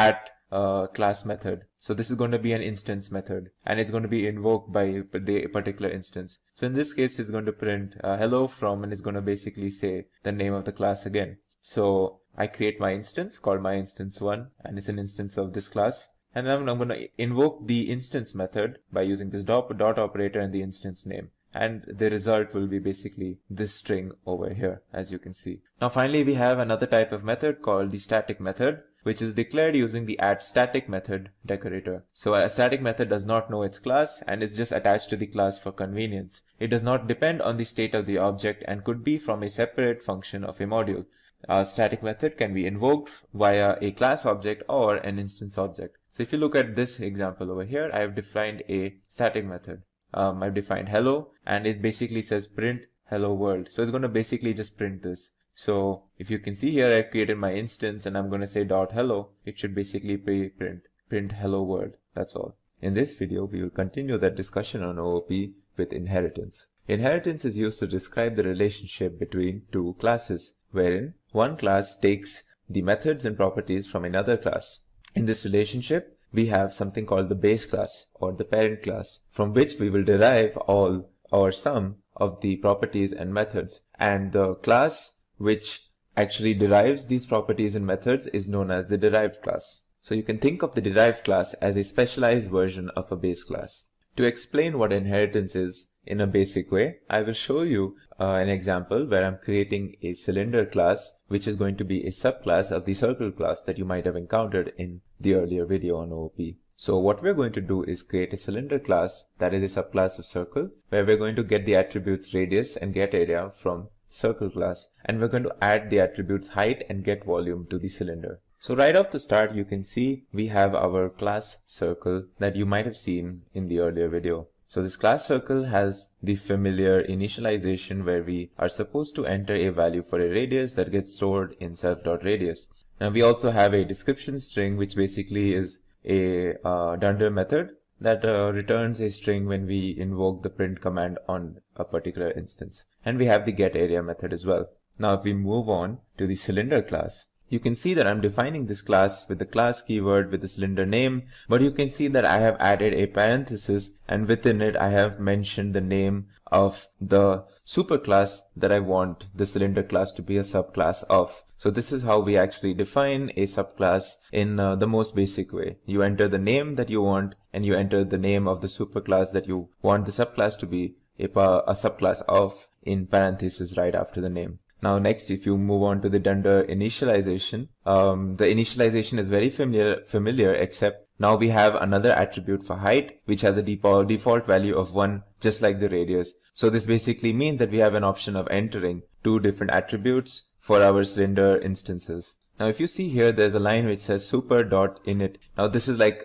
@class method. So this is going to be an instance method, and it's going to be invoked by the particular instance. So in this case, it's going to print hello from, and it's going to basically say the name of the class again. So I create my instance called my instance1, and it's an instance of this class. And then I'm going to invoke the instance method by using this dot operator and the instance name. And the result will be basically this string over here, as you can see. Now finally, we have another type of method called the static method. which is declared using the addStatic method decorator. So a static method does not know its class and is just attached to the class for convenience. It does not depend on the state of the object and could be from a separate function of a module. A static method can be invoked via a class object or an instance object. So if you look at this example over here, I have defined a static method. I've defined hello, and it basically says print hello world. So it's going to basically just print this. So if you can see here, I've created my instance and I'm going to say dot hello. It should basically print hello world. That's all. In this video, we will continue that discussion on OOP with inheritance. Inheritance is used to describe the relationship between two classes, wherein one class takes the methods and properties from another class. In this relationship, we have something called the base class or the parent class, from which we will derive all or some of the properties and methods. And the class which actually derives these properties and methods is known as the derived class. So you can think of the derived class as a specialized version of a base class. To explain what inheritance is in a basic way, I will show you an example where I'm creating a cylinder class, which is going to be a subclass of the circle class that you might have encountered in the earlier video on OOP. So what we're going to do is create a cylinder class that is a subclass of circle, where we're going to get the attributes radius and get area from circle class, and we're going to add the attributes height and get volume to the cylinder. So right off the start, you can see we have our class circle that you might have seen in the earlier video. So this class circle has the familiar initialization where we are supposed to enter a value for a radius that gets stored in self.radius. Now we also have a description string, which basically is a dunder method that returns a string when we invoke the print command on a particular instance. And we have the getArea method as well. Now if we move on to the cylinder class, you can see that I'm defining this class with the class keyword with the cylinder name, but you can see that I have added a parenthesis, and within it I have mentioned the name of the superclass that I want the cylinder class to be a subclass of. So this is how we actually define a subclass in the most basic way. You enter the name that you want, and you enter the name of the superclass that you want the subclass to be a subclass of in parentheses right after the name. Now next, if you move on to the dunder initialization, the initialization is very familiar, except now we have another attribute for height, which has a default value of 1, just like the radius. So this basically means that we have an option of entering two different attributes for our cylinder instances. Now if you see here, there's a line which says super.init. Now this is like,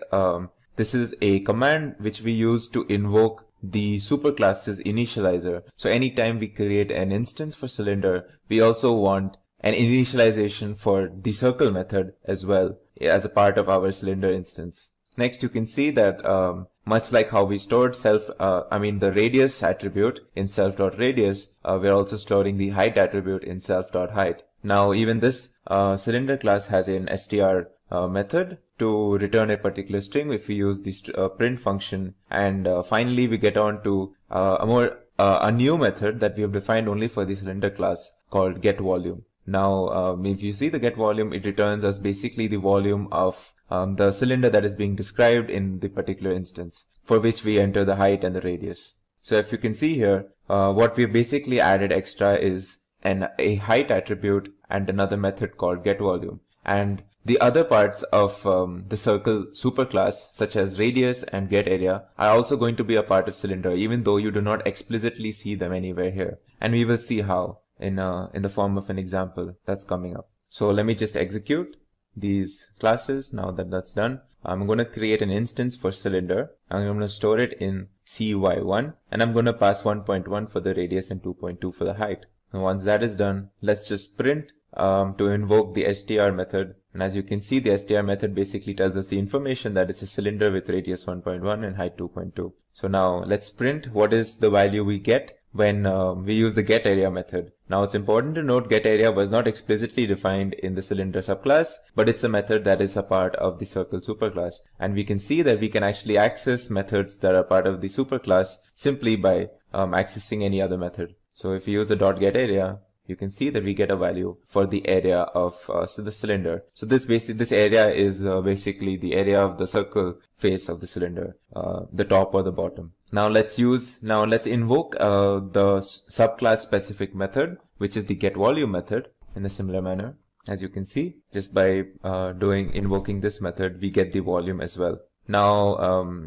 this is a command which we use to invoke the superclass's initializer. So anytime we create an instance for cylinder, we also want an initialization for the circle method as well as a part of our cylinder instance. Next, you can see that much like how we stored the radius attribute in self.radius, we're also storing the height attribute in self.height. Now even this cylinder class has an str method to return a particular string if we use the print function. And finally, we get on to a new method that we have defined only for the cylinder class called getVolume. Now, if you see the getVolume, it returns us basically the volume of the cylinder that is being described in the particular instance, for which we enter the height and the radius. So if you can see here, what we basically added extra is a height attribute and another method called getVolume. And the other parts of the circle superclass, such as radius and getArea, are also going to be a part of cylinder, even though you do not explicitly see them anywhere here. And we will see how in the form of an example that's coming up. So let me just execute these classes. Now that that's done, I'm going to create an instance for cylinder. I'm going to store it in cy1, and I'm going to pass 1.1 for the radius and 2.2 for the height. And once that is done, let's just print to invoke the str method. And as you can see, the str method basically tells us the information that it's a cylinder with radius 1.1 and height 2.2. So now let's print what is the value we get when we use the getArea method. Now it's important to note getArea was not explicitly defined in the cylinder subclass, but it's a method that is a part of the circle superclass. And we can see that we can actually access methods that are part of the superclass simply by accessing any other method. So if we use the .getArea, you can see that we get a value for the area of the cylinder. So this area is basically the area of the circle face of the cylinder, the top or the bottom. Now let's invoke the subclass specific method, which is the getVolume method, in a similar manner. As you can see, just by invoking this method, we get the volume as well. Now,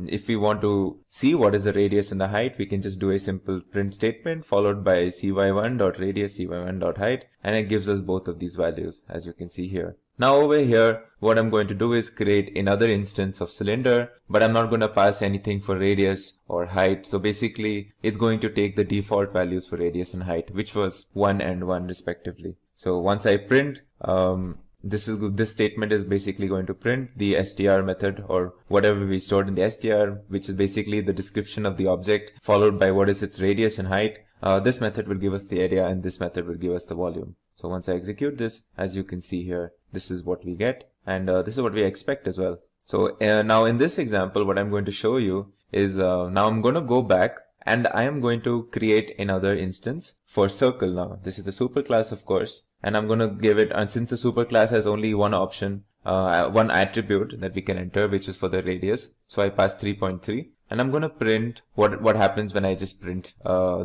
if we want to see what is the radius and the height, we can just do a simple print statement followed by cy1.radius, cy1.height, and it gives us both of these values, as you can see here. Now over here, what I'm going to do is create another instance of cylinder, but I'm not going to pass anything for radius or height. So basically, it's going to take the default values for radius and height, which was 1 and 1 respectively. So once I print, this statement is basically going to print the str method or whatever we stored in the str, which is basically the description of the object followed by what is its radius and height. This method will give us the area and this method will give us the volume. So once I execute this, as you can see here, this is what we get, and this is what we expect as well. So now in this example, what I'm going to show you is now I'm going to go back and I am going to create another instance for circle now. This is the superclass, of course, and I'm going to give it, and since the superclass has only one option, one attribute that we can enter, which is for the radius. So I pass 3.3. And I'm going to print what happens when I just print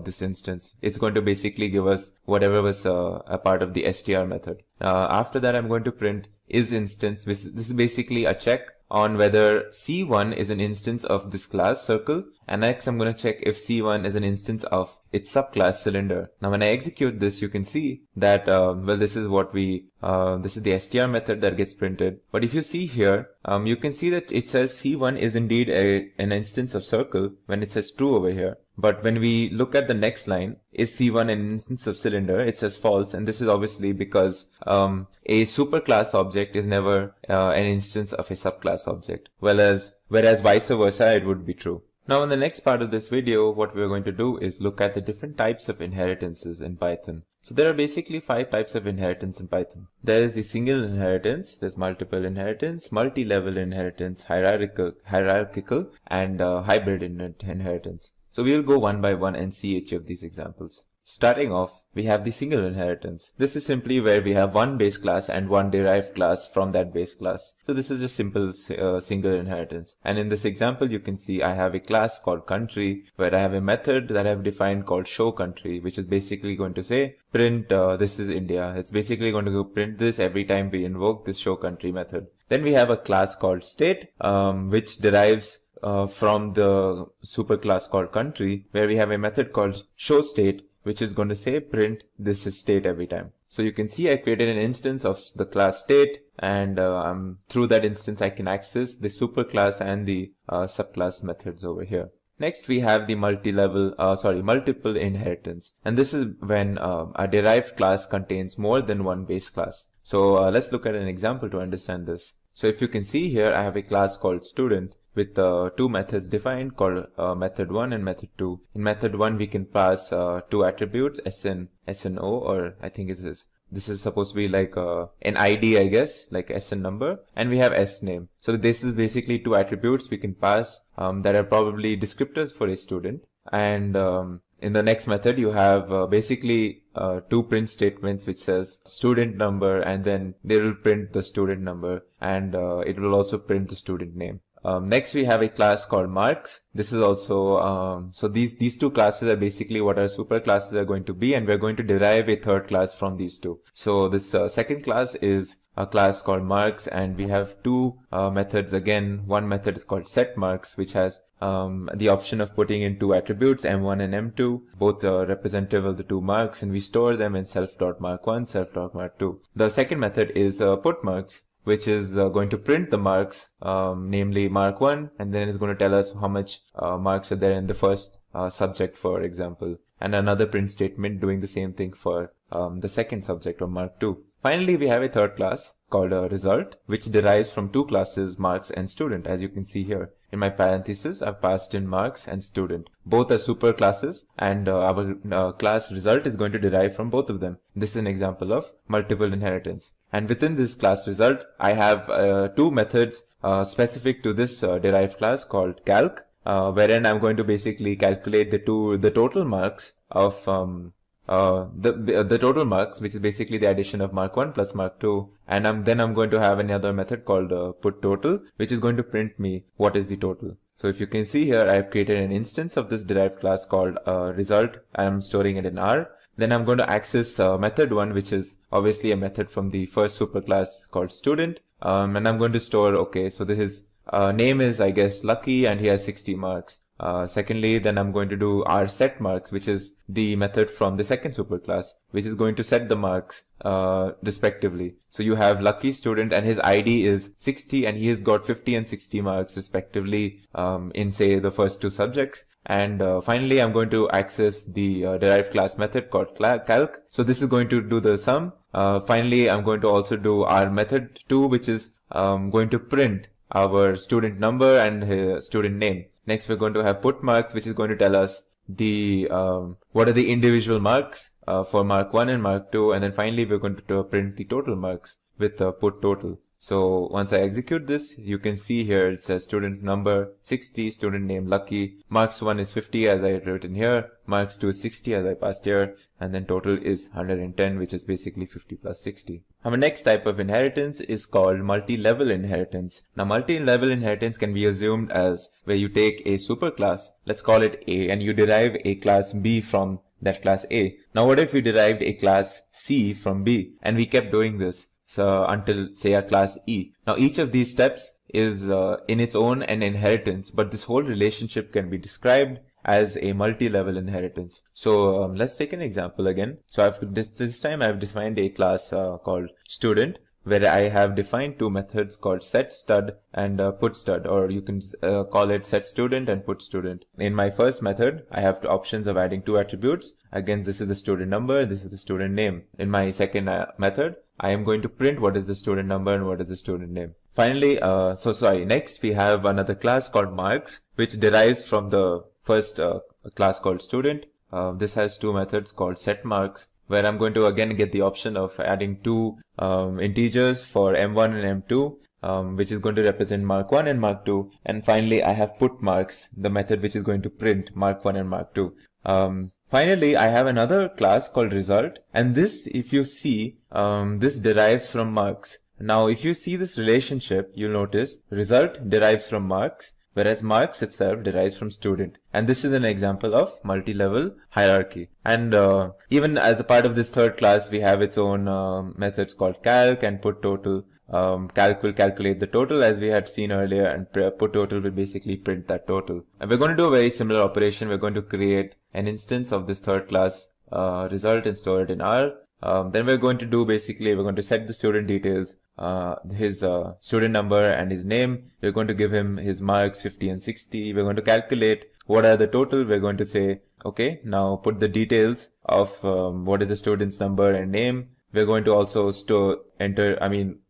this instance. It's going to basically give us whatever was a part of the str method. After that, I'm going to print isInstance. This is basically a check on whether C1 is an instance of this class circle, and next I'm going to check if C1 is an instance of its subclass cylinder. Now when I execute this, you can see that well, this is what this is the str method that gets printed. But if you see here, you can see that it says C1 is indeed an instance of circle when it says true over here. But when we look at the next line, is C1 an instance of cylinder? It says false, and this is obviously because a superclass object is never an instance of a subclass object, whereas vice versa, it would be true. Now in the next part of this video, what we're going to do is look at the different types of inheritances in Python. So there are basically 5 types of inheritance in Python. There is the single inheritance, there's multiple inheritance, multi-level inheritance, hierarchical, and hybrid inheritance. So we will go one by one and see each of these examples. Starting off, we have the single inheritance. This is simply where we have one base class and one derived class from that base class. So this is just simple single inheritance. And in this example, you can see I have a class called country where I have a method that I have defined called show country, which is basically going to say print this is India. It's basically going to go print this every time we invoke this show country method. Then we have a class called state, which derives from the superclass called country, where we have a method called show state, which is going to say print this is state every time. So you can see I created an instance of the class state, and through that instance I can access the superclass and the subclass methods over here. Next we have the multiple inheritance, and this is when a derived class contains more than one base class. So let's look at an example to understand this. So if you can see here, I have a class called student with 2 methods defined called method 1 and method 2. In method 1, we can pass 2 attributes, SN, SNO, or I think this is supposed to be like an ID, I guess, like SN number, and we have S name. So this is basically 2 attributes we can pass that are probably descriptors for a student. And in the next method, you have basically 2 print statements which says student number, and then they will print the student number, and it will also print the student name. Next we have a class called marks. This is also so these 2 classes are basically what our super classes are going to be, and we're going to derive a third class from these 2. So this second class is a class called marks, and we have 2 methods again. One method is called setMarks, which has the option of putting in 2 attributes, M1 and M2, both representative of the 2 marks, and we store them in self.mark1, self.mark2. The second method is putMarks, which is going to print the marks, namely mark 1, and then it's going to tell us how much marks are there in the first subject, for example, and another print statement doing the same thing for the second subject, or mark 2. Finally, we have a third class called result, which derives from 2 classes, marks and student, as you can see here. In my parentheses, I've passed in marks and student. Both are super classes, and our class result is going to derive from both of them. This is an example of multiple inheritance. And within this class result, I have 2 methods specific to this derived class called calc, wherein I'm going to basically calculate the total marks of the total marks, which is basically the addition of mark 1 plus mark 2, and then I'm going to have another method called put total, which is going to print me what is the total. So if you can see here, I've created an instance of this derived class called result. I'm storing it in R. Then I'm going to access method 1, which is obviously a method from the first superclass called student. And I'm going to store, okay, so his name is, I guess, Lucky, and he has 60 marks. Secondly, then I'm going to do our set marks, which is the method from the second superclass, which is going to set the marks respectively. So you have Lucky student, and his ID is 60, and he has got 50 and 60 marks respectively in, say, the first two subjects. And finally, I'm going to access the derived class method called calc. So this is going to do the sum. Finally, I'm going to also do our method 2, which is going to print our student number and his student name. Next, we're going to have put marks, which is going to tell us the what are the individual marks for mark 1 and mark 2. And then finally, we're going to print the total marks with put total. So once I execute this, you can see here it says student number 60, student name Lucky, marks 1 is 50 as I had written here, marks 2 is 60 as I passed here, and then total is 110, which is basically 50 plus 60. Our next type of inheritance is called multi-level inheritance. Now multi-level inheritance can be assumed as where you take a superclass, let's call it A, and you derive a class B from that class A. Now what if we derived a class C from B, and we kept doing this? So until, say, a class E. Now each of these steps is in its own an inheritance, but this whole relationship can be described as a multi-level inheritance. So let's take an example again. So this time I've defined a class called student, where I have defined two methods called set stud and put stud, or you can call it set student and put student. In my first method, I have two options of adding two attributes. Again, this is the student number, this is the student name. In my second method, I am going to print what is the student number and what is the student name. Finally, next we have another class called marks, which derives from the first class called student. This has two methods called set marks, where I'm going to again get the option of adding two integers for m1 and m2, which is going to represent mark 1 and mark 2. And finally, I have put marks, the method which is going to print mark 1 and mark 2. Finally, I have another class called result, and this, if you see, this derives from marks. Now, if you see this relationship, you'll notice result derives from marks, whereas marks itself derives from student. And this is an example of multi-level hierarchy. And even as a part of this third class, we have its own methods called calc and put total. Calc will calculate the total as we had seen earlier, and put total will basically print that total. And we're going to do a very similar operation. We're going to create an instance of this third class result and store it in R. Then we're going to do we're going to set the student details, his student number and his name. We're going to give him his marks 50 and 60. We're going to calculate what are the total. We're going to say, okay, now put the details of what is the student's number and name. We're going to also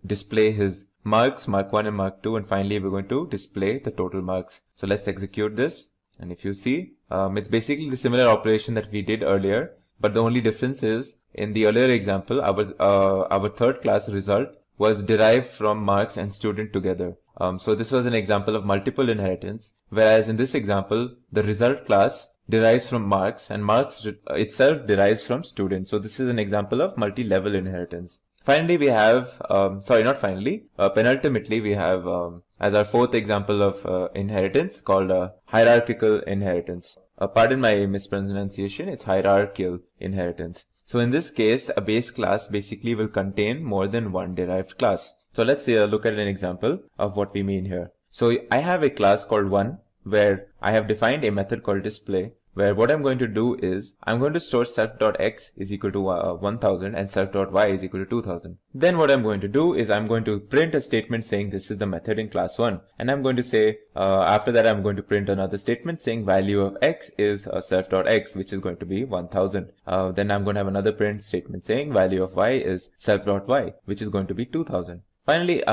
display his marks, mark 1 and mark 2, and finally we're going to display the total marks. So let's execute this. And if you see, it's basically the similar operation that we did earlier, but the only difference is in the earlier example, our third class result was derived from marks and student together. So this was an example of multiple inheritance, whereas in this example, the result class derives from marks and marks itself derives from student. So this is an example of multi-level inheritance. Finally, we have, penultimately we have as our fourth example of inheritance called hierarchical inheritance. Pardon my mispronunciation, it's hierarchical inheritance. So in this case, a base class basically will contain more than one derived class. So let's look at an example of what we mean here. So I have a class called 1, where I have defined a method called display, where what I'm going to do is I'm going to store self.x is equal to 1000 and self.y is equal to 2000. Then what I'm going to do is I'm going to print a statement saying this is the method in class 1, and I'm going to say after that I'm going to print another statement saying value of x is self.x, which is going to be 1000. Then I'm going to have another print statement saying value of y is self.y, which is going to be 2000. Finally,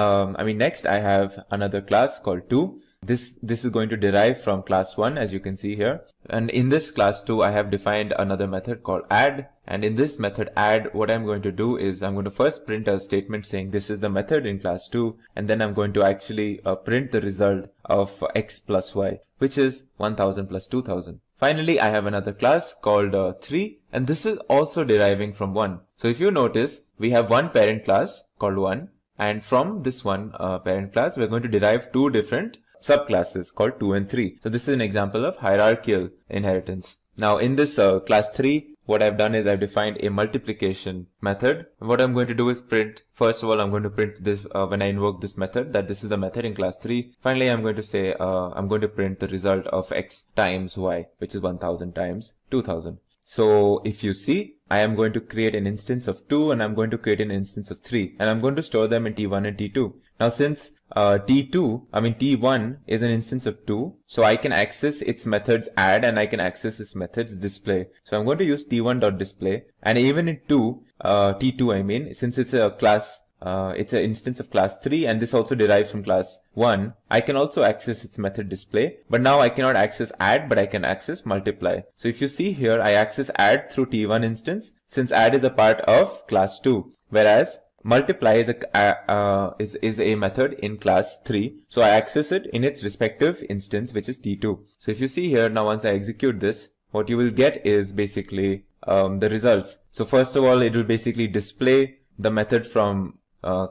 next I have another class called 2. This is going to derive from class 1, as you can see here. And in this class 2, I have defined another method called add. And in this method add, what I'm going to do is I'm going to first print a statement saying this is the method in class 2. And then I'm going to actually print the result of x plus y, which is 1000 plus 2000. Finally, I have another class called 3. And this is also deriving from 1. So if you notice, we have one parent class called 1. And from this one parent class, we're going to derive two different subclasses called 2 and 3. So this is an example of hierarchical inheritance. Now in this class 3, what I've done is I've defined a multiplication method. What I'm going to do is print, first of all, I'm going to print this when I invoke this method, that this is the method in class 3. Finally, I'm going to say, I'm going to print the result of x times y, which is 1000 times 2000. So if you see, I am going to create an instance of 2 and I'm going to create an instance of 3, and I'm going to store them in T1 and T2. Now since T1 is an instance of 2, so I can access its methods add and I can access its methods display. So I'm going to use T1.display, and even in T2, since it's a class, it's an instance of class 3 and this also derives from class 1, I can also access its method display, but now I cannot access add, but I can access multiply. So if you see here, I access add through T1 instance, since add is a part of class 2, whereas multiply is a method in class 3. So I access it in its respective instance, which is T2. So if you see here, now once I execute this, what you will get is basically the results. So first of all, it will basically display the method from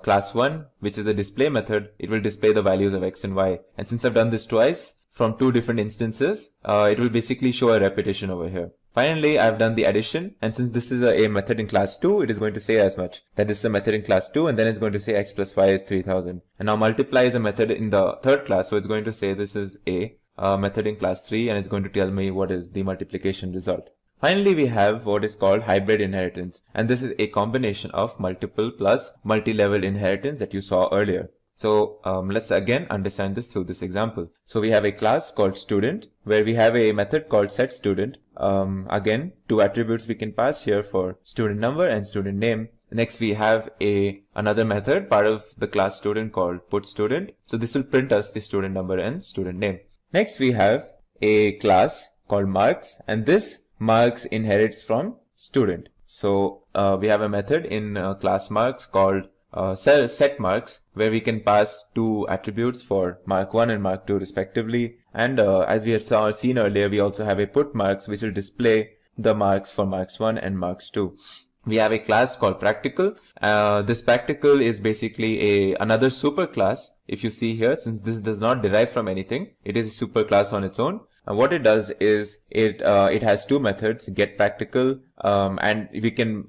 class 1, which is a display method. It will display the values of x and y. And since I've done this twice from 2 different instances, it will basically show a repetition over here. Finally, I've done the addition, and since this is a method in class 2, it is going to say as much, that this is a method in class 2, and then it's going to say x plus y is 3000. And now multiply is a method in the third class, so it's going to say this is a method in class 3, and it's going to tell me what is the multiplication result. Finally, we have what is called hybrid inheritance, and this is a combination of multiple plus multi-level inheritance that you saw earlier. So let's again understand this through this example. So we have a class called student, where we have a method called setStudent. Again, 2 attributes we can pass here for student number and student name. Next, we have another method, part of the class student, called putStudent. So this will print us the student number and student name. Next, we have a class called marks, and this marks inherits from student. So we have a method in class marks called setMarks, where we can pass 2 attributes for mark 1 and mark 2 respectively. And as we had seen earlier, we also have a putMarks, which will display the marks for marks 1 and marks 2. We have a class called practical. This practical is basically another superclass. If you see here, since this does not derive from anything, it is a superclass on its own. And what it does is it has 2 methods, getPractical, and we can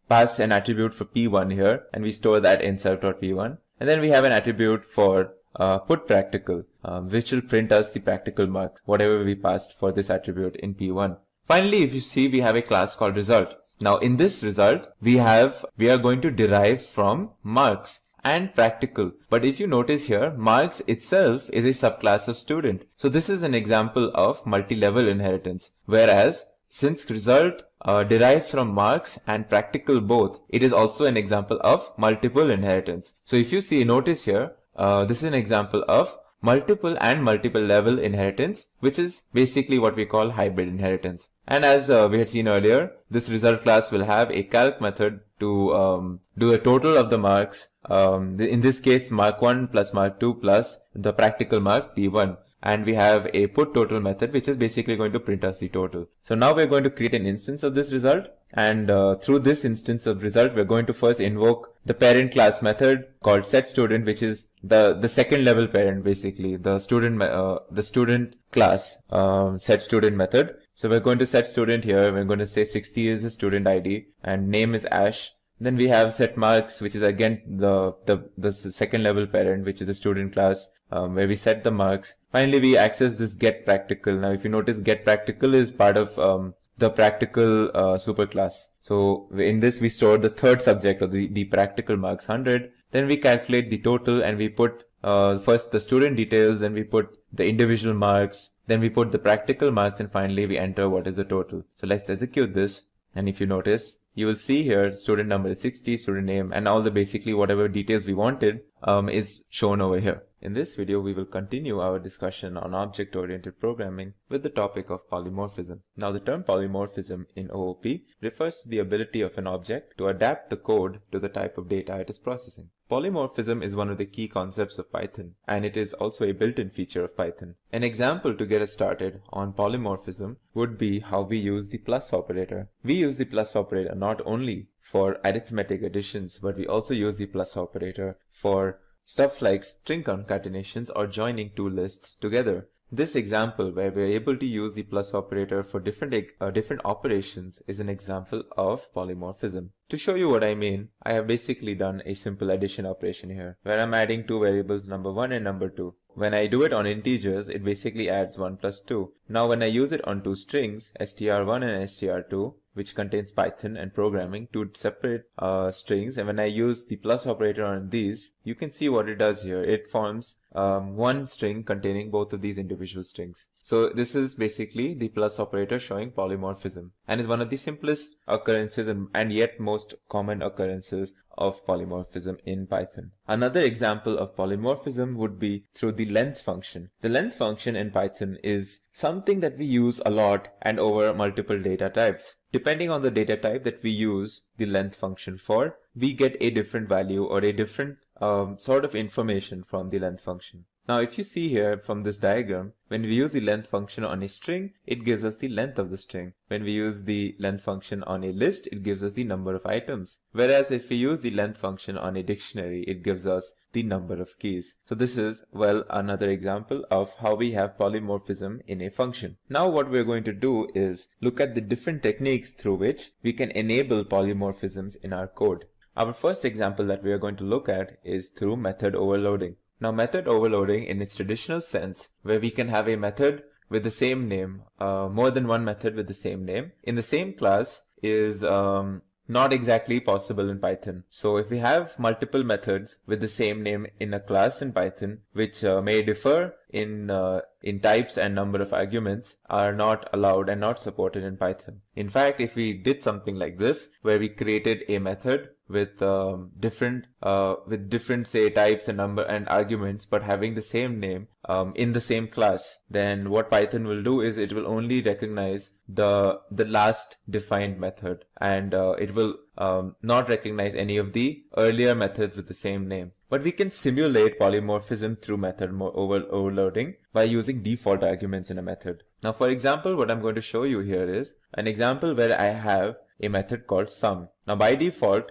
pass an attribute for p1 here, and we store that in self.p1. And then we have an attribute for putPractical, which will print us the practical marks, whatever we passed for this attribute in p1. Finally, if you see, we have a class called result. Now in this result, we are going to derive from marks and practical. But if you notice here, marks itself is a subclass of student. So this is an example of multi-level inheritance. Whereas since result derives from marks and practical both, it is also an example of multiple inheritance. So if you see, notice here, this is an example of multiple and multiple level inheritance, which is basically what we call hybrid inheritance. And as we had seen earlier, this result class will have a calc method to do a total of the marks. In this case, mark 1 plus mark 2 plus the practical mark p1. And we have a putTotal method, which is basically going to print us the total. So now we're going to create an instance of this result. And through this instance of result, we're going to first invoke the parent class method called setStudent, which is the second level parent, basically the student class setStudent method. So we're going to setStudent here. We're going to say 60 is the student ID and name is Ash. Then we have setMarks, which is again the second level parent, which is a student class, where we set the marks. Finally, we access this getPractical. Now, if you notice, getPractical is part of the practical superclass. So in this, we store the third subject of the practical marks 100. Then we calculate the total and we put first the student details, then we put the individual marks, then we put the practical marks, and finally we enter what is the total. So let's execute this. And if you notice, you will see here student number is 60, student name, and all the basically whatever details we wanted is shown over here. In this video, we will continue our discussion on object-oriented programming with the topic of polymorphism. Now, the term polymorphism in OOP refers to the ability of an object to adapt the code to the type of data it is processing. Polymorphism is one of the key concepts of Python, and it is also a built-in feature of Python. An example to get us started on polymorphism would be how we use the plus operator. We use the plus operator not only for arithmetic additions, but we also use the plus operator for Stuff like string concatenations or joining two lists together. This example where we're able to use the plus operator for different operations is an example of polymorphism. To show you what I mean, I have basically done a simple addition operation here, where I'm adding two variables, number 1 and number 2. When I do it on integers, it basically adds 1 plus 2. Now when I use it on two strings, str1 and str2, which contains Python and programming, two separate strings, and when I use the plus operator on these, you can see what it does here. It forms one string containing both of these individual strings. So this is basically the plus operator showing polymorphism, and is one of the simplest occurrences and yet most common occurrences of polymorphism in Python. Another example of polymorphism would be through the length function. The length function in Python is something that we use a lot and over multiple data types. Depending on the data type that we use the length function for, we get a different value or a different sort of information from the length function. Now if you see here from this diagram, when we use the length function on a string, it gives us the length of the string. When we use the length function on a list, it gives us the number of items. Whereas if we use the length function on a dictionary, it gives us the number of keys. So this is, well, another example of how we have polymorphism in a function. Now what we're going to do is look at the different techniques through which we can enable polymorphisms in our code. Our first example that we are going to look at is through method overloading. Now method overloading in its traditional sense, where we can have a method with the same name, more than one method with the same name in the same class, is not exactly possible in Python. So if we have multiple methods with the same name in a class in Python, which may differ in types and number of arguments, are not allowed and not supported in Python. In fact, if we did something like this, where we created a method with different say types and number and arguments, but having the same name in the same class, then what Python will do is it will only recognize the last defined method, and it will not recognize any of the earlier methods with the same name. But we can simulate polymorphism through method overloading by using default arguments in a method. Now for example, what I'm going to show you here is an example where I have a method called sum. Now by default,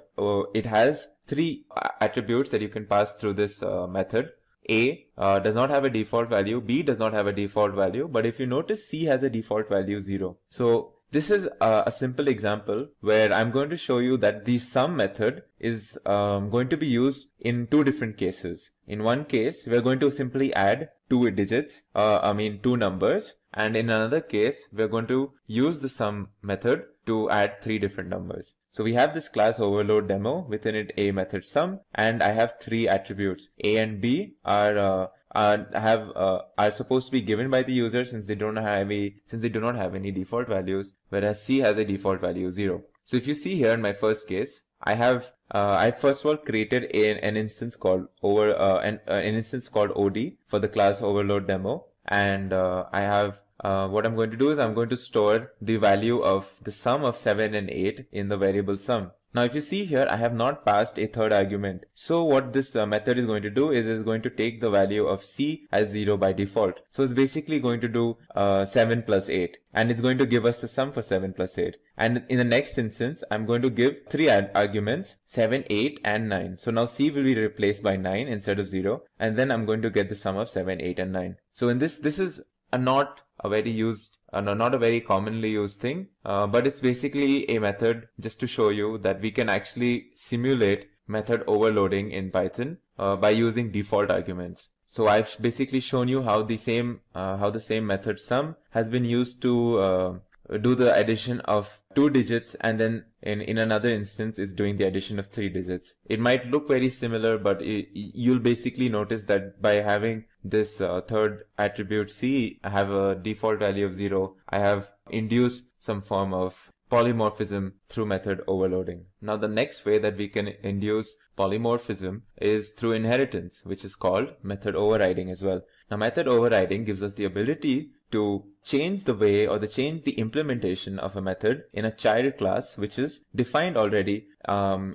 it has three attributes that you can pass through this method. A does not have a default value, B does not have a default value, but if you notice, C has a default value 0. So this is a simple example where I'm going to show you that the sum method is going to be used in two different cases. In one case, we're going to simply add two digits, two numbers, and in another case, we're going to use the sum method to add three different numbers. So we have this class overload demo, within it a method sum, and I have three attributes. A and B are supposed to be given by the user since they do not have any default values, whereas C has a default value 0. So if you see here in my first case, I first of all created an instance called OD for the class overload demo, and I have what I'm going to do is I'm going to store the value of the sum of 7 and 8 in the variable sum. Now if you see here, I have not passed a third argument. So what this method is going to do is it's going to take the value of C as 0 by default. So it's basically going to do 7 plus 8, and it's going to give us the sum for 7 plus 8. And in the next instance, I'm going to give three arguments, 7, 8 and 9. So now C will be replaced by 9 instead of 0, and then I'm going to get the sum of 7, 8 and 9. So in this is not a very commonly used thing, but it's basically a method just to show you that we can actually simulate method overloading in Python by using default arguments. So I've basically shown you how the same method sum has been used to do the addition of two digits, and then in another instance is doing the addition of three digits. It might look very similar, but you'll basically notice that by having this third attribute C have a default value of 0, I have induced some form of polymorphism through method overloading. Now the next way that we can induce polymorphism is through inheritance, which is called method overriding as well. Now method overriding gives us the ability to change the way or change the implementation of a method in a child class which is defined already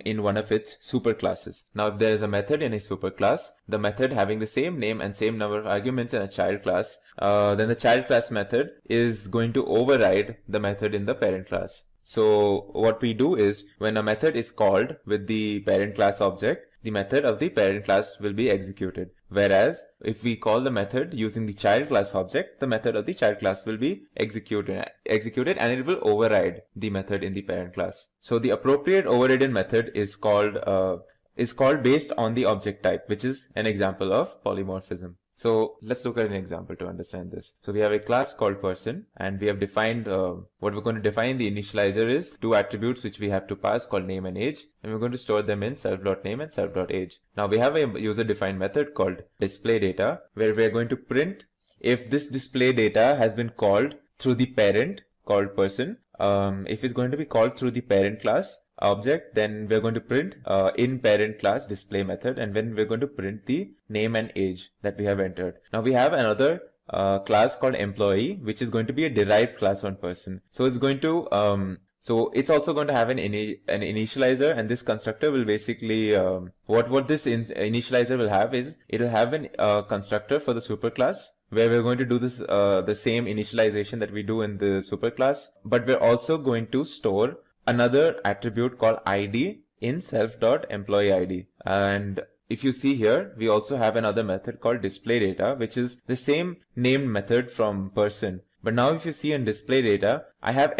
in one of its superclasses. Now if there is a method in a superclass, the method having the same name and same number of arguments in a child class, then the child class method is going to override the method in the parent class. So what we do is when a method is called with the parent class object, the method of the parent class will be executed. Whereas if we call the method using the child class object, the method of the child class will be executed and it will override the method in the parent class. So the appropriate overridden method is called based on the object type, which is an example of polymorphism. So let's look at an example to understand this. So we have a class called person, and we have defined what we're going to define. The initializer is two attributes which we have to pass called name and age, and we're going to store them in self.name and self.age. Now we have a user defined method called display data, where we're going to print if this display data has been called through the parent called person. If it's going to be called through the parent class object, then we're going to print in parent class display method, and then we're going to print the name and age that we have entered. Now we have another class called employee, which is going to be a derived class on person. So it's going to so it's also going to have an initializer, and this constructor will basically what this initializer will have is it will have an constructor for the superclass, where we're going to do this the same initialization that we do in the superclass, but we're also going to store another attribute called id in self.employeeID. And if you see here, we also have another method called display data, which is the same named method from person. But now if you see in display data, I have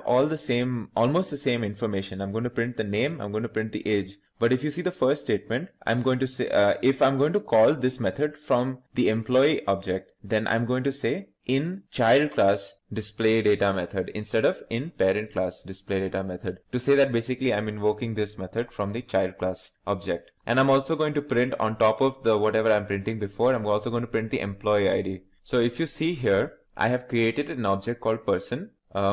almost the same information. I'm going to print the name, I'm going to print the age. But if you see the first statement, I'm going to say, if I'm going to call this method from the employee object, then I'm going to say in child class display data method instead of in parent class display data method, to say that basically I'm invoking this method from the child class object. And I'm also going to print on top of the whatever I'm printing before, I'm also going to print the employee ID. So if you see here, I have created an object called person,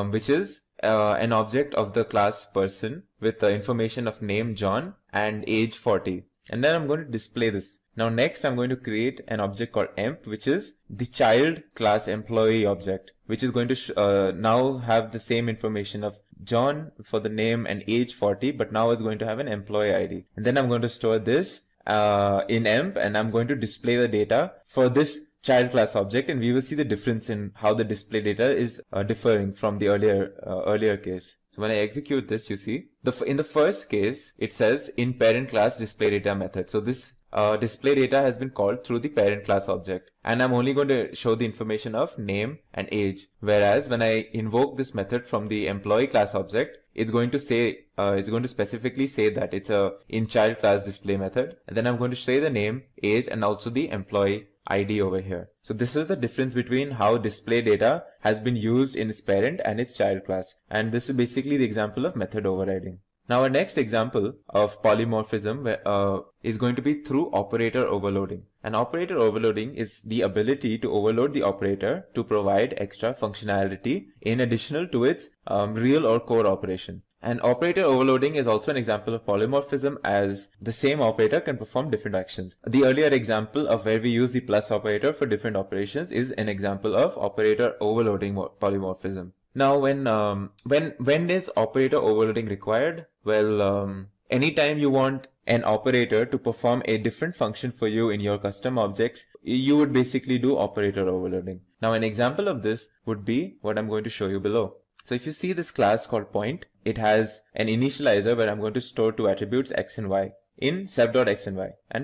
which is an object of the class person with the information of name John and age 40. And then I'm going to display this. Now next I'm going to create an object called emp, which is the child class employee object, which is going to now have the same information of John for the name and age 40, but now it's going to have an employee ID. And then I'm going to store this in emp, and I'm going to display the data for this child class object, and we will see the difference in how the display data is differing from the earlier case. So when I execute this, you see in the first case it says in parent class display data method. So this display data has been called through the parent class object, and I'm only going to show the information of name and age. Whereas when I invoke this method from the employee class object, it's going to say it's going to specifically say that it's a in child class display method, and then I'm going to say the name, age, and also the employee ID over here. So this is the difference between how display data has been used in its parent and its child class, and this is basically the example of method overriding. Now our next example of polymorphism is going to be through operator overloading. And operator overloading is the ability to overload the operator to provide extra functionality in addition to its real or core operation. And operator overloading is also an example of polymorphism, as the same operator can perform different actions. The earlier example of where we use the plus operator for different operations is an example of operator overloading polymorphism. Now when is operator overloading required? Well, anytime you want an operator to perform a different function for you in your custom objects, you would basically do operator overloading. Now an example of this would be what I'm going to show you below. So if you see this class called point, it has an initializer where I'm going to store two attributes x and y in self.x and y, and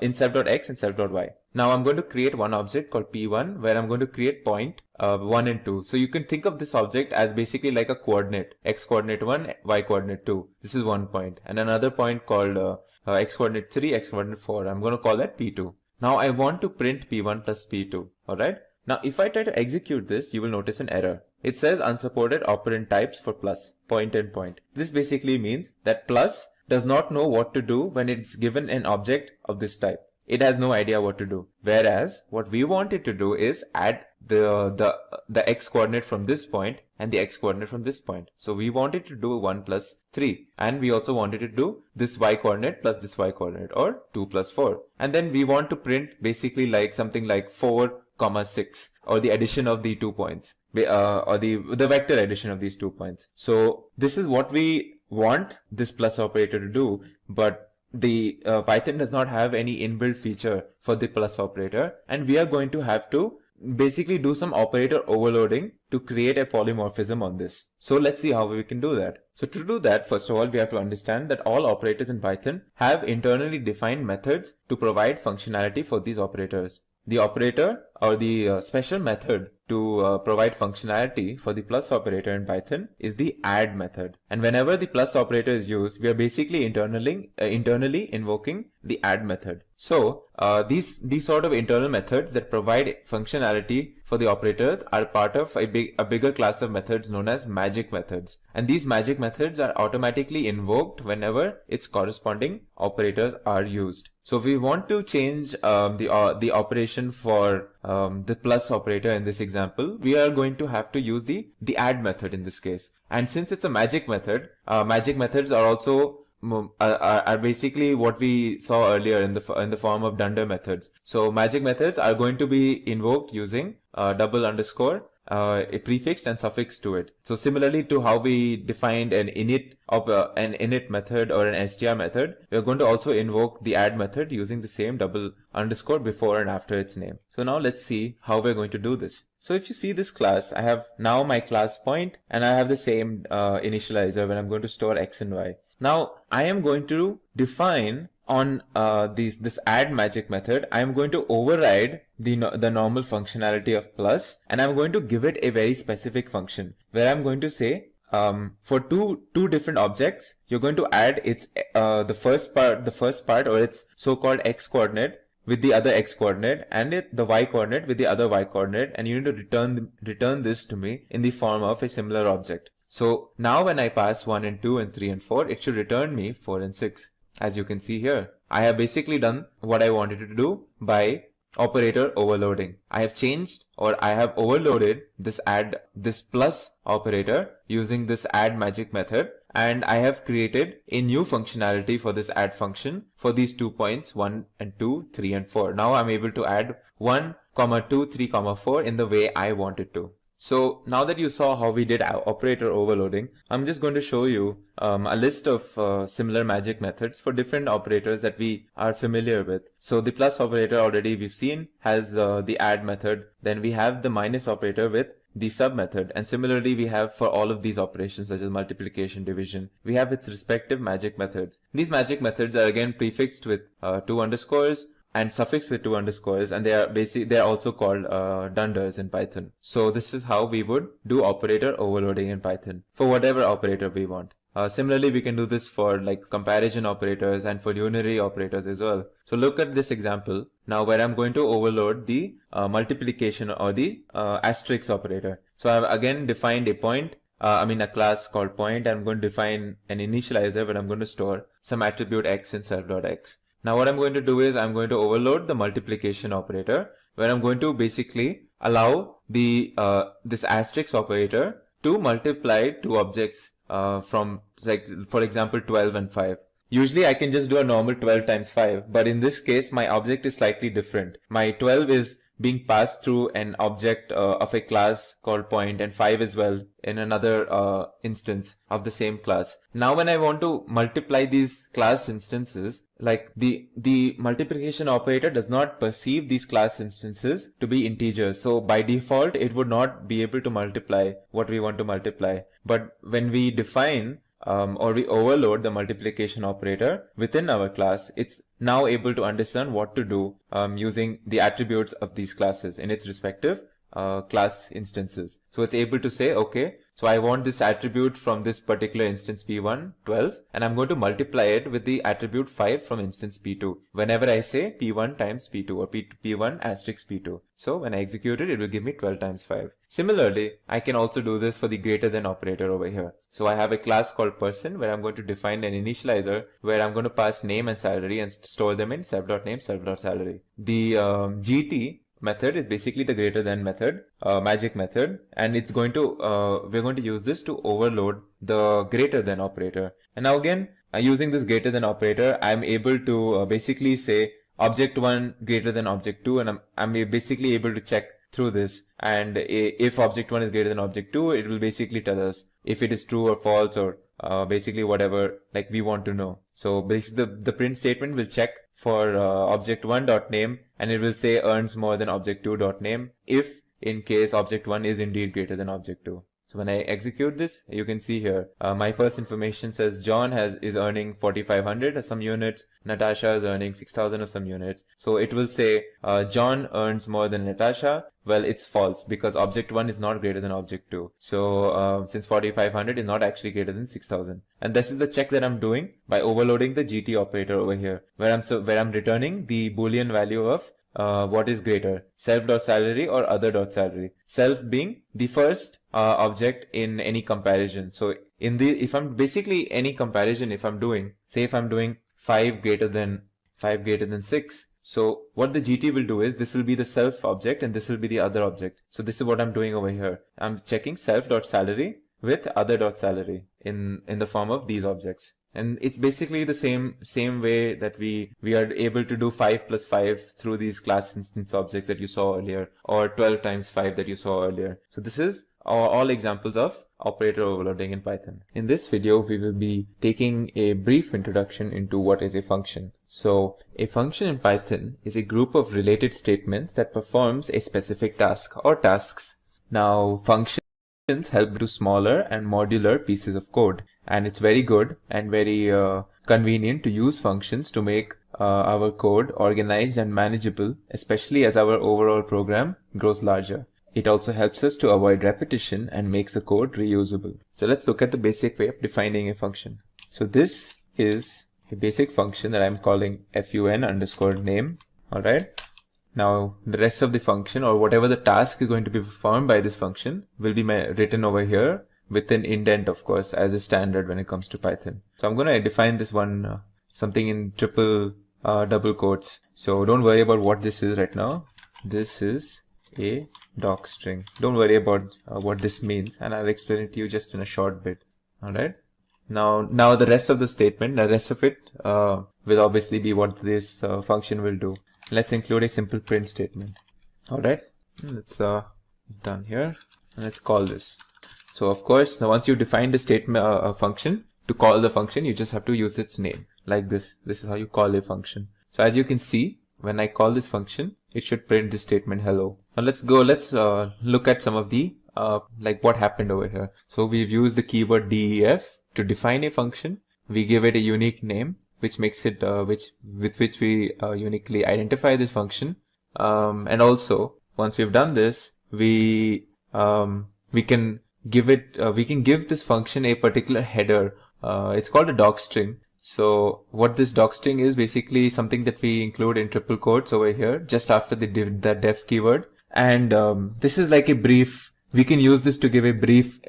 in self.x and self.y. Now I'm going to create one object called p1 where I'm going to create point 1 and 2. So you can think of this object as basically like a coordinate, x coordinate 1, y coordinate 2. This is one point, and another point called x coordinate 3, x coordinate 4. I'm going to call that p2. Now I want to print p1 plus p2. Alright. Now if I try to execute this, you will notice an error. It says unsupported operand types for plus, point and point. This basically means that plus does not know what to do when it's given an object of this type. It has no idea what to do. Whereas what we want it to do is add the x coordinate from this point and the x coordinate from this point. So we want it to do 1 plus 3, and we also wanted it to do this y coordinate plus this y coordinate, or 2 plus 4. And then we want to print basically like something like 4, 6, or the addition of the 2 points, or the vector addition of these 2 points. So this is what we want this plus operator to do, but the Python does not have any inbuilt feature for the plus operator, and we are going to have to basically do some operator overloading to create a polymorphism on this. So let's see how we can do that. So to do that, first of all, we have to understand that all operators in Python have internally defined methods to provide functionality for these operators. The operator or the special method to provide functionality for the plus operator in Python is the add method. And whenever the plus operator is used, we are basically internally invoking the add method. So these sort of internal methods that provide functionality for the operators are part of a bigger class of methods known as magic methods. And these magic methods are automatically invoked whenever its corresponding operators are used. So if we want to change the operation for the plus operator in this example, we are going to have to use the add method in this case. And since it's a magic method, magic methods are also are basically what we saw earlier in the form of dunder methods. So magic methods are going to be invoked using double underscore, a prefix and suffix to it. So similarly to how we defined an init method or an str method, we are going to also invoke the add method using the same double underscore before and after its name. So now let's see how we're going to do this. So if you see this class, I have now my class point and I have the same initializer when I'm going to store x and y. Now I am going to define on this add magic method, I am going to override the normal functionality of plus, and I'm going to give it a very specific function where I'm going to say for two different objects, you're going to add its the first part or its so-called x coordinate with the other x coordinate and the y coordinate with the other y coordinate, and you need to return this to me in the form of a similar object. So now when I pass 1 and 2 and 3 and 4, it should return me 4 and 6. As you can see here, I have basically done what I wanted to do by operator overloading. I have changed, or I have overloaded this plus operator using this add magic method, and I have created a new functionality for this add function for these 2 points 1 and 2, 3 and 4. Now I'm able to add 1, 2, 3, 4 in the way I wanted to. So now that you saw how we did operator overloading, I'm just going to show you a list of similar magic methods for different operators that we are familiar with. So the plus operator already we've seen has the add method. Then we have the minus operator with the sub method. And similarly, we have for all of these operations such as multiplication, division, we have its respective magic methods. These magic methods are again prefixed with 2 underscores and suffix with 2 underscores, and they're also called dunders in Python. So this is how we would do operator overloading in Python for whatever operator we want. Similarly, we can do this for like comparison operators and for unary operators as well. So look at this example now where I'm going to overload the multiplication or the asterisk operator. So I've again defined a class called point. I'm going to define an initializer where I'm going to store some attribute x in self.x. Now what I'm going to do is I'm going to overload the multiplication operator where I'm going to basically allow the this asterisk operator to multiply two objects from, like, for example 12 and 5. Usually I can just do a normal 12 times 5, but in this case my object is slightly different. My 12 is being passed through an object of a class called point, and 5 as well in another instance of the same class. Now when I want to multiply these class instances, like the multiplication operator does not perceive these class instances to be integers. So by default, it would not be able to multiply what we want to multiply. But when we define or we overload the multiplication operator within our class, it's now able to understand what to do using the attributes of these classes in its respective class instances. So it's able to say, okay, so I want this attribute from this particular instance P1, 12, and I'm going to multiply it with the attribute 5 from instance P2 whenever I say P1 times P2 or P1 asterisk P2. So when I execute it, it will give me 12 times 5. Similarly, I can also do this for the greater than operator over here. So I have a class called person where I'm going to define an initializer where I'm going to pass name and salary and store them in self.name, self.salary. The GT method is basically the greater than method, magic method, and it's going to we're going to use this to overload the greater than operator. And now again, using this greater than operator, I'm able to basically say object 1 greater than object 2, and I'm basically able to check through this, and if object 1 is greater than object 2, it will basically tell us if it is true or false, or basically whatever like we want to know. So basically the print statement will check for object1.name, and it will say earns more than object2.name if in case object1 is indeed greater than object2. So when I execute this, you can see here, my first information says John is earning 4,500 of some units, Natasha is earning 6,000 of some units. So it will say John earns more than Natasha. Well, it's false because object1 is not greater than object2. So since 4,500 is not actually greater than 6,000. And this is the check that I'm doing by overloading the GT operator over here, where I'm returning the Boolean value of what is greater, self.salary or other.salary. Self being the first object in any comparison. So if I'm basically any comparison, if I'm doing 5 greater than 6. So what the GT will do is this will be the self object and this will be the other object. So this is what I'm doing over here. I'm checking self.salary with other.salary in the form of these objects. And it's basically the same way that we are able to do 5 plus 5 through these class instance objects that you saw earlier, or 12 times 5 that you saw earlier. So this is all examples of operator overloading in Python. In this video, we will be taking a brief introduction into what is a function. So a function in Python is a group of related statements that performs a specific task or tasks. Now, functions help do smaller and modular pieces of code, and it's very good and very convenient to use functions to make our code organized and manageable, especially as our overall program grows larger. It also helps us to avoid repetition and makes the code reusable. So let's look at the basic way of defining a function. So this is a basic function that I'm calling fun_name. Alright. Now the rest of the function, or whatever the task is going to be performed by this function, will be written over here with an indent, of course, as a standard when it comes to Python. So I'm going to define this one something in triple double quotes. So don't worry about what this is right now. This is a doc string. Don't worry about what this means, and I'll explain it to you just in a short bit. Alright. Now the rest of the statement, the rest of it will obviously be what this function will do. Let's include a simple print statement. Alright. Let's done here, and let's call this. So of course, now once you define the statement a function, to call the function you just have to use its name like this. This is how you call a function. So as you can see, when I call this function, it should print this statement hello. Now let's look at some of the like what happened over here. So we've used the keyword def to define a function. We give it a unique name, which makes it with which we uniquely identify this function. And also once we've done this, we can give this function a particular header. It's called a doc string. So what this doc string is basically something that we include in triple quotes over here just after the def keyword. And this is like a brief. We can use this to give a brief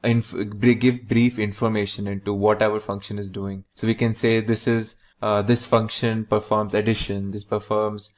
give brief information into what our function is doing. So we can say this is this function performs addition, this performs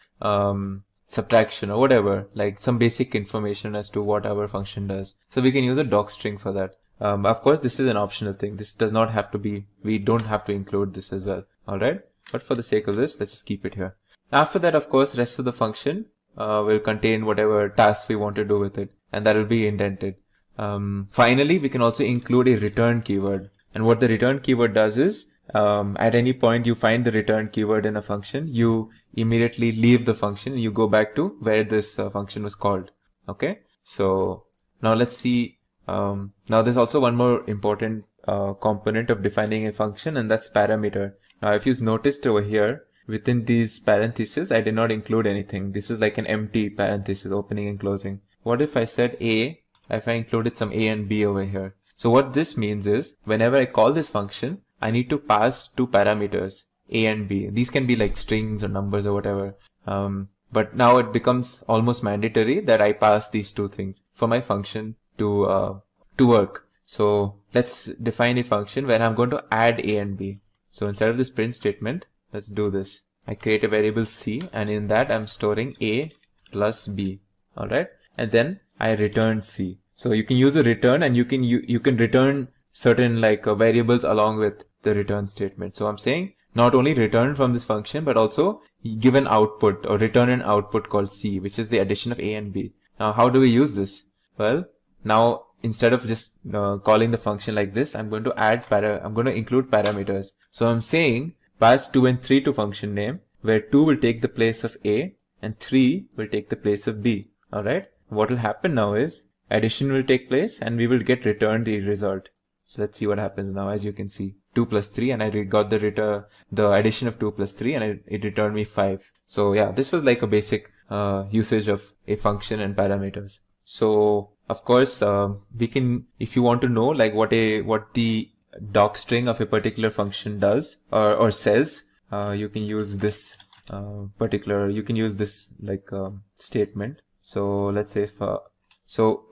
subtraction, or whatever, like some basic information as to what our function does. So we can use a doc string for that. Of course, this is an optional thing. This does not have to be, we don't have to include this as well. Alright. But for the sake of this, let's just keep it here. After that, of course, rest of the function will contain whatever task we want to do with it, and that will be indented. Finally, we can also include a return keyword. And what the return keyword does is, at any point you find the return keyword in a function, you immediately leave the function and you go back to where this function was called. Okay. So now let's see. Now there's also one more important component of defining a function, and that's parameter. Now if you've noticed over here, within these parentheses, I did not include anything. This is like an empty parenthesis, opening and closing. What if I said if I included some a and b over here? So what this means is, whenever I call this function, I need to pass two parameters, a and b. These can be like strings or numbers or whatever. But now it becomes almost mandatory that I pass these two things for my function to work. So let's define a function where I'm going to add a and b. So instead of this print statement, let's do this. I create a variable c, and in that I'm storing a plus b. Alright. And then I return c. So you can use a return, and you can return certain like variables along with the return statement. So I'm saying not only return from this function, but also give an output or return an output called c, which is the addition of a and b. Now how do we use this? Well, now instead of just calling the function like this, I'm going to include parameters. So I'm saying pass 2 and 3 to function name, where 2 will take the place of A and 3 will take the place of B. Alright, what will happen now is addition will take place and we will get returned the result. So let's see what happens now. As you can see, 2 plus 3, and I got the addition of 2 plus 3, and it returned me 5. So yeah, this was like a basic usage of a function and parameters. So of course, we can, if you want to know like what the docstring of a particular function does or says, you can use this statement. So let's say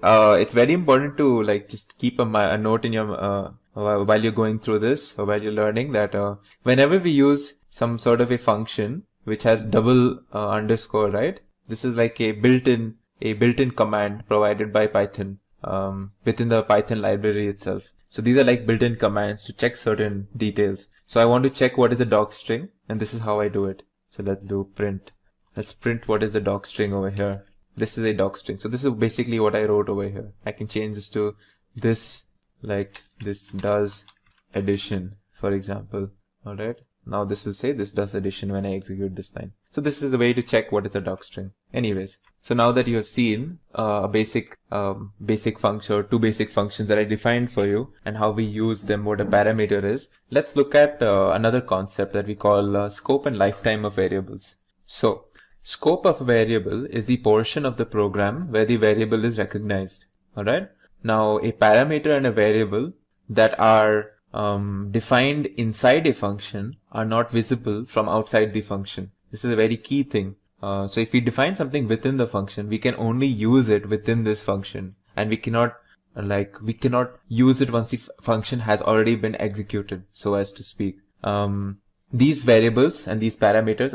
it's very important to like just keep a note in your while you're going through this or while you're learning that whenever we use some sort of a function which has double underscore, right? This is like a built-in command provided by Python within the Python library itself. So these are like built-in commands to check certain details. So I want to check what is the docstring, and this is how I do it. So let's do print. Let's print what is the docstring over here. This is a docstring. So this is basically what I wrote over here. I can change this to this, like this does addition, for example. All right. Now this will say this does addition when I execute this line. So this is the way to check what is a docstring. Anyways, so now that you have seen a basic function or two basic functions that I defined for you and how we use them, what a parameter is, let's look at another concept that we call scope and lifetime of variables. So scope of a variable is the portion of the program where the variable is recognized. All right. Now a parameter and a variable that are defined inside a function are not visible from outside the function. This is a very key thing. So if we define something within the function, we can only use it within this function, and we cannot use it once the function has already been executed, so as to speak. These variables and these parameters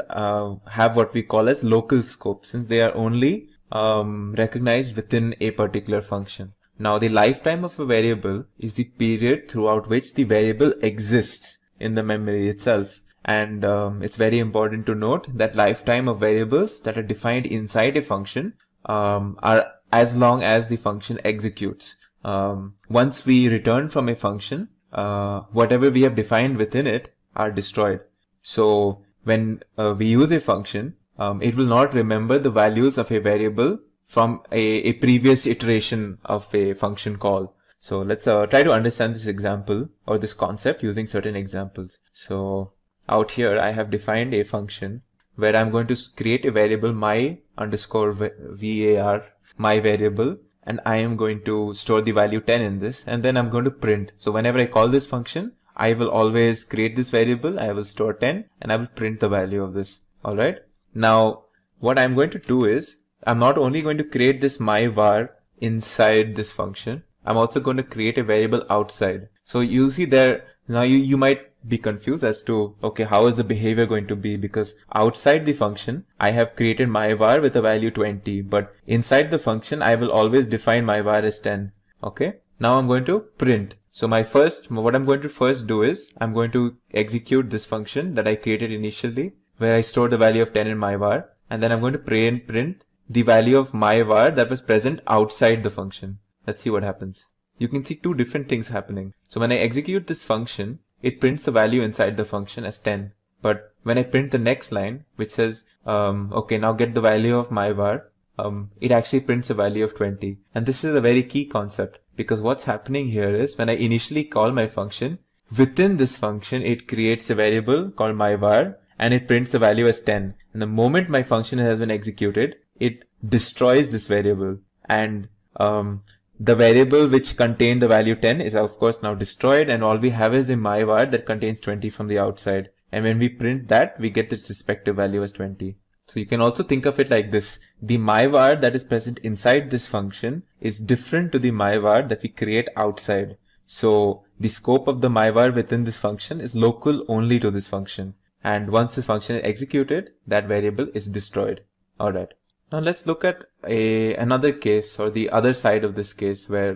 have what we call as local scope, since they are only recognized within a particular function. Now the lifetime of a variable is the period throughout which the variable exists in the memory itself. And it's very important to note that lifetime of variables that are defined inside a function are as long as the function executes. Once we return from a function, whatever we have defined within it are destroyed. So when we use a function, it will not remember the values of a variable from a previous iteration of a function call. So let's try to understand this example or this concept using certain examples. So out here I have defined a function where I'm going to create a variable my underscore var, my variable, and I am going to store the value 10 in this, and then I'm going to print. So whenever I call this function, I will always create this variable, I will store 10, and I will print the value of this. Alright. Now what I'm going to do is, I'm not only going to create this my var inside this function, I'm also going to create a variable outside. So you see there, now you might be confused as to, okay, how is the behavior going to be? Because outside the function, I have created my var with a value 20, but inside the function, I will always define my var as 10. Okay. Now I'm going to print. So what I'm going to first do is, I'm going to execute this function that I created initially, where I store the value of 10 in my var, and then I'm going to print the value of my var that was present outside the function. Let's see what happens. You can see two different things happening. So when I execute this function, it prints the value inside the function as 10. But when I print the next line, which says, okay, now get the value of my var, it actually prints a value of 20. And this is a very key concept, because what's happening here is when I initially call my function, within this function, it creates a variable called my var, and it prints the value as 10. And the moment my function has been executed, it destroys this variable, and the variable which contained the value 10 is of course now destroyed, and all we have is the my var that contains 20 from the outside. And when we print that, we get its respective value as 20. So you can also think of it like this. The my var that is present inside this function is different to the my var that we create outside. So the scope of the my var within this function is local only to this function. And once the function is executed, that variable is destroyed. Alright. Now let's look at another case, or the other side of this case, where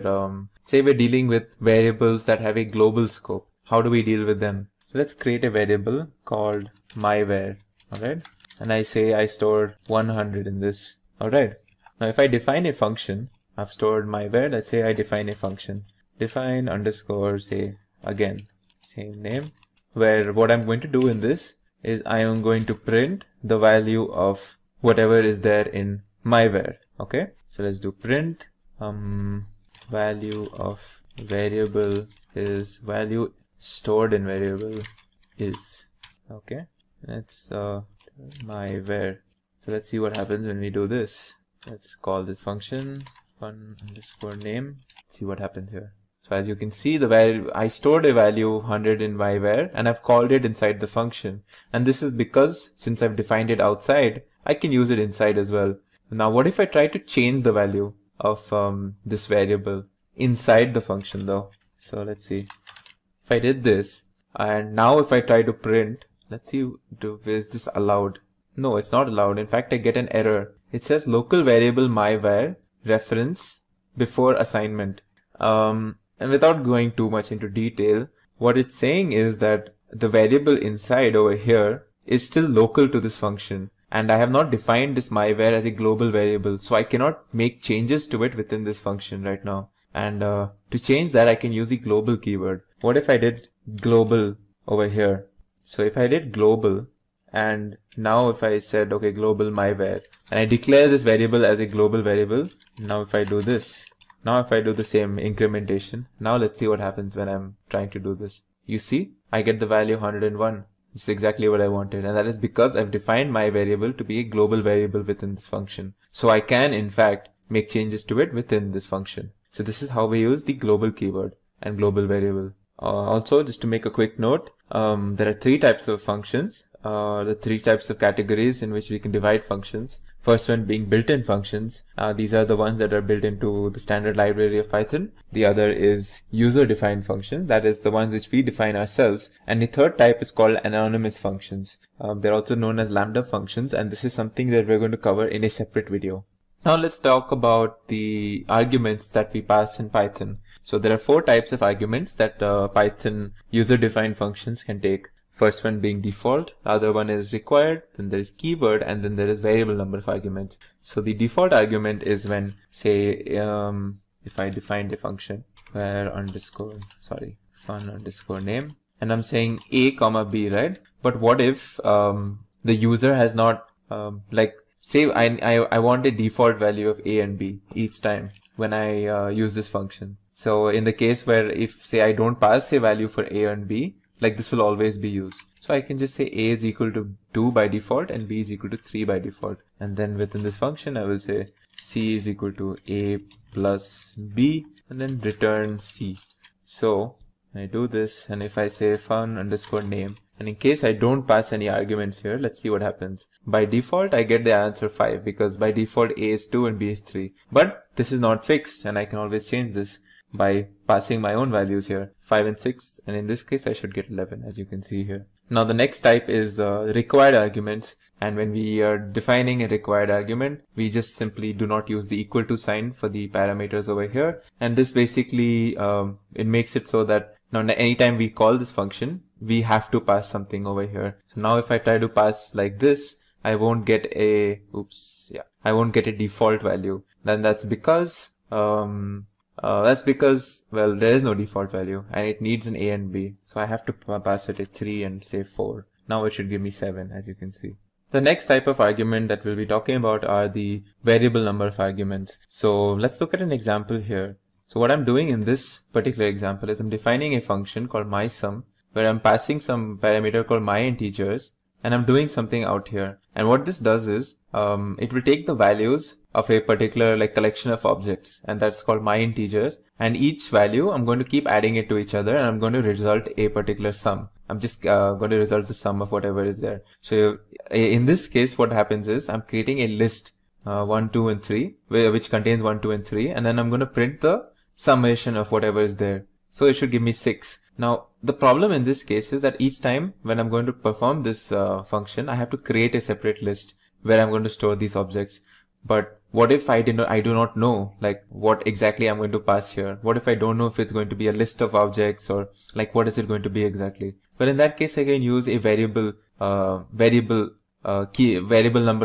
say we're dealing with variables that have a global scope. How do we deal with them? So let's create a variable called myvar. Alright. And I say I store 100 in this. Alright. Now if I define a function I've stored my var. Let's say I define a function. Define underscore, say again, same name, where what I'm going to do in this is I am going to print the value of whatever is there in my var. Okay, so let's do print value of variable is value stored in variable is. Okay, that's my var. So let's see what happens when we do this. Let's call this function fun underscore name. See what happens here. So as you can see, the value, I stored a value 100 in my var and I've called it inside the function. And this is because since I've defined it outside, I can use it inside as well. Now what if I try to change the value of this variable inside the function though? So let's see. If I did this, and now if I try to print, let's see, is this allowed? No, it's not allowed. In fact, I get an error. It says local variable myvar reference before assignment. And without going too much into detail, what it's saying is that the variable inside over here is still local to this function. And I have not defined this myvar as a global variable. So I cannot make changes to it within this function right now. And to change that, I can use the global keyword. What if I did global over here? So if I did global, and now if I said, okay, global myvar, and I declare this variable as a global variable. Now if I do this, now if I do the same incrementation, now let's see what happens when I'm trying to do this. You see, I get the value 101. This is exactly what I wanted. And that is because I've defined my variable to be a global variable within this function. So I can, in fact, make changes to it within this function. So this is how we use the global keyword and global variable. Also, just to make a quick note, there are three types of functions. The three types of categories in which we can divide functions. First one being built-in functions. These are the ones that are built into the standard library of Python. The other is user-defined functions. That is the ones which we define ourselves. And the third type is called anonymous functions. They're also known as lambda functions, and this is something that we're going to cover in a separate video. Now let's talk about the arguments that we pass in Python. So there are four types of arguments that Python user-defined functions can take. First one being default, the other one is required, then there is keyword, and then there is variable number of arguments. So the default argument is when, say, if I defined a function where fun underscore name, and I'm saying a comma b, right? But what if the user has not, say I want a default value of a and b each time when I use this function. So in the case where if, say, I don't pass a value for a and b, like this will always be used. So I can just say a is equal to 2 by default and b is equal to 3 by default. And then within this function, I will say c is equal to a plus b and then return c. So I do this, and if I say fun underscore name, and in case I don't pass any arguments here, let's see what happens. By default, I get the answer 5 because by default a is 2 and b is 3. But this is not fixed and I can always change this by passing my own values here, 5 and 6, and in this case I should get 11, as you can see here. Now the next type is required arguments, and when we are defining a required argument, we just simply do not use the equal to sign for the parameters over here, and this basically it makes it so that now anytime we call this function, we have to pass something over here. So now if I try to pass like this, I won't get a default value. Then that's because well, there is no default value and it needs an a and b. So I have to pass it a 3 and say 4. Now it should give me 7, as you can see. The next type of argument that we'll be talking about are the variable number of arguments. So let's look at an example here. So what I'm doing in this particular example is I'm defining a function called mySum, where I'm passing some parameter called myIntegers, and I'm doing something out here. And what this does is, it will take the values of a particular collection of objects, and that's called myIntegers. And each value, I'm going to keep adding it to each other, and I'm going to result a particular sum. I'm just going to result the sum of whatever is there. So in this case, what happens is I'm creating a list 1, 2, and 3, which contains 1, 2, and 3, and then I'm going to print the summation of whatever is there. So it should give me 6. Now, the problem in this case is that each time when I'm going to perform this function, I have to create a separate list where I'm going to store these objects. But what if I do not know what exactly I'm going to pass here? What if I don't know if it's going to be a list of objects or what is it going to be exactly? Well, in that case, I can use a variable number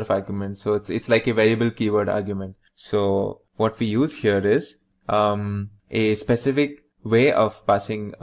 of arguments. So it's like a variable keyword argument. So what we use here is a specific way of passing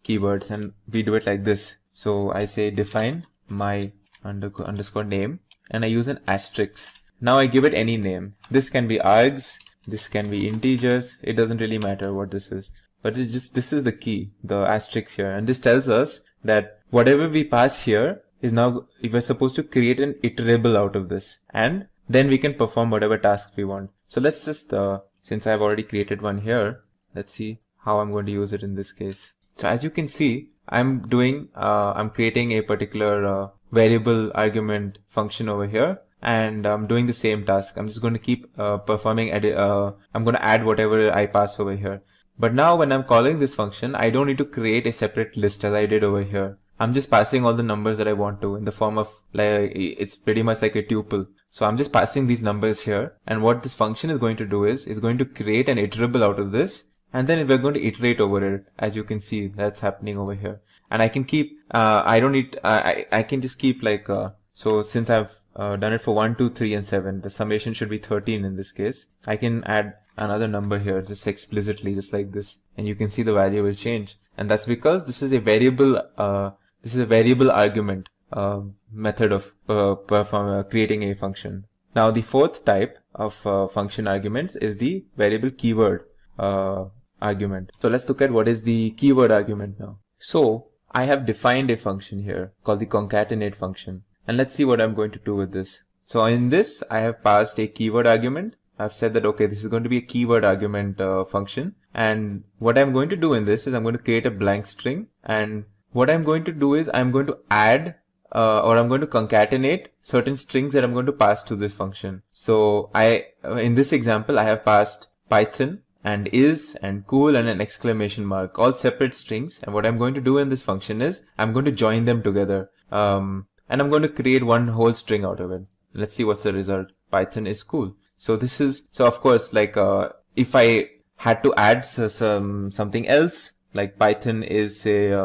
keywords, and we do it like this. So I say define my underscore name, and I use an asterisk. Now I give it any name. This can be args, this can be integers, it doesn't really matter what this is. But this is the key, the asterisk here, and this tells us that whatever we pass here is now, we're supposed to create an iterable out of this, and then we can perform whatever task we want. So let's just, since I've already created one here, let's see how I'm going to use it in this case. So as you can see, I'm creating a particular variable argument function over here, and I'm doing the same task. I'm just going to keep performing, I'm going to add whatever I pass over here. But now when I'm calling this function, I don't need to create a separate list as I did over here. I'm just passing all the numbers that I want to in the form of, like, it's pretty much like a tuple. So I'm just passing these numbers here, and what this function is going to do is going to create an iterable out of this, and then we're going to iterate over it. As you can see, that's happening over here. And I can keep, I can just keep like, so since I've done it for 1, 2, 3, and 7, the summation should be 13 in this case. I can add another number here just explicitly, just like this, and you can see the value will change. And that's because this is a variable, argument method of creating a function. Now the fourth type of function arguments is the variable keyword argument. So let's look at what is the keyword argument now. So I have defined a function here called the concatenate function, and let's see what I'm going to do with this. So in this, I have passed a keyword argument. I've said that, okay, this is going to be a keyword argument function, and what I'm going to do in this is I'm going to create a blank string, and what I'm going to do is I'm going to add or I'm going to concatenate certain strings that I'm going to pass to this function. So in this example, I have passed Python and is and cool and an exclamation mark, all separate strings, and what I'm going to do in this function is I'm going to join them together, and I'm going to create one whole string out of it. Let's see what's the result. Python is cool. So this is, so of course, like if I had to add something else, like Python is say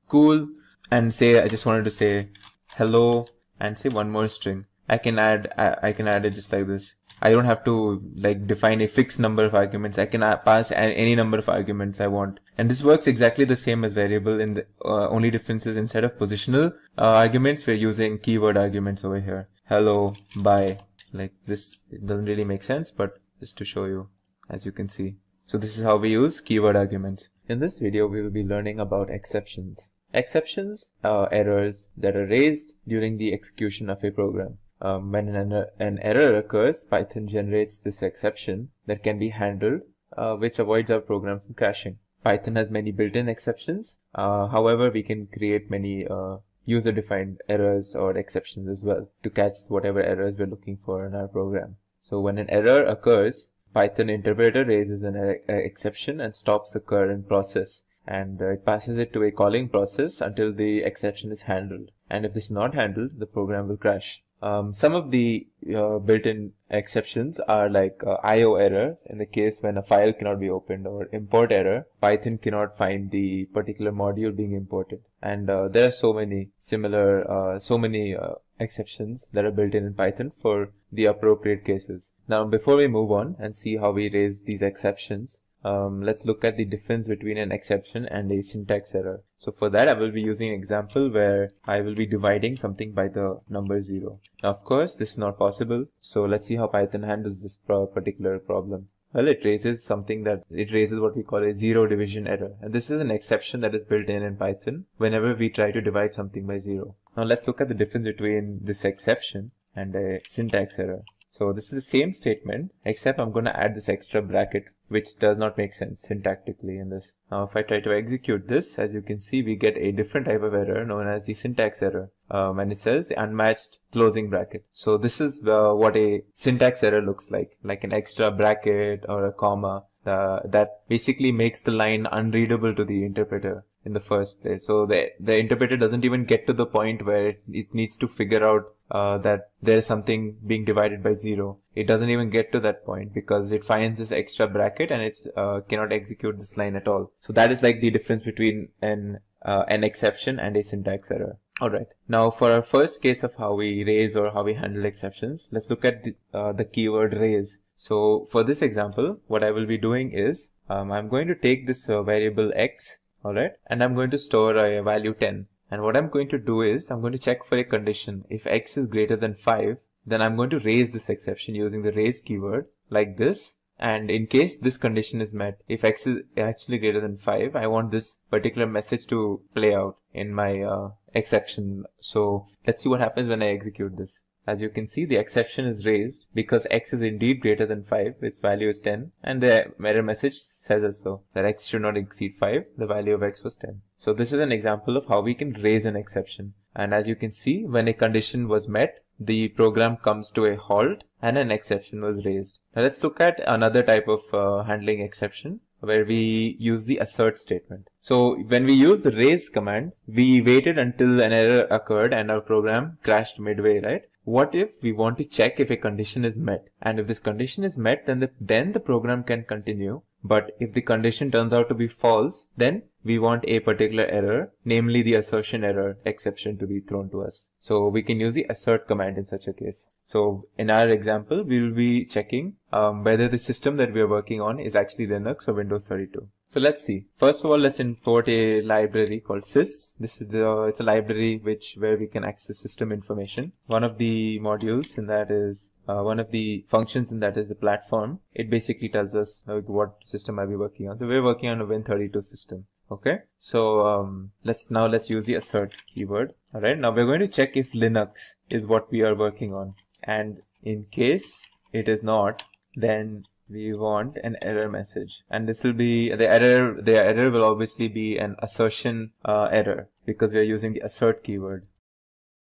cool, and say I just wanted to say hello and say one more string, I can add it just like this. I don't have to like define a fixed number of arguments. I can pass any number of arguments I want, and this works exactly the same as variable. In the only difference is instead of positional arguments, we're using keyword arguments over here. Hello, bye. Like this, it doesn't really make sense, but just to show you, as you can see. So this is how we use keyword arguments. In this video, we will be learning about exceptions. Exceptions are errors that are raised during the execution of a program. When an error occurs, Python generates this exception that can be handled, which avoids our program from crashing. Python has many built-in exceptions. However, we can create many user-defined errors or exceptions as well to catch whatever errors we're looking for in our program. So when an error occurs, Python interpreter raises an exception and stops the current process, and it passes it to a calling process until the exception is handled. And if this is not handled, the program will crash. Some of the built-in exceptions are like IO error, in the case when a file cannot be opened, or import error, Python cannot find the particular module being imported. And there are so many similar, exceptions that are built in Python for the appropriate cases. Now, before we move on and see how we raise these exceptions, let's look at the difference between an exception and a syntax error. So for that, I will be using an example where I will be dividing something by the number 0. Now, of course, this is not possible. So let's see how Python handles this particular problem. Well, it raises what we call a zero division error. And this is an exception that is built in Python whenever we try to divide something by 0. Now let's look at the difference between this exception and a syntax error. So this is the same statement, except I'm going to add this extra bracket, which does not make sense syntactically in this. Now if I try to execute this, as you can see, we get a different type of error known as the syntax error, and it says the unmatched closing bracket. So this is what a syntax error looks like an extra bracket or a comma that basically makes the line unreadable to the interpreter in the first place. So the interpreter doesn't even get to the point where it needs to figure out that there's something being divided by 0. It doesn't even get to that point because it finds this extra bracket and it's cannot execute this line at all. So that is like the difference between an exception and a syntax error. Alright, now for our first case of how we raise or how we handle exceptions, let's look at the keyword raise. So for this example, what I will be doing is I'm going to take this variable x, alright, and I'm going to store a value 10. And what I'm going to do is I'm going to check for a condition. If x is greater than 5, then I'm going to raise this exception using the raise keyword like this. And in case this condition is met, if x is actually greater than 5, I want this particular message to play out in my exception. So let's see what happens when I execute this. As you can see, the exception is raised because x is indeed greater than 5, its value is 10, and the error message says as so that x should not exceed 5, the value of x was 10. So this is an example of how we can raise an exception. And as you can see, when a condition was met, the program comes to a halt and an exception was raised. Now let's look at another type of handling exception, where we use the assert statement. So when we use the raise command, we waited until an error occurred and our program crashed midway, right? What if we want to check if a condition is met? And if this condition is met, then the program can continue. But if the condition turns out to be false, then we want a particular error, namely the assertion error exception, to be thrown to us. So we can use the assert command in such a case. So in our example, we will be checking whether the system that we are working on is actually Linux or Windows 32. So let's see. First of all, let's import a library called sys. This is it's a library where we can access system information. One of the modules in that is one of the functions in that is the platform. It basically tells us what system are we working on. So we're working on a Win32 system. Okay. So let's use the assert keyword. All right. Now we're going to check if Linux is what we are working on, and in case it is not, then we want an error message, and this will be the error will obviously be an assertion error because we are using the assert keyword.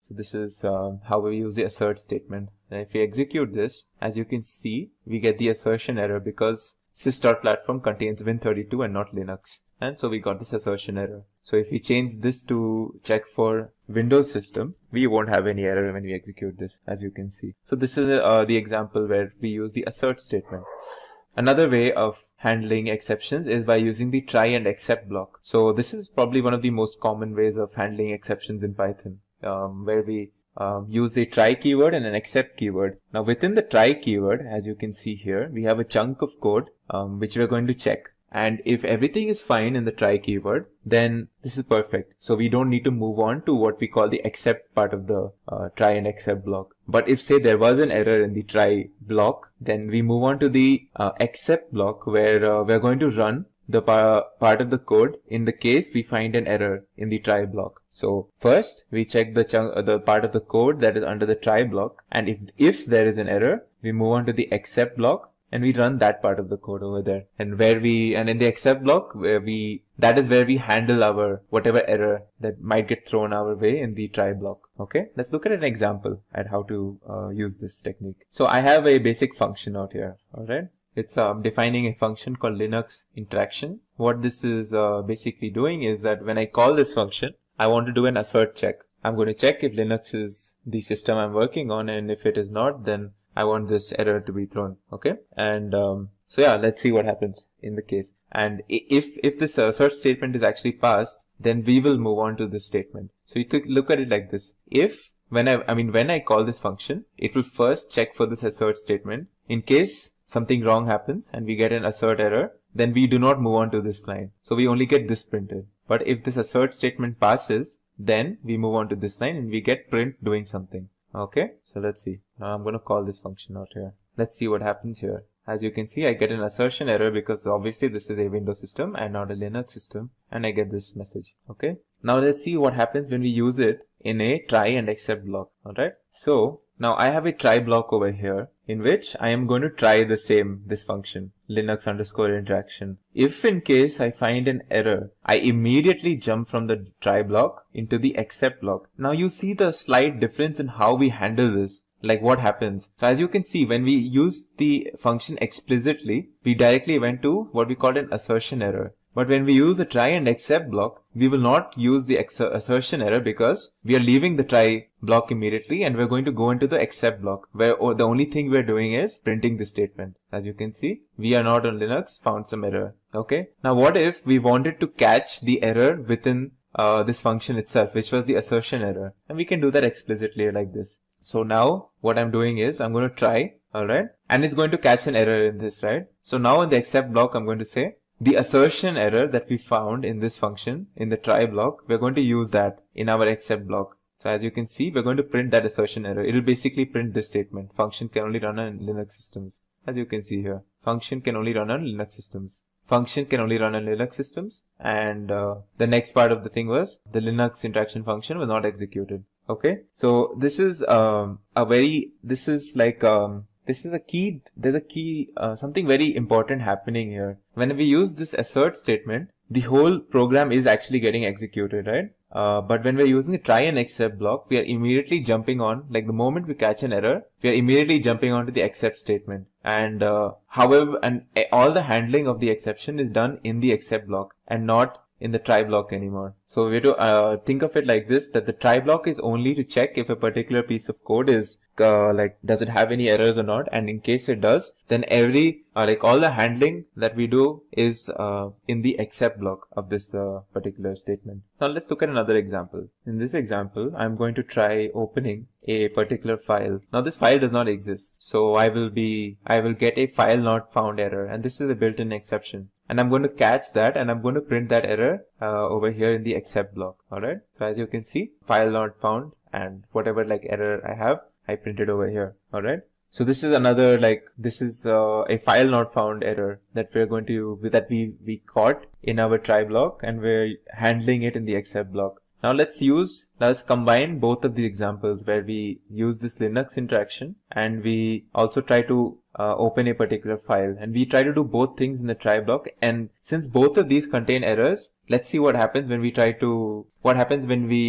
So this is how we use the assert statement. And if we execute this, as you can see, we get the assertion error because sys.platform contains Win32 and not Linux. And so we got this assertion error. So if we change this to check for Windows system, we won't have any error when we execute this, as you can see. So this is the example where we use the assert statement. Another way of handling exceptions is by using the try and except block. So this is probably one of the most common ways of handling exceptions in Python, where we use a try keyword and an except keyword. Now within the try keyword, as you can see here, we have a chunk of code which we're going to check. And if everything is fine in the try keyword, then this is perfect. So we don't need to move on to what we call the except part of the try and except block. But if say there was an error in the try block, then we move on to the except block, where we're going to run the part of the code in the case we find an error in the try block. So first we check the part of the code that is under the try block, and if there is an error, we move on to the except block and we run that part of the code over there. And in the except block, that is where we handle our whatever error that might get thrown our way in the try block. Okay, let's look at an example at how to use this technique. So I have a basic function out here. All right. It's defining a function called Linux interaction. What this is basically doing is that when I call this function, I want to do an assert check. I'm going to check if Linux is the system I'm working on, and if it is not, then I want this error to be thrown. Okay, and so yeah, let's see what happens in the case. And if this assert statement is actually passed, then we will move on to this statement. So you look at it like this. If when I call this function, it will first check for this assert statement. In case something wrong happens and we get an assert error, then we do not move on to this line. So we only get this printed. But if this assert statement passes, then we move on to this line and we get print doing something. Okay, so let's see. Now I'm going to call this function out here. Let's see what happens here. As you can see, I get an assertion error because obviously this is a Windows system and not a Linux system, and I get this message. Okay, now let's see what happens when we use it in a try and except block. All right, so now I have a try block over here in which I am going to try this function, Linux underscore interaction. If in case I find an error, I immediately jump from the try block into the except block. Now you see the slight difference in how we handle this. Like what happens. So as you can see, when we use the function explicitly, we directly went to what we call an assertion error. But when we use a try and except block, we will not use the assertion error because we are leaving the try block immediately and we're going to go into the except block, where the only thing we're doing is printing the statement. As you can see, we are not on Linux, found some error. Okay. Now what if we wanted to catch the error within this function itself, which was the assertion error? And we can do that explicitly like this. So now what I'm doing is I'm going to try, alright, and it's going to catch an error in this, right? So now in the except block, I'm going to say the assertion error that we found in this function in the try block, we're going to use that in our except block. So as you can see, we're going to print that assertion error. It will basically print this statement: function can only run on Linux systems. As you can see here, function can only run on Linux systems. Function can only run on Linux systems. And the next part of the thing was the Linux interaction function was not executed. Okay, so this is something very important happening here. When we use this assert statement, the whole program is actually getting executed, right? But when we're using the try and except block, we are immediately jumping on, like the moment we catch an error, we are immediately jumping onto the except statement. And all the handling of the exception is done in the except block and not in the try block anymore. So we have to think of it like this, that the try block is only to check if a particular piece of code is does it have any errors or not, and in case it does, then all the handling that we do is in the except block of this particular statement. Now let's look at another example. In this example, I'm going to try opening a particular file. Now this file does not exist, so I will get a file not found error, and this is a built-in exception. And I'm going to catch that, and I'm going to print that error over here in the except block. Alright, so as you can see, file not found, and whatever error I have, I printed over here. Alright, so this is another a file not found error that we caught in our try block, and we're handling it in the except block. Now let's combine both of the examples where we use this Linux interaction and we also try to open a particular file, and we try to do both things in the try block. And since both of these contain errors, let's see what happens when we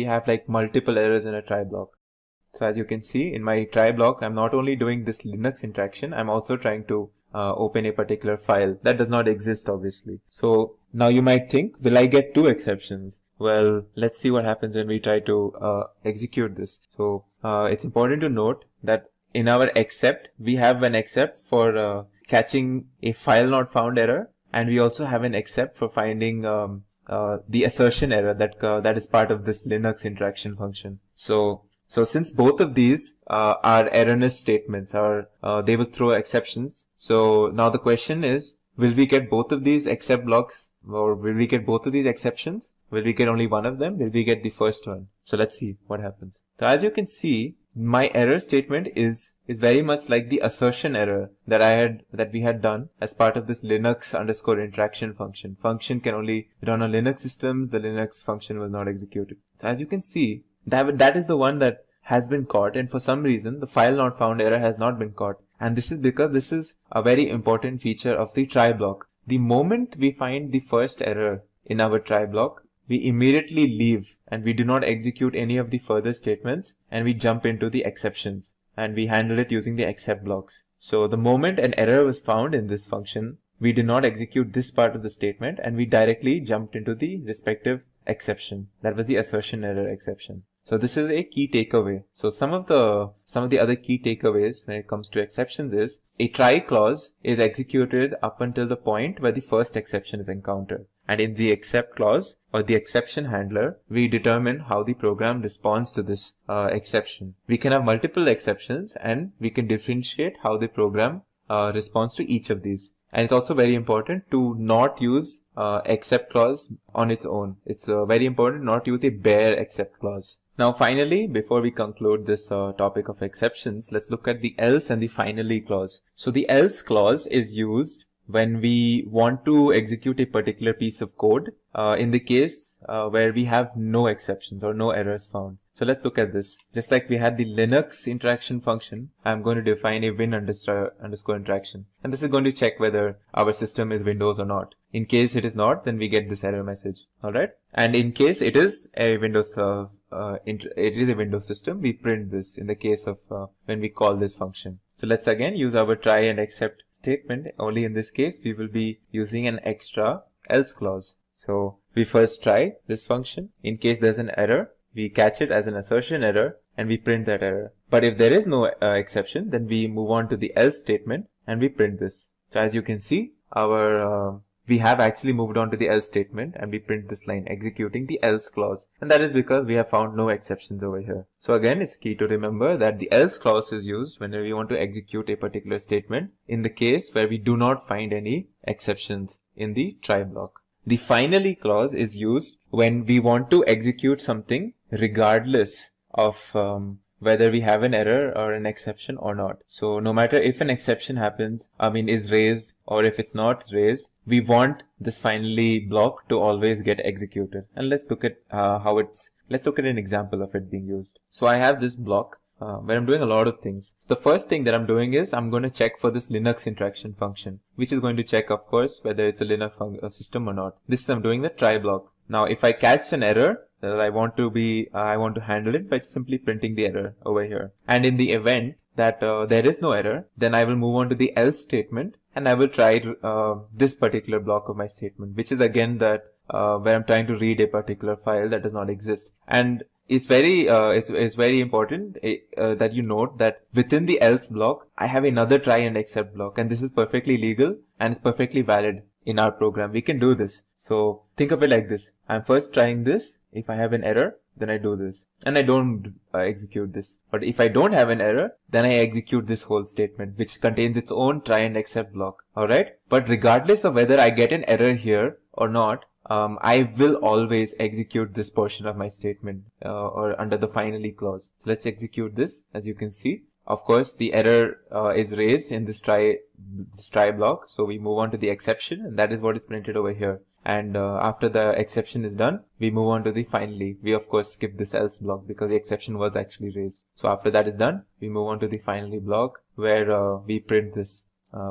have multiple errors in a try block. So as you can see, in my try block, I'm not only doing this Linux interaction, I'm also trying to open a particular file that does not exist, obviously. So now you might think, will I get two exceptions? Well, let's see what happens when we try to execute this. So it's important to note that in our except, we have an except for catching a file not found error, and we also have an except for finding the assertion error that is part of this Linux interaction function. So since both of these are erroneous statements, they will throw exceptions. So now the question is, will we get both of these except blocks, or will we get both of these exceptions? Will we get only one of them? Will we get the first one? So let's see what happens. So as you can see, my error statement is very much like the assertion error that we had done as part of this Linux _ interaction function. Function can only run on Linux systems. The Linux function will not execute it. So as you can see, that is the one that has been caught, and for some reason the file not found error has not been caught. And this is because this is a very important feature of the try block. The moment we find the first error in our try block, we immediately leave and we do not execute any of the further statements, and we jump into the exceptions and we handle it using the except blocks. So the moment an error was found in this function, we did not execute this part of the statement and we directly jumped into the respective exception. That was the assertion error exception. So this is a key takeaway. So some of the other key takeaways when it comes to exceptions is a try clause is executed up until the point where the first exception is encountered. And in the except clause or the exception handler, we determine how the program responds to this exception. We can have multiple exceptions and we can differentiate how the program responds to each of these. And it's also very important to not use except clause on its own. It's very important not to use a bare except clause. Now finally, before we conclude this topic of exceptions, let's look at the else and the finally clause. So the else clause is used when we want to execute a particular piece of code in the case where we have no exceptions or no errors found. So let's look at this. Just like we had the Linux interaction function, I'm going to define a win underscore interaction. And this is going to check whether our system is Windows or not. In case it is not, then we get this error message. Alright. And in case it is a Windows system, we print this in the case of when we call this function. So let's again use our try and except statement. Only in this case, we will be using an extra else clause. So we first try this function. In case there's an error, we catch it as an assertion error and we print that error. But if there is no exception, then we move on to the else statement and we print this. So as you can see, our we have actually moved on to the else statement and we print this line executing the else clause. And that is because we have found no exceptions over here. So again, it's key to remember that the else clause is used whenever we want to execute a particular statement in the case where we do not find any exceptions in the try block. The finally clause is used when we want to execute something regardless of whether we have an error or an exception or not. So no matter if an exception happens, is raised, or if it's not raised, we want this finally block to always get executed. And let's look at let's look at an example of it being used. So I have this block where I'm doing a lot of things. The first thing that I'm doing is I'm going to check for this Linux interaction function, which is going to check, of course, whether it's a Linux system or not. This I'm doing the try block. Now, if I catch an error, I want to handle it by simply printing the error over here. And in the event that there is no error, then I will move on to the else statement and I will try this particular block of my statement, which is again that where I'm trying to read a particular file that does not exist. And it's very important that you note that within the else block, I have another try and except block, and this is perfectly legal and it's perfectly valid in our program. We can do this. So think of it like this. I'm first trying this. If I have an error, then I do this and I don't execute this. But if I don't have an error, then I execute this whole statement, which contains its own try and except block. Alright. But regardless of whether I get an error here or not, I will always execute this portion of my statement or under the finally clause. So let's execute this. As you can see, of course, the error is raised in this try block. So we move on to the exception, and that is what is printed over here. And after the exception is done, we move on to the finally. We of course skip this else block because the exception was actually raised. So after that is done, we move on to the finally block where we print this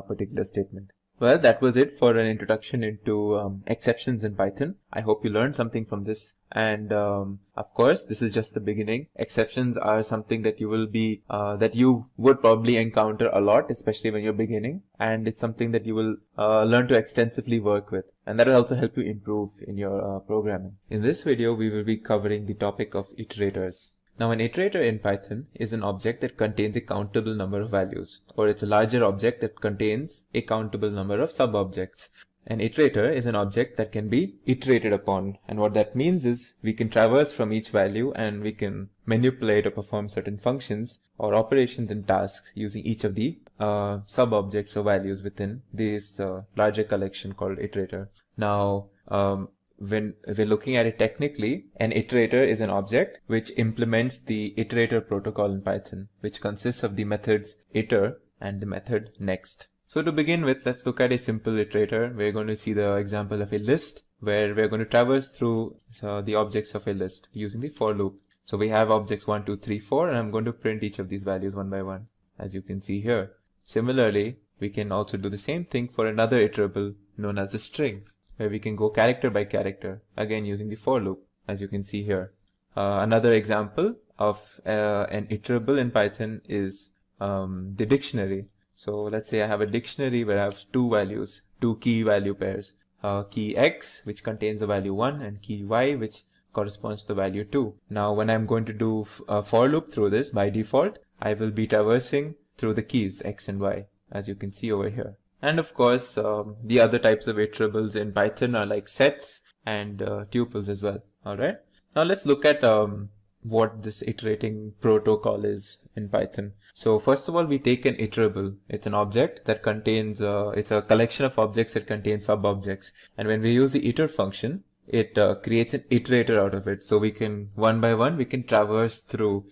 particular statement. Well, that was it for an introduction into exceptions in Python. I hope you learned something from this. And of course, this is just the beginning. Exceptions are something that you would probably encounter a lot, especially when you're beginning. And it's something that you will learn to extensively work with. And that will also help you improve in your programming. In this video, we will be covering the topic of iterators. Now, an iterator in Python is an object that contains a countable number of values, or it's a larger object that contains a countable number of sub-objects. An iterator is an object that can be iterated upon, and what that means is we can traverse from each value and we can manipulate or perform certain functions or operations and tasks using each of the sub-objects or values within this larger collection called iterator. Now, when we're looking at it technically, an iterator is an object which implements the iterator protocol in Python, which consists of the methods iter and the method next. So to begin with, let's look at a simple iterator. We're going to see the example of a list where we're going to traverse through the objects of a list using the for loop. So we have objects 1, 2, 3, 4, and I'm going to print each of these values one by one, as you can see here. Similarly, we can also do the same thing for another iterable known as the string, where we can go character by character, again using the for loop, as you can see here. Another example of an iterable in Python is the dictionary. So let's say I have a dictionary where I have two key value pairs. Key x, which contains the value 1, and key y, which corresponds to the value 2. Now, when I'm going to do a for loop through this, by default, I will be traversing through the keys x and y, as you can see over here. And of course, the other types of iterables in Python are like sets and tuples as well. Alright. Now let's look at what this iterating protocol is in Python. So first of all, we take an iterable. It's an object that contains, it's a collection of objects that contain sub-objects. And when we use the iter function, it creates an iterator out of it. So we can, one by one, we can traverse through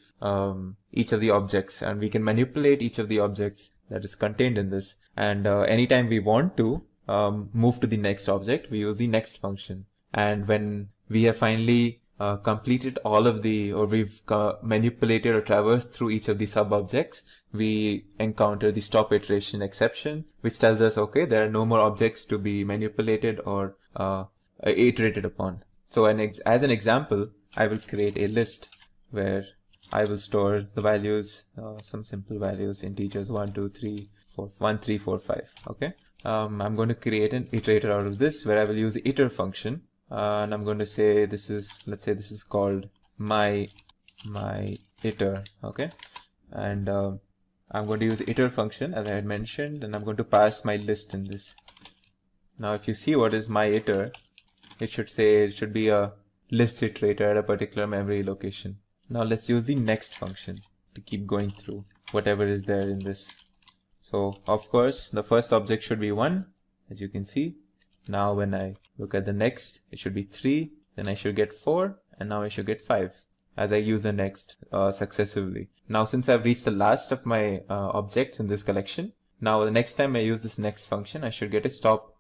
each of the objects and we can manipulate each of the objects that is contained in this. And anytime we want to move to the next object, we use the next function. And when we have finally completed all of the, or we've manipulated or traversed through each of the sub-objects, we encounter the stop iteration exception, which tells us, okay, there are no more objects to be manipulated or iterated upon. So as an example, I will create a list where I will store the values, some simple values, integers 1, 2, 3, 4, 1, 3, 4, 5. Okay. I'm going to create an iterator out of this where I will use the iter function. And I'm going to say this is, let's say this is called my iter. Okay. And I'm going to use the iter function as I had mentioned, and I'm going to pass my list in this. Now if you see what is my iter, it should be a list iterator at a particular memory location. Now let's use the next function to keep going through whatever is there in this. So of course the first object should be 1, as you can see. Now when I look at the next, it should be 3, then I should get 4, and now I should get 5 as I use the next successively. Now since I've reached the last of my objects in this collection, now the next time I use this next function, I should get a stop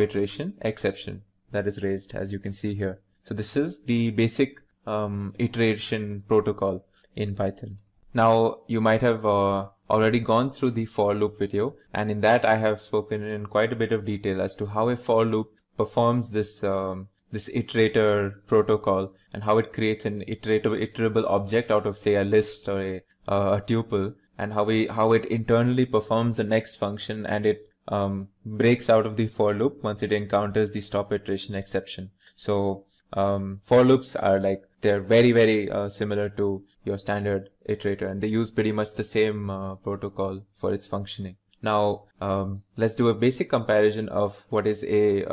iteration exception that is raised, as you can see here. So this is the basic iteration protocol in Python. Now you might have already gone through the for loop video, and in that I have spoken in quite a bit of detail as to how a for loop performs this this iterator protocol and how it creates an iterable object out of, say, a list or a tuple, and how it internally performs the next function, and it breaks out of the for loop once it encounters the stop iteration exception. So for loops are like, they're very, very similar to your standard iterator, and they use pretty much the same protocol for its functioning. Now let's do a basic comparison of what is a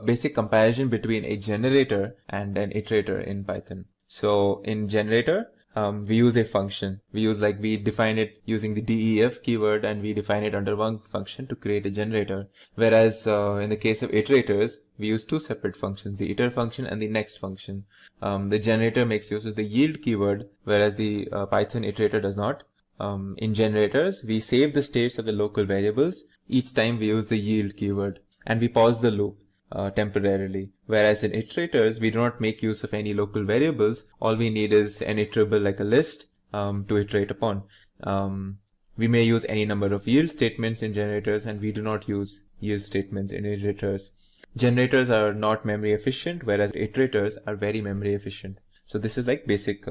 basic comparison between a generator and an iterator in Python. So in generator, we use a function. We define it using the def keyword, and we define it under one function to create a generator. Whereas in the case of iterators, we use two separate functions, the iter function and the next function. The generator makes use of the yield keyword, whereas the Python iterator does not. In generators, we save the states of the local variables each time we use the yield keyword, and we pause the loop temporarily. Whereas in iterators, we do not make use of any local variables. All we need is an iterable like a list to iterate upon. We may use any number of yield statements in generators, and we do not use yield statements in iterators. Generators are not memory efficient, whereas iterators are very memory efficient. So this is like basic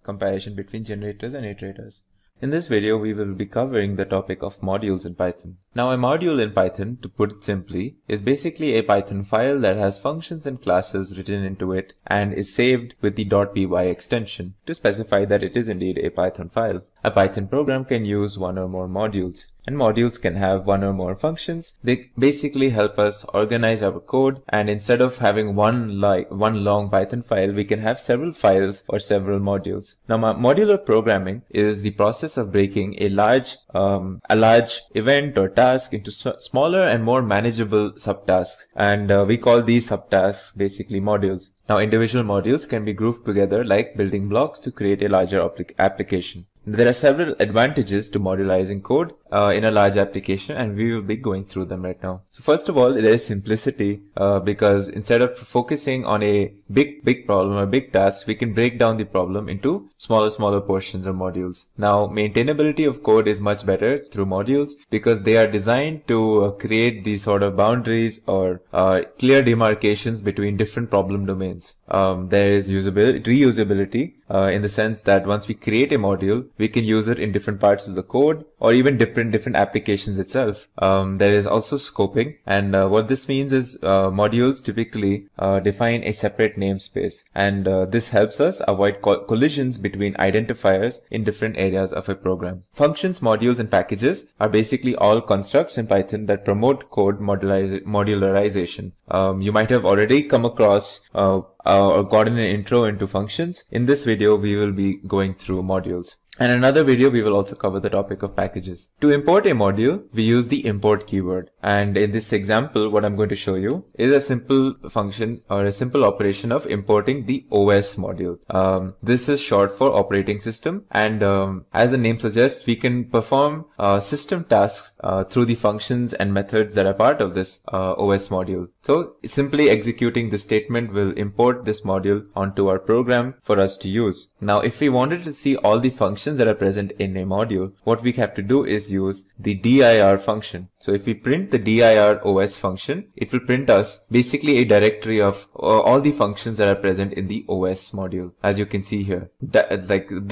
comparison between generators and iterators. In this video, we will be covering the topic of modules in Python. Now, a module in Python, to put it simply, is basically a Python file that has functions and classes written into it and is saved with the .py extension to specify that it is indeed a Python file. A Python program can use one or more modules, and modules can have one or more functions. They basically help us organize our code, and instead of having one long Python file, we can have several files or several modules. Now, modular programming is the process of breaking a large event or task into smaller and more manageable subtasks, and we call these subtasks basically modules. Now, individual modules can be grouped together like building blocks to create a larger application. There are several advantages to modularizing code in a large application, and we will be going through them right now. So first of all, there is simplicity because instead of focusing on a big problem or big task, we can break down the problem into smaller portions or modules. Now, maintainability of code is much better through modules because they are designed to create these sort of boundaries or clear demarcations between different problem domains. There is reusability in the sense that once we create a module, we can use it in different parts of the code or even different applications itself. There is also scoping, and what this means is modules typically define a separate namespace, and this helps us avoid collisions between identifiers in different areas of a program. Functions, modules, and packages are basically all constructs in Python that promote code modularization. You might have already come across or gotten an intro into functions. In this video, we will be going through modules. And in another video, we will also cover the topic of packages. To import a module, we use the import keyword. And in this example, what I'm going to show you is a simple function or a simple operation of importing the OS module. This is short for operating system. And as the name suggests, we can perform system tasks through the functions and methods that are part of this OS module. So simply executing this statement will import this module onto our program for us to use. Now, if we wanted to see all the functions that are present in a module, what we have to do is use the dir function. So if we print the dir OS function, it will print us basically a directory of all the functions that are present in the OS module, as you can see here.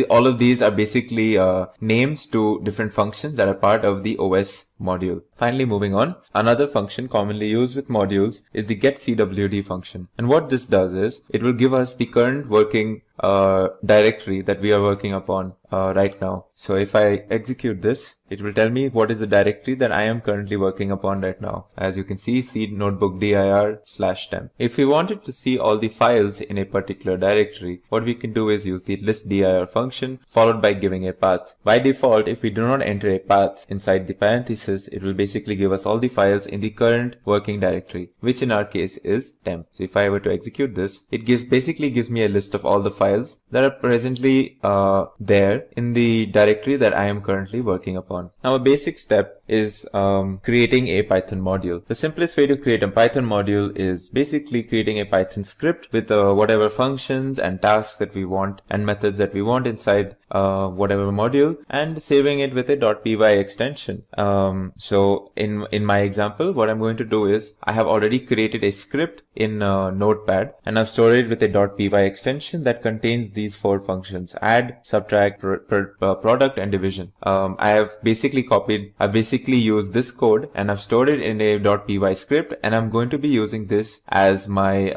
All of these are basically names to different functions that are part of the OS module. Finally, moving on, another function commonly used with modules is the getCwd function. And what this does is it will give us the current working directory that we are working upon right now. So if I execute this, It will tell me what is the directory that I am currently working upon right now. As you can see, C notebook dir/temp. If we wanted to see all the files in a particular directory, what we can do is use the list dir function followed by giving a path. By default, if we do not enter a path inside the parenthesis, it will basically give us all the files in the current working directory, which in our case is temp. So if I were to execute this, it basically gives me a list of all the files that are presently there in the directory that I am currently working upon. Now a basic step is creating a Python module. The simplest way to create a Python module is basically creating a Python script with whatever functions and tasks that we want and methods that we want inside whatever module, and saving it with a .py extension. So in my example, what I'm going to do is I have already created a script in Notepad, and I've stored it with a .py extension that contains these 4 functions: add, subtract, product, and division. I've basically used this code and I've stored it in a .py script, and I'm going to be using this as my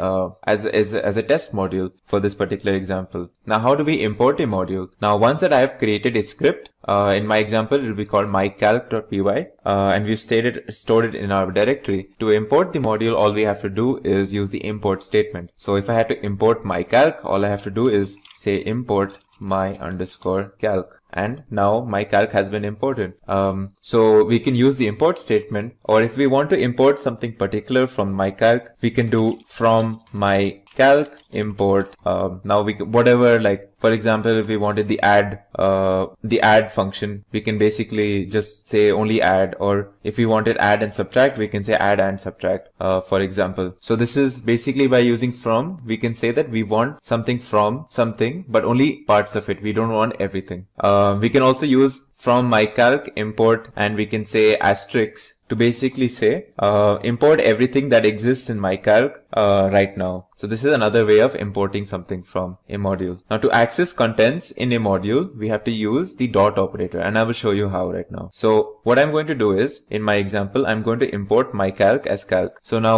as a test module for this particular example. Now, how do we import a module? Now, once that I have created a script, in my example, it will be called mycalc.py, and we've stored it in our directory. To import the module, all we have to do is use the import statement. So if I had to import mycalc, all I have to do is say import my_calc, and now my calc has been imported. So we can use the import statement, or if we want to import something particular from my calc, we can do from my calc import. Now we can, whatever, like for example, if we wanted the add function, we can basically just say only add, or if we wanted add and subtract, we can say add and subtract, for example. So this is basically by using from, we can say that we want something from something, but only parts of it. We don't want everything. We can also use from mycalc import, and we can say asterisk to basically say import everything that exists in mycalc right now. So this is another way of importing something from a module. Now, to access contents in a module, we have to use the dot operator, and I will show you how right now. So what I'm going to do is, in my example, I'm going to import mycalc as calc. So now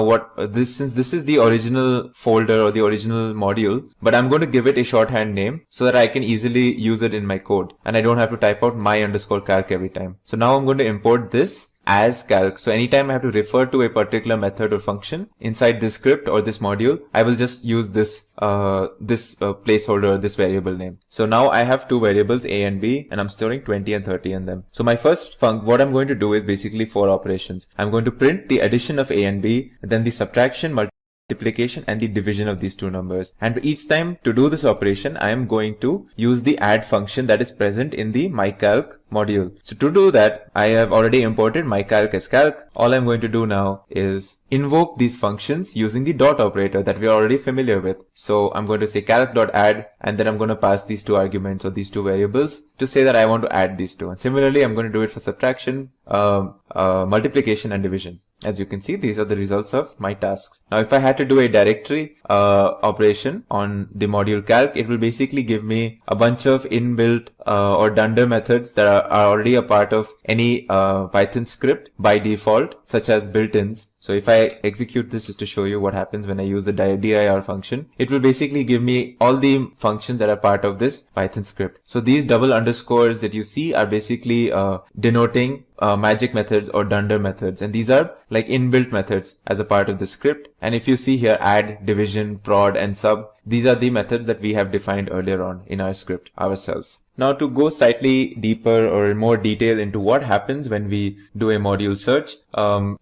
since this is the original folder or the original module, but I'm going to give it a shorthand name so that I can easily use it in my code, and I don't have to type out my_calc every time. So now I'm going to import this as calc. So anytime I have to refer to a particular method or function inside this script or this module, I will just use this placeholder, this variable name. So now I have 2 variables, a and b, and I'm storing 20 and 30 in them. So my first what I'm going to do is basically 4 operations. I'm going to print the addition of a and b, then the subtraction, multiplication, and the division of these 2 numbers. And each time to do this operation, I am going to use the add function that is present in the mycalc module. So to do that, I have already imported mycalc as calc. All I'm going to do now is invoke these functions using the dot operator that we are already familiar with. So I'm going to say calc.add, and then I'm going to pass these 2 arguments or these 2 variables to say that I want to add these 2. And similarly, I'm going to do it for subtraction, multiplication, and division. As you can see, these are the results of my tasks. Now, if I had to do a directory operation on the module calc, it will basically give me a bunch of inbuilt or dunder methods that are already a part of any Python script by default, such as built-ins. So if I execute this just to show you what happens when I use the dir function, it will basically give me all the functions that are part of this Python script. So these double underscores that you see are basically denoting magic methods or dunder methods, and these are like inbuilt methods as a part of the script. And if you see here, add, division, prod, and sub, these are the methods that we have defined earlier on in our script ourselves. Now, to go slightly deeper or in more detail into what happens when we do a module search,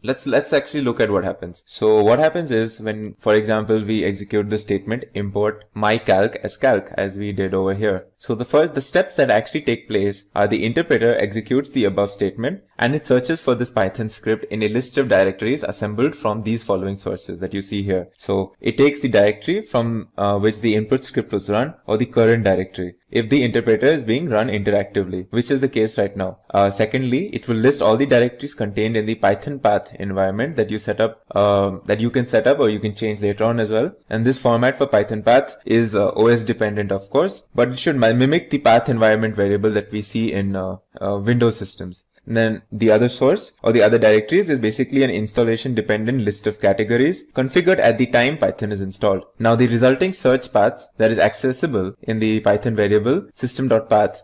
let's actually look at what happens. So what happens is when, for example, we execute the statement import mycalc as calc, as we did over here. So the steps that actually take place are the interpreter executes the above statement, and it searches for this Python script in a list of directories assembled from these following sources that you see here. So it takes the directory from which the input script was run, or the current directory, if the interpreter is being run interactively, which is the case right now. Secondly, it will list all the directories contained in the Python path environment that you set up, that you can set up or you can change later on as well. And this format for Python path is OS dependent, of course, but it should mimic the path environment variable that we see in Windows systems. And then the other source or the other directories is basically an installation dependent list of categories configured at the time Python is installed. Now the resulting search path that is accessible in the Python variable system.path,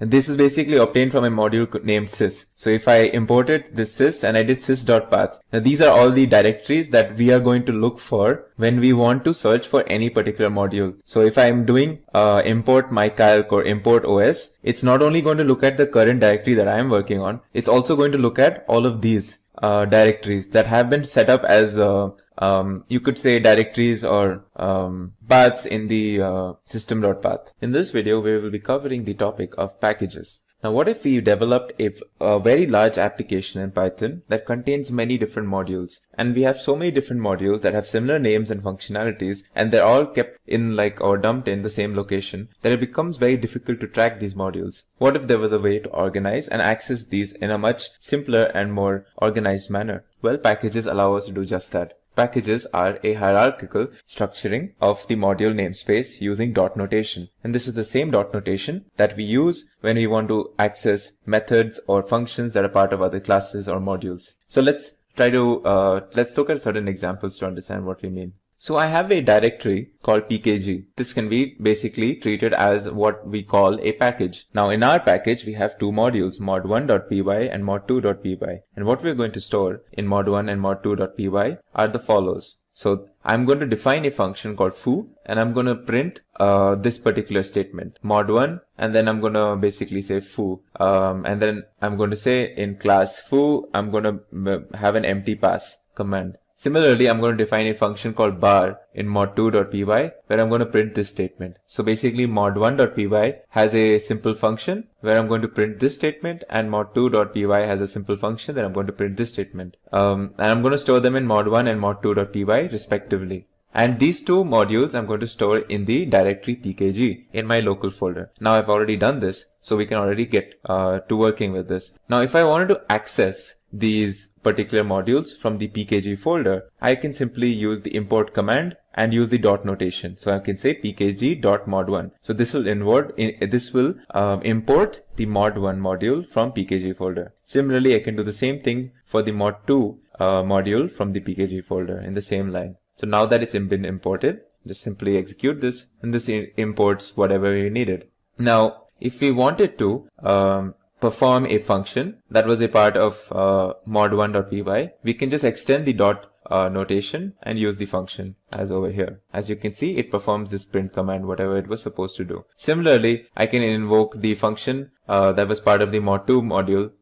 this is basically obtained from a module named sys. So if I imported this sys and I did sys.path, now these are all the directories that we are going to look for when we want to search for any particular module. So if I'm doing import mycalc or import os, it's not only going to look at the current directory that I'm working on, it's also going to look at all of these directories that have been set up as you could say directories or paths in the system.path. In this video, we will be covering the topic of packages. Now, what if we developed a very large application in Python that contains many different modules, and we have so many different modules that have similar names and functionalities, and they're all kept in or dumped in the same location, that it becomes very difficult to track these modules? What if there was a way to organize and access these in a much simpler and more organized manner? Well, packages allow us to do just that. Packages are a hierarchical structuring of the module namespace using dot notation. And this is the same dot notation that we use when we want to access methods or functions that are part of other classes or modules. So let's look at certain examples to understand what we mean. So I have a directory called pkg. This can be basically treated as what we call a package. Now in our package, we have two modules, mod1.py and mod2.py. And what we're going to store in mod1 and mod2.py are the follows. So I'm going to define a function called foo, and I'm going to print this particular statement, mod1, and then I'm going to basically say foo. And then I'm going to say in class foo, I'm going to have an empty pass command. Similarly, I'm going to define a function called bar in mod2.py where I'm going to print this statement. So basically mod1.py has a simple function where I'm going to print this statement, and mod2.py has a simple function that I'm going to print this statement. And I'm going to store them in mod1 and mod2.py respectively. And these two modules I'm going to store in the directory pkg in my local folder. Now I've already done this, so we can already get to working with this. Now if I wanted to access these particular modules from the pkg folder, I can simply use the import command and use the dot notation. So I can say pkg.mod1. So this will import the mod1 module from pkg folder. Similarly, I can do the same thing for the mod2 module from the pkg folder in the same line. So now that it's been imported, just simply execute this, and this imports whatever we needed. Now, if we wanted to perform a function that was a part of mod1.py, we can just extend the dot notation and use the function as over here. As you can see, it performs this print command, whatever it was supposed to do. Similarly, I can invoke the function that was part of the mod2 module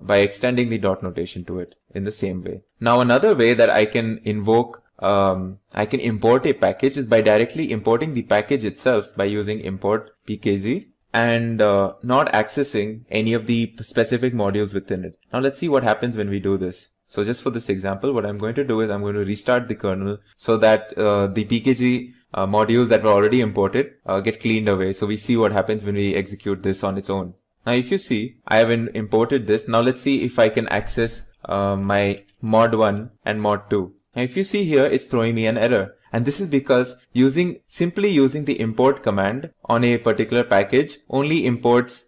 by extending the dot notation to it in the same way. Now, another way that I can invoke I can import a package is by directly importing the package itself by using import pkg and not accessing any of the specific modules within it. Now let's see what happens when we do this. So just for this example, what I'm going to do is I'm going to restart the kernel so that the pkg modules that were already imported get cleaned away. So we see what happens when we execute this on its own. Now if you see, I have imported this. Now let's see if I can access my mod1 and mod2. Now if you see here, it's throwing me an error. And this is because simply using the import command on a particular package only imports,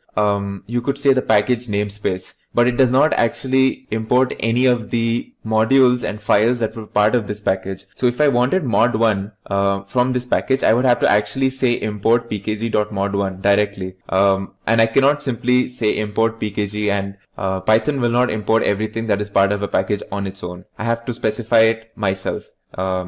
you could say, the package namespace, but it does not actually import any of the modules and files that were part of this package. So if I wanted mod1 from this package, I would have to actually say import pkg.mod1 directly. And I cannot simply say import pkg, and Python will not import everything that is part of a package on its own. I have to specify it myself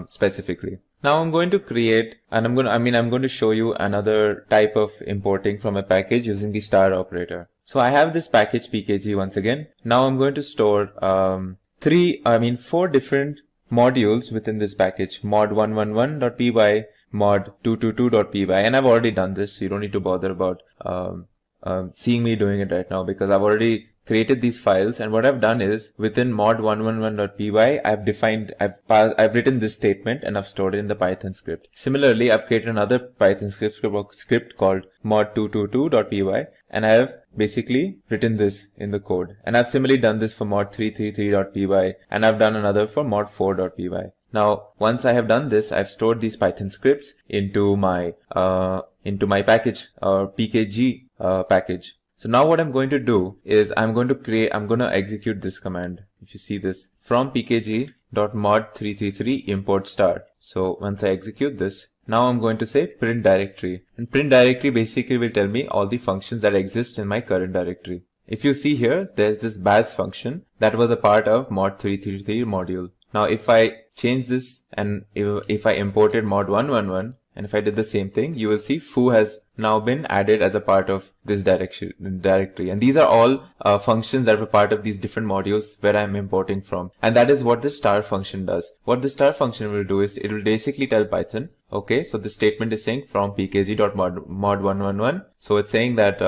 specifically. Now I'm going to create, and I'm going to show you another type of importing from a package using the star operator. So I have this package pkg once again. Now I'm going to store 4 different modules within this package: mod111.py, mod222.py, and I've already done this, so you don't need to bother about seeing me doing it right now, because I've already created these files. And what I've done is within mod111.py, I've written this statement and I've stored it in the Python script. Similarly, I've created another Python script called mod222.py, and I have basically written this in the code. And I've similarly done this for mod333.py, and I've done another for mod4.py. Now, once I have done this, I've stored these Python scripts into my package or pkg package. So now what I'm going to do is I'm going to execute this command. If you see this, from pkg.mod333 import star. So once I execute this, now I'm going to say print directory, and print directory basically will tell me all the functions that exist in my current directory. If you see here, there's this baz function that was a part of mod333 module. Now if I change this and if I imported mod111, and if I did the same thing, you will see foo has now been added as a part of this directory. And these are all functions that were part of these different modules where I'm importing from. And that is what the star function does. What the star function will do is it will basically tell Python, okay, so the statement is saying from pkg.mod111. So it's saying that,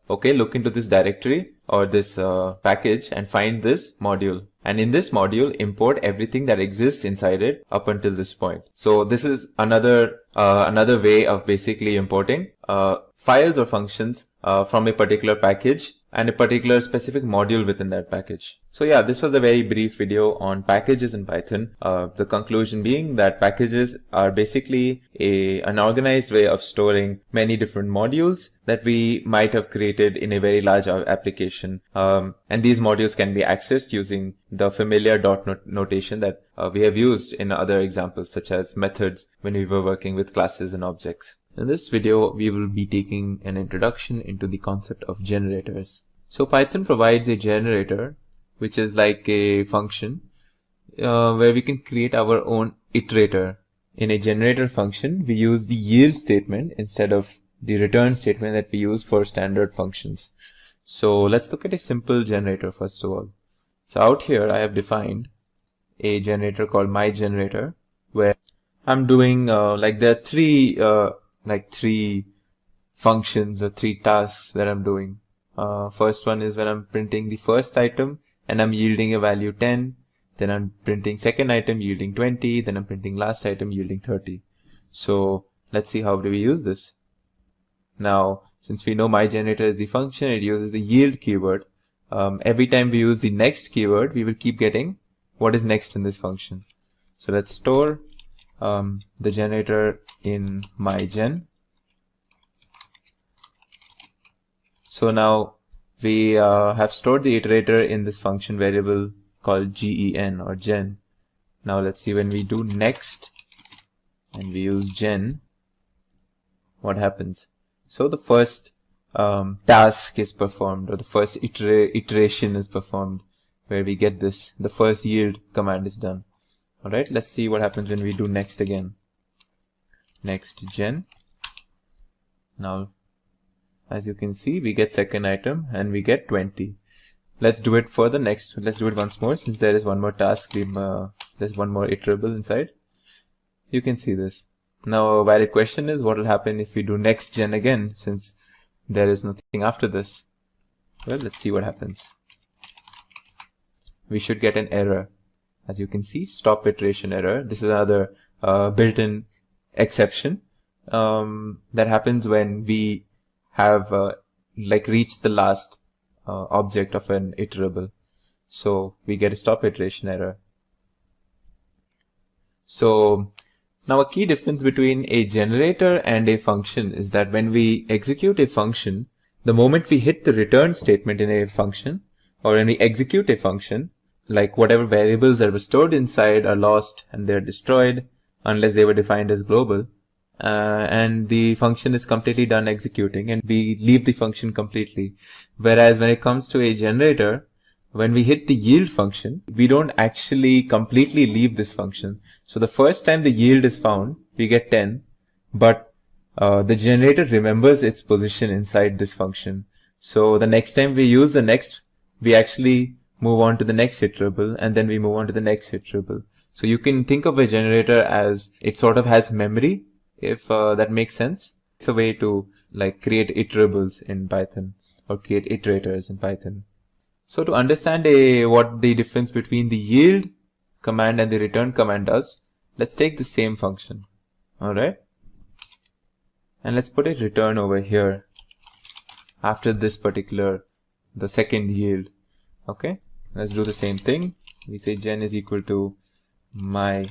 okay, look into this directory or this package and find this module. And in this module, import everything that exists inside it up until this point. So this is another way of basically importing files or functions from a particular package and a particular specific module within that package. So yeah, this was a very brief video on packages in Python. The conclusion being that packages are basically an organized way of storing many different modules that we might have created in a very large application. And these modules can be accessed using the familiar dot notation that we have used in other examples, such as methods when we were working with classes and objects. In this video, we will be taking an introduction into the concept of generators. So Python provides a generator, which is like a function where we can create our own iterator. In a generator function, we use the yield statement instead of the return statement that we use for standard functions. So let's look at a simple generator first of all. So out here, I have defined a generator called myGenerator, where I'm doing like there are three functions or three tasks that I'm doing. First one is when I'm printing the first item and I'm yielding a value 10. Then I'm printing second item yielding 20. Then I'm printing last item yielding 30. So let's see how do we use this. Now, since we know myGenerator is the function, it uses the yield keyword. Every time we use the next keyword, we will keep getting what is next in this function. So let's store the generator in mygen. So now we have stored the iterator in this function variable called gen or gen. Now let's see when we do next and we use gen, what happens. So the first task is performed, or the first iteration is performed, where we get this, the first yield command is done. Alright, let's see what happens when we do next again. Next gen. Now, as you can see, we get second item and we get 20. Let's do it for the next. Let's do it once more, since there is one more task. There's one more iterable inside. You can see this. Now, a valid question is what will happen if we do next gen again, since there is nothing after this. Well, let's see what happens. We should get an error. As you can see, stop iteration error. This is another built-in exception that happens when we have reached the last object of an iterable. So we get a stop iteration error. So now a key difference between a generator and a function is that when we execute a function, the moment we hit the return statement in a function, or when we execute a function, like whatever variables that were stored inside are lost and they're destroyed unless they were defined as global. And the function is completely done executing and we leave the function completely. Whereas when it comes to a generator, when we hit the yield function, we don't actually completely leave this function. So the first time the yield is found, we get 10, but the generator remembers its position inside this function. So the next time we use the next, we actually move on to the next iterable, and then we move on to the next iterable. So you can think of a generator as it sort of has memory, if that makes sense. It's a way to create iterables in Python or create iterators in Python. So to understand what the difference between the yield command and the return command does, let's take the same function. Alright. And let's put a return over here after this particular, the second yield. Okay. Let's do the same thing. We say gen is equal to my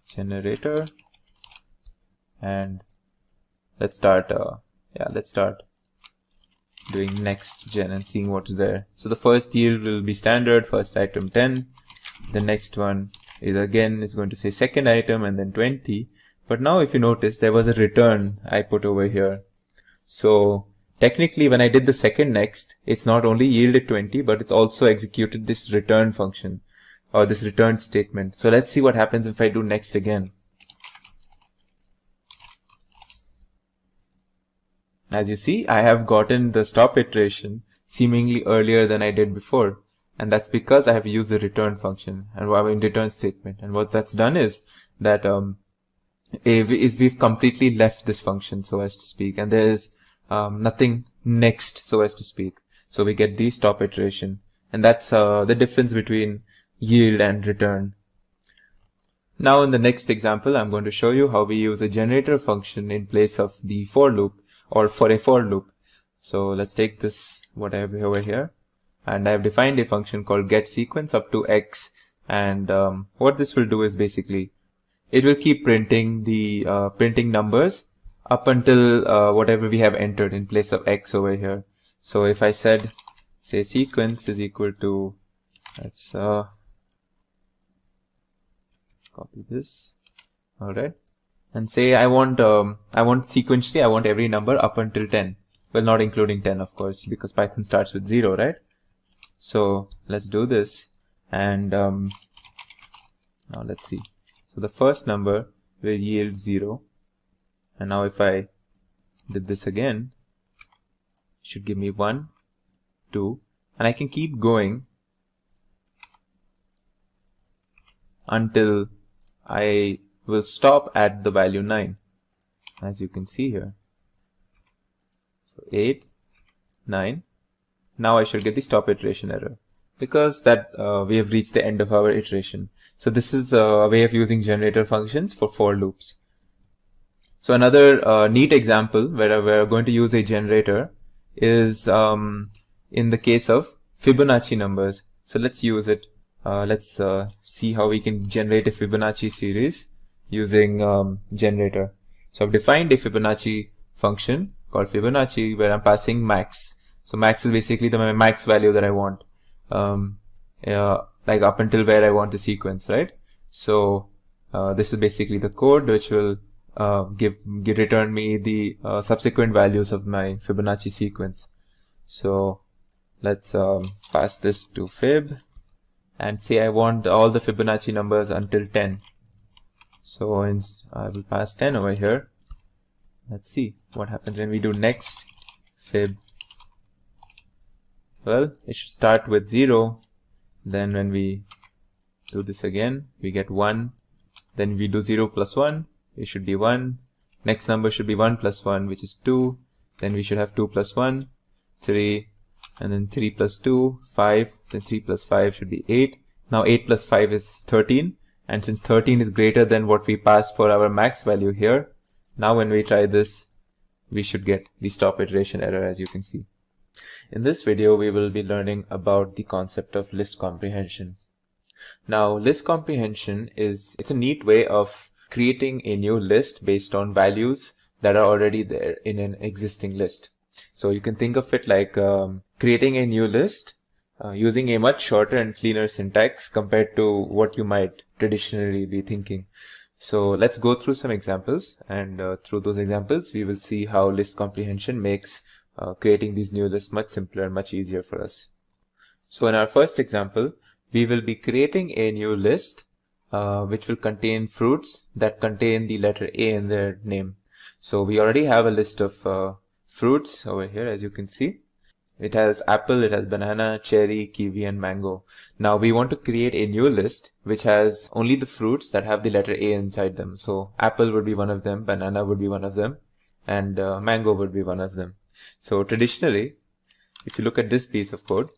generator, and let's start doing next gen and seeing what's there. So the first yield will be standard, first item 10. The next one is again is going to say second item and then 20. But now if you notice, there was a return I put over here. So technically when I did the second next, it's not only yielded 20, but it's also executed this return function or this return statement. So let's see what happens if I do next again. As you see, I have gotten the stop iteration seemingly earlier than I did before. And that's because I have used the return function and return statement. And what that's done is that we've completely left this function, so as to speak, and there is nothing next, so as to speak. So we get the stop iteration, and that's the difference between yield and return. Now in the next example, I'm going to show you how we use a generator function in place of the for loop, or for a for loop. So let's take this, what I have over here, and I have defined a function called getSequence up to x, and what this will do is basically it will keep printing the printing numbers up until whatever we have entered in place of x over here. So if I said, say, sequence is equal to, let's copy this, all right, and say I want sequentially, I want every number up until 10. Well, not including 10, of course, because Python starts with 0, right? So let's do this, and now let's see. So the first number will yield 0, and now if I did this again, it should give me 1, 2, and I can keep going until I will stop at the value 9, as you can see here. So 8, 9, now I should get the stop iteration error, because that we have reached the end of our iteration. So this is a way of using generator functions for loops. So another neat example where we're going to use a generator is in the case of Fibonacci numbers. So let's use it. Let's see how we can generate a Fibonacci series using generator. So I've defined a Fibonacci function called Fibonacci where I'm passing max. So max is basically the max value that I want. Like up until where I want the sequence, right? So this is basically the code which will return me the subsequent values of my Fibonacci sequence. So let's pass this to fib and say I want all the Fibonacci numbers until 10. So I will pass 10 over here. Let's see what happens when we do next fib. Well, it should start with 0. Then when we do this again, we get 1. Then we do 0 plus 1, it should be 1. Next number should be 1 plus 1, which is 2. Then we should have 2 plus 1, 3. And then 3 plus 2, 5. Then 3 plus 5 should be 8. Now 8 plus 5 is 13. And since 13 is greater than what we passed for our max value here, now when we try this, we should get the stop iteration error, as you can see. In this video, we will be learning about the concept of list comprehension. Now, list comprehension it's a neat way of creating a new list based on values that are already there in an existing list. So you can think of it like creating a new list using a much shorter and cleaner syntax compared to what you might traditionally be thinking. So let's go through some examples, and through those examples, we will see how list comprehension makes creating these new lists much simpler and much easier for us. So in our first example, we will be creating a new list which will contain fruits that contain the letter A in their name. So we already have a list of fruits over here, as you can see. It has apple, it has banana, cherry, kiwi, and mango. Now we want to create a new list which has only the fruits that have the letter A inside them. So apple would be one of them, banana would be one of them, and mango would be one of them. So traditionally, if you look at this piece of code,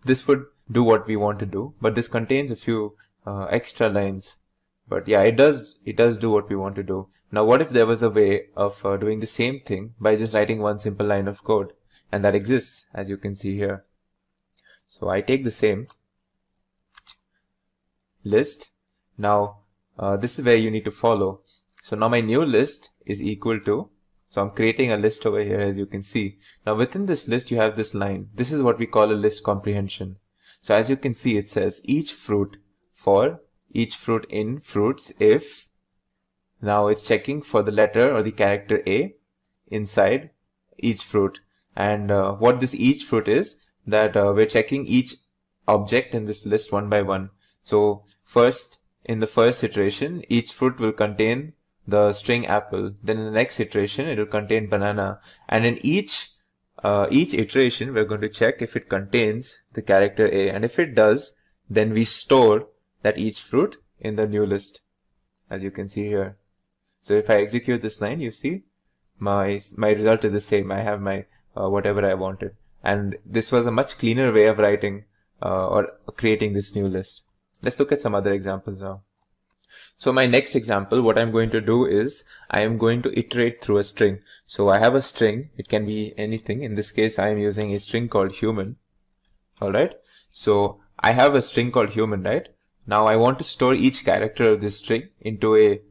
this would do what we want to do, but this contains a few extra lines. But yeah, it does do what we want to do. Now what if there was a way of doing the same thing by just writing one simple line of code? And that exists, as you can see here. So I take the same list. Now this is where you need to follow. So now my new list is equal to So I'm creating a list over here, as you can see. Now within this list, you have this line. This is what we call a list comprehension. So as you can see, it says each fruit for each fruit in fruits if, now it's checking for the letter or the character A inside each fruit. And what this each fruit is, that we're checking each object in this list one by one. So first, in the first iteration, each fruit will contain the string apple. Then in the next iteration, it will contain banana. And in each iteration, we're going to check if it contains the character A. And if it does, then we store that each fruit in the new list, as you can see here. So if I execute this line, you see my result is the same. I have my whatever I wanted. And this was a much cleaner way of writing or creating this new list. Let's look at some other examples now. So my next example, what I'm going to do is I am going to iterate through a string. So I have a string. It can be anything. In this case, I am using a string called human. All right. So I have a string called human, right? Now I want to store each character of this string into a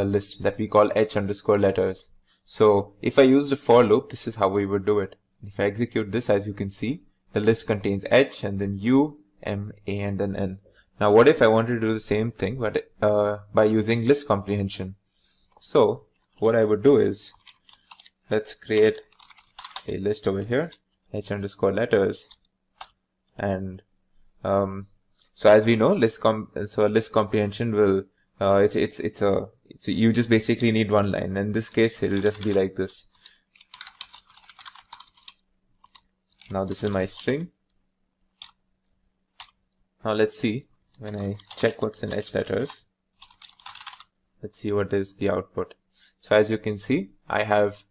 list that we call h_letters. So if I use the for loop, this is how we would do it. If I execute this, as you can see, the list contains h and then u, m, a, and then n. Now what if I wanted to do the same thing but by using list comprehension? So what I would do is, let's create a list over here, h_letters, and so as we know, list comprehension will you just basically need one line. In this case, it will just be like this. Now this is my string. Now let's see, when I check what's in h letters, let's see what is the output. So as you can see, I have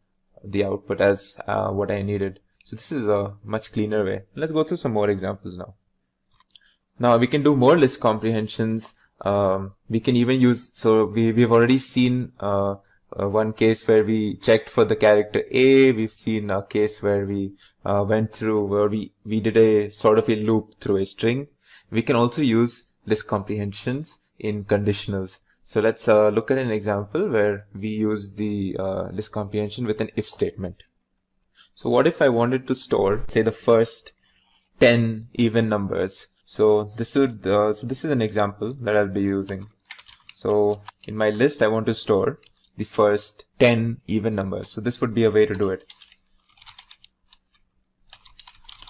the output as what I needed. So this is a much cleaner way. Let's go through some more examples now. Now we can do more list comprehensions. We can even use, so we've already seen one case where we checked for the character A. We've seen a case where we went through, where we did a sort of a loop through a string. We can also use list comprehensions in conditionals. So let's look at an example where we use the list comprehension with an if statement. So what if I wanted to store, say, the first 10 even numbers? So this would this is an example that I'll be using. So in my list, I want to store the first 10 even numbers. So this would be a way to do it.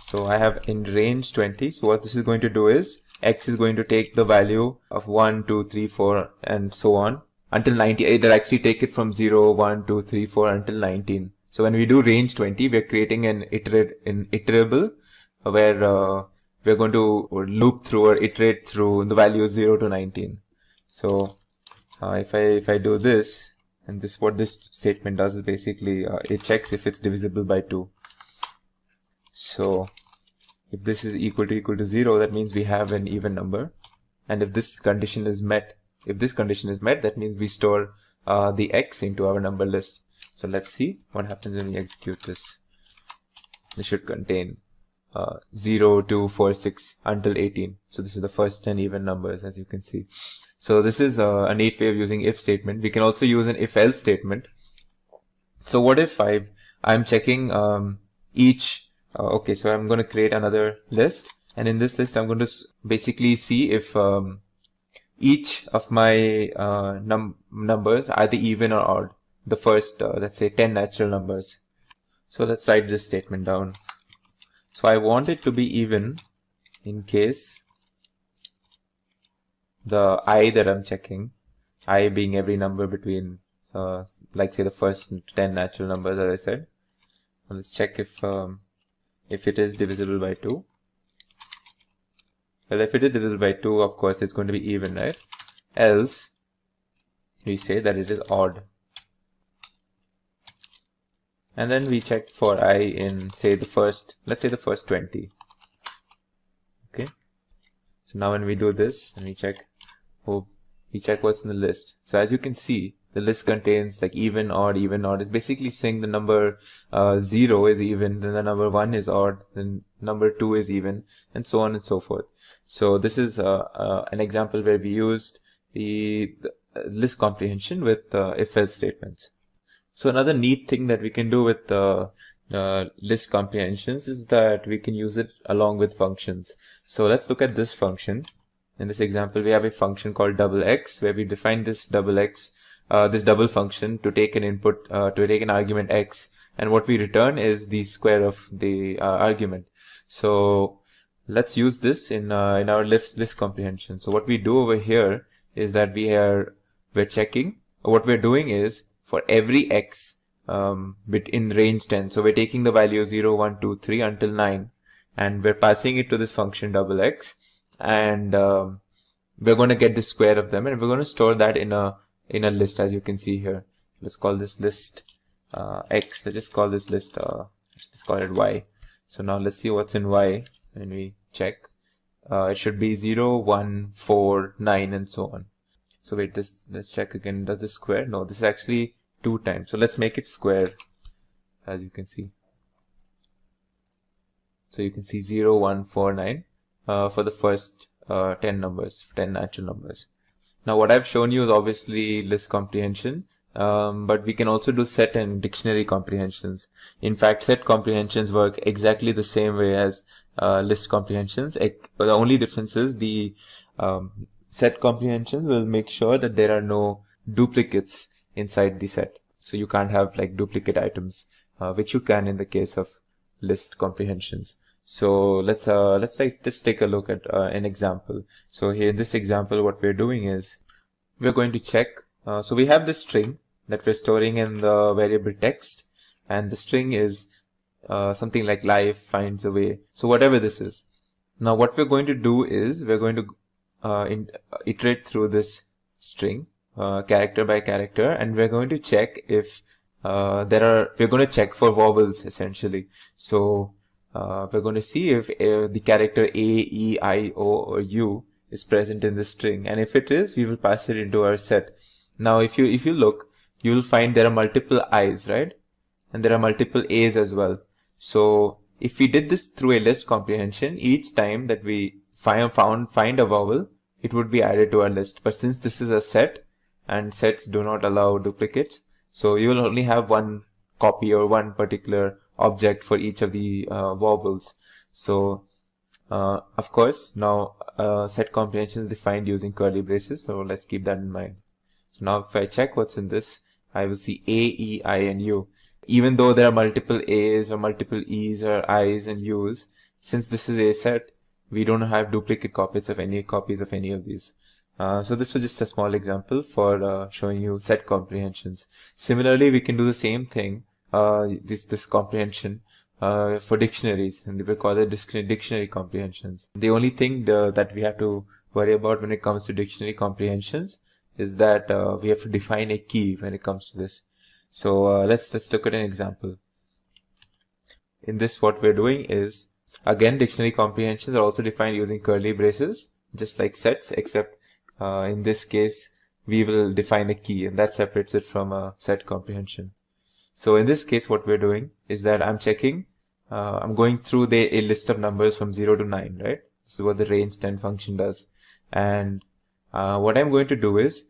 So I have in range 20. So what this is going to do is x is going to take the value of 1, 2, 3, 4, and so on until 90. It'll actually take it from 0, 1, 2, 3, 4 until 19. So when we do range 20, we're creating an iterable where we're going to loop through or iterate through the values 0 to 19. So if I do this, and this, what this statement does is basically it checks if it's divisible by 2. So if this is equal to 0, that means we have an even number. And if this condition is met, that means we store the x into our number list. So let's see what happens when we execute this. This should contain 0, 2, 4, 6 until 18. So this is the first 10 even numbers, as you can see. So this is a neat way of using if statement. We can also use an if else statement. So what if I'm checking each, okay, so I'm going to create another list, and in this list I'm going to basically see if each of my numbers are either even or odd. The first, let's say 10 natural numbers. So let's write this statement down. So I want it to be even in case the I that I'm checking, I being every number between, like say the first 10 natural numbers, as I said. Now let's check if it is divisible by 2. Well, if it is divisible by 2, of course it's going to be even, right? Else, we say that it is odd. And then we check for I in, say, the first, let's say the first 20. Okay. So now when we do this and we check what's in the list. So as you can see, the list contains like even, odd. It's basically saying the number 0 is even, then the number 1 is odd, then number 2 is even, and so on and so forth. So this is an example where we used the list comprehension with if-else statements. So another neat thing that we can do with list comprehensions is that we can use it along with functions. So let's look at this function. In this example, we have a function called double x, where we define this this double function to take an input, to take an argument x, and what we return is the square of the argument. So let's use this in our list comprehension. So what we do over here is that we're checking. What we're doing is for every x bit in range 10. So we're taking the value 0, 1, 2, 3 until 9, and we're passing it to this function double x, and we're going to get the square of them, and we're going to store that in a list, as you can see here. Let's call this list x. Let's just call this list let's call it y. So now let's see what's in y when we check. It should be 0, 1, 4, 9 and so on. So wait, let's check again. Does this square? No, this is actually 2 times. So let's make it square, as you can see. So you can see 0, 1, 4, 9 for the first 10 numbers, 10 natural numbers. Now what I've shown you is obviously list comprehension, but we can also do set and dictionary comprehensions. In fact, set comprehensions work exactly the same way as list comprehensions. The only difference is the set comprehensions will make sure that there are no duplicates inside the set. So you can't have like duplicate items, which you can in the case of list comprehensions. So let's just take a look at an example. So here in this example, what we're doing is we're going to check. So we have this string that we're storing in the variable text, and the string is something like life finds a way. So whatever this is. Now what we're going to do is we're going to iterate through this string character by character, and we're going to check if we're going to check for vowels essentially. So we're going to see if the character A, E, I, O or U is present in the string, and if it is, we will pass it into our set. Now if you look, you will find there are multiple I's, right? And there are multiple A's as well. So if we did this through a list comprehension, each time that we find a vowel, it would be added to our list. But since this is a set, and sets do not allow duplicates, so you will only have one copy or one particular object for each of the vowels. So of course, now set comprehension is defined using curly braces, so let's keep that in mind. So now if I check what's in this, I will see A, E, I and U. Even though there are multiple A's or multiple E's or I's and U's, since this is a set, we don't have duplicate copies of any of these. So this was just a small example for showing you set comprehensions. Similarly, we can do the same thing, this comprehension for dictionaries, and we call it dictionary comprehensions. The only thing that we have to worry about when it comes to dictionary comprehensions is that we have to define a key when it comes to this. So let's look at an example. In this, what we're doing is, again, dictionary comprehensions are also defined using curly braces, just like sets, except in this case, we will define a key, and that separates it from a set comprehension. So in this case, what we're doing is that I'm checking, I'm going through a list of numbers from 0 to 9, right? This is what the range 10 function does. And what I'm going to do is,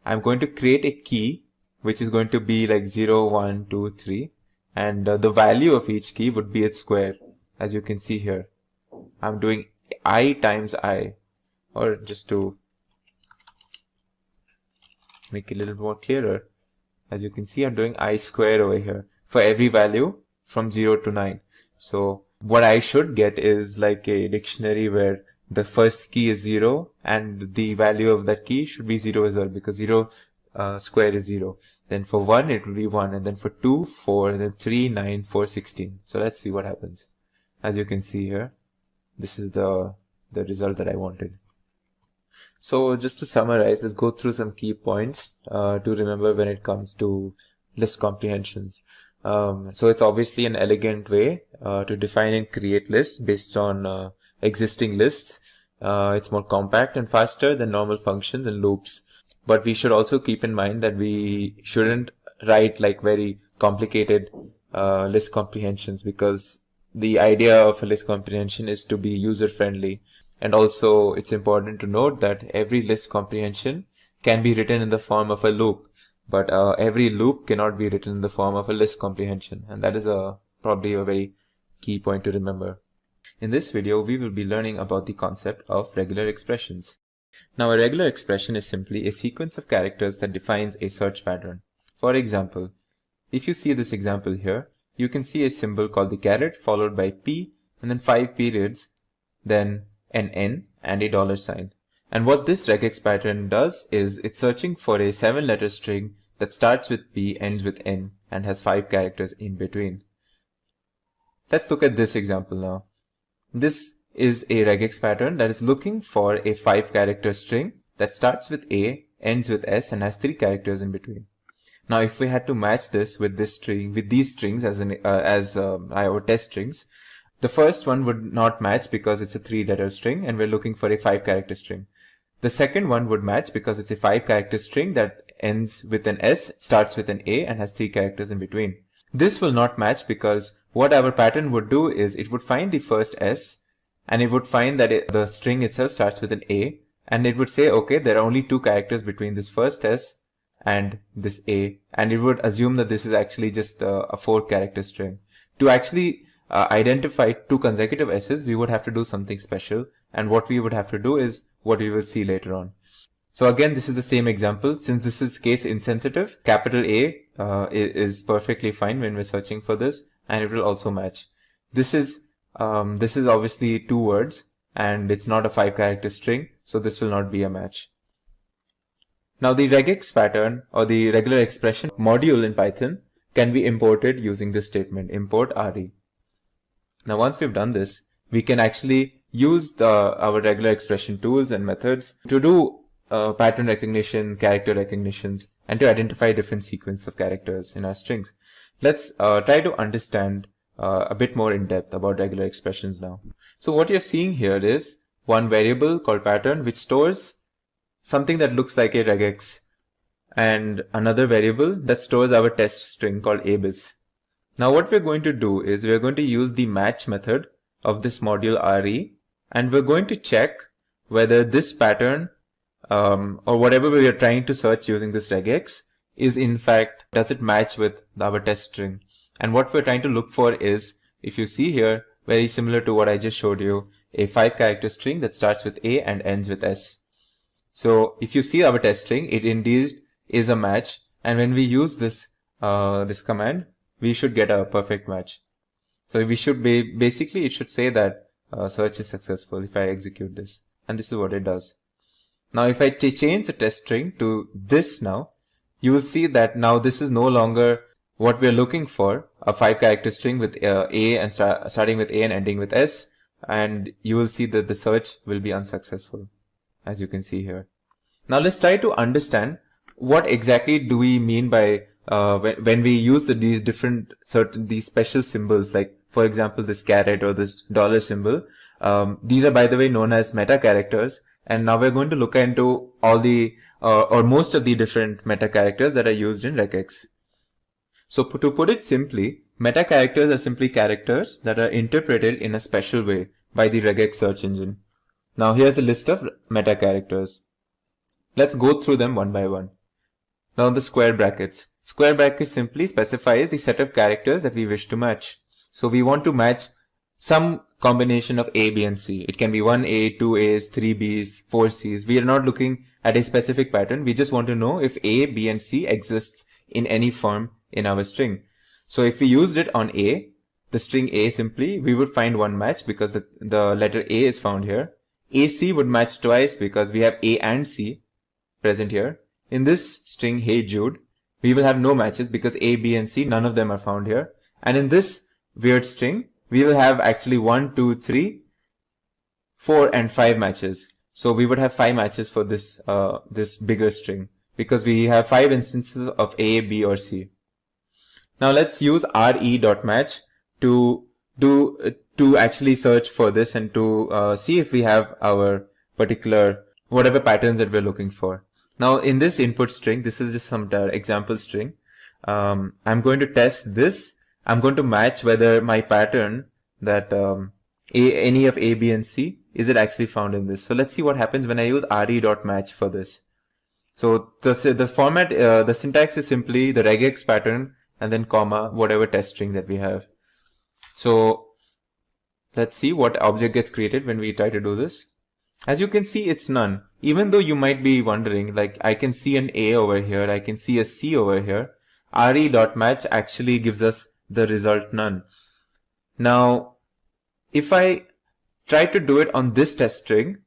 I'm going to create a key, which is going to be like 0, 1, 2, 3. And the value of each key would be its square, as you can see here. I'm doing I times I, or just to make it a little more clearer, as you can see, I'm doing I square over here for every value from 0 to 9. So what I should get is like a dictionary where the first key is 0 and the value of that key should be 0 as well, because 0 square is 0. Then for 1 it will be 1, and then for 2, 4, and then 3, 9, 4, 16. So let's see what happens. As you can see here, this is the result that I wanted. So just to summarize, let's go through some key points to remember when it comes to list comprehensions. So it's obviously an elegant way to define and create lists based on existing lists. It's more compact and faster than normal functions and loops. But we should also keep in mind that we shouldn't write like very complicated list comprehensions, because the idea of a list comprehension is to be user friendly. And also it's important to note that every list comprehension can be written in the form of a loop. but every loop cannot be written in the form of a list comprehension, and that is probably a very key point to remember. In this video, we will be learning about the concept of regular expressions. Now, a regular expression is simply a sequence of characters that defines a search pattern. For example, if you see this example here, you can see a symbol called the caret followed by P and then 5 periods, then an N and a $sign. And what this regex pattern does is it's searching for a 7-letter string that starts with P, ends with N, and has 5 characters in between. Let's look at this example now. This is a regex pattern that is looking for a 5-character string that starts with A, ends with S, and has 3 characters in between. Now, if we had to match this with this string, with these strings as our test strings, the first one would not match because it's a 3-letter string and we're looking for a 5-character string. The second one would match because it's a 5-character string that ends with an S, starts with an A, and has 3 characters in between. This will not match because what our pattern would do is it would find the first S and it would find that the string itself starts with an A, and it would say, okay, there are only 2 characters between this first S and this A, and it would assume that this is actually just a 4-character string. To actually identify 2 consecutive S's, we would have to do something special, and what we would have to do is what we will see later on. So again, this is the same example. Since this is case insensitive, capital A is perfectly fine when we're searching for this, and it will also match. This is obviously 2 words, and it's not a 5-character string, so this will not be a match. Now, the regex pattern or the regular expression module in Python can be imported using this statement, import re. Now, once we've done this, we can actually use our regular expression tools and methods to do pattern recognition, character recognitions, and to identify different sequence of characters in our strings. Let's try to understand a bit more in depth about regular expressions now. So what you're seeing here is one variable called pattern which stores something that looks like a regex, and another variable that stores our test string called abis. Now what we're going to do is we're going to use the match method of this module re, and we're going to check whether this pattern or whatever we are trying to search using this regex is in fact, does it match with our test string. And what we're trying to look for is, if you see here, very similar to what I just showed you, a 5-character string that starts with A and ends with S. So if you see our test string, it indeed is a match, and when we use this this command, we should get a perfect match. So we should basically it should say that search is successful if I execute this, and this is what it does. Now if I change the test string to this now, you will see that now this is no longer what we are looking for, a 5-character string with A and starting with A and ending with S, and you will see that the search will be unsuccessful, as you can see here. Now let's try to understand what exactly do we mean by when we use these special symbols, like for example this caret or this dollar symbol. These are, by the way, known as meta characters, and now we're going to look into all the or most of the different meta characters that are used in regex. So to put it simply, meta characters are simply characters that are interpreted in a special way by the regex search engine. Now here's a list of meta characters. Let's go through them one by one. Now the square brackets. Square brackets simply specifies the set of characters that we wish to match. So we want to match some combination of A, B, and C. It can be 1A, 2A's, 3B's, 4C's. We are not looking at a specific pattern. We just want to know if A, B, and C exists in any form in our string. So if we used it on A, the string A simply, we would find one match because the letter A is found here. AC would match twice because we have A and C present here. In this string, Hey Jude, we will have no matches because A, B, and C, none of them are found here. And in this weird string, we will have actually 1, 2, 3, 4, and 5 matches. So we would have 5 matches for this this bigger string because we have 5 instances of A, B, or C. Now let's use re.match to actually search for this and to see if we have our particular whatever patterns that we're looking for. Now in this input string, this is just some example string. I'm going to test this. I'm going to match whether my pattern that any of A, B, and C, is it actually found in this. So let's see what happens when I use re.match for this. So the format, the syntax is simply the regex pattern and then comma, whatever test string that we have. So let's see what object gets created when we try to do this. As you can see, it's none. Even though you might be wondering, like, I can see an A over here, I can see a C over here. re.match actually gives us the result none. Now, if I try to do it on this test string,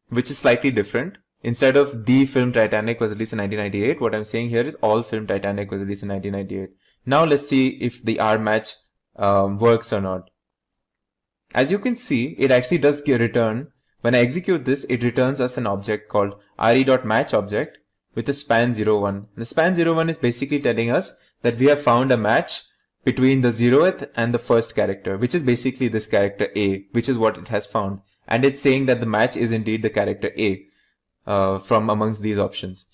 which is slightly different, instead of the film Titanic was released in 1998, what I'm saying here is all film Titanic was released in 1998. Now let's see if the R match works or not. As you can see, it actually does return. When I execute this, it returns us an object called re.match object with a span 01. The span 01 is basically telling us that we have found a match between the 0th and the first character, which is basically this character A, which is what it has found. And it's saying that the match is indeed the character A from amongst these options.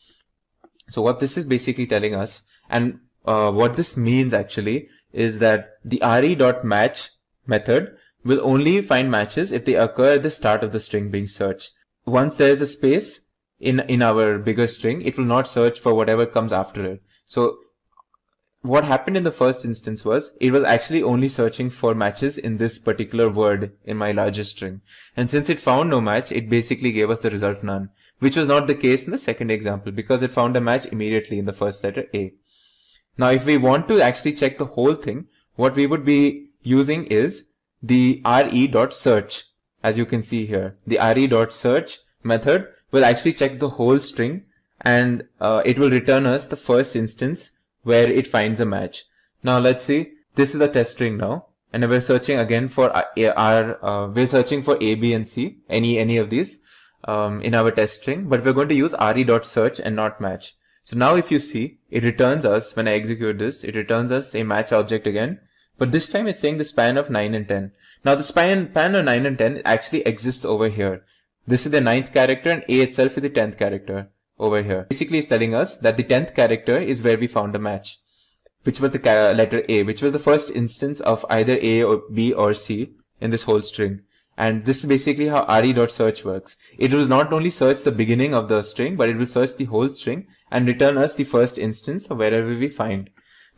So what this is basically telling us, and what this means actually, is that the re.match method will only find matches if they occur at the start of the string being searched. Once there is a space in our bigger string, it will not search for whatever comes after it. So what happened in the first instance was, it was actually only searching for matches in this particular word in my larger string. And since it found no match, it basically gave us the result none, which was not the case in the second example because it found a match immediately in the first letter A. Now, if we want to actually check the whole thing, what we would be using is the re.search. As you can see here, the re.search method will actually check the whole string, and it will return us the first instance where it finds a match. Now let's see, this is the test string now, and we're searching again for we're searching for A, B and C, any of these in our test string, but we're going to use re.search and not match. So now if you see, it returns us, when I execute this, it returns us a match object again, but this time it's saying the span of 9 and 10. Now the span of 9 and 10 actually exists over here. This is the 9th character and A itself is the 10th character over here. Basically it's telling us that the 10th character is where we found a match, which was the letter A, which was the first instance of either A or B or C in this whole string. And this is basically how re.search works. It will not only search the beginning of the string, but it will search the whole string and return us the first instance of wherever we find.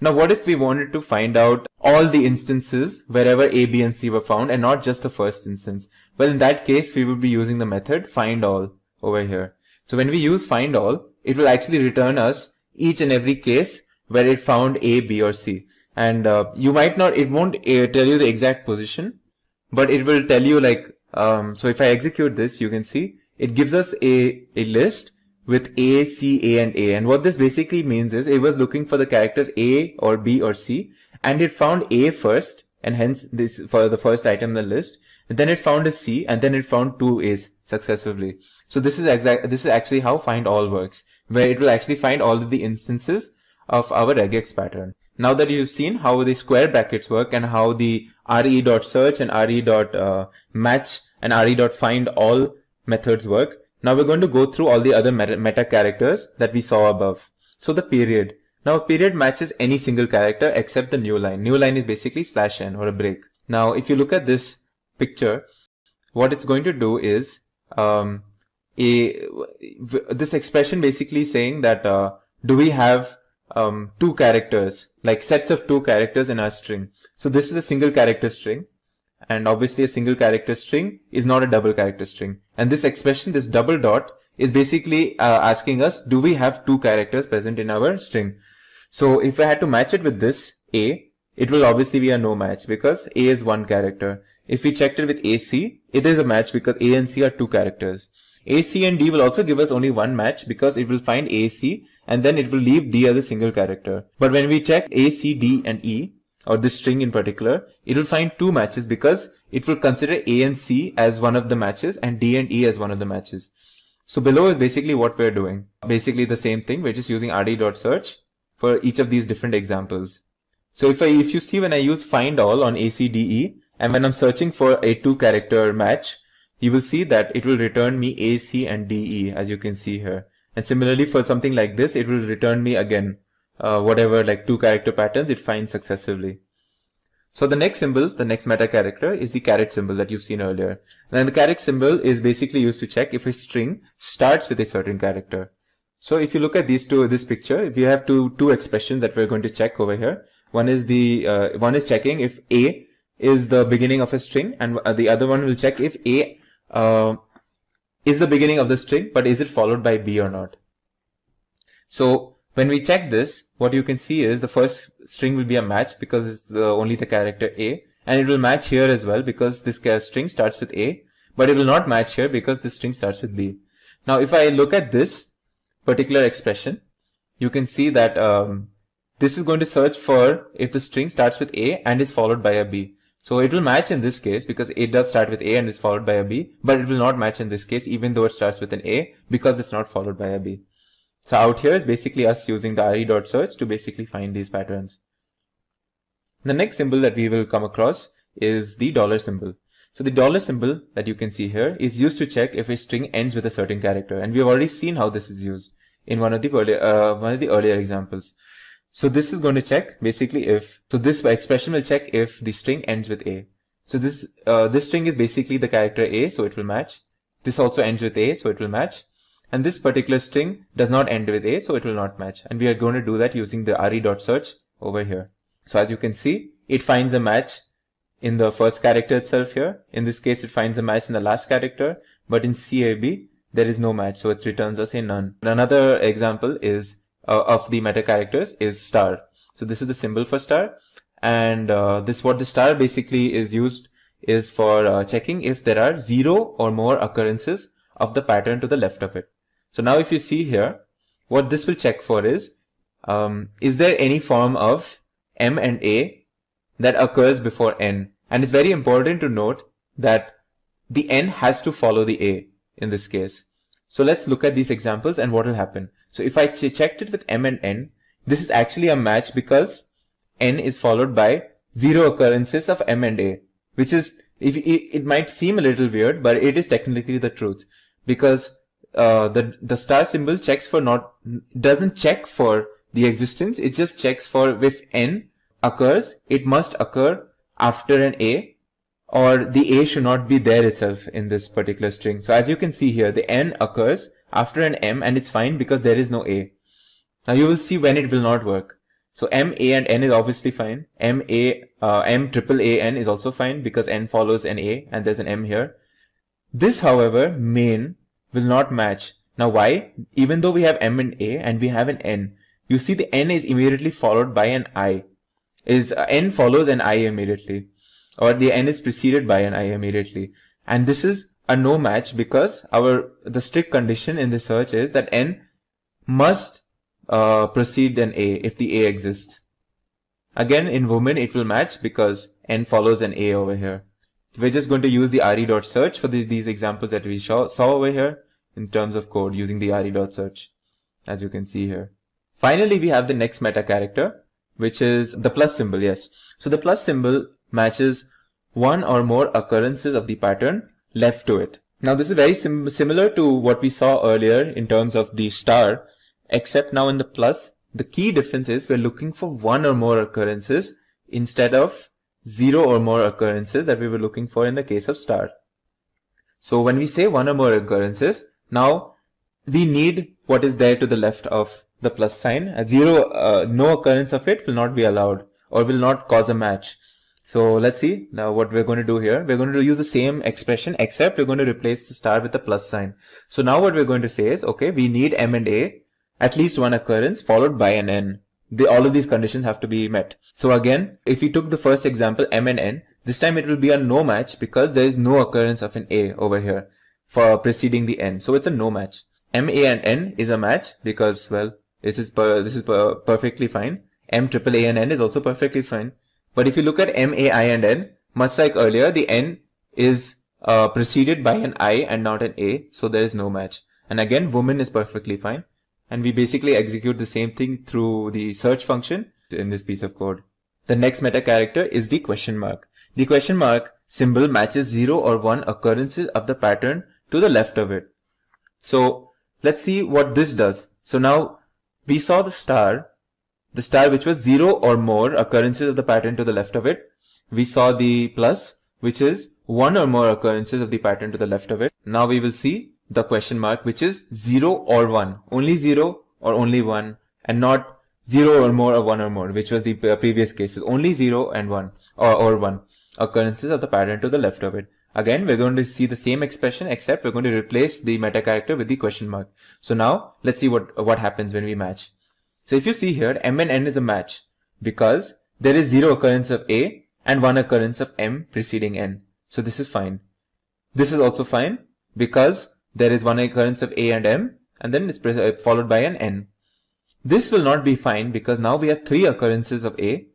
Now what if we wanted to find out all the instances wherever A, B and C were found and not just the first instance? Well, in that case, we would be using the method findAll over here. So when we use findAll, it will actually return us each and every case where it found A, B or C. And you might not, it won't tell you the exact position, but it will tell you like, so if I execute this, you can see it gives us a list with A, C, A and A. And what this basically means is it was looking for the characters A or B or C, and it found A first, and hence this for the first item in the list. And then it found a C, and then it found two A's successively. So this is actually how findAll works, where it will actually find all of the instances of our regex pattern. Now that you've seen how the square brackets work and how the re.search and re.match and re.findAll methods work, now we're going to go through all the other meta characters that we saw above. So the period. Now period matches any single character except the new line. New line is basically /n or a break. Now if you look at this picture, what it's going to do is this expression basically saying that do we have two characters, like sets of two characters in our string. So this is a single character string, and obviously a single character string is not a double character string. And this expression, this double dot, is basically asking us, do we have two characters present in our string? So if I had to match it with this A, it will obviously be a no match because A is one character. If we checked it with AC, it is a match because A and C are two characters. A, C and D will also give us only one match because it will find A, C and then it will leave D as a single character. But when we check A, C, D and E, or this string in particular, it will find two matches because it will consider A and C as one of the matches and D and E as one of the matches. So below is basically what we're doing. Basically the same thing, we're just using re.search for each of these different examples. So if you see when I use findAll on A, C, D, E, and when I'm searching for a two character match, you will see that it will return me A, C and D, E, as you can see here. And similarly for something like this, it will return me again whatever like two character patterns it finds successively. So the next symbol, the next meta character, is the caret symbol that you've seen earlier. And the caret symbol is basically used to check if a string starts with a certain character. So if you look at this picture, we have two expressions that we're going to check over here. One is one is checking if A is the beginning of a string, and the other one will check if A is the beginning of the string, but is it followed by B or not. So when we check this, what you can see is the first string will be a match because it's only the character A, and it will match here as well because this string starts with A, but it will not match here because this string starts with B. Now if I look at this particular expression, you can see that this is going to search for if the string starts with A and is followed by a B. So it will match in this case because it does start with A and is followed by a B, but it will not match in this case even though it starts with an A because it's not followed by a B. So out here is basically us using the re.search to basically find these patterns. The next symbol that we will come across is the dollar symbol. So the dollar symbol that you can see here is used to check if a string ends with a certain character, and we have already seen how this is used in one of the earlier examples. So this is going to check basically this expression will check if the string ends with A. So this string is basically the character A, so it will match. This also ends with A, so it will match. And this particular string does not end with A, so it will not match. And we are going to do that using the re.search over here. So as you can see, it finds a match in the first character itself here. In this case, it finds a match in the last character, but in CAB, there is no match, so it returns us a none. Another example is of the meta characters is star. So this is the symbol for star, and what the star basically is used is for checking if there are 0 or more occurrences of the pattern to the left of it. So now if you see here, what this will check for is there any form of M and A that occurs before N? And it's very important to note that the N has to follow the A in this case. So let's look at these examples and what will happen. So if I checked it with M and N, this is actually a match because N is followed by 0 occurrences of M and A, which is, it might seem a little weird, but it is technically the truth, because the star symbol doesn't check for the existence, it just checks for if N occurs, it must occur after an A, or the A should not be there itself in this particular string. So as you can see here, the N occurs after an M, and it's fine because there is no A. Now you will see when it will not work. So M, A and N is obviously fine. M triple A N is also fine because N follows an A and there's an M here. This, however, main will not match. Now why? Even though we have M and A and we have an N, you see the N is immediately followed by an I. N follows an I immediately, or the N is preceded by an I immediately. And this is a no match because the strict condition in the search is that N must precede an A if the A exists. Again, in women it will match because N follows an A over here. We're just going to use the re.search for these examples that we saw over here in terms of code using the re.search, as you can see here. Finally, we have the next meta character, which is the plus symbol. Yes. So the plus symbol matches one or more occurrences of the pattern left to it. Now this is very similar to what we saw earlier in terms of the star, except now in the plus, the key difference is we're looking for one or more occurrences instead of 0 or more occurrences that we were looking for in the case of star. So when we say one or more occurrences, now we need what is there to the left of the plus sign. A 0, no occurrence of it will not be allowed or will not cause a match. So let's see now what we're going to do here. We're going to use the same expression, except we're going to replace the star with the plus sign. So now what we're going to say is, okay, we need M and A, at least one occurrence followed by an N. All of these conditions have to be met. So again, if we took the first example, M and N, this time it will be a no match because there is no occurrence of an A over here for preceding the N. So it's a no match. M, A and N is a match because, well, this is perfectly fine. M triple A and N is also perfectly fine. But if you look at M, A, I and N, much like earlier, the N is preceded by an I and not an A, so there is no match. And again, woman is perfectly fine. And we basically execute the same thing through the search function in this piece of code. The next meta character is the question mark. The question mark symbol matches 0 or 1 occurrences of the pattern to the left of it. So let's see what this does. So now we saw the star which was 0 or more occurrences of the pattern to the left of it. We saw the plus, which is 1 or more occurrences of the pattern to the left of it. Now we will see the question mark, which is 0 or 1. Only 0 or only 1, and not 0 or more or 1 or more, which was the previous cases. Only 0 and 1 or 1 occurrences of the pattern to the left of it. Again, we're going to see the same expression, except we're going to replace the meta character with the question mark. So now let's see what happens when we match. So if you see here, m and n is a match because there is 0 occurrence of a and 1 occurrence of m preceding n. So this is fine. This is also fine because there is 1 occurrence of a and m, and then it's followed by an n. This will not be fine because now we have 3 occurrences of a,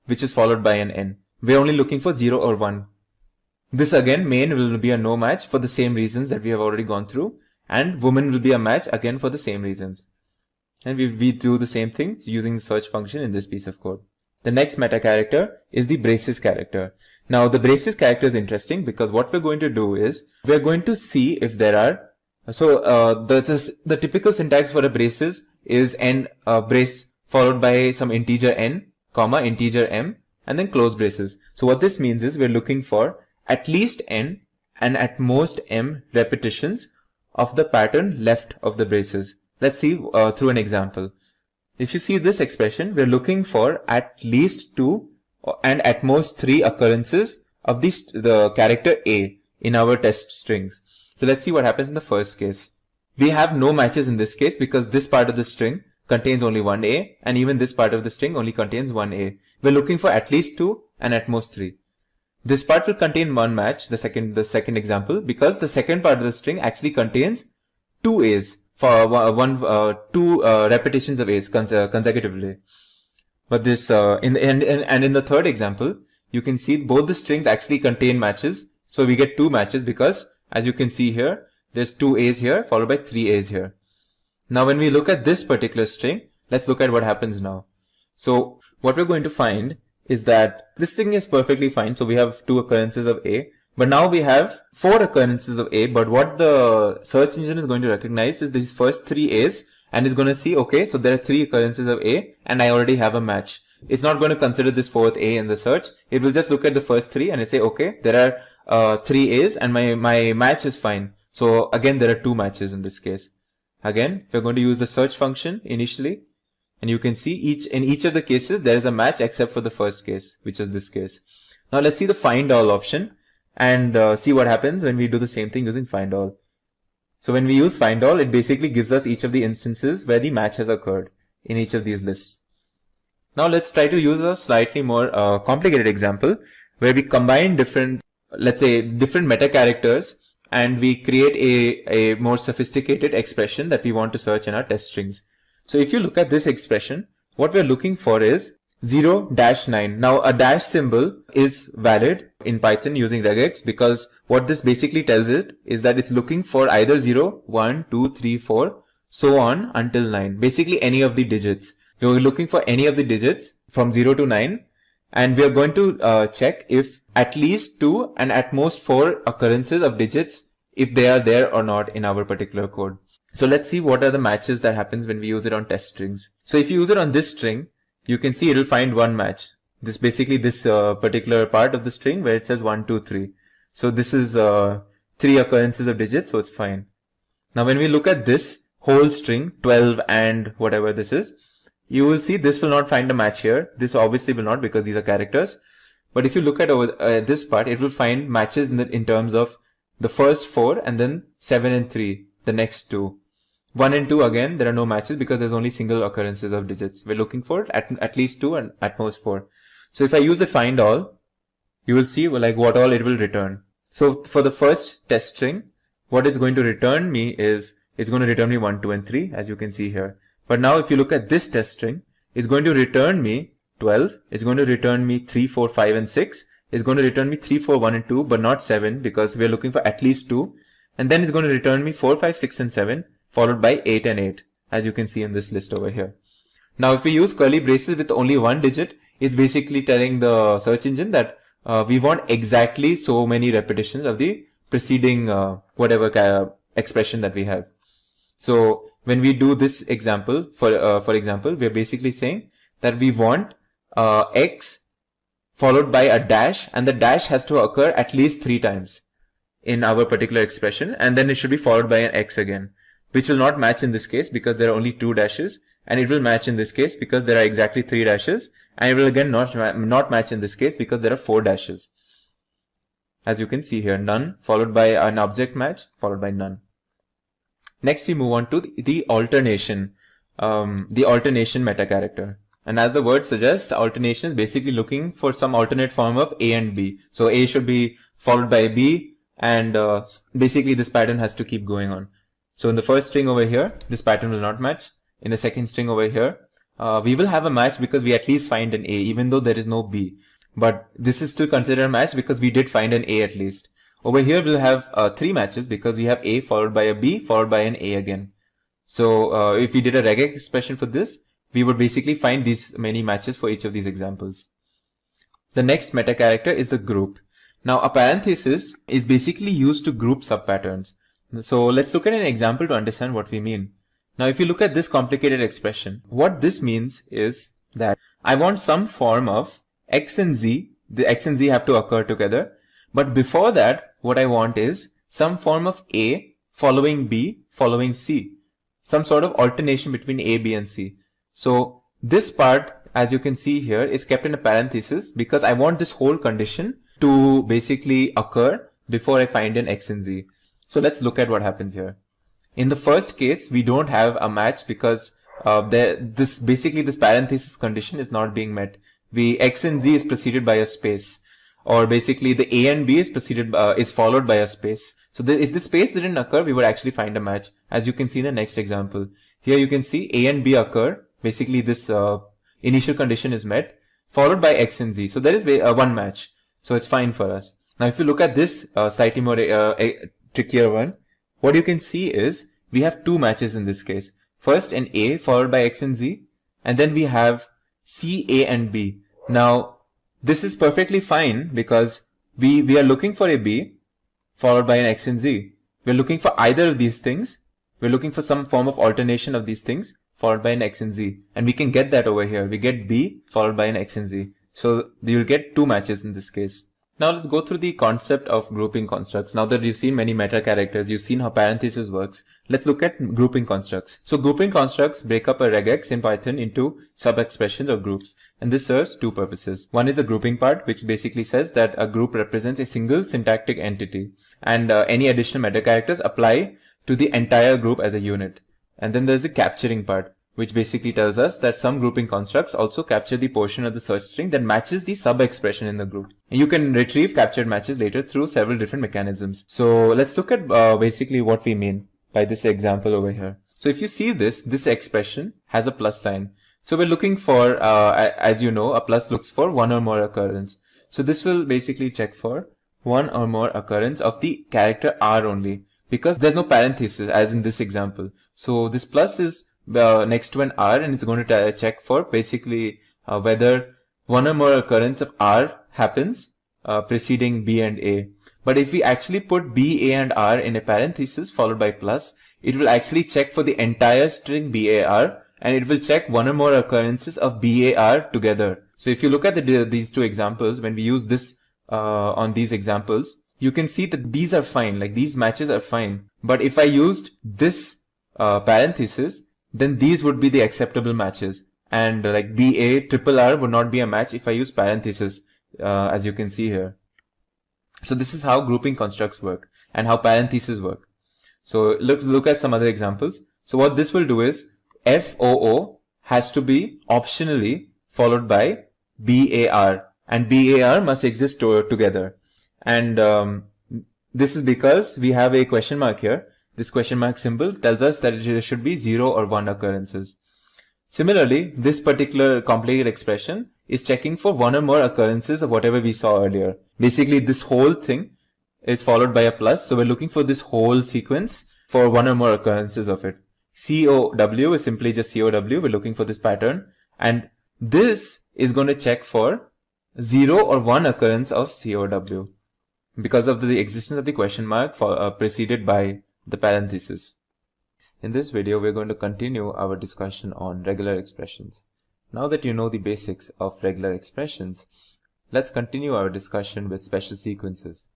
which is followed by an n. We're only looking for 0 or 1. This again, main will be a no match for the same reasons that we have already gone through, and woman will be a match again for the same reasons. And we do the same thing using the search function in this piece of code. The next meta character is the braces character. Now the braces character is interesting because what we're going to do is we're going to see if there are, the typical syntax for a braces is n brace followed by some integer n, comma, integer m, and then close braces. So what this means is we're looking for at least n and at most m repetitions of the pattern left of the braces. Let's see through an example. If you see this expression, we're looking for at least 2 and at most 3 occurrences of the character a in our test strings. So let's see what happens in the first case. We have no matches in this case because this part of the string contains only one a, and even this part of the string only contains one a. We're looking for at least 2 and at most 3. This part will contain one match, the second example, because the second part of the string actually contains 2 a's for two repetitions of a's consecutively. But this in the third example, you can see both the strings actually contain matches, so we get 2 matches because, as you can see here, there's 2 a's here followed by 3 a's here. Now when we look at this particular string, let's look at what happens now. So what we're going to find is that this thing is perfectly fine. So we have 2 occurrences of a, but now we have 4 occurrences of a, but what the search engine is going to recognize is these first 3 a's, and it's going to see, okay, so there are 3 occurrences of a and I already have a match. It's not going to consider this 4th a in the search. It will just look at the first 3 and it say, okay, there are 3 a's and my match is fine. So again, there are 2 matches in this case. Again, we're going to use the search function initially, and you can see in each of the cases there is a match except for the first case, which is this case. Now let's see the find all option and see what happens when we do the same thing using find all. So when we use find all, it basically gives us each of the instances where the match has occurred in each of these lists. Now let's try to use a slightly more complicated example where we combine different meta characters and we create a more sophisticated expression that we want to search in our test strings. So if you look at this expression, what we're looking for is 0-9. Now a dash symbol is valid in Python using regex because what this basically tells it is that it's looking for either 0, 1, 2, 3, 4, so on until 9. Basically any of the digits. We're looking for any of the digits from 0 to 9, and we are going to check if at least 2 and at most 4 occurrences of digits, if they are there or not in our particular code. So let's see what are the matches that happens when we use it on test strings. So if you use it on this string, you can see it will find one match. This particular part of the string where it says 1, 2, 3. So this is 3 occurrences of digits, so it's fine. Now when we look at this whole string, 12 and whatever this is, you will see this will not find a match here. This obviously will not because these are characters. But if you look at over this part, it will find matches in terms of the first 4 and then 7 and 3, the next 2. 1 and 2 again, there are no matches because there's only single occurrences of digits. We're looking for at least 2 and at most 4. So if I use a find all, you will see like what all it will return. So for the first test string, what it's going to return me is, it's going to return me 1, 2 and 3 as you can see here. But now if you look at this test string, it's going to return me 12. It's going to return me 3, 4, 5 and 6. It's going to return me 3, 4, 1 and 2, but not 7 because we're looking for at least 2. And then it's going to return me 4, 5, 6 and 7 followed by 8 and 8 as you can see in this list over here. Now if we use curly braces with only one digit, it's basically telling the search engine that we want exactly so many repetitions of the preceding whatever expression that we have. So when we do this example, for example, we are basically saying that we want x followed by a dash, and the dash has to occur at least 3 times. in our particular expression, and then it should be followed by an x again, which will not match in this case because there are only 2 dashes, and it will match in this case because there are exactly 3 dashes, and it will again not match in this case because there are 4 dashes. As you can see here, none followed by an object match followed by none. Next we move on to the alternation meta character. And as the word suggests, alternation is basically looking for some alternate form of A and B. So A should be followed by B, and basically this pattern has to keep going on. So in the first string over here, this pattern will not match. In the second string over here, we will have a match because we at least find an A, even though there is no B. But this is still considered a match because we did find an A at least. Over here we'll have 3 matches because we have A followed by a B followed by an A again. So if we did a regex expression for this, we would basically find these many matches for each of these examples. The next meta character is the group. Now a parenthesis is basically used to group subpatterns. So let's look at an example to understand what we mean. Now if you look at this complicated expression, what this means is that I want some form of x and z. The x and z have to occur together. But before that, what I want is some form of A following B following C. Some sort of alternation between A, B and C. So this part, as you can see here, is kept in a parenthesis because I want this whole condition to basically occur before I find an x and z. So let's look at what happens here. In the first case, we don't have a match because this parenthesis condition is not being met. X and z is preceded by a space, or basically the A and B is followed by a space. So if the space didn't occur, we would actually find a match, as you can see in the next example. Here you can see A and B occur. Basically this initial condition is met, followed by x and z. So there is one match. So it's fine for us. Now if you look at this slightly more trickier one, what you can see is we have 2 matches in this case. First an A followed by x and z, and then we have C, A and B. Now this is perfectly fine because we are looking for a B followed by an x and z. We're looking for either of these things. We're looking for some form of alternation of these things followed by an x and z. And we can get that over here. We get B followed by an x and z. So you'll get 2 matches in this case. Now let's go through the concept of grouping constructs. Now that you've seen many meta characters, you've seen how parenthesis works. Let's look at grouping constructs. So grouping constructs break up a regex in Python into sub-expressions or groups. And this serves 2 purposes. One is the grouping part, which basically says that a group represents a single syntactic entity. And any additional meta characters apply to the entire group as a unit. And then there's the capturing part, which basically tells us that some grouping constructs also capture the portion of the search string that matches the sub-expression in the group. And you can retrieve captured matches later through several different mechanisms. So let's look at basically what we mean by this example over here. So if you see this expression has a plus sign. So we're looking for, as you know, a plus looks for 1 or more occurrence. So this will basically check for 1 or more occurrence of the character R only, because there's no parenthesis as in this example. So this plus is next to an R, and it's going to check for basically whether 1 or more occurrence of R happens preceding B and A. But if we actually put B, A and R in a parenthesis followed by plus, it will actually check for the entire string BAR, and it will check 1 or more occurrences of BAR together. So if you look at these 2 examples, when we use this on these examples, you can see that these are fine, like these matches are fine. But if I used this parenthesis, then these would be the acceptable matches. And like BA would not be a match if I use parenthesis, as you can see here. So this is how grouping constructs work and how parentheses work. So look at some other examples. So what this will do is FOO has to be optionally followed by BAR, and BAR must exist together. And this is because we have a question mark here. This question mark symbol tells us that it should be 0 or 1 occurrences. Similarly, this particular complicated expression is checking for 1 or more occurrences of whatever we saw earlier. Basically, this whole thing is followed by a plus. So we're looking for this whole sequence for 1 or more occurrences of it. COW is simply just COW. We're looking for this pattern. And this is going to check for 0 or 1 occurrence of COW because of the existence of the question mark preceded by the parenthesis. In this video, we're going to continue our discussion on regular expressions. Now that you know the basics of regular expressions, let's continue our discussion with special sequences.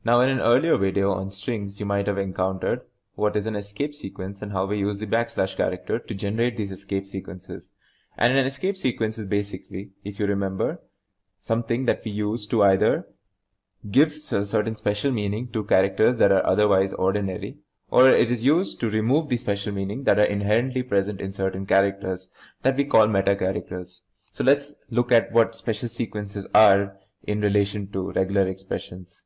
Now in an earlier video on strings, you might have encountered what is an escape sequence and how we use the backslash character to generate these escape sequences. And an escape sequence is basically, if you remember, something that we use to either give a certain special meaning to characters that are otherwise ordinary, or it is used to remove the special meaning that are inherently present in certain characters that we call meta characters. So let's look at what special sequences are in relation to regular expressions.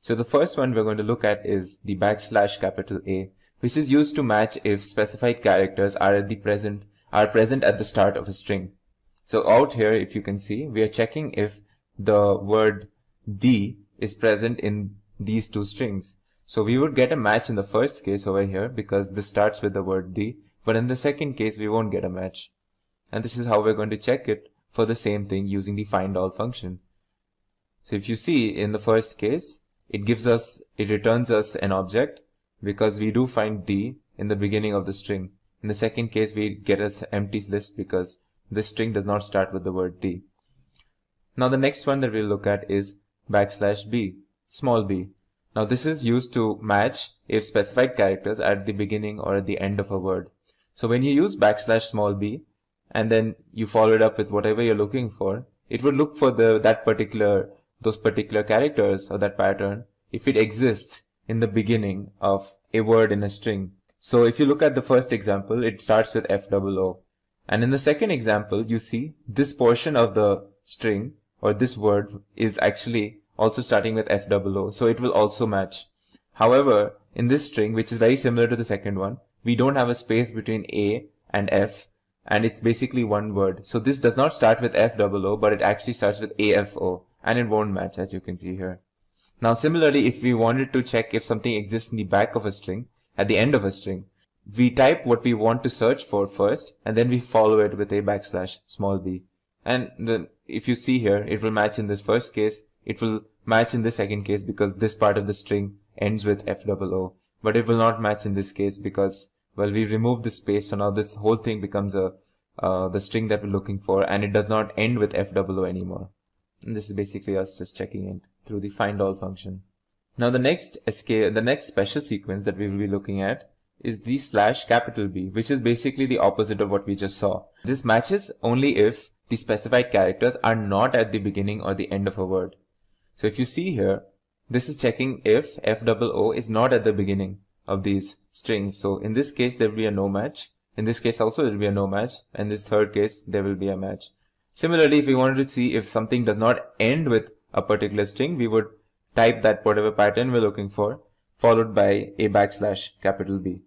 So the first one we're going to look at is the backslash capital A, which is used to match if specified characters are present at the start of a string. So out here, if you can see, we are checking if the word the is present in these two strings. So we would get a match in the first case over here because this starts with the word the, but in the second case we won't get a match. And this is how we're going to check it for the same thing using the findAll function. So if you see in the first case, it returns us an object because we do find the in the beginning of the string. In the second case, we get us empty list because this string does not start with the word the. Now the next one that we'll look at is backslash b, small b. Now this is used to match if specified characters are at the beginning or at the end of a word. So when you use backslash small b and then you follow it up with whatever you're looking for, it would look for those particular characters or that pattern if it exists in the beginning of a word in a string. So if you look at the first example, it starts with FOO. And in the second example, you see this portion of the string or this word is actually also starting with FOO. So it will also match. However, in this string, which is very similar to the second one, we don't have a space between A and F, and it's basically one word. So this does not start with FOO, but it actually starts with AFO, and it won't match, as you can see here. Now similarly, if we wanted to check if something exists in the back of a string, at the end of a string, we type what we want to search for first, and then we follow it with a backslash small b. And then if you see here, it will match in this first case, it will match in the second case because this part of the string ends with FOO. But it will not match in this case because, well, we removed the space, so now this whole thing becomes the string that we're looking for, and it does not end with FOO anymore. And this is basically us just checking it through the findAll function. Now the next special sequence that we will be looking at is the slash capital B, which is basically the opposite of what we just saw. This matches only if the specified characters are not at the beginning or the end of a word. So if you see here, this is checking if FOO is not at the beginning of these strings. So in this case, there will be a no match. In this case also, there will be a no match. And this third case, there will be a match. Similarly, if we wanted to see if something does not end with a particular string, we would type that whatever pattern we're looking for, followed by a backslash capital B.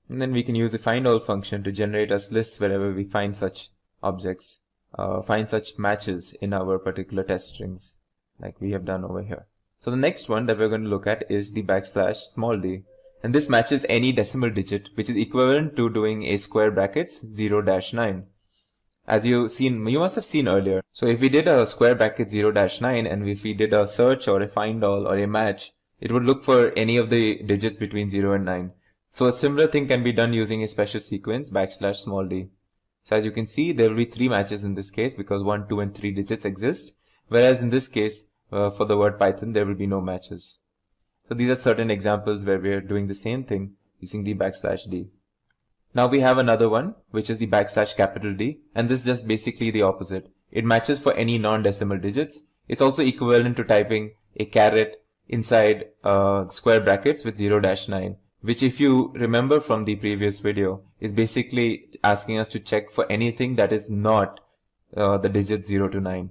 And then we can use the findAll function to generate us lists wherever we find such objects, find such matches in our particular test strings, like we have done over here. So the next one that we're going to look at is the backslash small d. And this matches any decimal digit, which is equivalent to doing a square brackets 0-9. As you must have seen earlier. So if we did a square bracket 0-9 and if we did a search or a findAll or a match, it would look for any of the digits between 0 and 9. So a similar thing can be done using a special sequence backslash small d. So as you can see, there will be 3 matches in this case because 1, 2 and 3 digits exist. Whereas in this case, for the word Python, there will be no matches. So these are certain examples where we are doing the same thing using the backslash d. Now we have another one, which is the backslash capital D, and this is just basically the opposite. It matches for any non-decimal digits. It's also equivalent to typing a caret inside square brackets with 0-9, which if you remember from the previous video, is basically asking us to check for anything that is not the digits 0 to 9.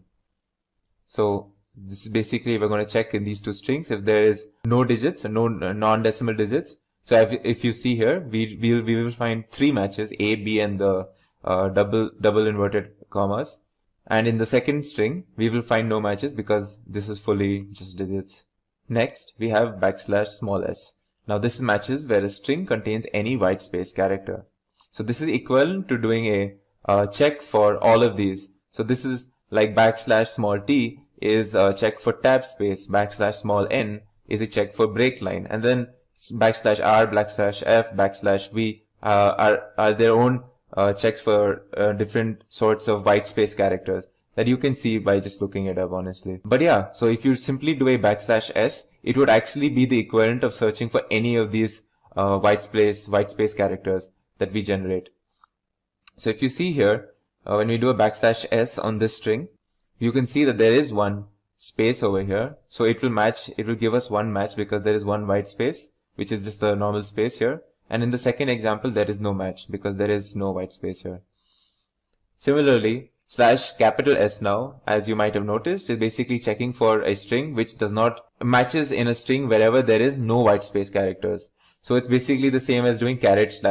So this is basically, we're going to check in these two strings if there is no digits and no non-decimal digits. So if you see here, we will find 3 matches, A, B, and the double inverted commas. And in the second string, we will find no matches because this is fully just digits. Next, we have backslash small s. Now this matches where a string contains any white space character. So this is equivalent to doing a check for all of these. So this is like backslash small t is a check for tab space, backslash small n is a check for break line, and then backslash r, backslash f, backslash v are their own checks for different sorts of white space characters that you can see by just looking it up, honestly. But yeah, so if you simply do a backslash s, it would actually be the equivalent of searching for any of these white space characters that we generate. So if you see here, when we do a \s on this string, you can see that there is one space over here. So it will give us one match because there is one white space, which is just the normal space here. And in the second example, there is no match because there is no white space here. Similarly, /S now, as you might have noticed, is basically checking for a string which does not matches in a string wherever there is no white space characters. So it's basically the same as doing *t/n/r/f/v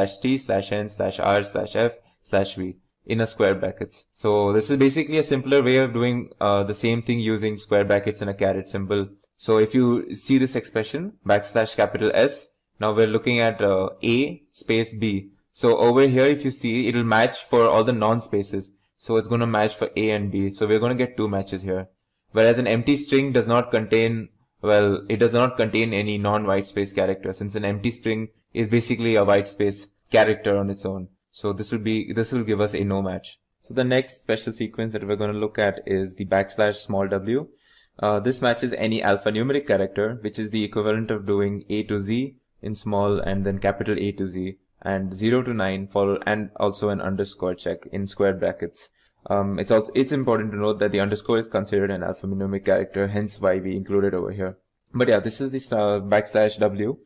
in a square brackets. So this is basically a simpler way of doing the same thing using square brackets and a caret symbol. So if you see this expression, \S, now we're looking at A space B. So over here, if you see, it will match for all the non-spaces. So it's going to match for A and B. So we're going to get two matches here. Whereas an empty string does not contain, well, it does not contain any non-white space character, since an empty string is basically a white space character on its own. So this will give us a no match. So the next special sequence that we're going to look at is the \w. This matches any alphanumeric character, which is the equivalent of doing A to Z in small and then capital A to Z, and 0 to 9 and also an underscore check in square brackets. It's important to note that the underscore is considered an alphanumeric character, hence why we include it over here. But yeah, this is this \w,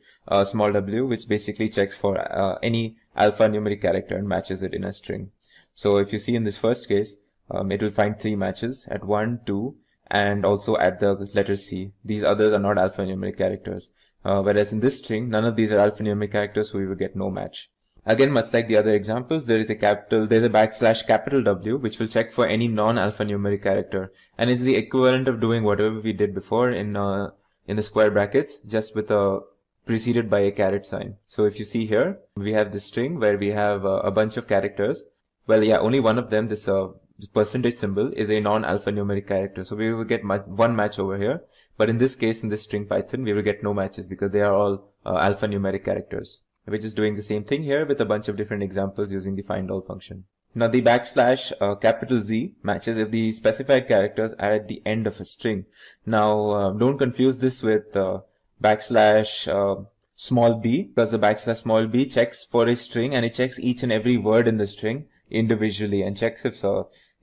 small w, which basically checks for any alphanumeric character and matches it in a string. So if you see in this first case, it will find 3 matches at 1, 2, and also at the letter C. These others are not alphanumeric characters. Whereas in this string, none of these are alphanumeric characters, so we will get no match. Again, much like the other examples, there's a \W, which will check for any non-alphanumeric character, and it's the equivalent of doing whatever we did before in the square brackets, just with preceded by a caret sign. So if you see here, we have this string where we have a bunch of characters. Well, yeah, only one of them, this percentage symbol, is a non-alphanumeric character. So we will get one match over here. But in this case, in this string Python, we will get no matches because they are all alphanumeric characters. We're just doing the same thing here with a bunch of different examples using the findAll function. Now the \Z matches if the specified characters are at the end of a string. Now don't confuse this with \small b, because the \small b checks for a string and it checks each and every word in the string individually and checks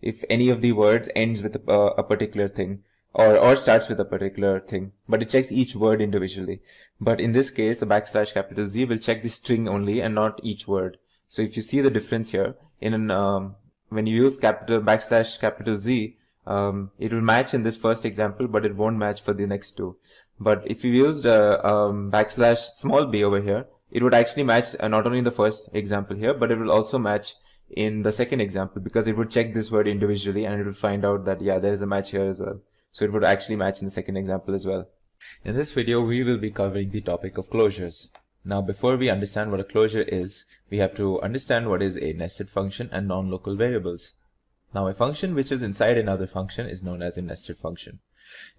if any of the words ends with a particular thing or starts with a particular thing, but it checks each word individually. But in this case, the \Z will check the string only and not each word. So if you see the difference here, when you use \Z, it will match in this first example, but it won't match for the next two. But if you used \small b over here, it would actually match not only in the first example here, but it will also match in the second example, because it would check this word individually and it will find out that, yeah, there is a match here as well. So it would actually match in the second example as well. In this video, we will be covering the topic of closures. Now, before we understand what a closure is, we have to understand what is a nested function and non-local variables. Now, a function which is inside another function is known as a nested function.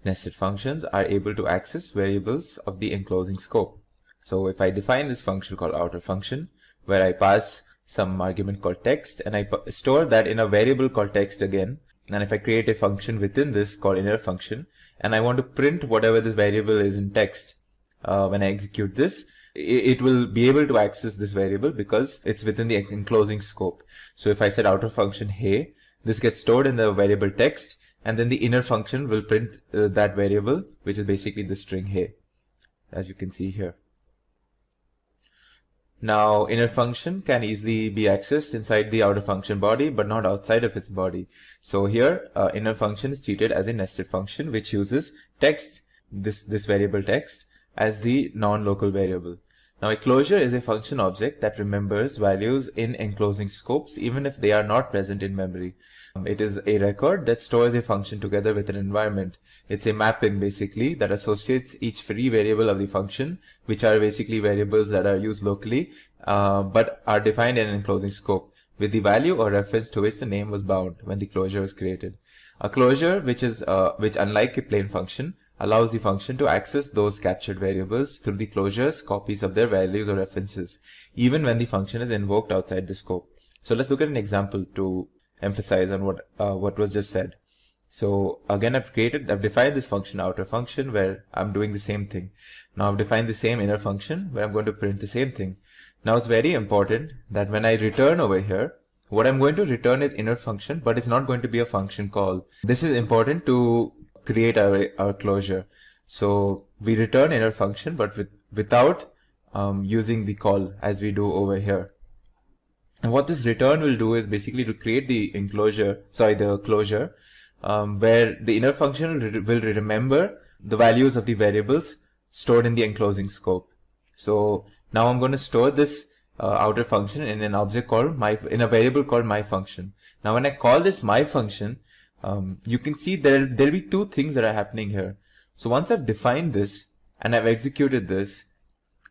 Nested functions are able to access variables of the enclosing scope. So if I define this function called outer function, where I pass some argument called text and I store that in a variable called text again, and if I create a function within this called inner function, and I want to print whatever this variable is in text, when I execute this, it will be able to access this variable because it's within the enclosing scope. So if I said outer function hey, this gets stored in the variable text, and then the inner function will print that variable, which is basically the string hey, as you can see here. Now, inner function can easily be accessed inside the outer function body, but not outside of its body. So here, inner function is treated as a nested function, which uses text, this variable text, as the non-local variable. Now, a closure is a function object that remembers values in enclosing scopes, even if they are not present in memory. It is a record that stores a function together with an environment. It's a mapping, basically, that associates each free variable of the function, which are basically variables that are used locally, but are defined in an enclosing scope, with the value or reference to which the name was bound when the closure was created. A closure, which unlike a plain function, allows the function to access those captured variables through the closure's copies of their values or references, even when the function is invoked outside the scope. So let's look at an example to emphasize on what was just said. So again, I've defined this function, outer function, where I'm doing the same thing. Now I've defined the same inner function where I'm going to print the same thing. Now it's very important that when I return over here, what I'm going to return is inner function, but it's not going to be a function call. This is important to create our closure. So we return inner function, but without using the call as we do over here. And what this return will do is basically to create the closure, where the inner function will remember the values of the variables stored in the enclosing scope. So now I'm going to store this outer function in an object called in a variable called my function. Now when I call this my function, you can see there'll be two things that are happening here. So once I've defined this and I've executed this,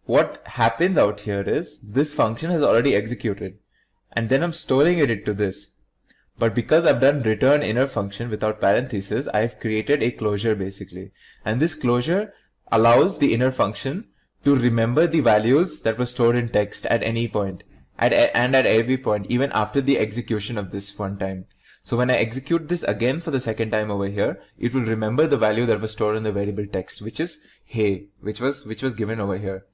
what happens out here is this function has already executed, and then I'm storing it to this. But because I've done return inner function without parentheses, I've created a closure basically. And this closure allows the inner function to remember the values that were stored in text at any point, and at every point, even after the execution of this one time. So when I execute this again for the second time over here, it will remember the value that was stored in the variable text, which is hey, which was given over here.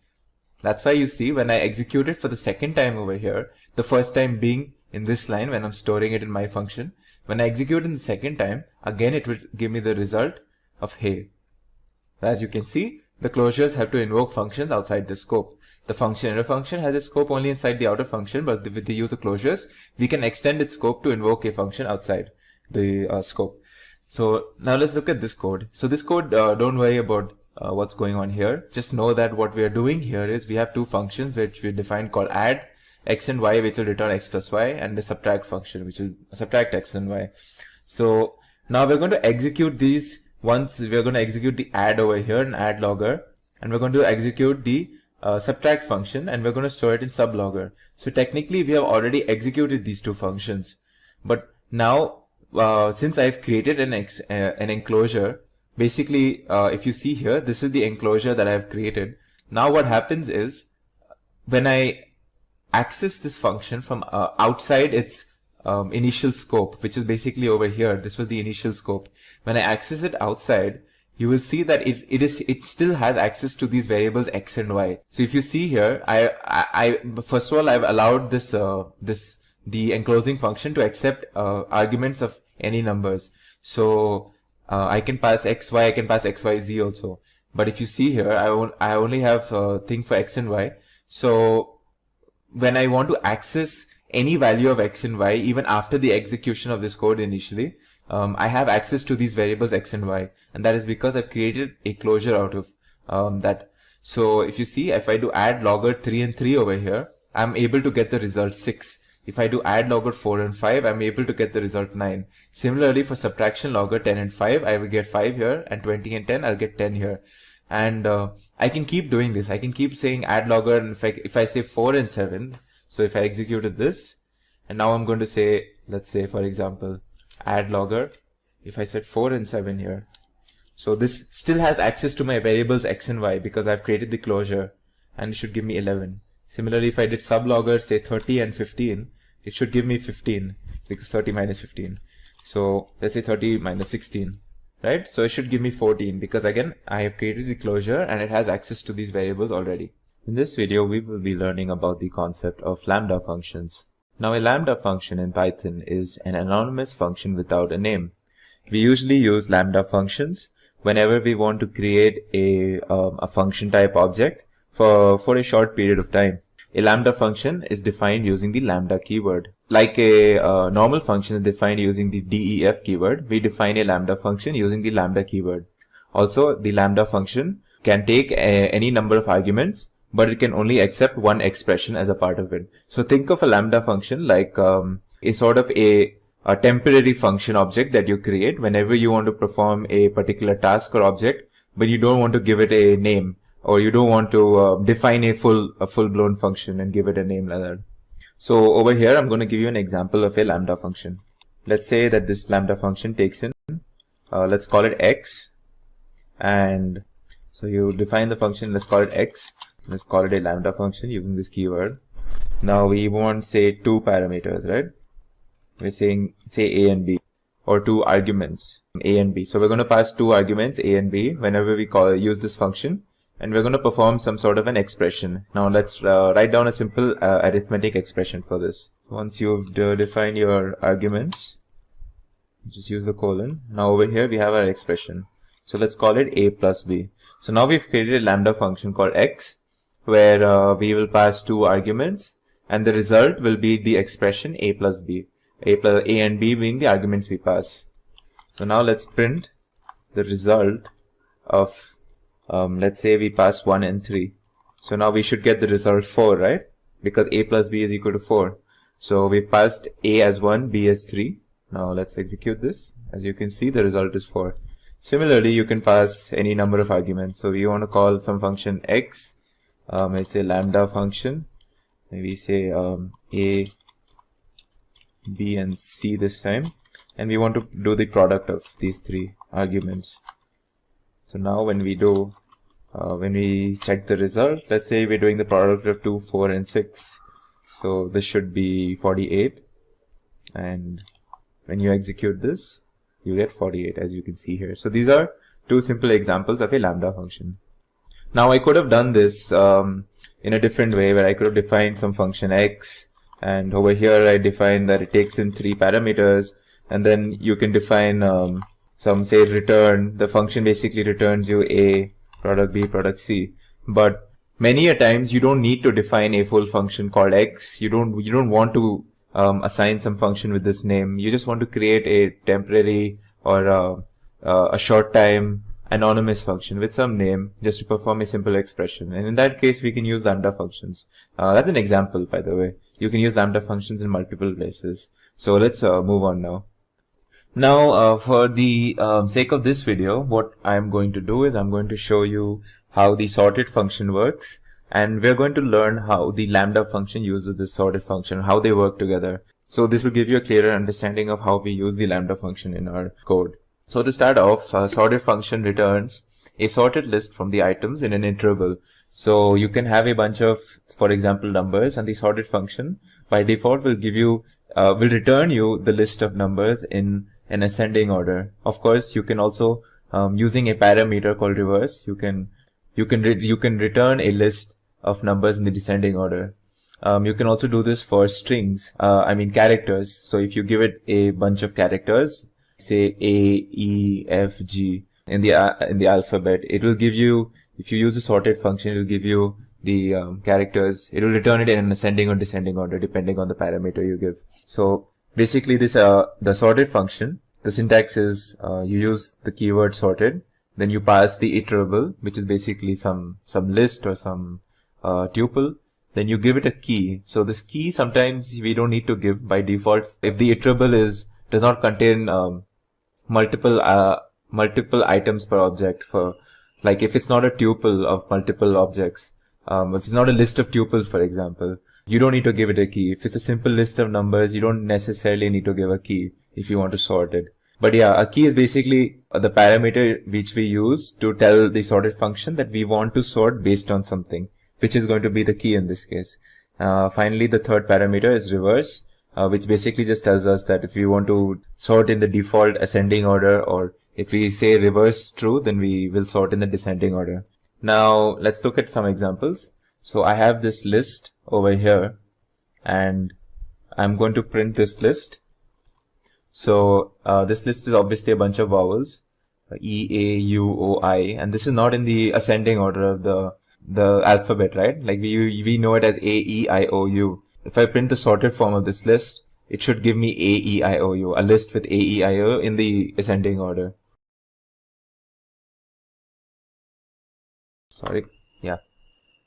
That's why you see when I execute it for the second time over here, the first time being in this line when I'm storing it in my function, when I execute in the second time, again it will give me the result of hey. As you can see, the closures have to invoke functions outside the scope. The inner function has a scope only inside the outer function, but with the use of closures, we can extend its scope to invoke a function outside the scope. So now let's look at this code. So this code, don't worry about what's going on here. Just know that what we are doing here is we have two functions which we defined called add x and y, which will return x plus y, and the subtract function, which will subtract x and y. So now we're going to execute these. Once we're going to execute the add over here and add logger, and we're going to execute the subtract function, and we're going to store it in sublogger. So technically we have already executed these two functions, but now since I've created an enclosure, basically if you see here, this is the enclosure that I've created. Now what happens is when I access this function from outside its initial scope, which is basically over here, this was the initial scope. When I access it outside, you will see that it still has access to these variables x and y. So if you see here, I first of all I've allowed the enclosing function to accept arguments of any numbers. So I can pass x, y, I can pass x, y, z also. But if you see here, I only have a thing for x and y. So when I want to access any value of x and y, even after the execution of this code initially, I have access to these variables x and y, and that is because I've created a closure out of that. So if you see, if I do add logger 3 and 3 over here, I'm able to get the result 6. If I do add logger 4 and 5, I'm able to get the result 9. Similarly, for subtraction logger 10 and 5, I will get 5 here, and 20 and 10, I'll get 10 here. And I can keep doing this. I can keep saying add logger, and if I say 4 and 7, so if I executed this, and now I'm going to say, let's say for example, add logger, if I said 4 and 7 here, so this still has access to my variables x and y because I've created the closure, and it should give me 11. Similarly, if I did sublogger, say 30 and 15, it should give me 15 because 30 minus 15. So let's say 30 minus 16, right? So it should give me 14 because again, I have created the closure and it has access to these variables already. In this video, we will be learning about the concept of lambda functions. Now, a lambda function in Python is an anonymous function without a name. We usually use lambda functions whenever we want to create a function type object for a short period of time. A lambda function is defined using the lambda keyword. Like a normal function is defined using the def keyword, we define a lambda function using the lambda keyword. Also, the lambda function can take any number of arguments, but it can only accept one expression as a part of it. So think of a lambda function like a sort of a temporary function object that you create whenever you want to perform a particular task or object, but you don't want to give it a name, or you don't want to define a full-blown function and give it a name like that. So over here, I'm going to give you an example of a lambda function. Let's say that this lambda function takes in, let's call it x, and so you define the function, let's call it x. Let's call it a lambda function using this keyword. Now we want, say, two parameters, right? We're saying, say, a and b. or two arguments, a and b. So we're going to pass two arguments, a and b, whenever we use this function, and we're going to perform some sort of an expression. Now let's write down a simple arithmetic expression for this. Once you've defined your arguments, just use the colon. Now over here we have our expression. So let's call it a plus b. So now we've created a lambda function called x, where we will pass two arguments, and the result will be the expression a plus b. A and b being the arguments we pass. So now let's print the result of, let's say we pass 1 and 3. So now we should get the result 4, right? Because a plus b is equal to 4. So we've passed a as 1, b as 3. Now let's execute this. As you can see, the result is 4. Similarly, you can pass any number of arguments. So we want to call some function x, let's say lambda function. Maybe say a, b and c this time, and we want to do the product of these three arguments. So now when we check the result, let's say we're doing the product of 2, 4 and 6. So this should be 48, and when you execute this, you get 48, as you can see here. So these are two simple examples of a lambda function. Now I could have done this in a different way, where I could have defined some function x, and over here I defined that it takes in 3 parameters, and then you can define some, say, return. The function basically returns you a, product b, product c. But many a times you don't need to define a full function called x. You don't want to assign some function with this name. You just want to create a temporary or a short time anonymous function with some name just to perform a simple expression. And in that case, we can use lambda functions. That's an example, by the way. You can use lambda functions in multiple places. So let's move on now. Now, for the sake of this video, what I'm going to do is I'm going to show you how the sorted function works, and we're going to learn how the lambda function uses this sorted function, how they work together. So this will give you a clearer understanding of how we use the lambda function in our code. So to start off, sorted function returns a sorted list from the items in an interval. So you can have a bunch of, for example, numbers, and the sorted function by default will give you, will return you the list of numbers in an ascending order. Of course, you can also, using a parameter called reverse, you can return a list of numbers in the descending order. You can also do this for strings, characters. So if you give it a bunch of characters, say A, E, F, G in the alphabet, it will give you, if you use a sorted function, it will give you the characters. It will return it in an ascending or descending order depending on the parameter you give. So basically this, the sorted function, the syntax is, you use the keyword sorted, then you pass the iterable, which is basically some list or some tuple. Then you give it a key. So this key sometimes we don't need to give by default. If the iterable does not contain multiple items per object, for like if it's not a tuple of multiple objects, if it's not a list of tuples, for example, you don't need to give it a key. If it's a simple list of numbers, you don't necessarily need to give a key if you want to sort it. But yeah, a key is basically the parameter which we use to tell the sorted function that we want to sort based on something, which is going to be the key in this case. Finally, the third parameter is reverse, which basically just tells us that if we want to sort in the default ascending order, or if we say reverse true, then we will sort in the descending order. Now, let's look at some examples. So I have this list over here, and I'm going to print this list. So this list is obviously a bunch of vowels, E, A, U, O, I, and this is not in the ascending order of the alphabet, right? Like we know it as A, E, I, O, U. If I print the sorted form of this list, it should give me A, E, I, O, U, a list with A, E, I, O in the ascending order. Sorry. Yeah.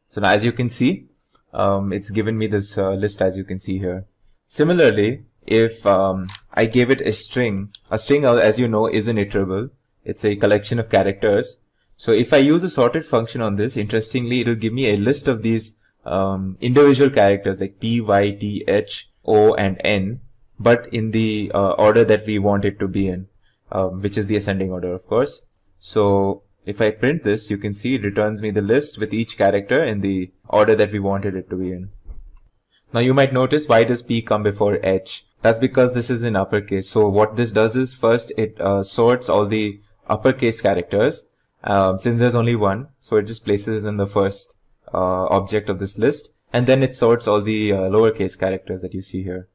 So now as you can see, it's given me this list as you can see here. Similarly, if I gave it a string as you know is an iterable. It's a collection of characters. So if I use a sorted function on this, interestingly, it will give me a list of these individual characters like P, Y, T, H, O, and N, but in the order that we want it to be in, which is the ascending order, of course. So if I print this, you can see it returns me the list with each character in the order that we wanted it to be in. Now you might notice, why does P come before H? That's because this is in uppercase. So what this does is first it sorts all the uppercase characters. Since there's only one, so it just places it in the first object of this list, and then it sorts all the lowercase characters that you see here.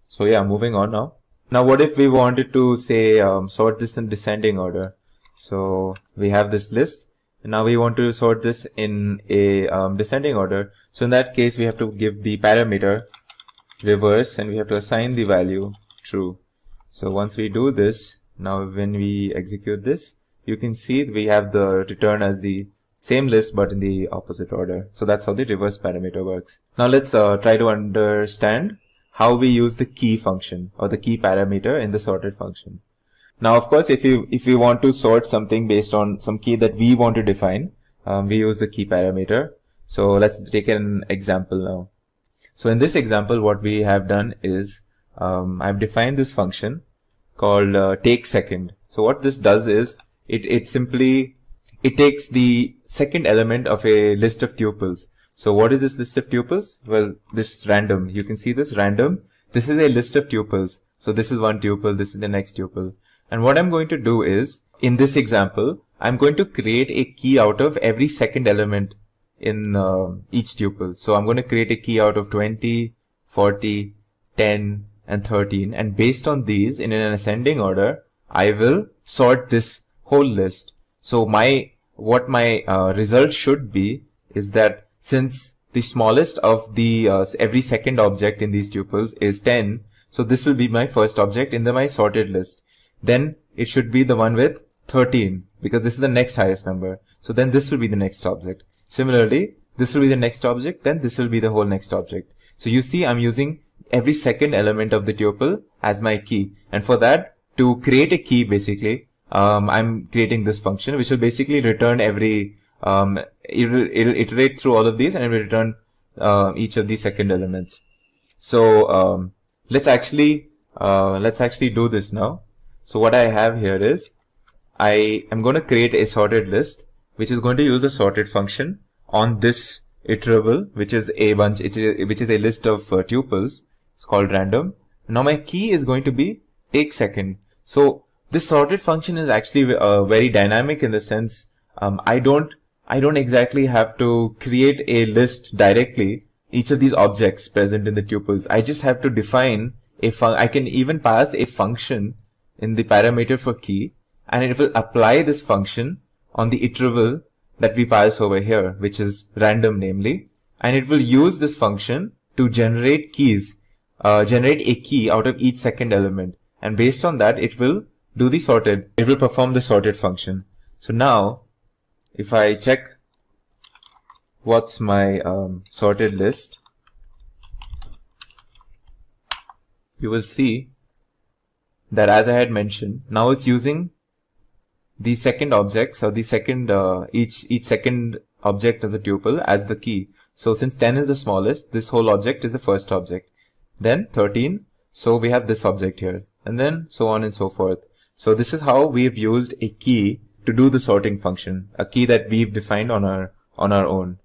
So yeah, moving on now. Now what if we wanted to say sort this in descending order? So we have this list, and now we want to sort this in a descending order. So in that case, we have to give the parameter reverse, and we have to assign the value true. So once we do this, now when we execute this, you can see we have the return as the same list but in the opposite order. So that's how the reverse parameter works. Now let's try to understand how we use the key function or the key parameter in the sorted function. Now, of course, if you want to sort something based on some key that we want to define, we use the key parameter. So let's take an example now. So in this example, what we have done is I've defined this function called take second. So what this does is it simply takes the second element of a list of tuples. So what is this list of tuples? Well, this is random. You can see this random. This is a list of tuples. So this is one tuple, this is the next tuple. And what I'm going to do is, in this example, I'm going to create a key out of every second element in each tuple. So I'm going to create a key out of 20, 40, 10, and 13. And based on these, in an ascending order, I will sort this whole list. So what my result should be is that since the smallest of the every second object in these tuples is 10, so this will be my first object in my sorted list. Then it should be the one with 13 because this is the next highest number. So then this will be the next object. Similarly, this will be the next object, then this will be the whole next object. So you see I'm using every second element of the tuple as my key. And for that, to create a key basically, I'm creating this function which will basically return every, it'll iterate through all of these and it will return each of these second elements. So let's actually do this now. So what I have here is I am going to create a sorted list which is going to use a sorted function on this iterable, which is a bunch, which is a list of tuples. It's called random. Now my key is going to be take second. So this sorted function is actually very dynamic in the sense I don't exactly have to create a list directly, each of these objects present in the tuples. I just have to define I can even pass a function in the parameter for key, and it will apply this function on the iterable that we pass over here, which is random namely, and it will use this function to generate keys, generate a key out of each second element, and based on that it will do the sorted, it will perform the sorted function. So now if I check what's my sorted list, you will see that as I had mentioned, now it's using the second objects or the second each second object of the tuple as the key. So since 10 is the smallest, this whole object is the first object. Then 13, so we have this object here, and then so on and so forth. So this is how we've used a key to do the sorting function, a key that we've defined on our own.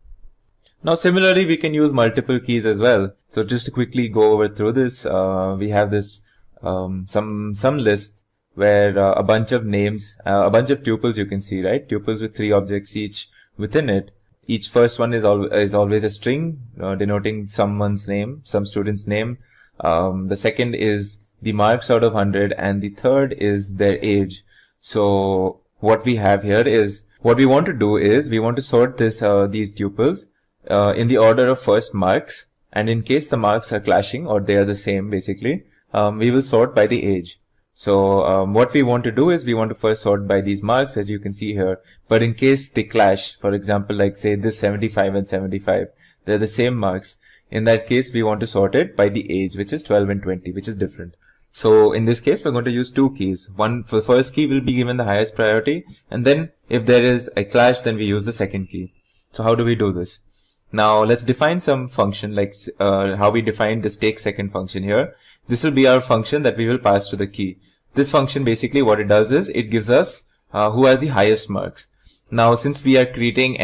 Now similarly, we can use multiple keys as well. So just to quickly go over through this, we have this some list where a bunch of names, a bunch of tuples you can see, right? Tuples with 3 objects each within it. Each first one is always a string denoting someone's name, some student's name. The second is the marks out of 100, and the third is their age. So what we have here is, what we want to do is we want to sort these tuples in the order of first marks, and in case the marks are clashing or they are the same basically, we will sort by the age. So what we want to do is we want to first sort by these marks as you can see here, but in case they clash, for example, like say this 75 and 75, they're the same marks. In that case, we want to sort it by the age, which is 12 and 20, which is different. So in this case, we're going to use 2 keys. One for the first key will be given the highest priority, and then if there is a clash, then we use the second key. So how do we do this? Now let's define some function like how we defined this take second function here. This will be our function that we will pass to the key. This function basically what it does is it gives us who has the highest marks. Now since we are creating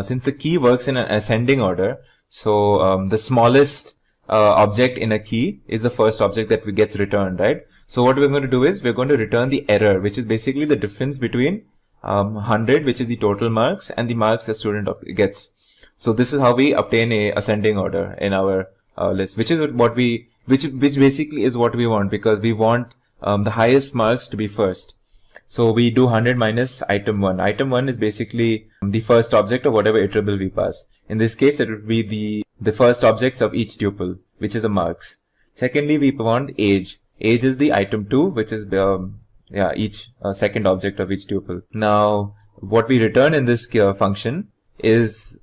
since the key works in an ascending order, so the smallest object in a key is the first object that gets returned, right? So what we're going to do is we're going to return the error, which is basically the difference between 100, which is the total marks, and the marks the student gets. So this is how we obtain a ascending order in our list, which is what we, which basically is what we want, because we want the highest marks to be first. So we do 100 minus item 1. Item 1 is basically the first object of whatever iterable we pass. In this case, it would be the first objects of each tuple, which is the marks. Secondly, we want age. Age is the item 2, which is each second object of each tuple. Now, what we return in this function is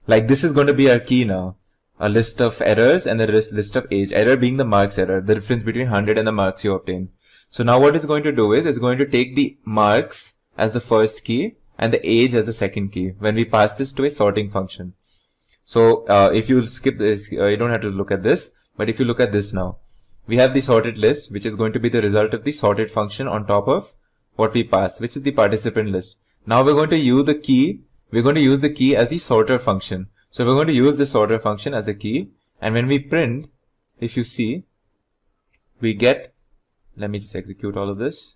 like this is going to be our key now. A list of errors and the list of age. Error being the marks error, the difference between 100 and the marks you obtain. So now what it's going to do is it's going to take the marks as the first key and the age as the second key when we pass this to a sorting function. So if you skip this, you don't have to look at this, but if you look at this now, we have the sorted list, which is going to be the result of the sorted function on top of what we pass, which is the participant list. Now we're going to use the key. We're going to use the key as the sorter function. So we're going to use the sorter function as the key. And when we print, if you see, we get, let me just execute all of this.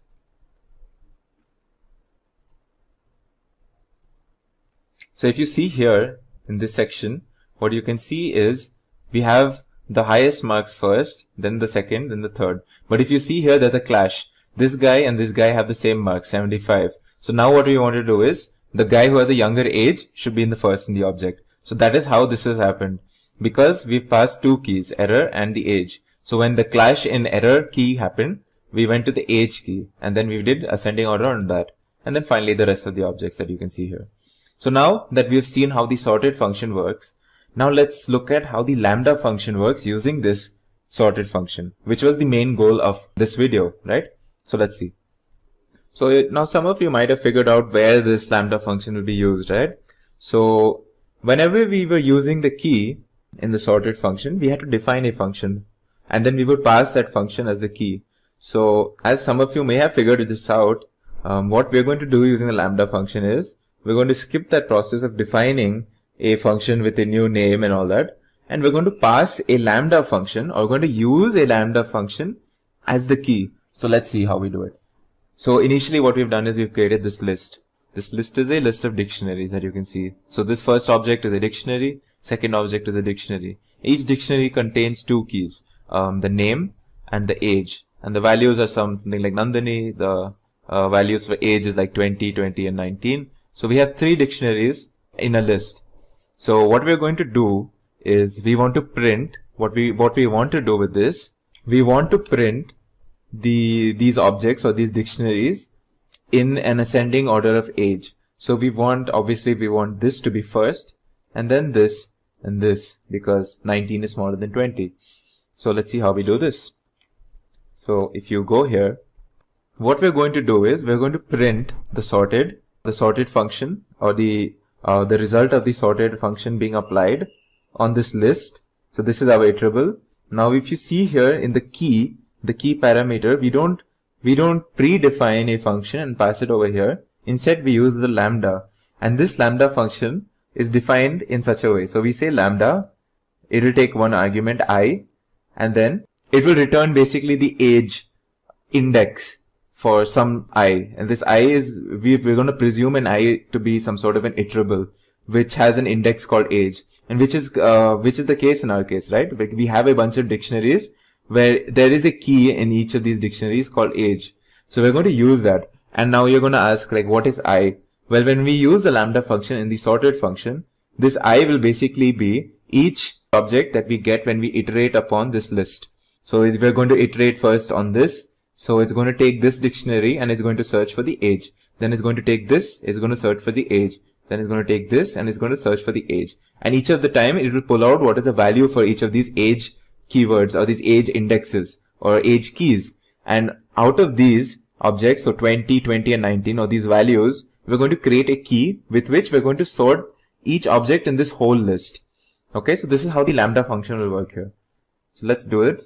So if you see here in this section, what you can see is we have the highest marks first, then the second, then the third. But if you see here, there's a clash. This guy and this guy have the same mark, 75. So now what we want to do is the guy who has the younger age should be in the first in the object. So that is how this has happened, because we've passed two keys, error and the age. So when the clash in error key happened, we went to the age key and then we did ascending order on that. And then finally the rest of the objects that you can see here. So now that we've seen how the sorted function works, now let's look at how the lambda function works using this sorted function, which was the main goal of this video, right? So let's see. So now some of you might have figured out where this lambda function will be used, right? So whenever we were using the key in the sorted function, we had to define a function and then we would pass that function as the key. So as some of you may have figured this out, what we're going to do using the lambda function is we're going to skip that process of defining a function with a new name and all that. And we're going to pass a lambda function, or we're going to use a lambda function as the key. So let's see how we do it. So initially what we've done is we've created this list. This list is a list of dictionaries that you can see. So this first object is a dictionary. Second object is a dictionary. Each dictionary contains two keys, the name and the age. And the values are something like Nandini. The values for age is like 20, 20 and 19. So we have three dictionaries in a list. So what we're going to do is we want to print what we want to do with this. We want to print these objects or these dictionaries in an ascending order of age. So obviously we want this to be first and then this and this, because 19 is smaller than 20. So let's see how we do this. So if you go here, what we're going to do is we're going to print the sorted function, or the result of the sorted function being applied on this list. So this is our iterable. Now if you see here in the key parameter, we don't predefine a function and pass it over here. Instead we use the lambda, and this lambda function is defined in such a way. So we say lambda, it will take one argument I, and then it will return basically the age index for some I, and this I is, we're going to presume an I to be some sort of an iterable which has an index called age, and which is the case in our case, right? We have a bunch of dictionaries where there is a key in each of these dictionaries called age. So we're going to use that. And now you're going to ask, like, what is I? Well, when we use the lambda function in the sorted function, this I will basically be each object that we get when we iterate upon this list. So we're going to iterate first on this. So it's going to take this dictionary and it's going to search for the age. Then it's going to take this, it's going to search for the age. Then it's going to take this and it's going to search for the age. And each of the time it will pull out what is the value for each of these age keywords or these age indexes or age keys. And out of these objects, so 20, 20 and 19, or these values, we're going to create a key with which we're going to sort each object in this whole list. Okay, so this is how the lambda function will work here. So let's do it.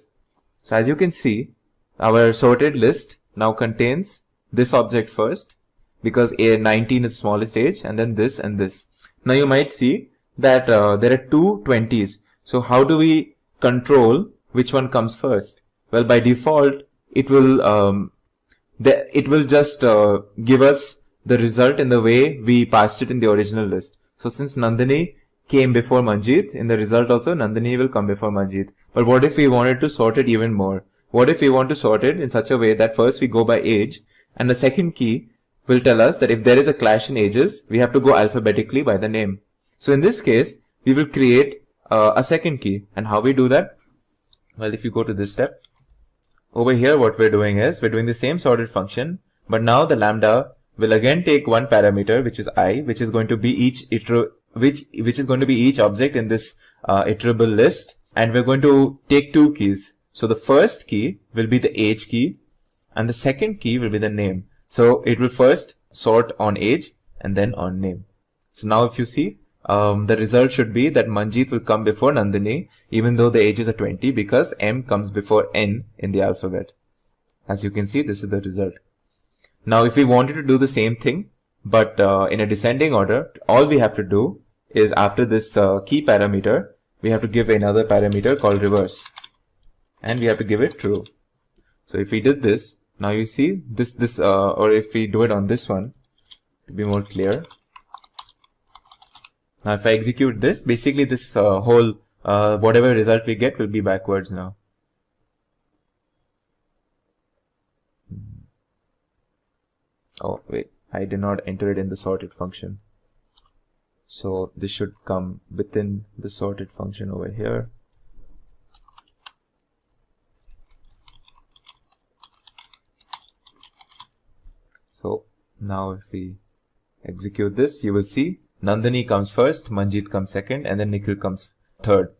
So as you can see, our sorted list now contains this object first, because 19 is the smallest age, and then this and this. Now you might see that there are two 20s. So how do we control which one comes first? Well, by default, it will just give us the result in the way we passed it in the original list. So since Nandini came before Manjeet, in the result also Nandini will come before Manjeet. But what if we wanted to sort it even more? What if we want to sort it in such a way that first we go by age, and the second key will tell us that if there is a clash in ages, we have to go alphabetically by the name. So in this case, we will create a second key. And how we do that? Well, if you go to this step, over here what we're doing is, we're doing the same sorted function, but now the lambda will again take one parameter, which is I, which is going to be each object in this iterable list, and we're going to take two keys. So the first key will be the age key, and the second key will be the name. So it will first sort on age and then on name. So now if you see, the result should be that Manjeet will come before Nandini, even though the ages are 20, because M comes before N in the alphabet. As you can see, this is the result. Now, if we wanted to do the same thing, but in a descending order, all we have to do is after this key parameter, we have to give another parameter called reverse. And we have to give it true. So if we did this, now you see this, or if we do it on this one, to be more clear. Now if I execute this, basically this whole, whatever result we get will be backwards now. Oh wait, I did not enter it in the sorted function. So this should come within the sorted function over here. So now if we execute this, you will see Nandini comes first, Manjeet comes second, and then Nikhil comes third.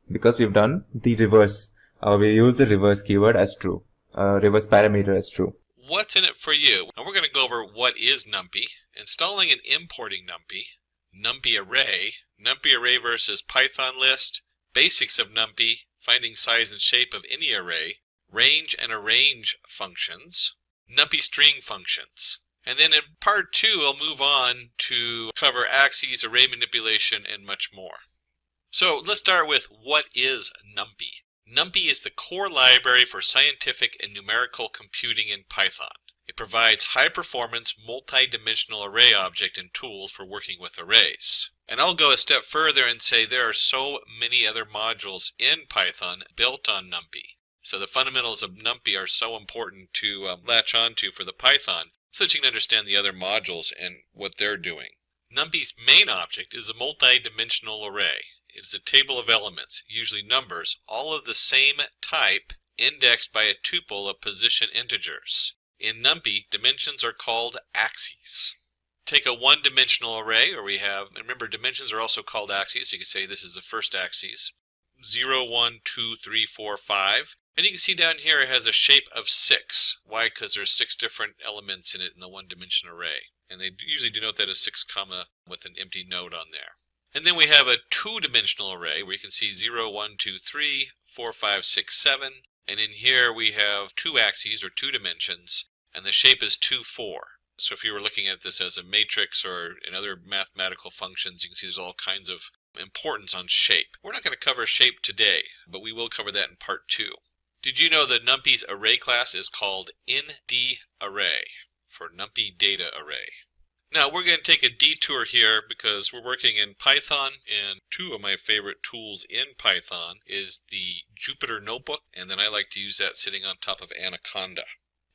Because we've done the reverse, we use the reverse keyword as true, reverse parameter as true. What's in it for you? Now we're going to go over what is NumPy, installing and importing NumPy, NumPy array versus Python list, basics of NumPy, finding size and shape of any array, range and arrange functions, NumPy string functions. And then in part 2, I'll move on to cover axes, array manipulation, and much more. So let's start with what is NumPy. NumPy is the core library for scientific and numerical computing in Python. It provides high-performance, multi-dimensional array object and tools for working with arrays. And I'll go a step further and say there are so many other modules in Python built on NumPy. So the fundamentals of NumPy are so important to latch onto for the Python, so that you can understand the other modules and what they're doing. NumPy's main object is a multi-dimensional array. It is a table of elements, usually numbers, all of the same type, indexed by a tuple of position integers. In NumPy, dimensions are called axes. Take a one-dimensional array, or we have, and remember dimensions are also called axes, so you can say this is the first axis, 0, 1, 2, 3, 4, 5. And you can see down here it has a shape of 6. Why? Because there's 6 different elements in it in the one-dimension array. And they usually denote that as 6 comma with an empty node on there. And then we have a two-dimensional array where you can see 0, 1, 2, 3, 4, 5, 6, 7. And in here we have 2 axes or 2 dimensions, and the shape is 2, 4. So if you were looking at this as a matrix or in other mathematical functions, you can see there's all kinds of importance on shape. We're not going to cover shape today, but we will cover that in part 2. Did you know that NumPy's array class is called NDArray for NumPy data array? Now we're going to take a detour here because we're working in Python, and 2 of my favorite tools in Python is the Jupyter Notebook, and then I like to use that sitting on top of Anaconda.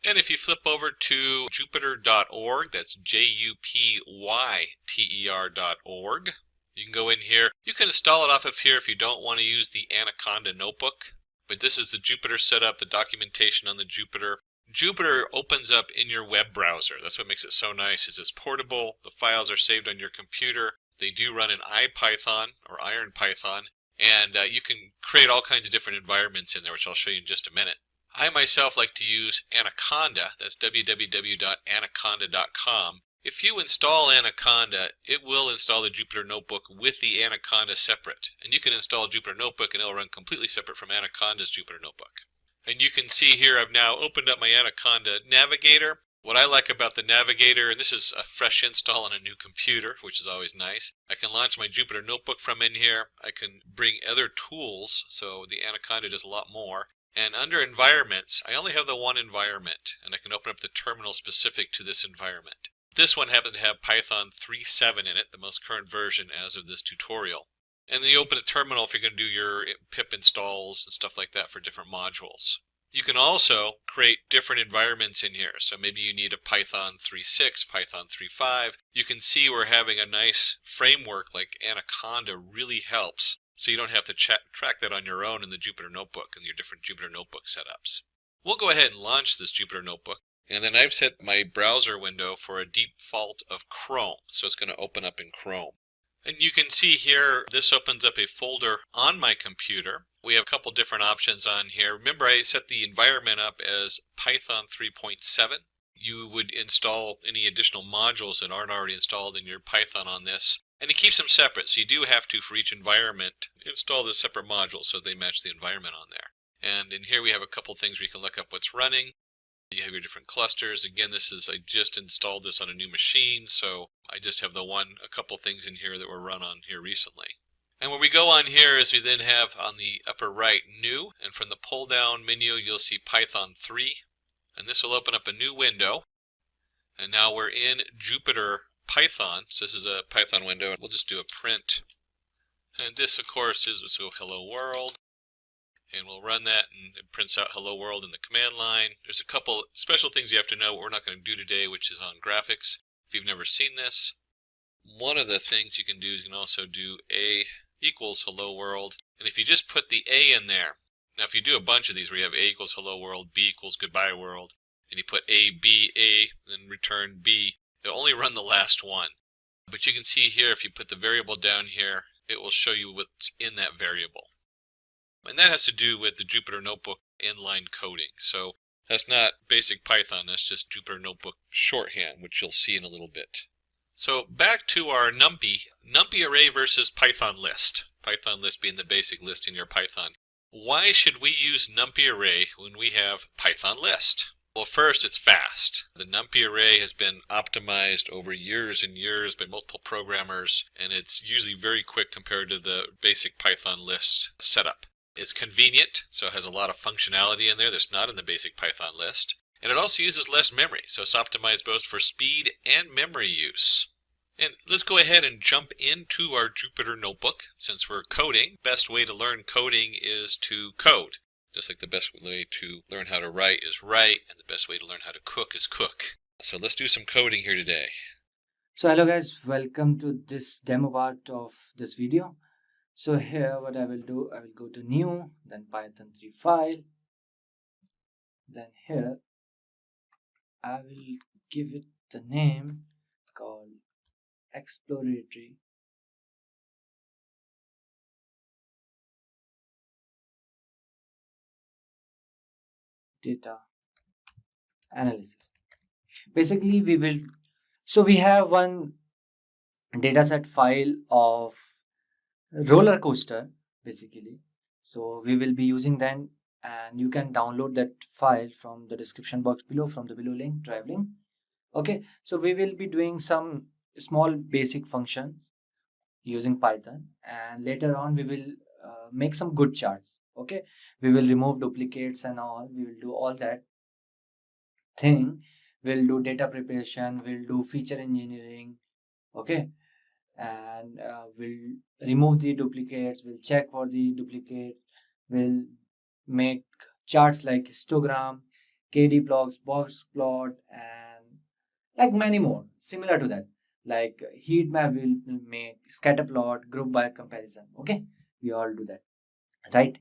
And if you flip over to jupyter.org, that's jupyter.org, you can go in here. You can install it off of here if you don't want to use the Anaconda Notebook. But this is the Jupyter setup, the documentation on the Jupyter. Jupyter opens up in your web browser. That's what makes it so nice, is it's portable. The files are saved on your computer. They do run in IPython or IronPython. And you can create all kinds of different environments in there, which I'll show you in just a minute. I myself like to use Anaconda. That's www.anaconda.com. If you install Anaconda, it will install the Jupyter Notebook with the Anaconda separate. And you can install Jupyter Notebook and it'll run completely separate from Anaconda's Jupyter Notebook. And you can see here I've now opened up my Anaconda Navigator. What I like about the Navigator, and this is a fresh install on a new computer, which is always nice. I can launch my Jupyter Notebook from in here. I can bring other tools, so the Anaconda does a lot more. And under environments, I only have the one environment, and I can open up the terminal specific to this environment. This one happens to have Python 3.7 in it, the most current version as of this tutorial. And then you open a terminal if you're going to do your pip installs and stuff like that for different modules. You can also create different environments in here. So maybe you need a Python 3.6, Python 3.5. You can see we're having a nice framework like Anaconda really helps. So you don't have to track that on your own in the Jupyter Notebook and your different Jupyter Notebook setups. We'll go ahead and launch this Jupyter Notebook. And then I've set my browser window for a default of Chrome. So it's going to open up in Chrome. And you can see here, this opens up a folder on my computer. We have a couple different options on here. Remember, I set the environment up as Python 3.7. You would install any additional modules that aren't already installed in your Python on this. And it keeps them separate, so you do have to, for each environment, install the separate modules so they match the environment on there. And in here we have a couple things where you can look up what's running. You have your different clusters. Again, I just installed this on a new machine, so I just have a couple things in here that were run on here recently. And where we go on here is we then have on the upper right, New, and from the pull down menu you'll see Python 3, and this will open up a new window. And now we're in Jupyter Python, so this is a Python window, and we'll just do a print. And this of course is hello world. And we'll run that and it prints out hello world in the command line. There's a couple special things you have to know what we're not going to do today, which is on graphics. If you've never seen this, one of the things you can do is you can also do A equals hello world. And if you just put the A in there, now if you do a bunch of these where you have A equals hello world, B equals goodbye world, and you put A, B, A, then return B, it'll only run the last one. But you can see here, if you put the variable down here, it will show you what's in that variable. And that has to do with the Jupyter Notebook inline coding. So that's not basic Python, that's just Jupyter Notebook shorthand, which you'll see in a little bit. So back to our NumPy array versus Python list. Python list being the basic list in your Python. Why should we use NumPy array when we have Python list? Well, first, it's fast. The NumPy array has been optimized over years and years by multiple programmers, and it's usually very quick compared to the basic Python list setup. It's convenient, so it has a lot of functionality in there that's not in the basic Python list. And it also uses less memory, so it's optimized both for speed and memory use. And let's go ahead and jump into our Jupyter Notebook. Since we're coding, best way to learn coding is to code. Just like the best way to learn how to write is write, and the best way to learn how to cook is cook. So let's do some coding here today. So hello guys, welcome to this demo part of this video. So here what I will do, I will go to new, then Python 3 file, then here I will give it the name called exploratory data analysis. Basically we have one dataset file of roller coaster basically, so we will be using that, and you can download that file from the description box below, from the below link, drive link. Okay, so we will be doing some small basic function using Python, and later on we will make some good charts. Okay, we will remove duplicates and all, we will do all that thing. We'll do data preparation, we'll do feature engineering. Okay, and we'll remove the duplicates, we'll check for the duplicates, we'll make charts like histogram, KD blocks, box plot, and like many more similar to that, like heat map. Will make scatter plot, group by comparison. Okay, we all do that, right?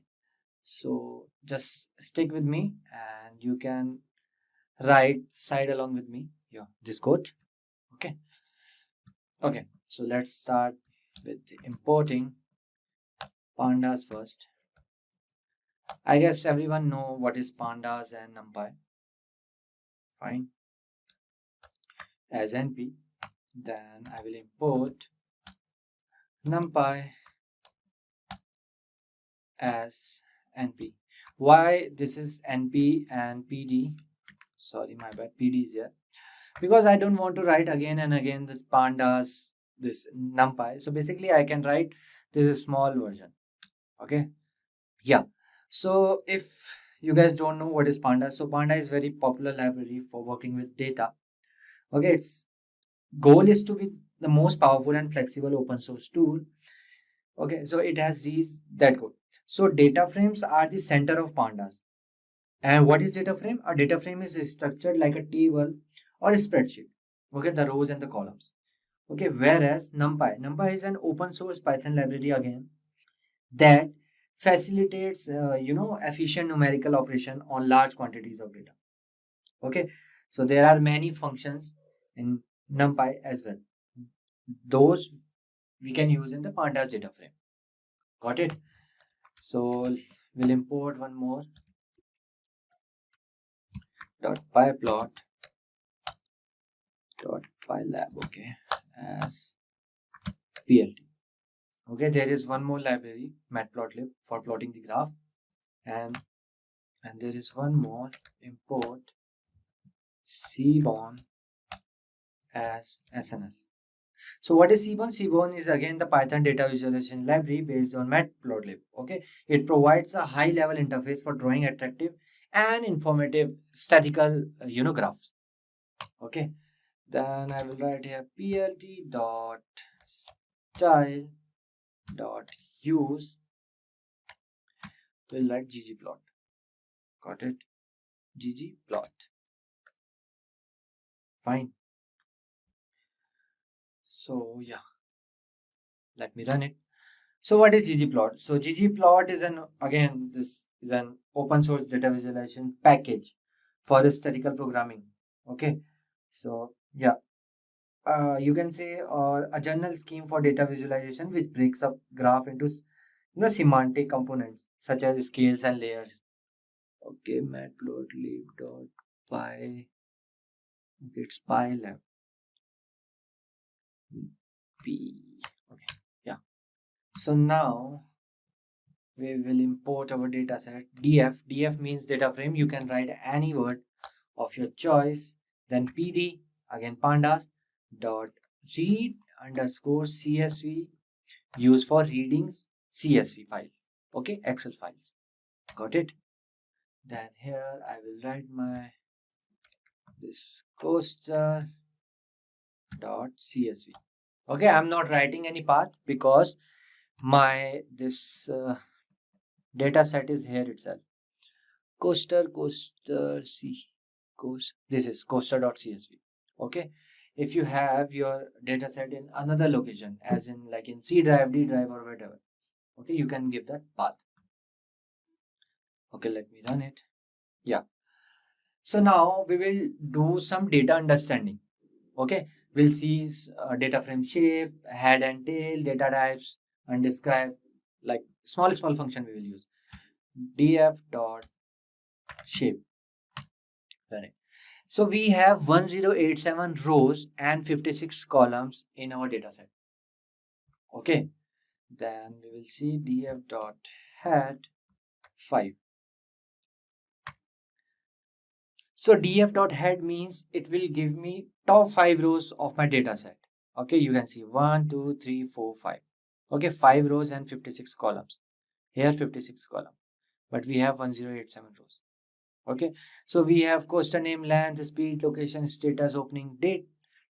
So just stick with me and you can write side along with me this code. Okay, so let's start with importing pandas first. I guess everyone know what is pandas and numpy. Fine. As np, then I will import numpy as np. Why this is np and pd? Sorry, my bad, pd is here. because I don't want to write again and again this pandas, this numpy. So basically I can write this small version. Okay. Yeah. So if you guys don't know what is Panda, so Panda is very popular library for working with data. Okay, its goal is to be the most powerful and flexible open source tool. Okay, so it has these that goal. So data frames are the center of Pandas. And what is data frame? A data frame is structured like a table or a spreadsheet. Okay, the rows and the columns. Okay, whereas NumPy is an open source Python library again that facilitates efficient numerical operation on large quantities of data. Okay, so there are many functions in NumPy as well. Those we can use in the pandas data frame. Got it? So we'll import one more dot pyplot dot pylab, okay, as plt. Okay, there is one more library, matplotlib, for plotting the graph, and there is one more, import cbon as SNS. So what is cbon? Cbon is again the Python data visualization library based on matplotlib. Okay, it provides a high level interface for drawing attractive and informative statistical graphs. Okay, then I will write here plt dot style dot use, will write ggplot. Got it? ggplot. Fine. So yeah, let me run it. So what is ggplot? So ggplot is this is an open source data visualization package for statistical programming. Okay, so yeah, you can say, or a general scheme for data visualization which breaks up graph into semantic components such as scales and layers. Okay, matplotlib.py. Okay, it's pylab. P. Okay, yeah. So now we will import our data set. Df means data frame. You can write any word of your choice. Then pd, again pandas dot read underscore csv, used for reading csv file. Okay, Excel files. Got it? Then here I will write my this coaster dot csv. Okay, I'm not writing any path because my this data set is here itself. Coaster c coast. This is coaster.csv. Okay, if you have your data set in another location, as in like in C drive, D drive, or whatever, okay, you can give that path. Okay, let me run it. Yeah. So now we will do some data understanding. Okay, we'll see data frame shape, head and tail, data types, and describe, like small function we will use. df dot shape. Right. So we have 1087 rows and 56 columns in our data set. Okay, then we will see df dot head 5. So df dot head means it will give me top 5 rows of my data set. Okay, you can see 1 2 3 4 5. Okay, 5 rows and 56 columns. Here 56 columns, but we have 1087 rows. Okay, so we have coaster name, length, speed, location, status, opening date,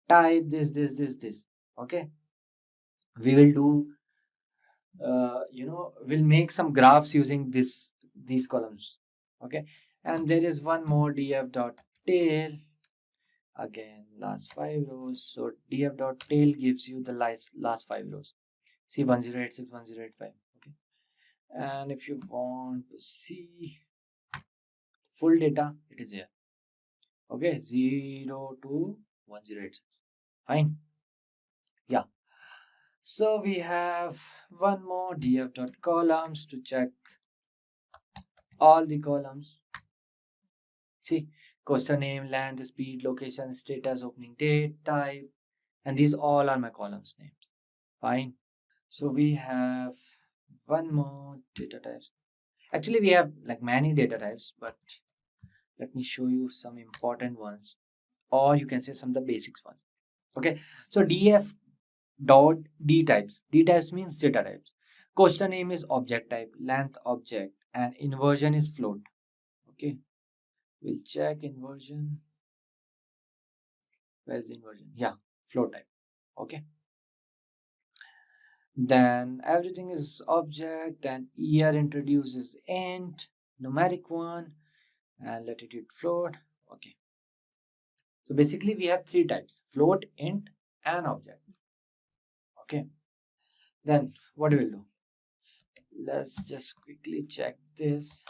type, this. Okay, we will do we'll make some graphs using these columns. Okay, and there is one more, df dot tail, again last 5 rows. So df dot tail gives you the last 5 rows. See 1086 1085. Okay, and if you want to see full data, it is here. Okay, 0 to 1086. Fine. Yeah. So we have one more, df dot columns, to check all the columns. See, coaster name, length, speed, location, status, opening date, type, and these all are my columns names. Fine. So we have one more, data types. Actually, we have like many data types, but let me show you some important ones. or you can say some of the basics ones. Okay, so df dot d types. D types means data types. Question name is object type, length object, and inversion is float. Okay, we'll check inversion. Where's inversion? Yeah, float type. Okay, then everything is object, and year introduces int, numeric one, and latitude float. Okay, so basically we have three types: float, int, and object. Okay, then what we will do? Let's just quickly check this.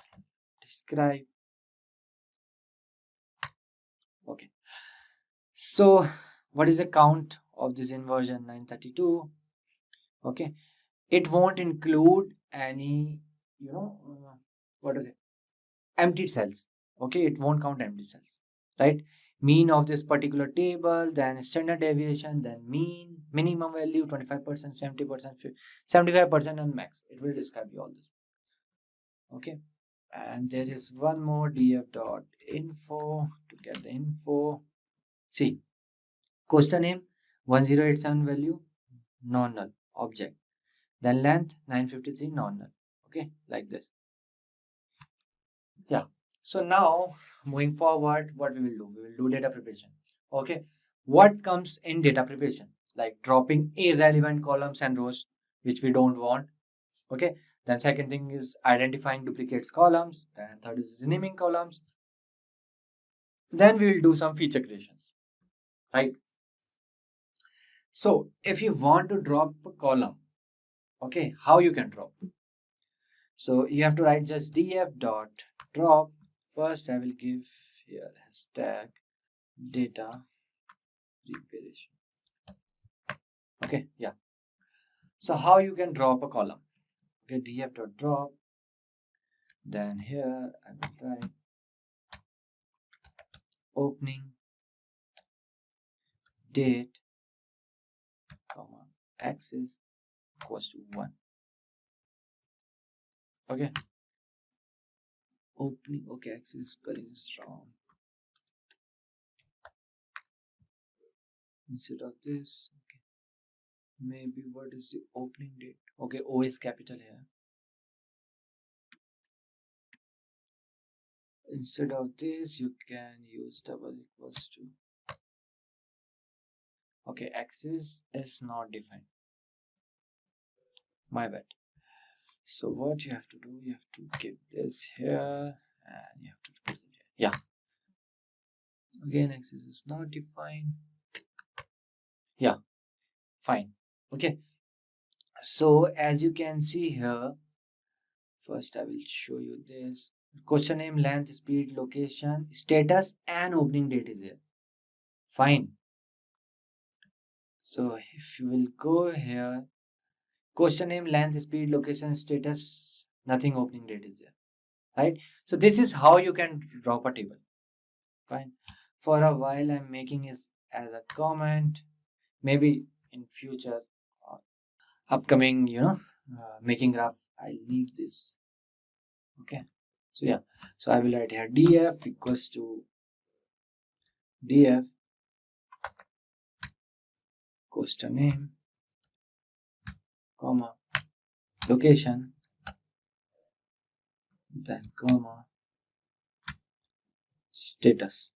Describe. Okay, so what is the count of this inversion? 932. Okay, it won't include any, what is it, empty cells. Okay, it won't count empty cells, right? Mean of this particular table, then standard deviation, then mean, minimum value 25%, 70%, 75%, and max. It will describe you all this. Okay, and there is one more, df.info to get the info. See, question name 1087 value non-null object, then length 953 non-null. Okay, like this. Yeah, so now moving forward, what we will do, we will do data preparation. Okay, what comes in data preparation? Like dropping irrelevant columns and rows which we don't want. Okay, then second thing is identifying duplicates columns, then third is renaming columns, then we will do some feature creations, right? So if you want to drop a column, okay, how you can drop? So you have to write just df dot drop. First I will give here hashtag data preparation. Okay, yeah. So how you can drop a column? Okay, df dot drop. Then here I will write opening date comma axis equals to 1. Okay, opening, okay, axis spelling is wrong. Instead of this, okay, maybe what is the opening date? Okay, O is capital here. Instead of this, you can use double equals to. Okay, axis is not defined. My bad. So what you have to do, you have to keep this here and you have to keep it here. Yeah. Again, axis is not defined. Yeah, fine. Okay. So as you can see here, first I will show you this. Question name, length, speed, location, status, and opening date is here. Fine. So if you will go here, question name, length, speed, location, status, nothing, opening date is there, right? So this is how you can drop a table. Fine. For a while I'm making it as a comment. Maybe in future upcoming, making graph, I'll leave this. Okay. So yeah. So I will write here df equals to df question name, comma, location, then comma, status.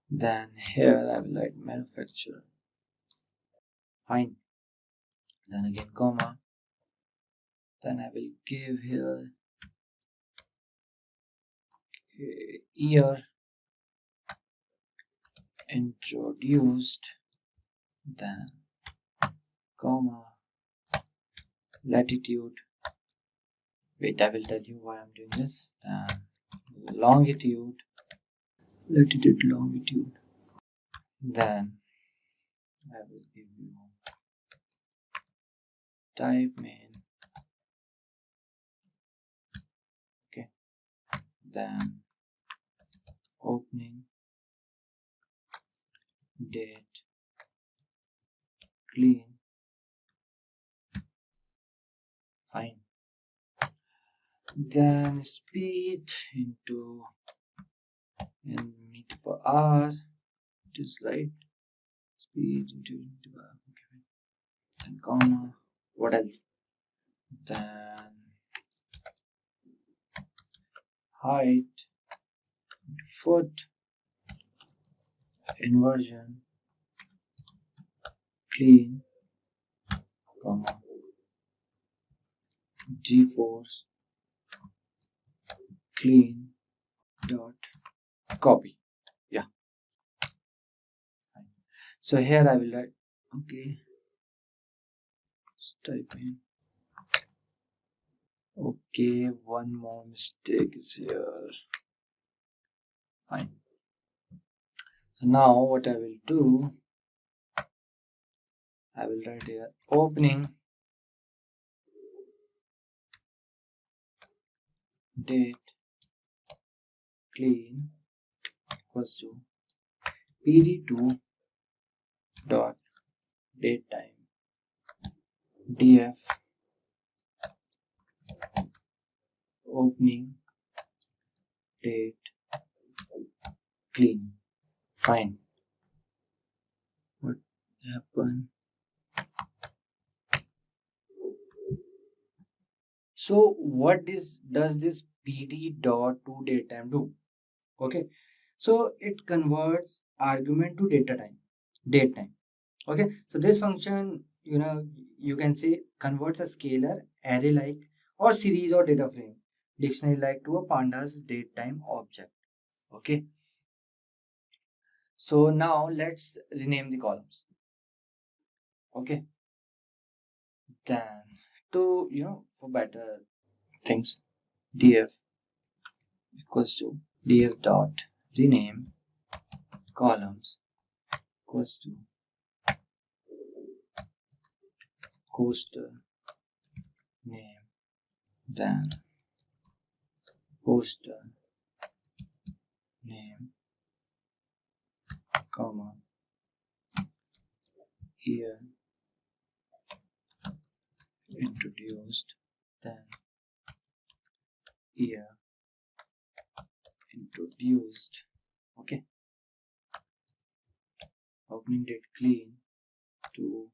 Then here I will write manufacturer. Fine. Then again comma. Then I will give here year introduced, then comma, latitude. Wait, I will tell you why I'm doing this. Then longitude, latitude, longitude. Then I will give you type main. Okay. Then opening date clean. Fine. Then speed into in meter per hour. it is right. Speed into okay. And comma. What else? Then height into foot, inversion, clean, comma, g-force, clean, dot, copy. Yeah. Fine. So here I will write, okay, let's type in. Okay, one more mistake is here. Fine. So now what I will do, I will write here opening date clean equals to pd2 dot date time df opening date clean. Fine. What happened? So what does this pd dot to date time do? Okay, so it converts argument to date time. Okay, so this function, you can say converts a scalar, array like, or series or data frame, dictionary like, to a pandas date time object. Okay, so now let's rename the columns. Okay, then to for better things, df equals to df dot rename columns equals to coaster name, then poster name, comma, year introduced, then year introduced. Okay, opening date clean to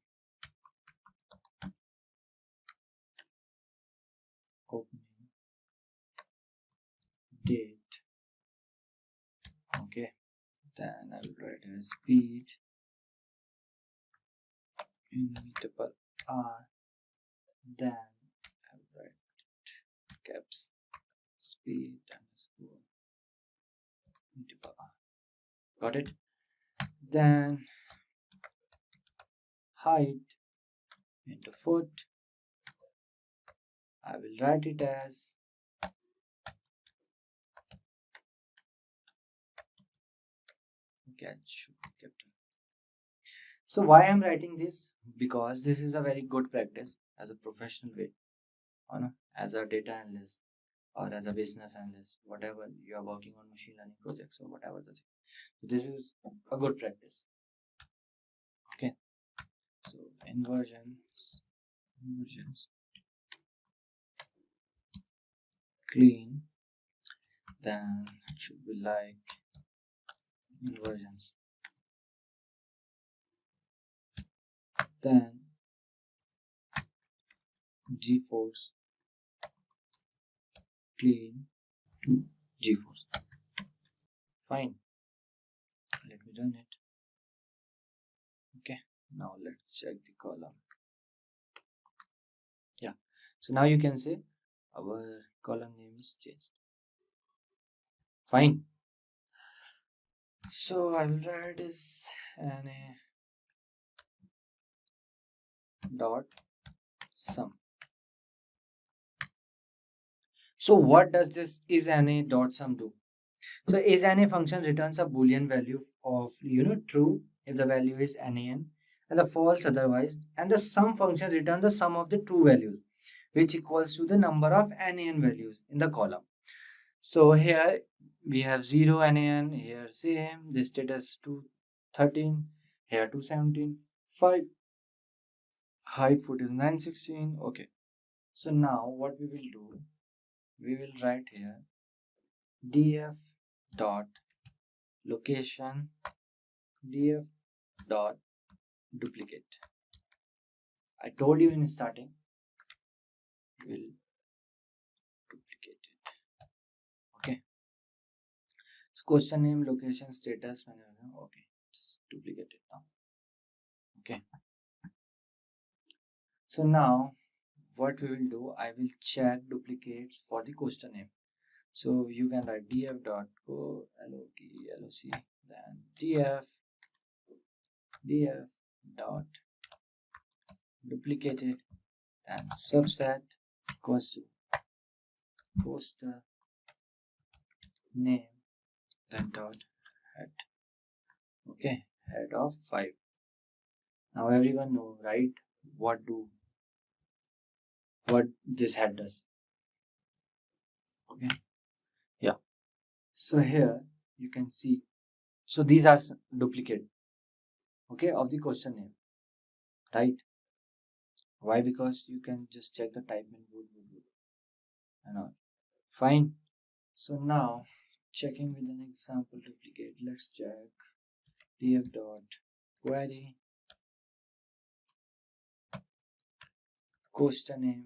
opening date. Okay, then I will write as speed immutable r, then I will write caps speed underscore immutable r. Got it? Then height into foot, I will write it as capital. So why I'm writing this? Because this is a very good practice as a professional way, as a data analyst or as a business analyst, whatever you are working on machine learning projects or whatever the thing. So this is a good practice. Okay, so inversions clean, then it should be like inversions, then g-force clean to g-force. Fine, let me run it. Okay, now let's check the column. Yeah, so now you can say our column name is changed. Fine, so I will write this na dot sum. So what does this is na dot sum do? So is na function returns a boolean value of true if the value is nan and the false otherwise, and the sum function returns the sum of the true values which equals to the number of nan values in the column. So here we have 0 nan, here same, this status 213, here 217, 5, height foot is 916. Okay, so now what we will do, we will write here df dot location df dot duplicate. I told you in starting will duplicate it. Okay. So question name, location, status, okay, it's duplicated now. Okay. So now what we will do, I will check duplicates for the question name. So you can write df dot go loc then df dot duplicated and subset equals to poster name then dot head. Okay, head of 5. Now everyone know, right, what this head does. Okay, yeah. So here you can see, so these are duplicate, okay, of the question name, right? Why? Because you can just check the type and would and all. Fine. So now checking with an example duplicate, let's check df dot query question name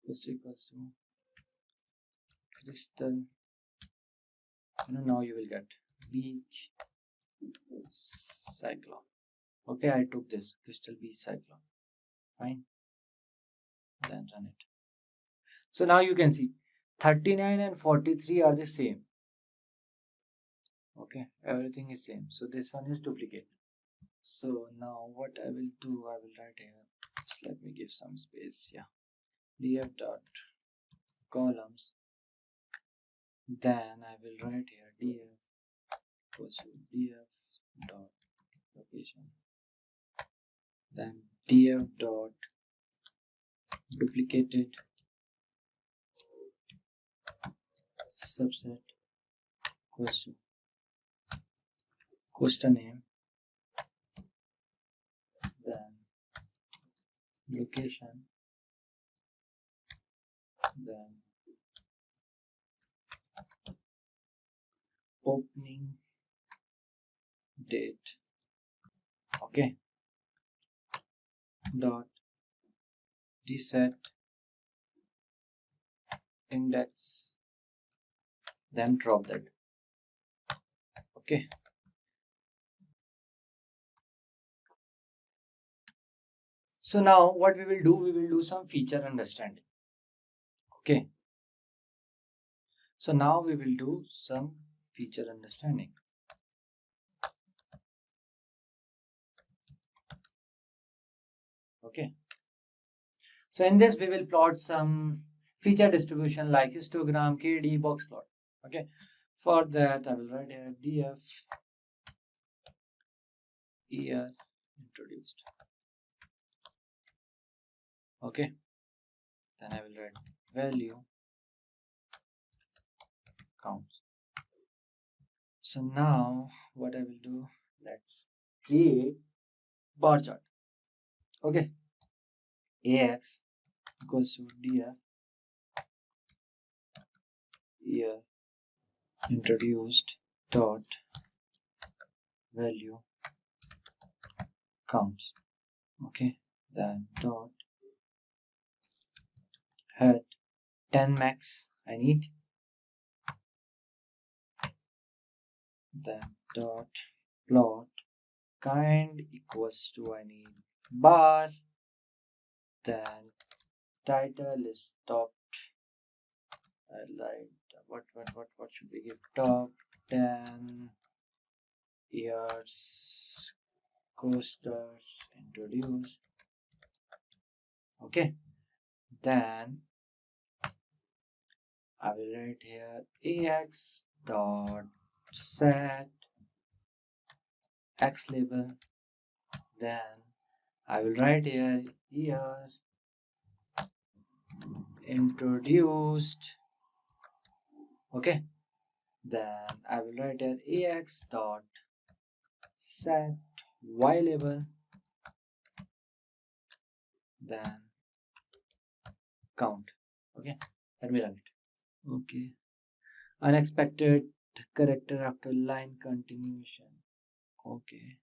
is equals to crystal. Now you will get beach cyclone. Okay, I took this crystal beach cyclone. Fine. Then run it. So now you can see 39 and 43 are the same. Okay, everything is same. So this one is duplicate. So now what I will do, I will write here, just let me give some space. Yeah, df dot columns, then I will write here df equals to df dot location, then df dot duplicated subset equals to question name, then location, then opening date. Okay, dot reset index, then drop that. Okay, so now what we will do some feature understanding. Okay, so now we will do some feature understanding. Okay, so in this we will plot some feature distribution like histogram, KD, box plot. Okay, for that I will write here df year introduced. Okay, then I will write value counts. So now what I will do, let's create bar chart. Okay, ax equals to df year introduced dot value counts. Okay, then dot head 10 max I need, then dot plot kind equals to I need bar, then title is top. I like what should we give? Top 10 years coasters introduced. Okay, then I will write here ax dot set x label, then I will write here year introduced. Okay, then I will write here ax dot set y label, then count. Okay, let me run it. Okay, unexpected character after line continuation. Okay,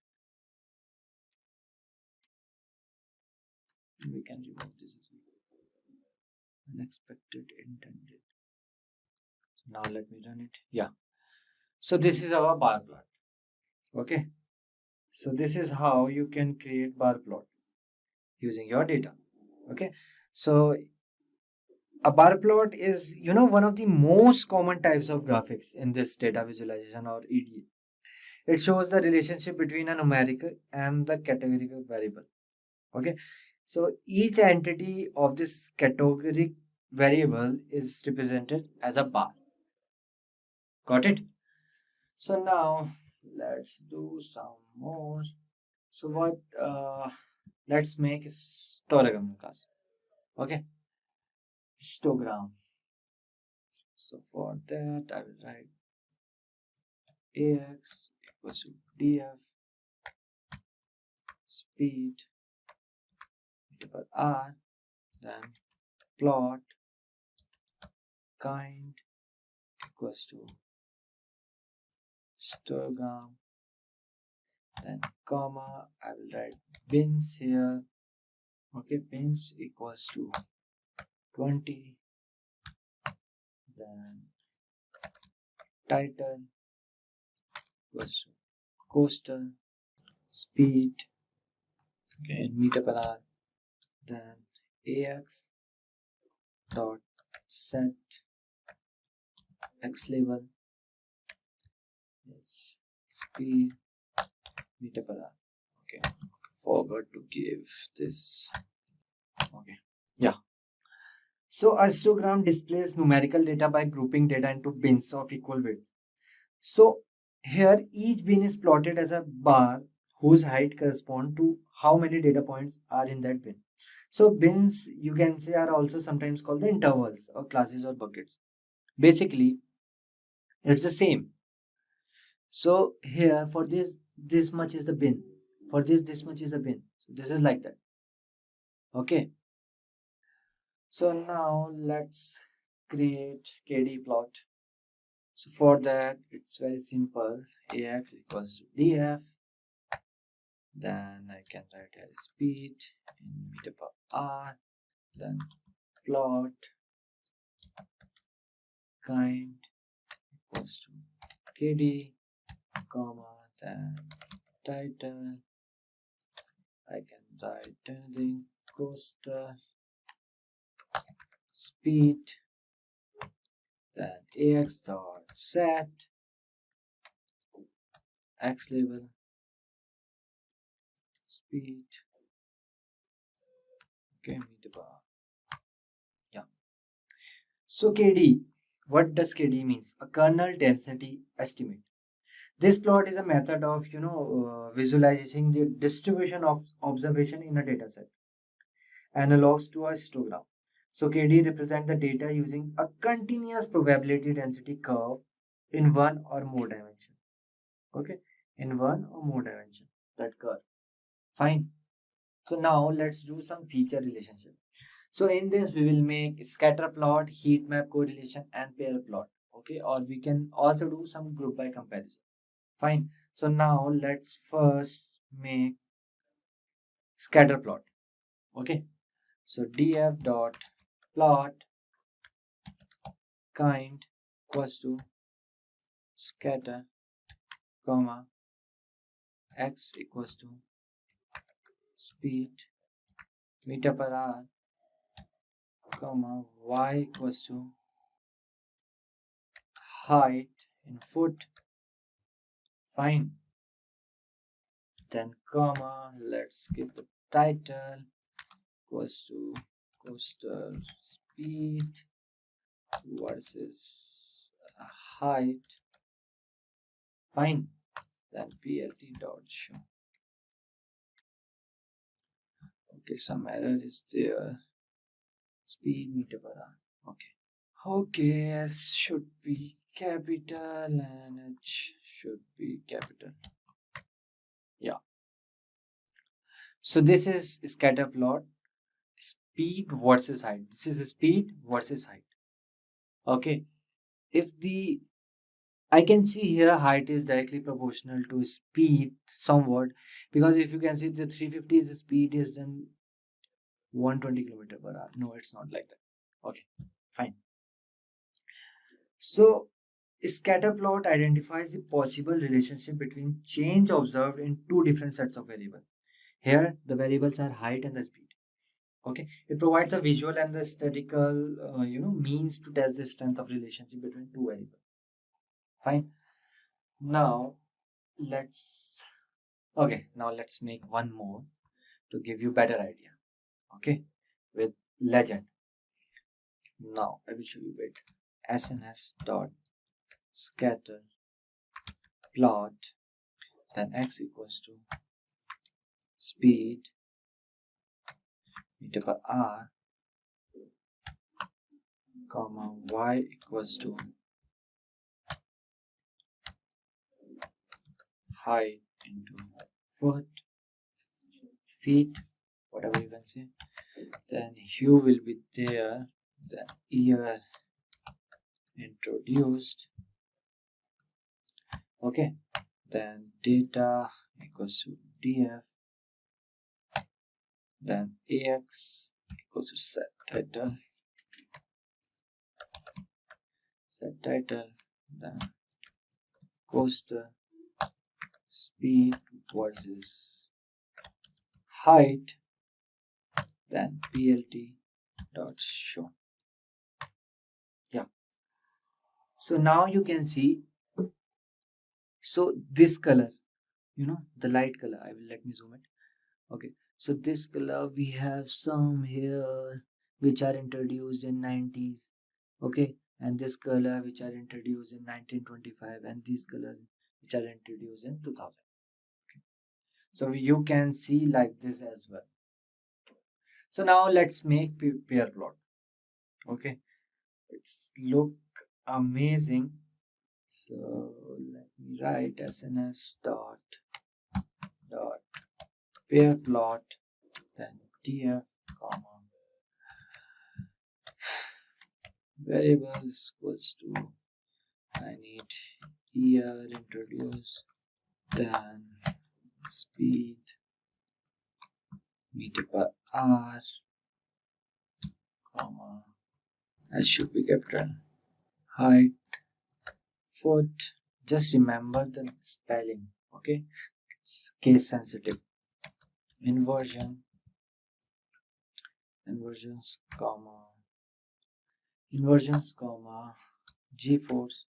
we can remove this as well. Unexpected intended. So now let me run it. Yeah. So this is our bar plot. Okay. So this is how you can create bar plot using your data. Okay. So a bar plot is, one of the most common types of graphics in this data visualization or EDA. It shows the relationship between a numerical and the categorical variable. Okay. So each entity of this categoric variable is represented as a bar. Got it? So now let's do some more. So what let's make histogram class. Okay. Histogram. So for that I will write ax equals to df speed divided by r, then plot kind equals to histogram, then comma, I will write bins here. Okay, bins equals to 20, then title equals to coaster speed, okay, in meter per hour, then ax dot set x label is speed meter per hour. Okay, forgot to give this. Okay, yeah. So a histogram displays numerical data by grouping data into bins of equal width. So here each bin is plotted as a bar whose height correspond to how many data points are in that bin. So bins, you can say, are also sometimes called the intervals or classes or buckets. Basically, it's the same. So here for this much is the bin. For this much is the bin. So this is like that. Okay. So now let's create KD plot. So for that, it's very simple. Ax equals to df. Then I can write as speed in meter per hour. Then plot kind equals to KD, comma, then title. I can write anything, coaster, speed, then ax dot set x label speed, okay, meter per hour. Yeah. So KD, what does KD means? A kernel density estimate. This plot is a method of visualizing the distribution of observation in a dataset, analogs to a histogram. So KD represent the data using a continuous probability density curve in one or more dimension. Okay, in one or more dimension, that curve. Fine. So now let's do some feature relationship. So in this we will make scatter plot, heat map correlation, and pair plot. Okay, or we can also do some group by comparison. Fine. So now let's first make scatter plot. Okay. So df dot plot kind equals to scatter, comma, x equals to speed meter per hour, comma, y equals to height in foot. Fine. Then comma, let's give the title equals to coaster speed versus height. Fine. Then plt dot show. Okay, some error is there. Speed meter per hour. Okay. Okay, S should be capital and H should be capital. Yeah. So this is scatter plot. Speed versus height. This is speed versus height. Okay. If the I can see here height is directly proportional to speed somewhat, because if you can see the 350 is the speed is then 120 kilometer per hour. No, it's not like that. Okay, fine. So scatter plot identifies the possible relationship between change observed in two different sets of variables. Here the variables are height and the speed. Okay, it provides a visual and the statistical means to test the strength of relationship between two variables. Fine. Now let's make one more to give you better idea. Okay, with legend. Now I will show you with SNS dot scatter plot, then x equals to speed meter per hour, comma y equals to height into foot, feet, whatever you can say. Then hue will be there, then year introduced. Okay, then data equals to df, then ax equals to set title, then coaster, speed versus height, then plt dot show. Yeah, so now you can see, so this color, the light color, let me zoom it. Okay, so this color we have some here which are introduced in 90s. Okay, and this color which are introduced in 1925, and these colors which are introduced in 2000. Okay, so you can see like this as well. So now let's make pair plot. Okay, it's look amazing. So let me write SNS dot pair plot, then df comma variables equals to, I need year introduce, then speed meter per hour, comma, that should be capital, height, foot. Just remember the spelling. Okay, it's case sensitive. Inversions, comma g-force,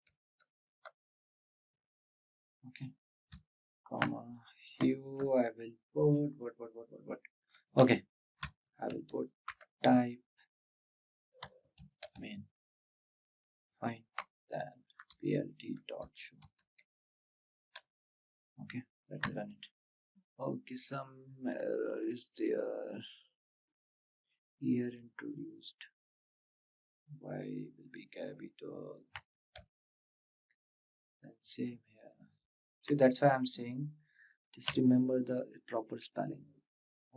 okay, comma hue. I will put what okay, I will put type main. Fine, then plt dot show. Okay, let me run it. Okay, some error is there. Here introduced, y will be capital, then same here. So that's why I'm saying just remember the proper spelling.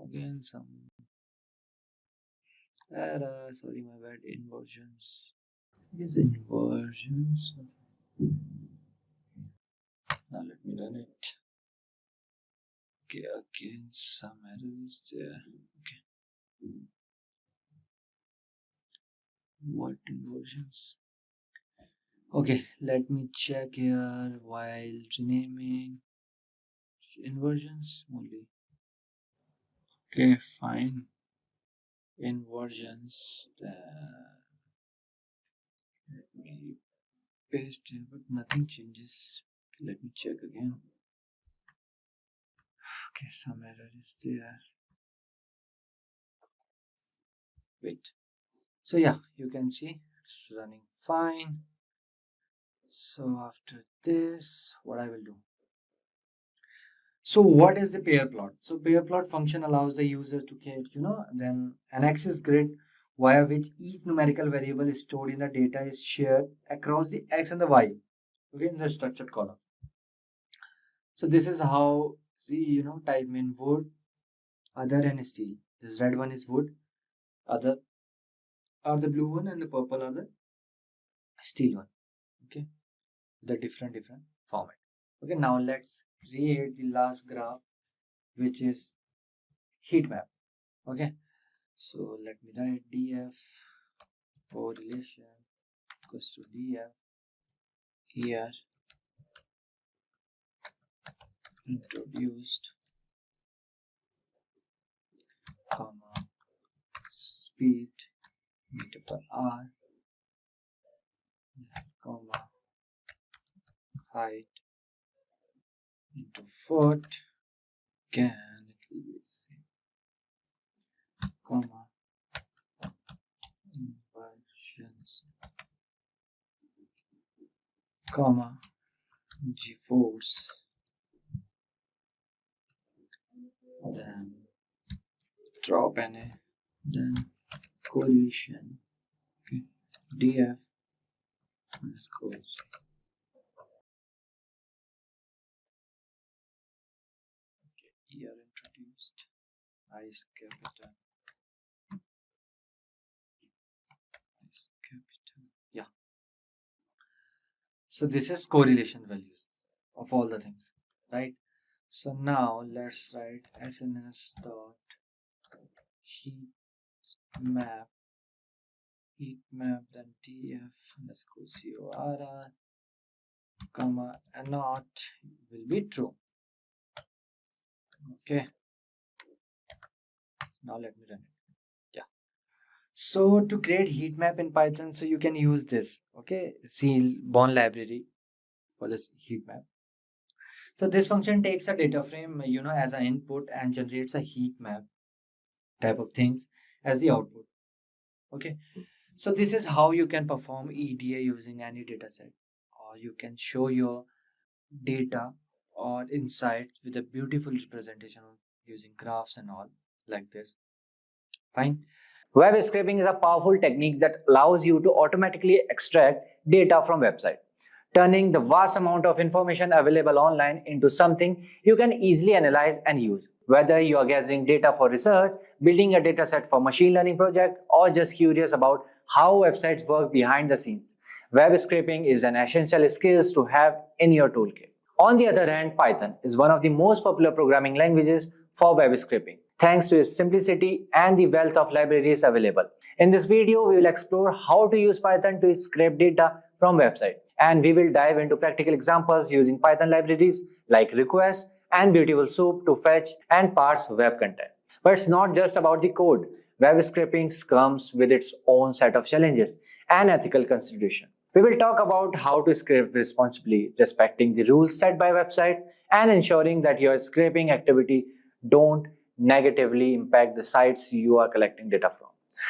Again some error, sorry, my bad. Inversions, now let me run it. Okay, again some error is there. Okay, what inversions? Okay, let me check here while renaming. Inversions only. Okay, fine. Inversions. Let me paste it, but nothing changes. Let me check again. Okay, some error is there. Wait. So yeah, you can see it's running fine. So after this, what I will do. So what is the pair plot? So pair plot function allows the user to get, then an axis grid via which each numerical variable is stored in the data is shared across the x and the y, okay, in the structured column. So this is how, see, type main wood, other and steel. This red one is wood, other are the blue one, and the purple are the steel one. Okay, the different format. Okay, now let's create the last graph, which is heat map. Okay, so let me write df correlation equals to df here introduced comma speed meter per hour comma height into foot. Again it will be the same, comma inversions comma g-force, then drop NA, then correlation. Okay, df underscore here introduced ice capital yeah. So this is correlation values of all the things, right? So now let's write sns dot heat map then df underscore corr comma and not will be true. Okay, now let me run it. Yeah, so to create heat map in Python, so you can use this, okay, Bond library for this heat map. So this function takes a data frame, as an input and generates a heat map type of things as the output. Okay, so this is how you can perform EDA using any data set, or you can show your data or insights with a beautiful representation using graphs and all like this. Fine. Web scraping is a powerful technique that allows you to automatically extract data from website, turning the vast amount of information available online into something you can easily analyze and use. Whether you are gathering data for research, building a dataset for machine learning project, or just curious about how websites work behind the scenes, web scraping is an essential skill to have in your toolkit. On the other hand, Python is one of the most popular programming languages for web scraping, thanks to its simplicity and the wealth of libraries available. In this video, we will explore how to use Python to scrape data from websites, and we will dive into practical examples using Python libraries like request and beautiful soup to fetch and parse web content. But it's not just about the code. Web scraping comes with its own set of challenges and ethical consideration. We will talk about how to scrape responsibly, respecting the rules set by websites, and ensuring that your scraping activity don't negatively impact the sites you are collecting data from.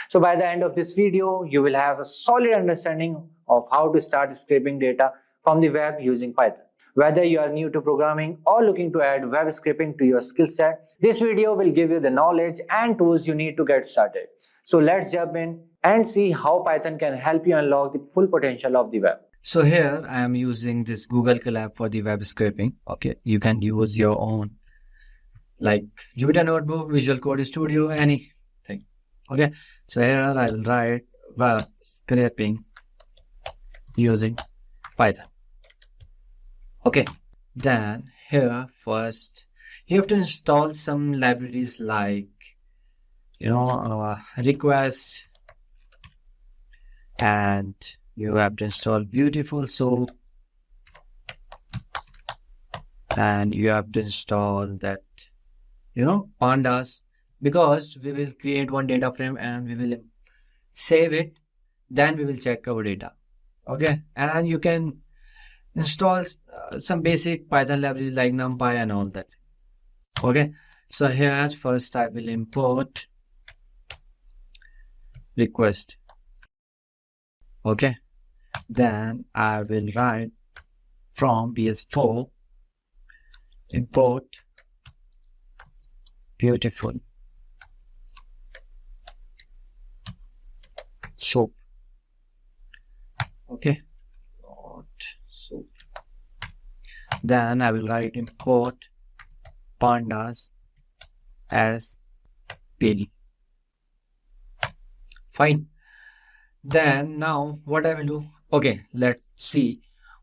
So by the end of this video, you will have a solid understanding of how to start scraping data from the web using Python. Whether you are new to programming or looking to add web scraping to your skill set, this video will give you the knowledge and tools you need to get started. So let's jump in and see how Python can help you unlock the full potential of the web. So here I am using this Google Colab for the web scraping. Okay, you can use your own like Jupyter Notebook, Visual Code Studio, anything. Okay, so here I will write web scraping using Python. Okay, then here first you have to install some libraries like request, and you have to install beautiful soup, and you have to install that pandas, because we will create one data frame and we will save it, then we will check our data. Okay, and you can install some basic Python libraries like NumPy and all that. Okay, so here first I will import request. Okay, then I will write from bs4 import beautiful soup. Okay, soup. Then I will write import pandas as PD. Fine. Then now what I will do, okay, let's see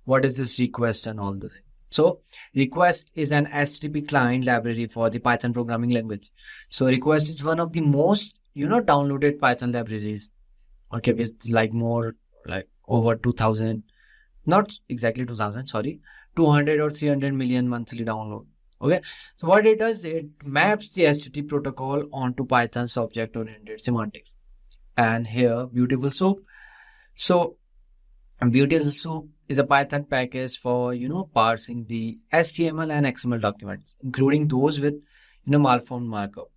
what is this request and all the thing. So request is an HTTP client library for the Python programming language. So request is one of the most downloaded Python libraries. Okay, it's like more like over 2000, not exactly 2000, sorry, 200 or 300 million monthly download. Okay, so what it does, it maps the HTTP protocol onto Python's object-oriented semantics. And here, Beautiful Soup. So Beautiful Soup is a Python package for parsing the HTML and XML documents, including those with malformed markup.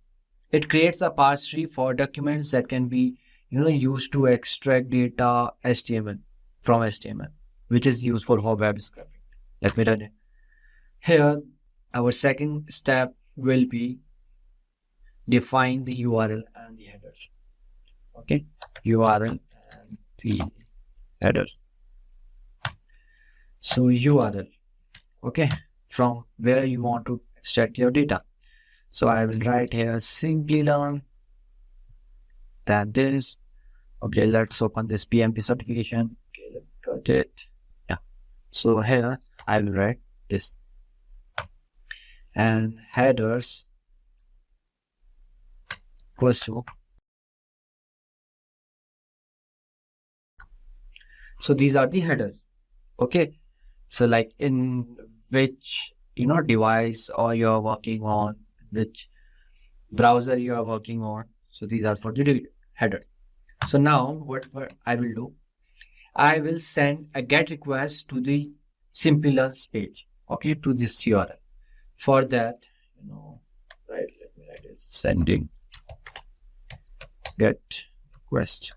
It creates a parse tree for documents that can be used to extract data HTML from HTML, which is useful for web scraping. Let me run it. Here, our second step will be define the URL and the headers. Okay, URL and the headers. So URL, okay, from where you want to extract your data. So I will write here Simplilearn. That is, okay, let's open this PMP certification. Okay, let's cut it. Yeah. So here I will write this. And headers equals to. So these are the headers. Okay. So like in which device or you're working on, which browser you are working on. So these are for the headers. So now what I will do, I will send a GET request to the Simplilearn page. Okay, to this URL. For that, right, let me write this, sending GET request.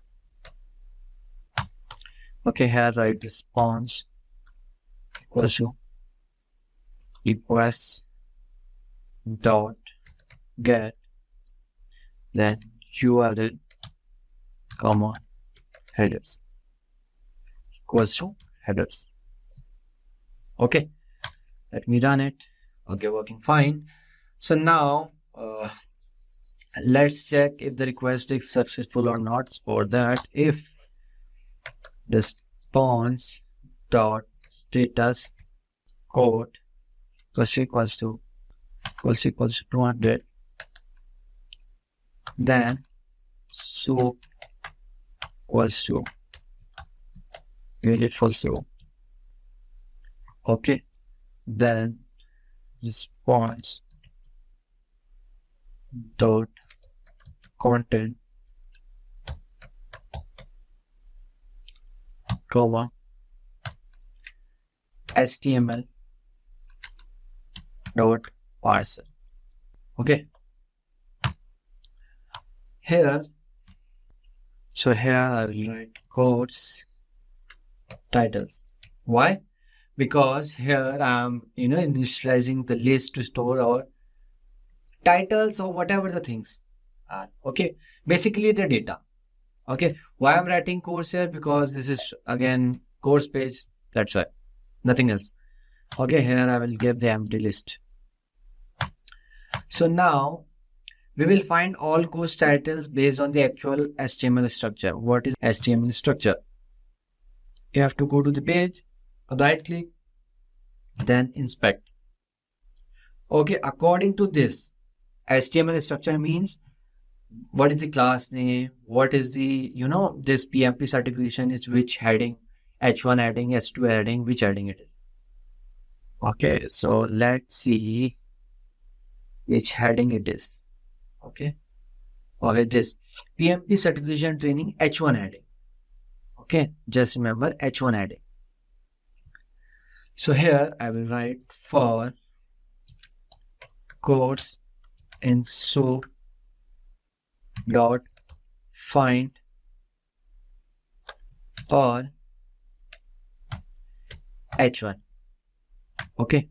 Okay, here write response equals to requests dot get, then URL comma headers equals to headers. Okay, let me run it. Okay, working fine. So now let's check if the request is successful or not. For that, if response dot status code equals to 200, then soup equals to beautiful soup. Okay, then response dot content comma HTML dot parser. Okay, here, so here I will write codes titles. Why? Because here I'm initializing the list to store our titles or whatever the things are. Okay, basically the data. Okay, why I'm writing course here? Because this is again course page, that's why, nothing else. Okay, here I will give the empty list. So now we will find all course titles based on the actual HTML structure. What is HTML structure? You have to go to the page, right click, then inspect. Okay, according to this, HTML structure means what is the class name, what is the this PMP certification is which heading, H1 heading, H2 heading, which heading it is. Okay, so let's see which heading it is. Okay, this PMP certification training H1 heading. Okay, just remember H1 heading. So here I will write for course in soup dot find or H1. Okay,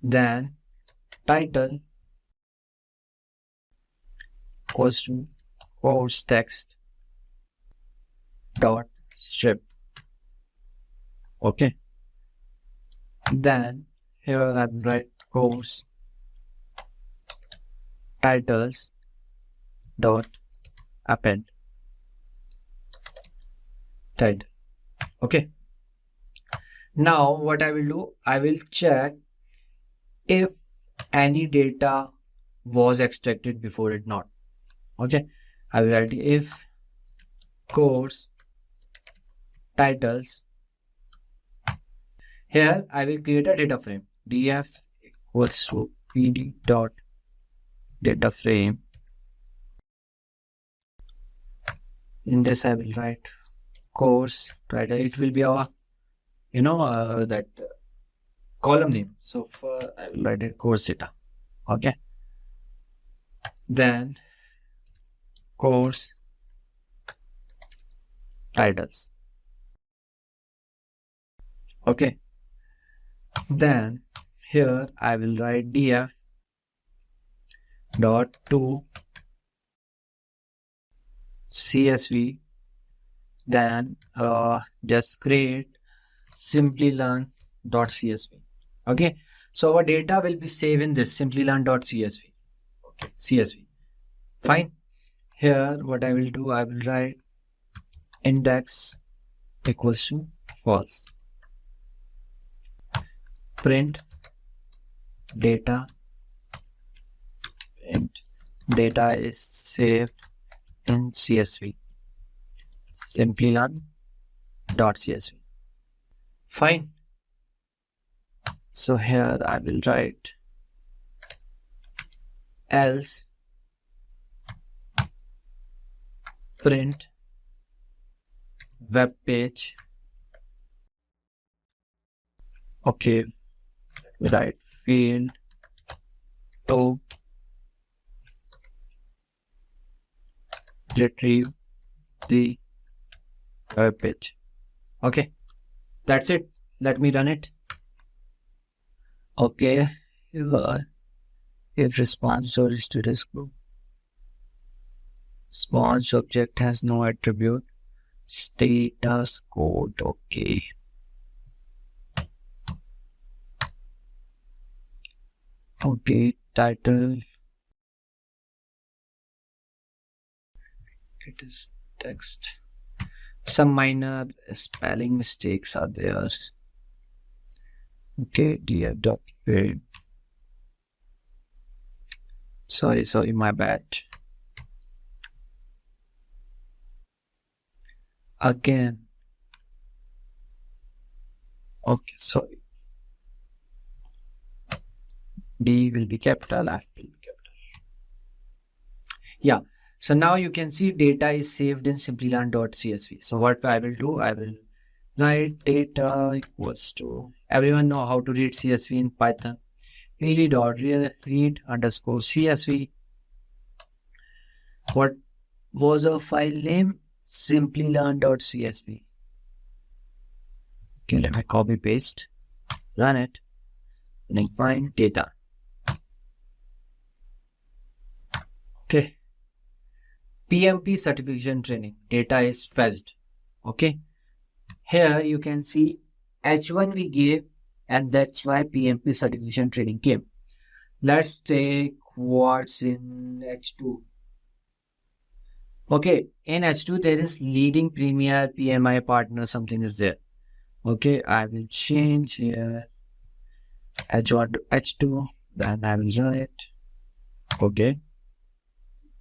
then title equals to course text dot strip. Okay, then here I will write course titles dot append title. Okay. Now what I will do, I will check if any data was extracted before it not. Okay. I will write if course titles. Here I will create a data frame. df equals to pd dot data frame. In this I will write course title. It will be our that column name. So I will write it course data. Okay. Then course titles. Okay. Then here I will write df dot to csv. Then just create Simplilearn.csv. Okay, so our data will be saved in this Simplilearn.csv. Okay, CSV. Fine. Here, what I will do, I will write index equals to false. Print data. And data is saved in CSV. Simplilearn.csv. Fine. So here I will write else print web page. Okay, write field to retrieve the web page. Okay, that's it. Let me run it. Okay, if response or status group, response object has no attribute, status code. Okay. Okay, title. It is text. Some minor spelling mistakes are there. Okay, dear dot field. Sorry, my bad. Again. Okay, sorry. D will be capital, F will be capital. Yeah. So now you can see data is saved in Simplilearn.csv. So what I will do, I will write data equals to, everyone know how to read CSV in Python. read underscore CSV. What was our file name? Simplilearn.csv. Okay, let me copy paste, run it, and then find data. Okay. PMP certification training data is fetched. Okay, here you can see H1 we gave, and that's why PMP certification training came. Let's take what's in H2. Okay, in H2 there is leading premier PMI partner, something is there. Okay, I will change here H1 to H2, then I will run it. Okay,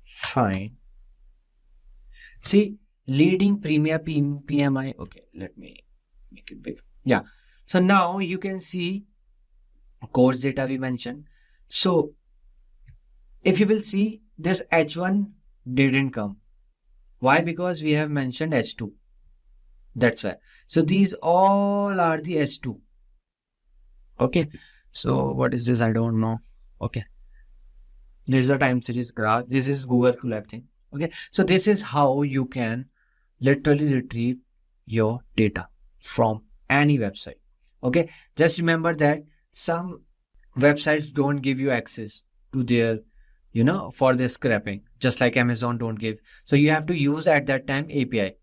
fine. See, leading premier PMI. Okay, let me make it big. Yeah. So now you can see course data we mentioned. So if you will see, this H1 didn't come. Why? Because we have mentioned H2. That's why. So these all are the H2. Okay. So what is this? I don't know. Okay. This is a time series graph. This is Google Colab thing. Okay, so this is how you can literally retrieve your data from any website. Okay, just remember that some websites don't give you access to their, for their scraping, just like Amazon don't give. So you have to use at that time API.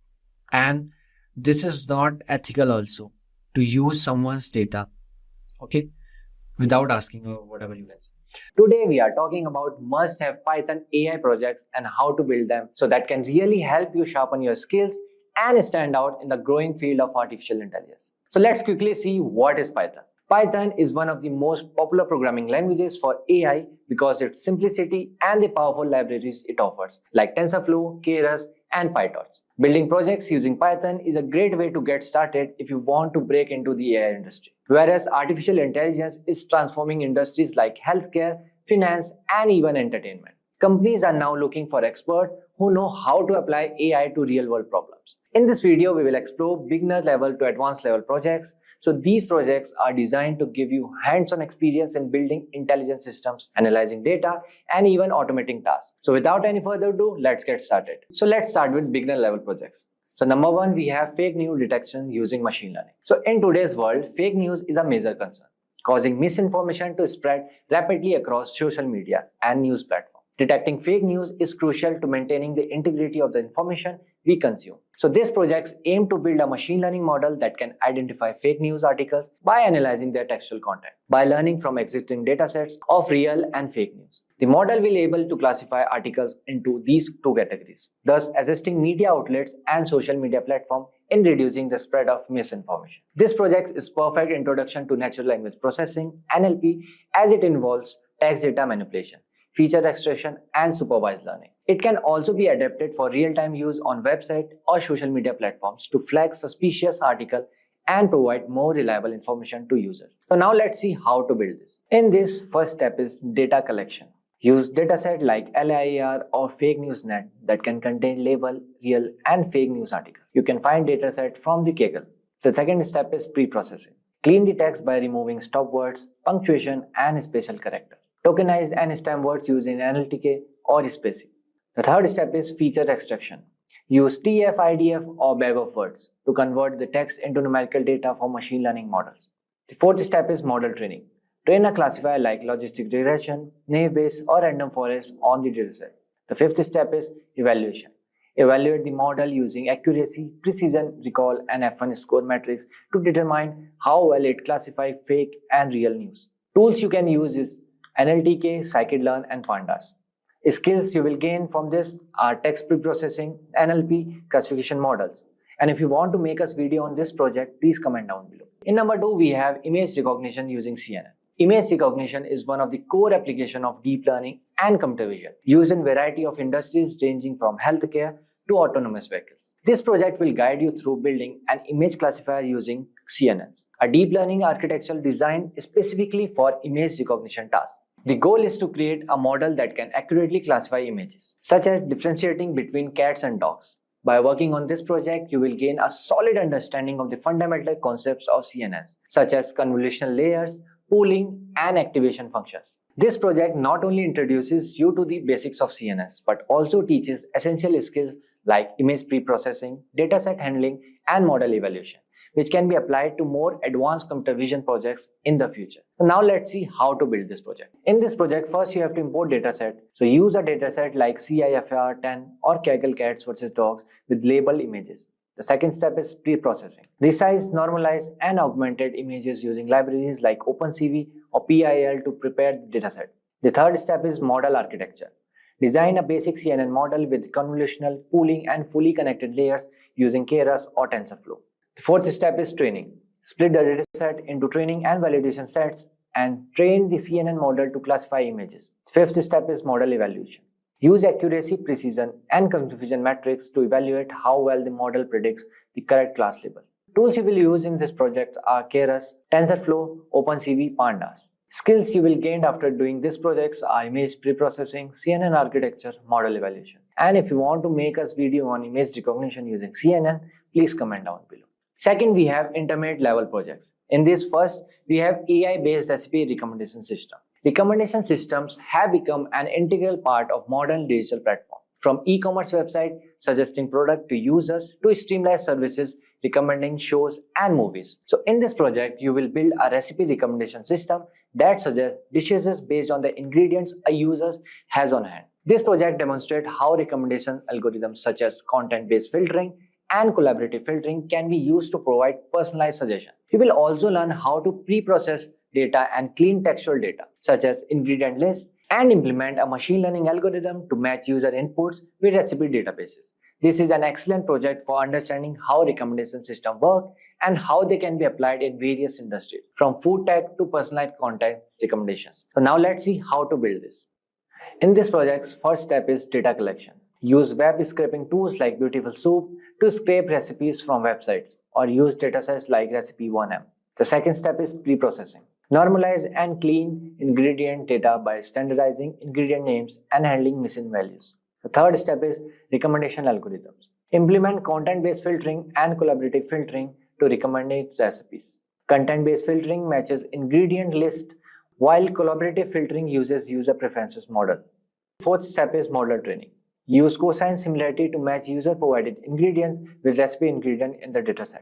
And this is not ethical also to use someone's data, okay, without asking or whatever you guys. Today we are talking about must-have Python AI projects and how to build them so that can really help you sharpen your skills and stand out in the growing field of artificial intelligence. So let's quickly see what is Python. Python is one of the most popular programming languages for AI because its simplicity and the powerful libraries it offers, like TensorFlow, Keras, and PyTorch. Building projects using Python is a great way to get started if you want to break into the AI industry. Whereas artificial intelligence is transforming industries like healthcare, finance, and even entertainment. Companies are now looking for experts who know how to apply AI to real-world problems. In this video, we will explore beginner level to advanced level projects. So these projects are designed to give you hands-on experience in building intelligent systems, analyzing data, and even automating tasks. So without any further ado, let's get started. So let's start with beginner level projects. So number one, we have fake news detection using machine learning. So in today's world, fake news is a major concern, causing misinformation to spread rapidly across social media and news platforms. Detecting fake news is crucial to maintaining the integrity of the information we consume. So these projects aim to build a machine learning model that can identify fake news articles by analyzing their textual content, by learning from existing datasets of real and fake news. The model will be able to classify articles into these two categories, thus assisting media outlets and social media platforms in reducing the spread of misinformation. This project is perfect introduction to natural language processing (NLP) as it involves text data manipulation, feature extraction, and supervised learning. It can also be adapted for real-time use on website or social media platforms to flag suspicious articles and provide more reliable information to users. So now let's see how to build this. In this, first step is data collection. Use dataset like LIAR or fake news net that can contain label, real, and fake news articles. You can find dataset from the Kaggle. The second step is pre-processing. Clean the text by removing stop words, punctuation, and special characters. Tokenize and stem words using NLTK or spacing. The third step is feature extraction. Use TF, IDF, or bag of words to convert the text into numerical data for machine learning models. The fourth step is model training. Train a classifier like logistic regression, naive Bayes, or random forest on the dataset. The fifth step is evaluation. Evaluate the model using accuracy, precision, recall, and F1 score metrics to determine how well it classifies fake and real news. Tools you can use is NLTK, Scikit-learn, and Pandas. Skills you will gain from this are text preprocessing, NLP, classification models. And if you want to make us video on this project, please comment down below. In number 2, we have image recognition using CNN. Image recognition is one of the core applications of deep learning and computer vision, used in a variety of industries ranging from healthcare to autonomous vehicles. This project will guide you through building an image classifier using CNNs, a deep learning architecture designed specifically for image recognition tasks. The goal is to create a model that can accurately classify images, such as differentiating between cats and dogs. By working on this project, you will gain a solid understanding of the fundamental concepts of CNNs, such as convolutional layers, pooling, and activation functions. This project not only introduces you to the basics of CNNs, but also teaches essential skills like image preprocessing, dataset handling, and model evaluation, which can be applied to more advanced computer vision projects in the future. So now let's see how to build this project. In this project, first you have to import dataset. So use a dataset like CIFAR10 or Kaggle cats versus dogs with labeled images. The second step is pre-processing. Resize, normalize, and augmented images using libraries like OpenCV or PIL to prepare the dataset. The third step is model architecture. Design a basic CNN model with convolutional, pooling, and fully connected layers using Keras or TensorFlow. The fourth step is training. Split the dataset into training and validation sets and train the CNN model to classify images. The fifth step is model evaluation. Use accuracy, precision, and confusion metrics to evaluate how well the model predicts the correct class label. Tools you will use in this project are Keras, TensorFlow, OpenCV, Pandas. Skills you will gain after doing these projects are image preprocessing, CNN architecture, model evaluation. And if you want to make us video on image recognition using CNN, please comment down below. Second, we have intermediate level projects. In this first, we have AI-based recipe recommendation system. Recommendation systems have become an integral part of modern digital platforms. From e-commerce websites suggesting product to users to streamlined services recommending shows and movies. So in this project, you will build a recipe recommendation system that suggests dishes based on the ingredients a user has on hand. This project demonstrates how recommendation algorithms such as content-based filtering and collaborative filtering can be used to provide personalized suggestions. You will also learn how to pre-process data and clean textual data, such as ingredient lists, and implement a machine learning algorithm to match user inputs with recipe databases. This is an excellent project for understanding how recommendation systems work and how they can be applied in various industries, from food tech to personalized content recommendations. So now let's see how to build this. In this project, first step is data collection. Use web scraping tools like Beautiful Soup to scrape recipes from websites, or use datasets like Recipe1M. The second step is pre-processing. Normalize and clean ingredient data by standardizing ingredient names and handling missing values. The third step is recommendation algorithms. Implement content-based filtering and collaborative filtering to recommend recipes. Content-based filtering matches ingredient list, while collaborative filtering uses user preferences model. Fourth step is model training. Use cosine similarity to match user-provided ingredients with recipe ingredient in the dataset.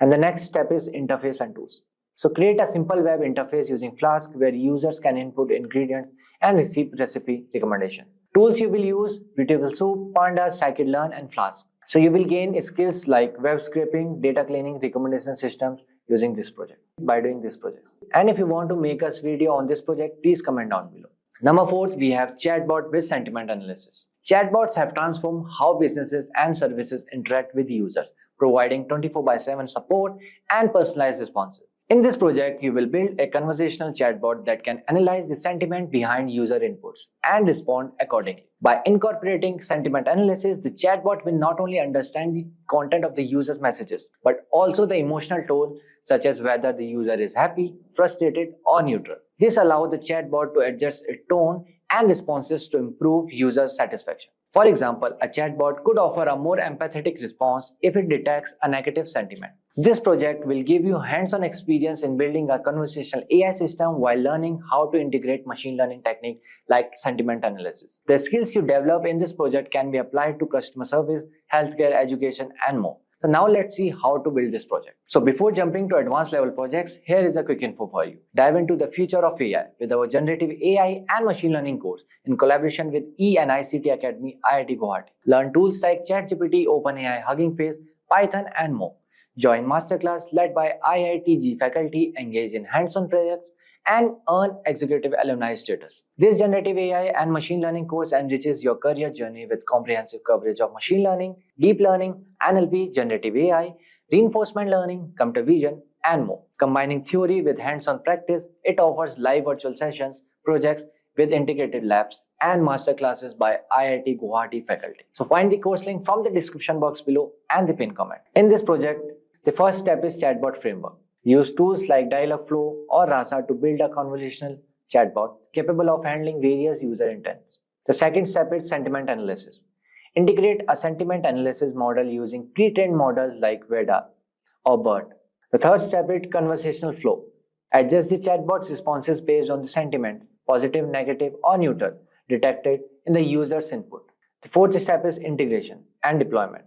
And the next step is interface and tools. So create a simple web interface using Flask where users can input ingredients and receive recipe recommendation. Tools you will use: Beautiful Soup, Pandas, Scikit-learn, and Flask. So you will gain skills like web scraping, data cleaning, recommendation systems using this project by doing this project. And if you want to make us video on this project, please comment down below. Number 4, we have chatbot with sentiment analysis. Chatbots have transformed how businesses and services interact with users, providing 24/7 support and personalized responses. In this project, you will build a conversational chatbot that can analyze the sentiment behind user inputs and respond accordingly. By incorporating sentiment analysis, the chatbot will not only understand the content of the user's messages, but also the emotional tone, such as whether the user is happy, frustrated, or neutral. This allows the chatbot to adjust its tone and responses to improve user satisfaction. For example, a chatbot could offer a more empathetic response if it detects a negative sentiment. This project will give you hands-on experience in building a conversational AI system while learning how to integrate machine learning techniques like sentiment analysis. The skills you develop in this project can be applied to customer service, healthcare, education, and more. So now let's see how to build this project. So before jumping to advanced level projects, here is a quick info for you. Dive into the future of AI with our generative AI and machine learning course in collaboration with and ICT Academy, IIT Guwahati. Learn tools like ChatGPT, OpenAI, Hugging Face, Python, and more. Join masterclass led by IITG faculty, engage in hands-on projects, and earn executive alumni status. This generative AI and machine learning course enriches your career journey with comprehensive coverage of machine learning, deep learning, NLP, generative AI, reinforcement learning, computer vision, and more. Combining theory with hands-on practice, it offers live virtual sessions, projects with integrated labs, and masterclasses by IIT Guwahati faculty. So find the course link from the description box below and the pinned comment. In this project, the first step is chatbot framework. Use tools like Dialogflow or Rasa to build a conversational chatbot capable of handling various user intents. The second step is sentiment analysis. Integrate a sentiment analysis model using pre-trained models like Veda or BERT. The third step is conversational flow. Adjust the chatbot's responses based on the sentiment, positive, negative, or neutral, detected in the user's input. The fourth step is integration and deployment.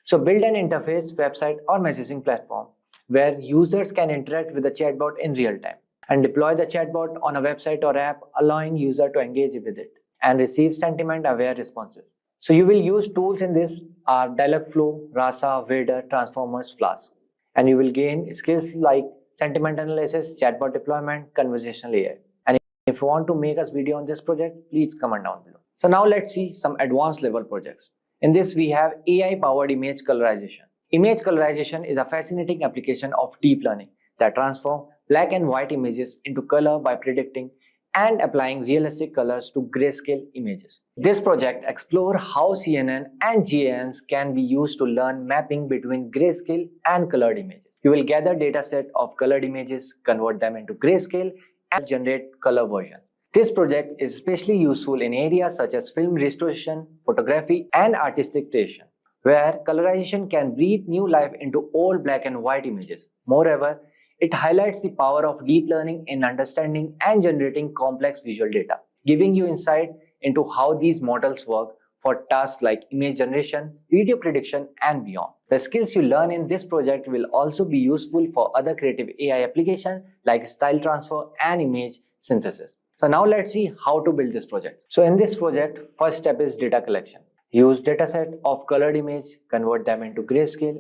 So build an interface, website, or messaging platform where users can interact with the chatbot in real time, and deploy the chatbot on a website or app, allowing user to engage with it and receive sentiment-aware responses. So you will use tools in this are Dialogflow, Rasa, Vader, Transformers, Flask, and you will gain skills like sentiment analysis, chatbot deployment, conversational AI. And if you want to make us video on this project, please comment down below. So now let's see some advanced level projects. In this, we have AI-powered image colorization. Image colorization is a fascinating application of deep learning that transforms black and white images into color by predicting and applying realistic colors to grayscale images. This project explores how CNN and GANs can be used to learn mapping between grayscale and colored images. You will gather a dataset of colored images, convert them into grayscale, and generate color versions. This project is especially useful in areas such as film restoration, photography, and artistic creation, where colorization can breathe new life into old black and white images. Moreover, it highlights the power of deep learning in understanding and generating complex visual data, giving you insight into how these models work for tasks like image generation, video prediction, and beyond. The skills you learn in this project will also be useful for other creative AI applications like style transfer and image synthesis. So now let's see how to build this project. So in this project, first step is data collection. Use dataset of colored image, convert them into grayscale,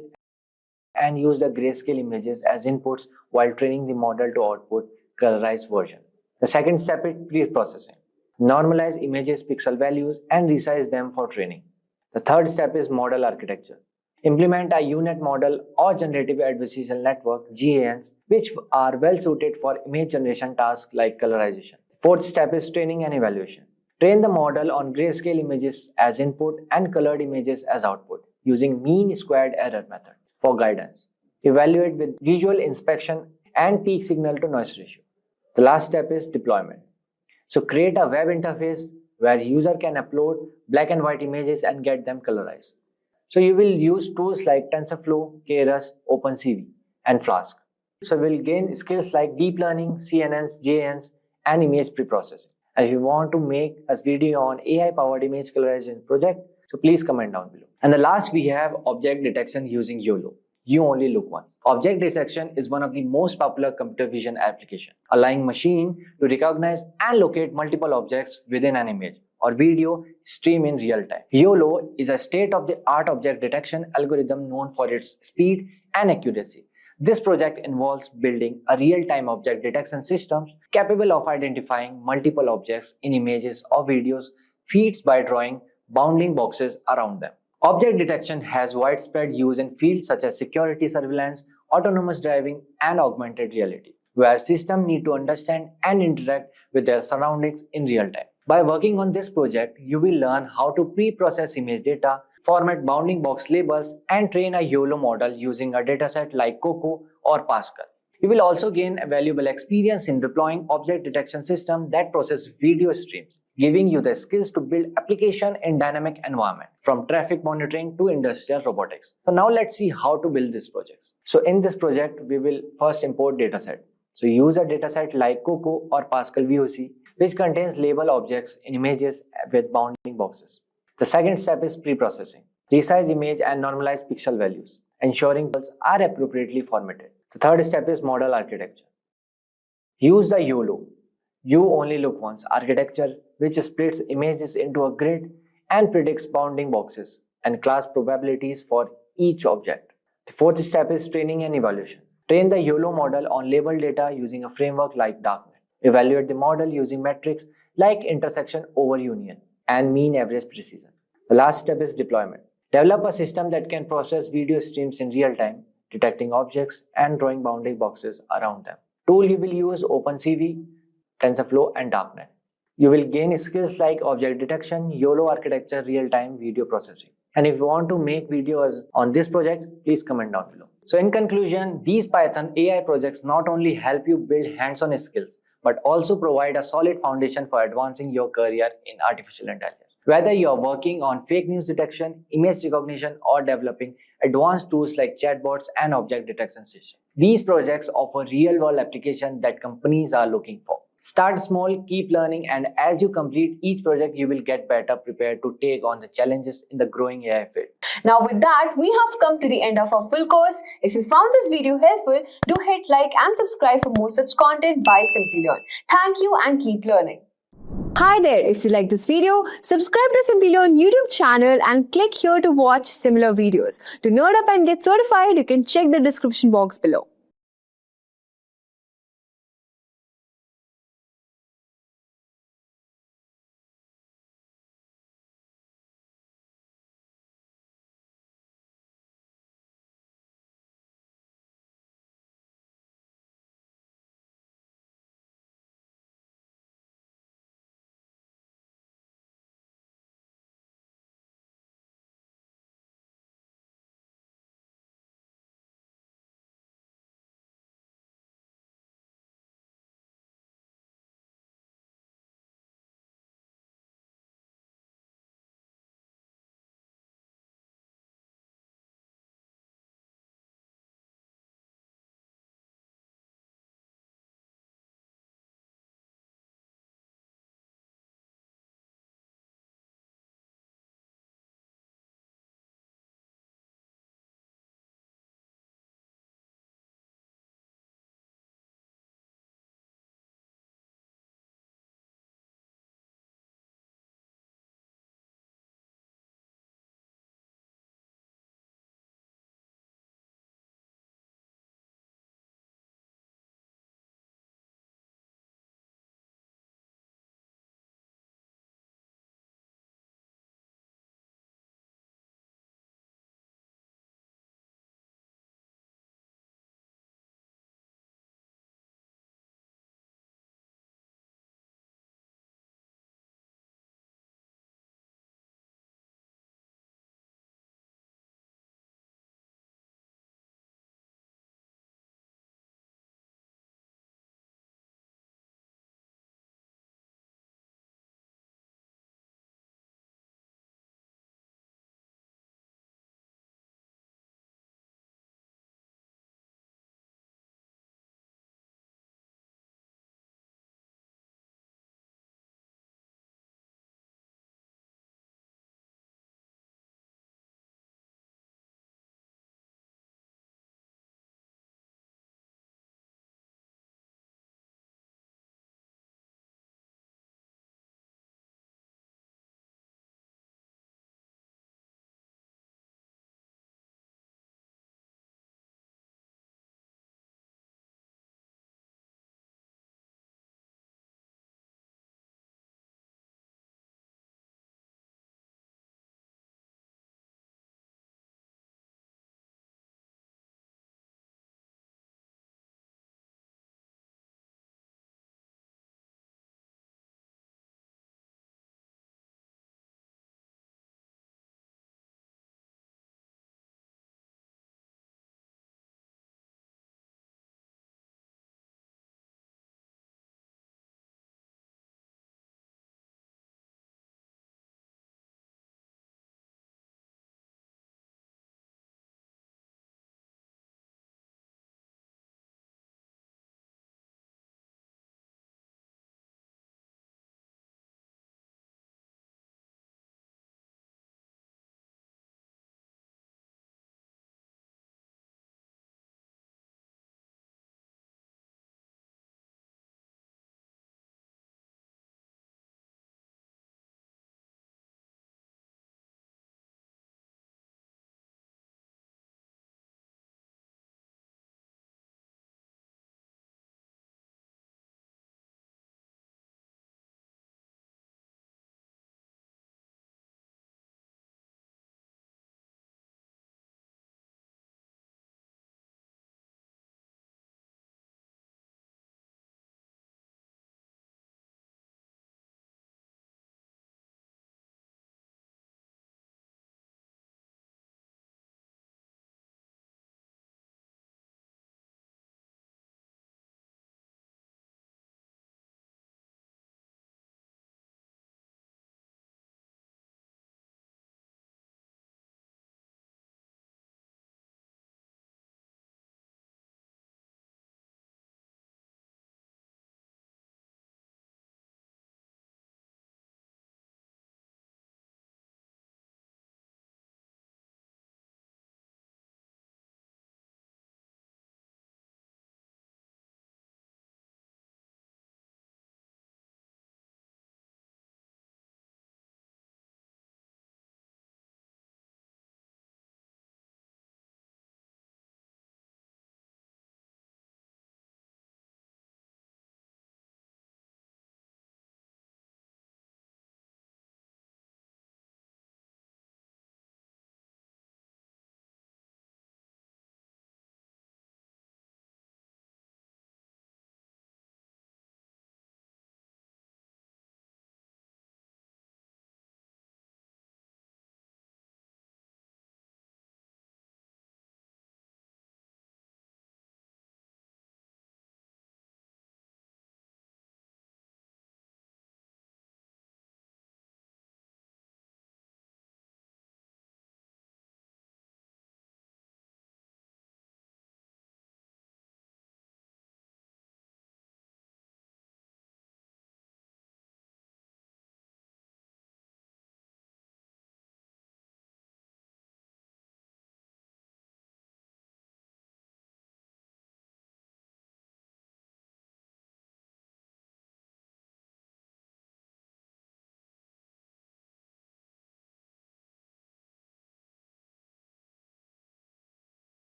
and use the grayscale images as inputs while training the model to output colorized version. The second step is pre-processing. Normalize images pixel values and resize them for training. The third step is model architecture. Implement a unit model or generative adversarial network (GANs) which are well suited for image generation tasks like colorization. Fourth step is training and evaluation. Train the model on grayscale images as input and colored images as output using mean squared error method for guidance. Evaluate with visual inspection and peak signal to noise ratio. The last step is deployment. So create a web interface where user can upload black and white images and get them colorized. So you will use tools like TensorFlow, Keras, OpenCV, and Flask. So we'll gain skills like deep learning, CNNs, JNs, and image preprocessing. And if you want to make a video on AI-powered image colorization project, so please comment down below. And the last we have object detection using YOLO. You only look once. Object detection is one of the most popular computer vision applications, allowing machine to recognize and locate multiple objects within an image or video stream in real time. YOLO is a state-of-the-art object detection algorithm known for its speed and accuracy. This project involves building a real-time object detection system capable of identifying multiple objects in images or videos feeds by drawing bounding boxes around them. Object detection has widespread use in fields such as security surveillance, autonomous driving, and augmented reality, where systems need to understand and interact with their surroundings in real time. By working on this project, you will learn how to pre-process image data, format bounding box labels, and train a YOLO model using a dataset like Coco or Pascal. You will also gain a valuable experience in deploying object detection systems that process video streams, giving you the skills to build application in dynamic environment, from traffic monitoring to industrial robotics. So now let's see how to build these projects. So in this project, we will first import dataset. So use a dataset like Coco or Pascal VOC, which contains label objects in images with bounding boxes. The second step is pre-processing. Resize image and normalize pixel values, ensuring pixels are appropriately formatted. The third step is model architecture. Use the YOLO, you only look once architecture, which splits images into a grid and predicts bounding boxes and class probabilities for each object. The fourth step is training and evaluation. Train the YOLO model on labeled data using a framework like Darknet. Evaluate the model using metrics like intersection over union and mean average precision. The last step is deployment. Develop a system that can process video streams in real time, detecting objects and drawing bounding boxes around them. Tool you will use OpenCV, TensorFlow, and Darknet. You will gain skills like object detection, YOLO architecture, real-time video processing. And if you want to make videos on this project, please comment down below. So in conclusion, these Python AI projects not only help you build hands-on skills, but also provide a solid foundation for advancing your career in artificial intelligence. Whether you are working on fake news detection, image recognition, or developing advanced tools like chatbots and object detection systems, these projects offer real-world applications that companies are looking for. Start small, keep learning, and as you complete each project, you will get better prepared to take on the challenges in the growing AI field. Now with that, we have come to the end of our full course. If you found this video helpful, do hit like and subscribe for more such content by Simplilearn. Thank you and keep learning. Hi there, if you like this video, subscribe to Simplilearn YouTube channel and click here to watch similar videos. To nerd up and get certified, you can check the description box below.